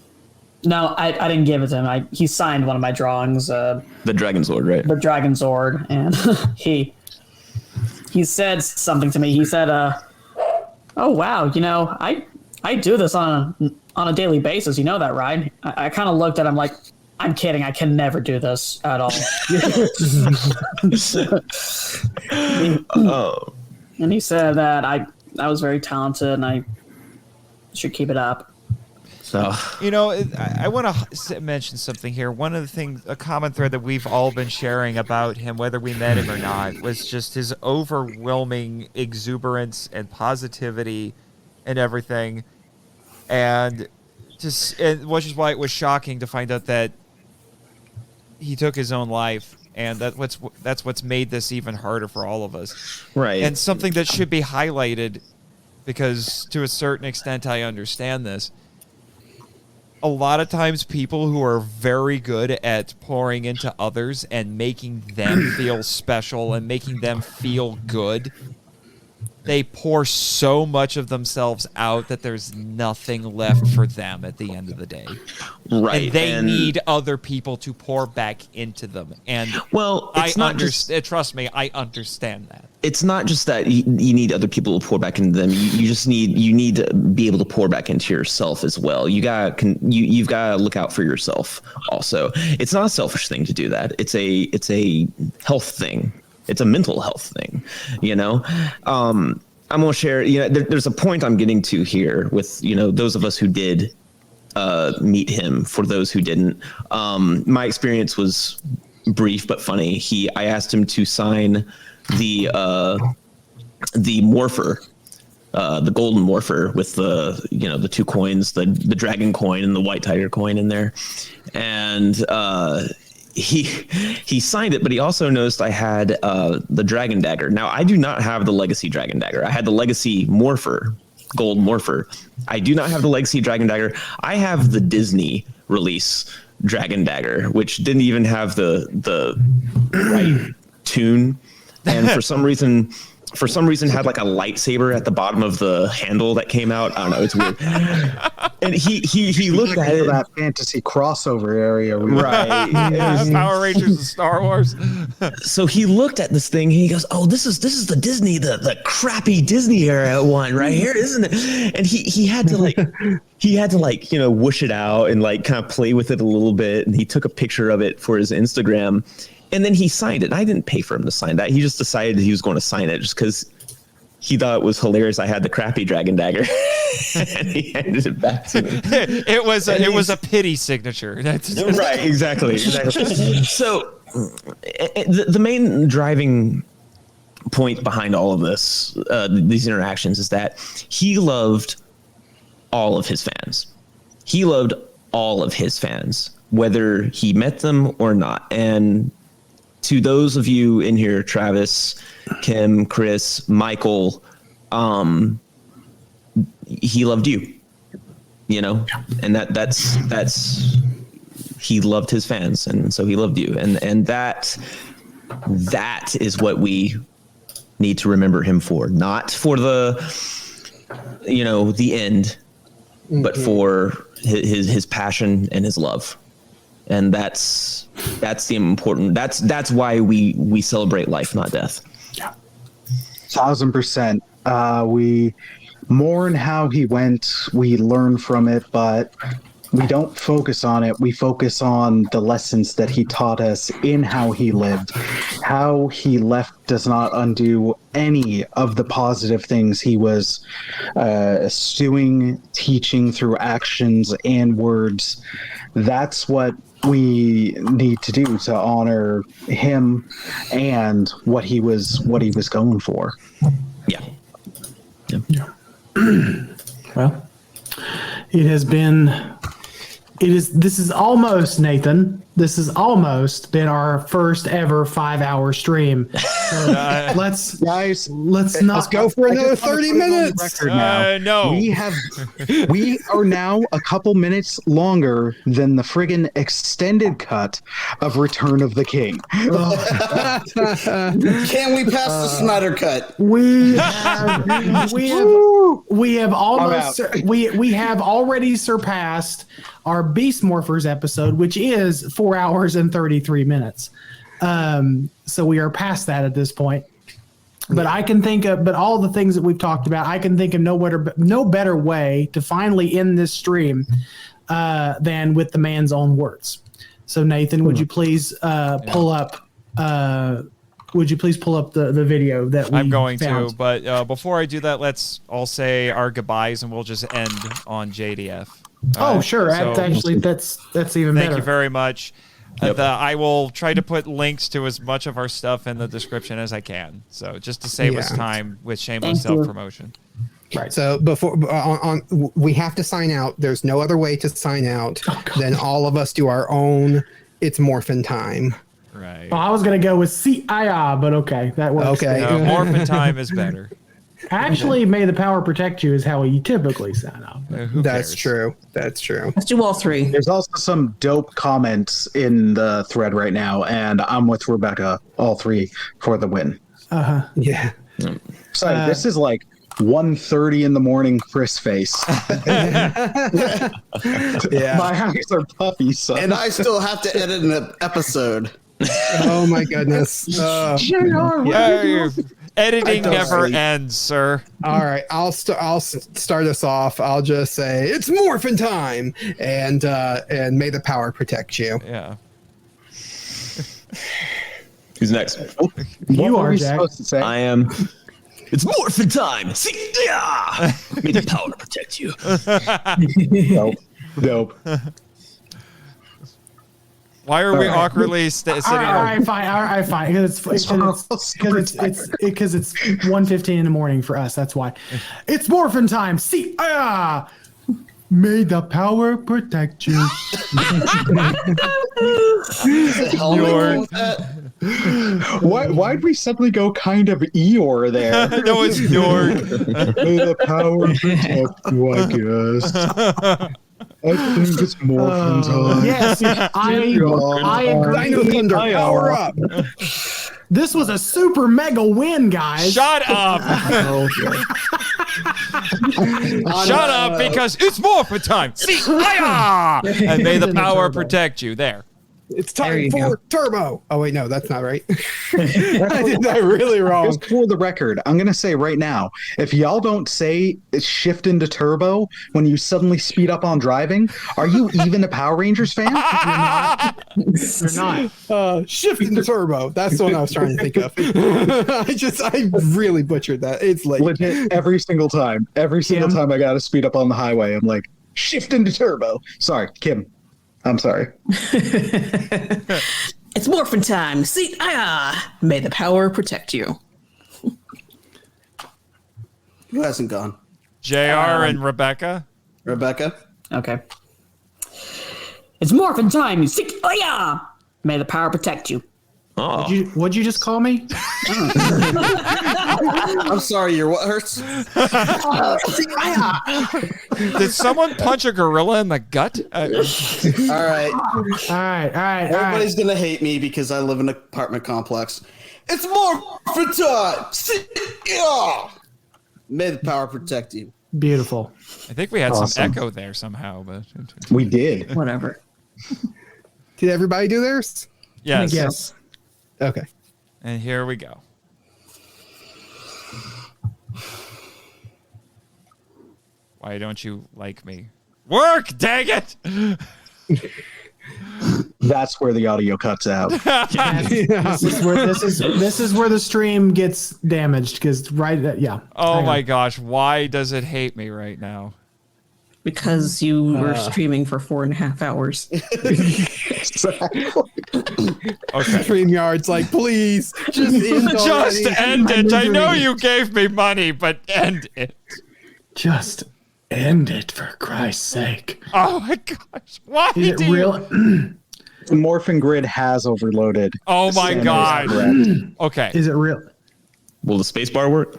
I didn't give it to him. He signed one of my drawings. The Dragon Sword, right? The Dragon Sword, and he said something to me. He said, "Oh wow, I do this on a daily basis. You know that, right?" I kind of looked at him like, I'm kidding. I can never do this at all. And he said that I was very talented and I should keep it up. So, I want to mention something here. One of the things, a common thread that we've all been sharing about him, whether we met him or not, was just his overwhelming exuberance and positivity and everything. And which is why it was shocking to find out that he took his own life, and that's what's made this even harder for all of us. Right. And something that should be highlighted, because to a certain extent I understand this. A lot of times people who are very good at pouring into others and making them feel special and making them feel good, they pour so much of themselves out that there's nothing left for them at the end of the day. Right. And they need other people to pour back into them. And trust me, I understand that. It's not just that you need other people to pour back into them. You need to be able to pour back into yourself as well. You've got to look out for yourself also. It's not a selfish thing to do that. It's a health thing. It's a mental health thing, I'm going to share, there's a point I'm getting to here with, those of us who did meet him. For those who didn't, my experience was brief but funny. I asked him to sign the morpher, the golden morpher with the two coins, the dragon coin and the white tiger coin in there. And, he signed it, but he also noticed I had the dragon dagger. Now, I do not have the legacy dragon dagger. I had the legacy morpher, gold morpher. I do not have the legacy dragon dagger. I have the Disney release dragon dagger, which didn't even have the right tune, and for some reason had like a lightsaber at the bottom of the handle that came out. I don't know, it's weird. And he looked at it, that fantasy crossover area, right? Power Rangers and Star Wars. So he looked at this thing and he goes, "Oh, this is the Disney, the crappy Disney era one right here, isn't it?" And he had to whoosh it out and like kind of play with it a little bit. And he took a picture of it for his Instagram. And then he signed it. And I didn't pay for him to sign that. He just decided he was going to sign it just because he thought it was hilarious. I had the crappy dragon dagger, and he handed it back to me. It was a pity signature. Right, exactly. So the main driving point behind all of this, these interactions, is that he loved all of his fans. He loved all of his fans, whether he met them or not. And to those of you in here, Travis, Kim, Chris, Michael, he loved you, and that's he loved his fans, and so he loved you, and that is what we need to remember him for, not for the end, but for his passion and his love. And that's the important, that's why we celebrate life, not death. Yeah. 1000%. We mourn how he went, we learn from it, but we don't focus on it. We focus on the lessons that he taught us in how he lived. How he left does not undo any of the positive things he was teaching through actions and words. That's what we need to do to honor him and what he was going for. Yeah. Well, this is almost, Nathan, this has almost been our first ever 5-hour stream. So let's go for another 30 minutes. No, we are now a couple minutes longer than the friggin' extended cut of Return of the King. Can we pass the Snyder cut? We have already surpassed our Beast Morphers episode, which is 4 hours and 33 minutes. So we are past that at this point. But I can think of, all the things that we've talked about, I can think of no better way to finally end this stream than with the man's own words. So Nathan, would you please pull up? Would you please pull up the video that we I'm going found? to, but before I do that, let's all say our goodbyes, and we'll just end on JDF. Sure. So, Actually, that's even better. Thank you very much. I will try to put links to as much of our stuff in the description as I can. So just to save us time with shameless self-promotion. Right. So before we have to sign out. There's no other way to sign out than all of us do our own. It's Morphin time. Right. Well, I was gonna go with CIA, but okay, that works. Okay. Morphin time is better. Actually, may the power protect you is how you typically sign up. That's true. That's true. Let's do all three. There's also some dope comments in the thread right now, and I'm with Rebecca, all three for the win. Yeah. Sorry, this is like 1:30 in the morning Chris face. Yeah. My eyes are puffy, son. And I still have to edit an episode. Oh my goodness. Editing never ends, sir. All right, I'll start us off. I'll just say it's Morphin time, and may the power protect you. Yeah. Who's next? You What are, we Jack. supposed to say? I am. It's Morphin time. See, yeah. May the power protect you. Dope. Why are we awkwardly sitting? All right, fine. Because it's 1:15 in the morning for us. That's why. It's Morphin time. See, may the power protect you. Why'd we suddenly go kind of Eeyore there? No, it's York. May the power protect you, I guess. I think it's Morphin time. Yes, I agree. Dino Thunder, power up. This was a super mega win, guys. Shut up. Shut up, because it's Morphin time. See, and may the power protect you. There. It's time for turbo. Oh wait, no, that's not right. I did that really wrong. Just for the record, I'm gonna say right now, if y'all don't say shift into turbo when you suddenly speed up on driving, are you even a Power Rangers fan? You're not. Shift into turbo. That's the one I was trying to think of. I really butchered that. It's late. Legit, every single time I gotta speed up on the highway, I'm like, shift into turbo. Sorry, Kim. I'm sorry. It's Morphin time. See, may the power protect you. Who hasn't gone? JR and Rebecca. Rebecca? Okay. It's morphin' time. You sick? Oh yeah. May the power protect you. Oh. What'd you just call me? I'm sorry, your what hurts? Did someone punch a gorilla in the gut? All right. Everybody's gonna hate me because I live in an apartment complex. It's morphin' time. Yeah. May the power protect you. Beautiful. I think we had some echo there somehow, but we did. Whatever. Did everybody do theirs? Yes. Yes. Okay. And here we go. Why don't you like me? Work, dang it! That's where the audio cuts out. This is where the stream gets damaged because yeah. Oh my gosh, why does it hate me right now? Because you were streaming for 4.5 hours. Okay. StreamYard's like, please, just end Just already. end it. I know you gave me money, but end it. Just end it for Christ's sake. Oh my gosh. Why Is it real? The morphing grid has overloaded. Oh my god. Okay. Is it real? Will the spacebar work?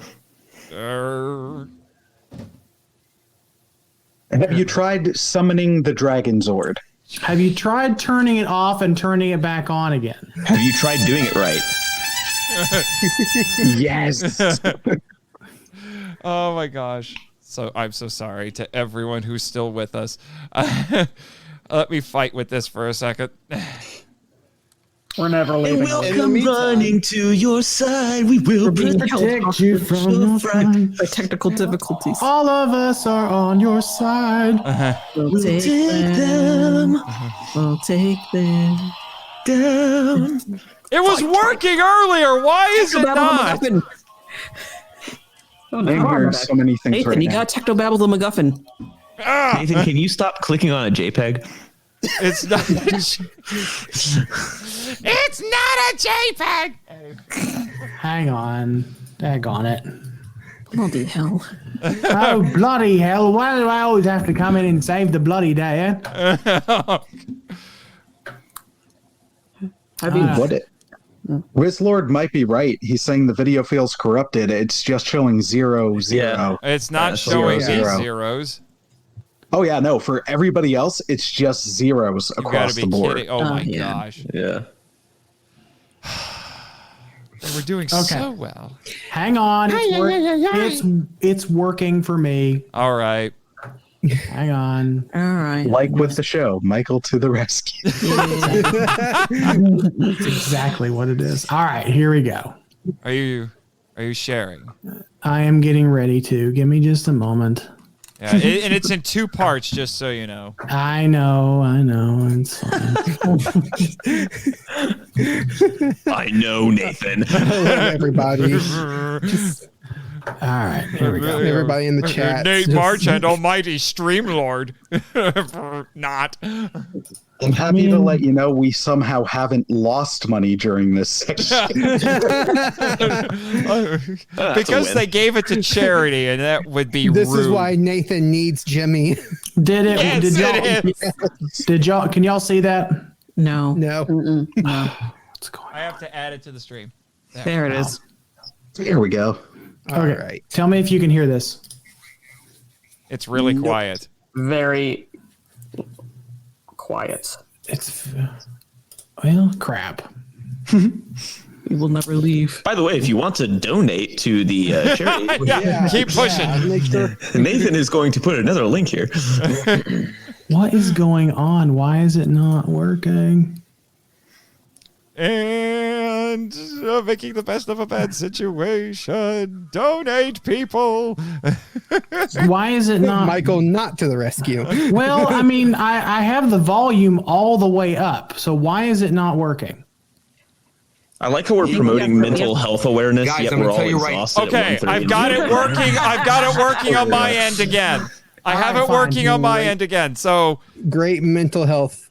Have you tried summoning the Dragon Zord? Have you tried turning it off and turning it back on again? Have you tried doing it right? Yes. Oh my gosh. So I'm so sorry to everyone who's still with us. Let me fight with this for a second. We're never leaving. We'll come running to your side. We will Protect you from the front. By technical difficulties. All of us are on your side. We'll take them. We'll take them down. It was working earlier. Why is it not? Oh, I'm hearing so many things Nathan, right you now. got Technobabble the MacGuffin. Nathan, can you stop clicking on a JPEG? It's not. It's not a JPEG. Hang on. Daggone it. Bloody hell. Oh, bloody hell. Why do I always have to come in and save the bloody day? Have you? What it? Wizlord might be right. He's saying the video feels corrupted. It's just showing 0, 0. Yeah. It's not showing these zeros. Oh yeah, no. For everybody else, it's just zeros You gotta across be the board. kidding. Oh my yeah. gosh. Yeah. We're doing so well. Hang on. It's working for me. All right. Hang on. All right. Like with the show, Michael to the rescue. That's exactly what it is. All right, here we go. Are you sharing? I am getting ready to. Give me just a moment. Yeah, and it's in 2 parts, just so you know. I know. It's fine. I know, Nathan. Hello, everybody. All right, here we go. Everybody in the chat. Nate March and Almighty Streamlord. Not. I'm happy to let you know we somehow haven't lost money during this section. Because they gave it to charity, and that would be This rude. is why Nathan needs Jimmy. Did it? Yes, Did y'all? Can y'all see that? No. No. What's going on? I have to add it to the stream. There it is. Here we go. All Okay. right. Tell me if you can hear this. It's really quiet. Very quiet. It's crap. We will never leave. By the way, if you want to donate to the charity, Keep pushing. Yeah, make sure. Nathan is going to put another link here. What is going on? Why is it not working? And making the best of a bad situation. Donate, people. Why is it not? Michael, not to the rescue. Well, I mean, I have the volume all the way up. So why is it not working? I like how we're promoting mental health awareness, Guys, yet I'm we're gonna all tell you right- exhausted. Okay, at 1:30 I've got it working. I've got it working on my end again. I have it fine. working on my end again. So Great mental health.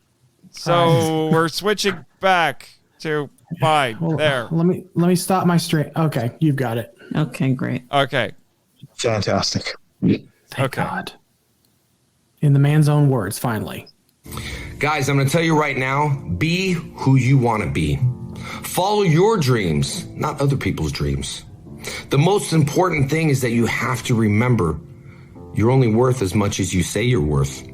we're switching back to fine. Hold on. There. Let me stop my stream. Okay, you've got it. Okay, great. Okay. Fantastic. Thank God. In the man's own words, finally. Guys, I'm going to tell you right now, be who you want to be. Follow your dreams, not other people's dreams. The most important thing is that you have to remember you're only worth as much as you say you're worth.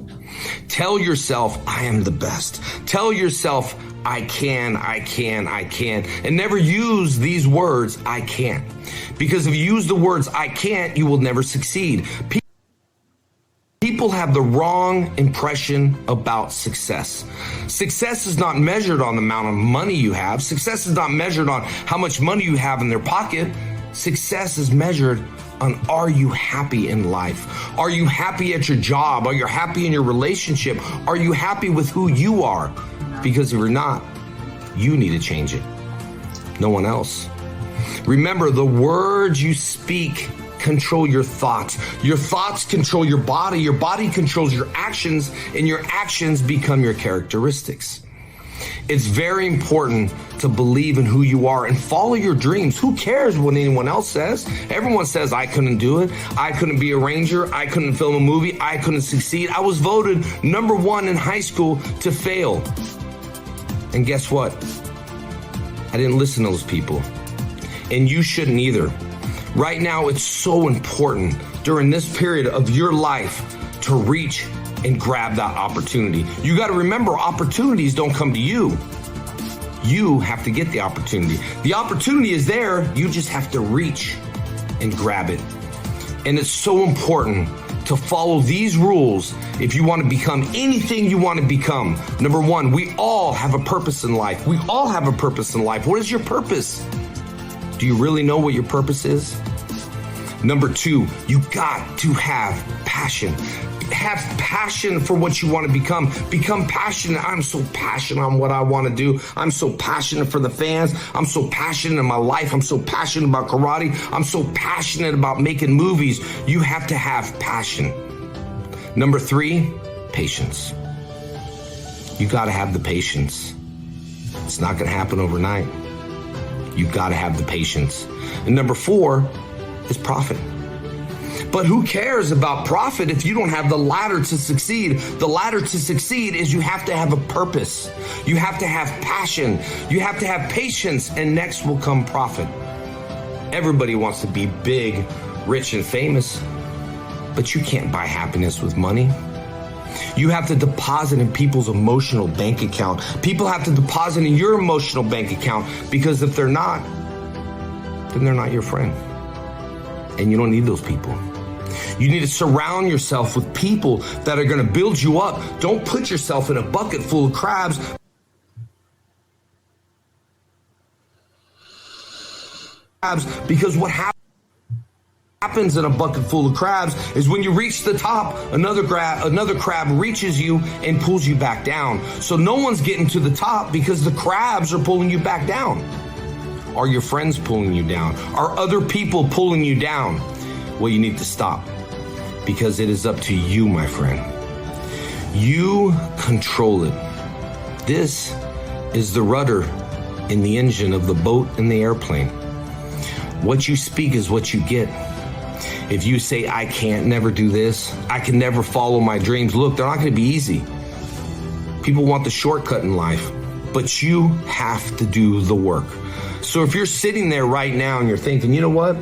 Tell yourself, I am the best. Tell yourself, I can, and never use these words, I can't. Because if you use the words, I can't, you will never succeed. People have the wrong impression about success. Success is not measured on the amount of money you have. Success is not measured on how much money you have in their pocket. Success is measured on, are you happy in life? Are you happy at your job? Are you happy in your relationship? Are you happy with who you are? Because if you're not, you need to change it. No one else. Remember, the words you speak control your thoughts. Your thoughts control your body controls your actions, and your actions become your characteristics. It's very important to believe in who you are and follow your dreams. Who cares what anyone else says? Everyone says, I couldn't do it. I couldn't be a ranger. I couldn't film a movie. I couldn't succeed. I was voted #1 in high school to fail. And guess what? I didn't listen to those people. And you shouldn't either. Right now, it's so important during this period of your life to reach and grab that opportunity. You got to remember, opportunities don't come to you. You have to get the opportunity. The opportunity is there. You just have to reach and grab it. And it's so important to follow these rules if you want to become anything you want to become. #1, we all have a purpose in life. We all have a purpose in life. What is your purpose? Do you really know what your purpose is? #2, you got to have passion. Have passion for what you want to become. Become passionate. I'm so passionate on what I want to do. I'm so passionate for the fans. I'm so passionate in my life. I'm so passionate about karate. I'm so passionate about making movies. You have to have passion. #3, patience. You got to have the patience. It's not going to happen overnight. You got to have the patience. And #4 is profit. But who cares about profit if you don't have the ladder to succeed? The ladder to succeed is you have to have a purpose. You have to have passion. You have to have patience, and next will come profit. Everybody wants to be big, rich, and famous, but you can't buy happiness with money. You have to deposit in people's emotional bank account. People have to deposit in your emotional bank account, because if they're not, then they're not your friend. And you don't need those people. You need to surround yourself with people that are going to build you up. Don't put yourself in a bucket full of crabs. Because what happens in a bucket full of crabs is when you reach the top, another crab reaches you and pulls you back down. So no one's getting to the top because the crabs are pulling you back down. Are your friends pulling you down? Are other people pulling you down? Well, you need to stop, because it is up to you, my friend. You control it. This is the rudder in the engine of the boat and the airplane. What you speak is what you get. If you say, I can't never do this, I can never follow my dreams, look, they're not going to be easy. People want the shortcut in life, but you have to do the work. So if you're sitting there right now and you're thinking, you know what?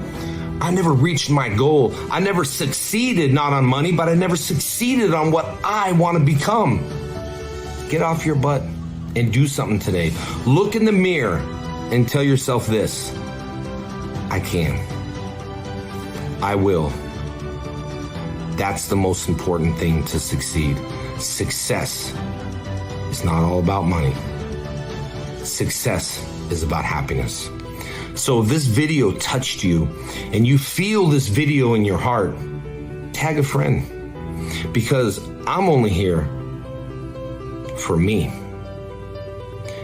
I never reached my goal. I never succeeded, not on money, but I never succeeded on what I want to become. Get off your butt and do something today. Look in the mirror and tell yourself this: I can. I will. That's the most important thing to succeed. Success is not all about money. Success is about happiness. So if this video touched you and you feel this video in your heart, tag a friend, because I'm only here for me.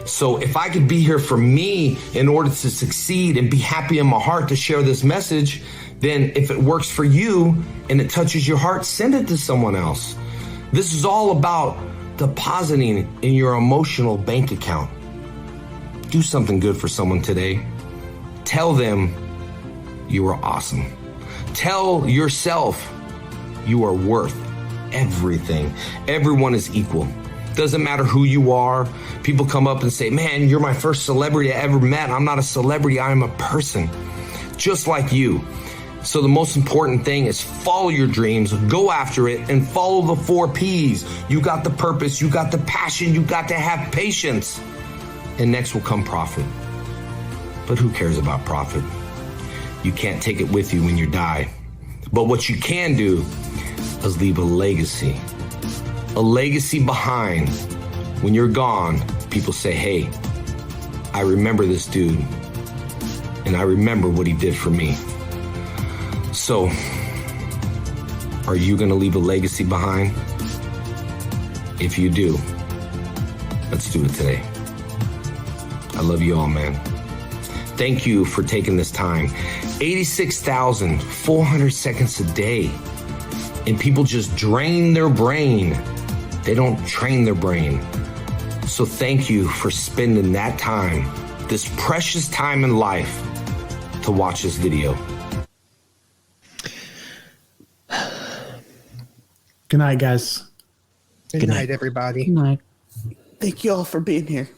So if I could be here for me in order to succeed and be happy in my heart to share this message, then if it works for you and it touches your heart, send it to someone else. This is all about depositing in your emotional bank account. Do something good for someone today. Tell them you are awesome. Tell yourself you are worth everything. Everyone is equal. Doesn't matter who you are. People come up and say, man, you're my first celebrity I ever met. I'm not a celebrity. I am a person just like you. So the most important thing is follow your dreams, go after it, and follow the 4 Ps. You got the purpose, you got the passion, you got to have patience. And next will come profit. But who cares about profit? You can't take it with you when you die. But what you can do is leave a legacy. A legacy behind. When you're gone, people say, hey, I remember this dude. And I remember what he did for me. So, are you going to leave a legacy behind? If you do, let's do it today. I love you all, man. Thank you for taking this time. 86,400 seconds a day. And people just drain their brain. They don't train their brain. So thank you for spending that time, this precious time in life, to watch this video. Good night, guys. Good night, everybody. Good night. Thank you all for being here.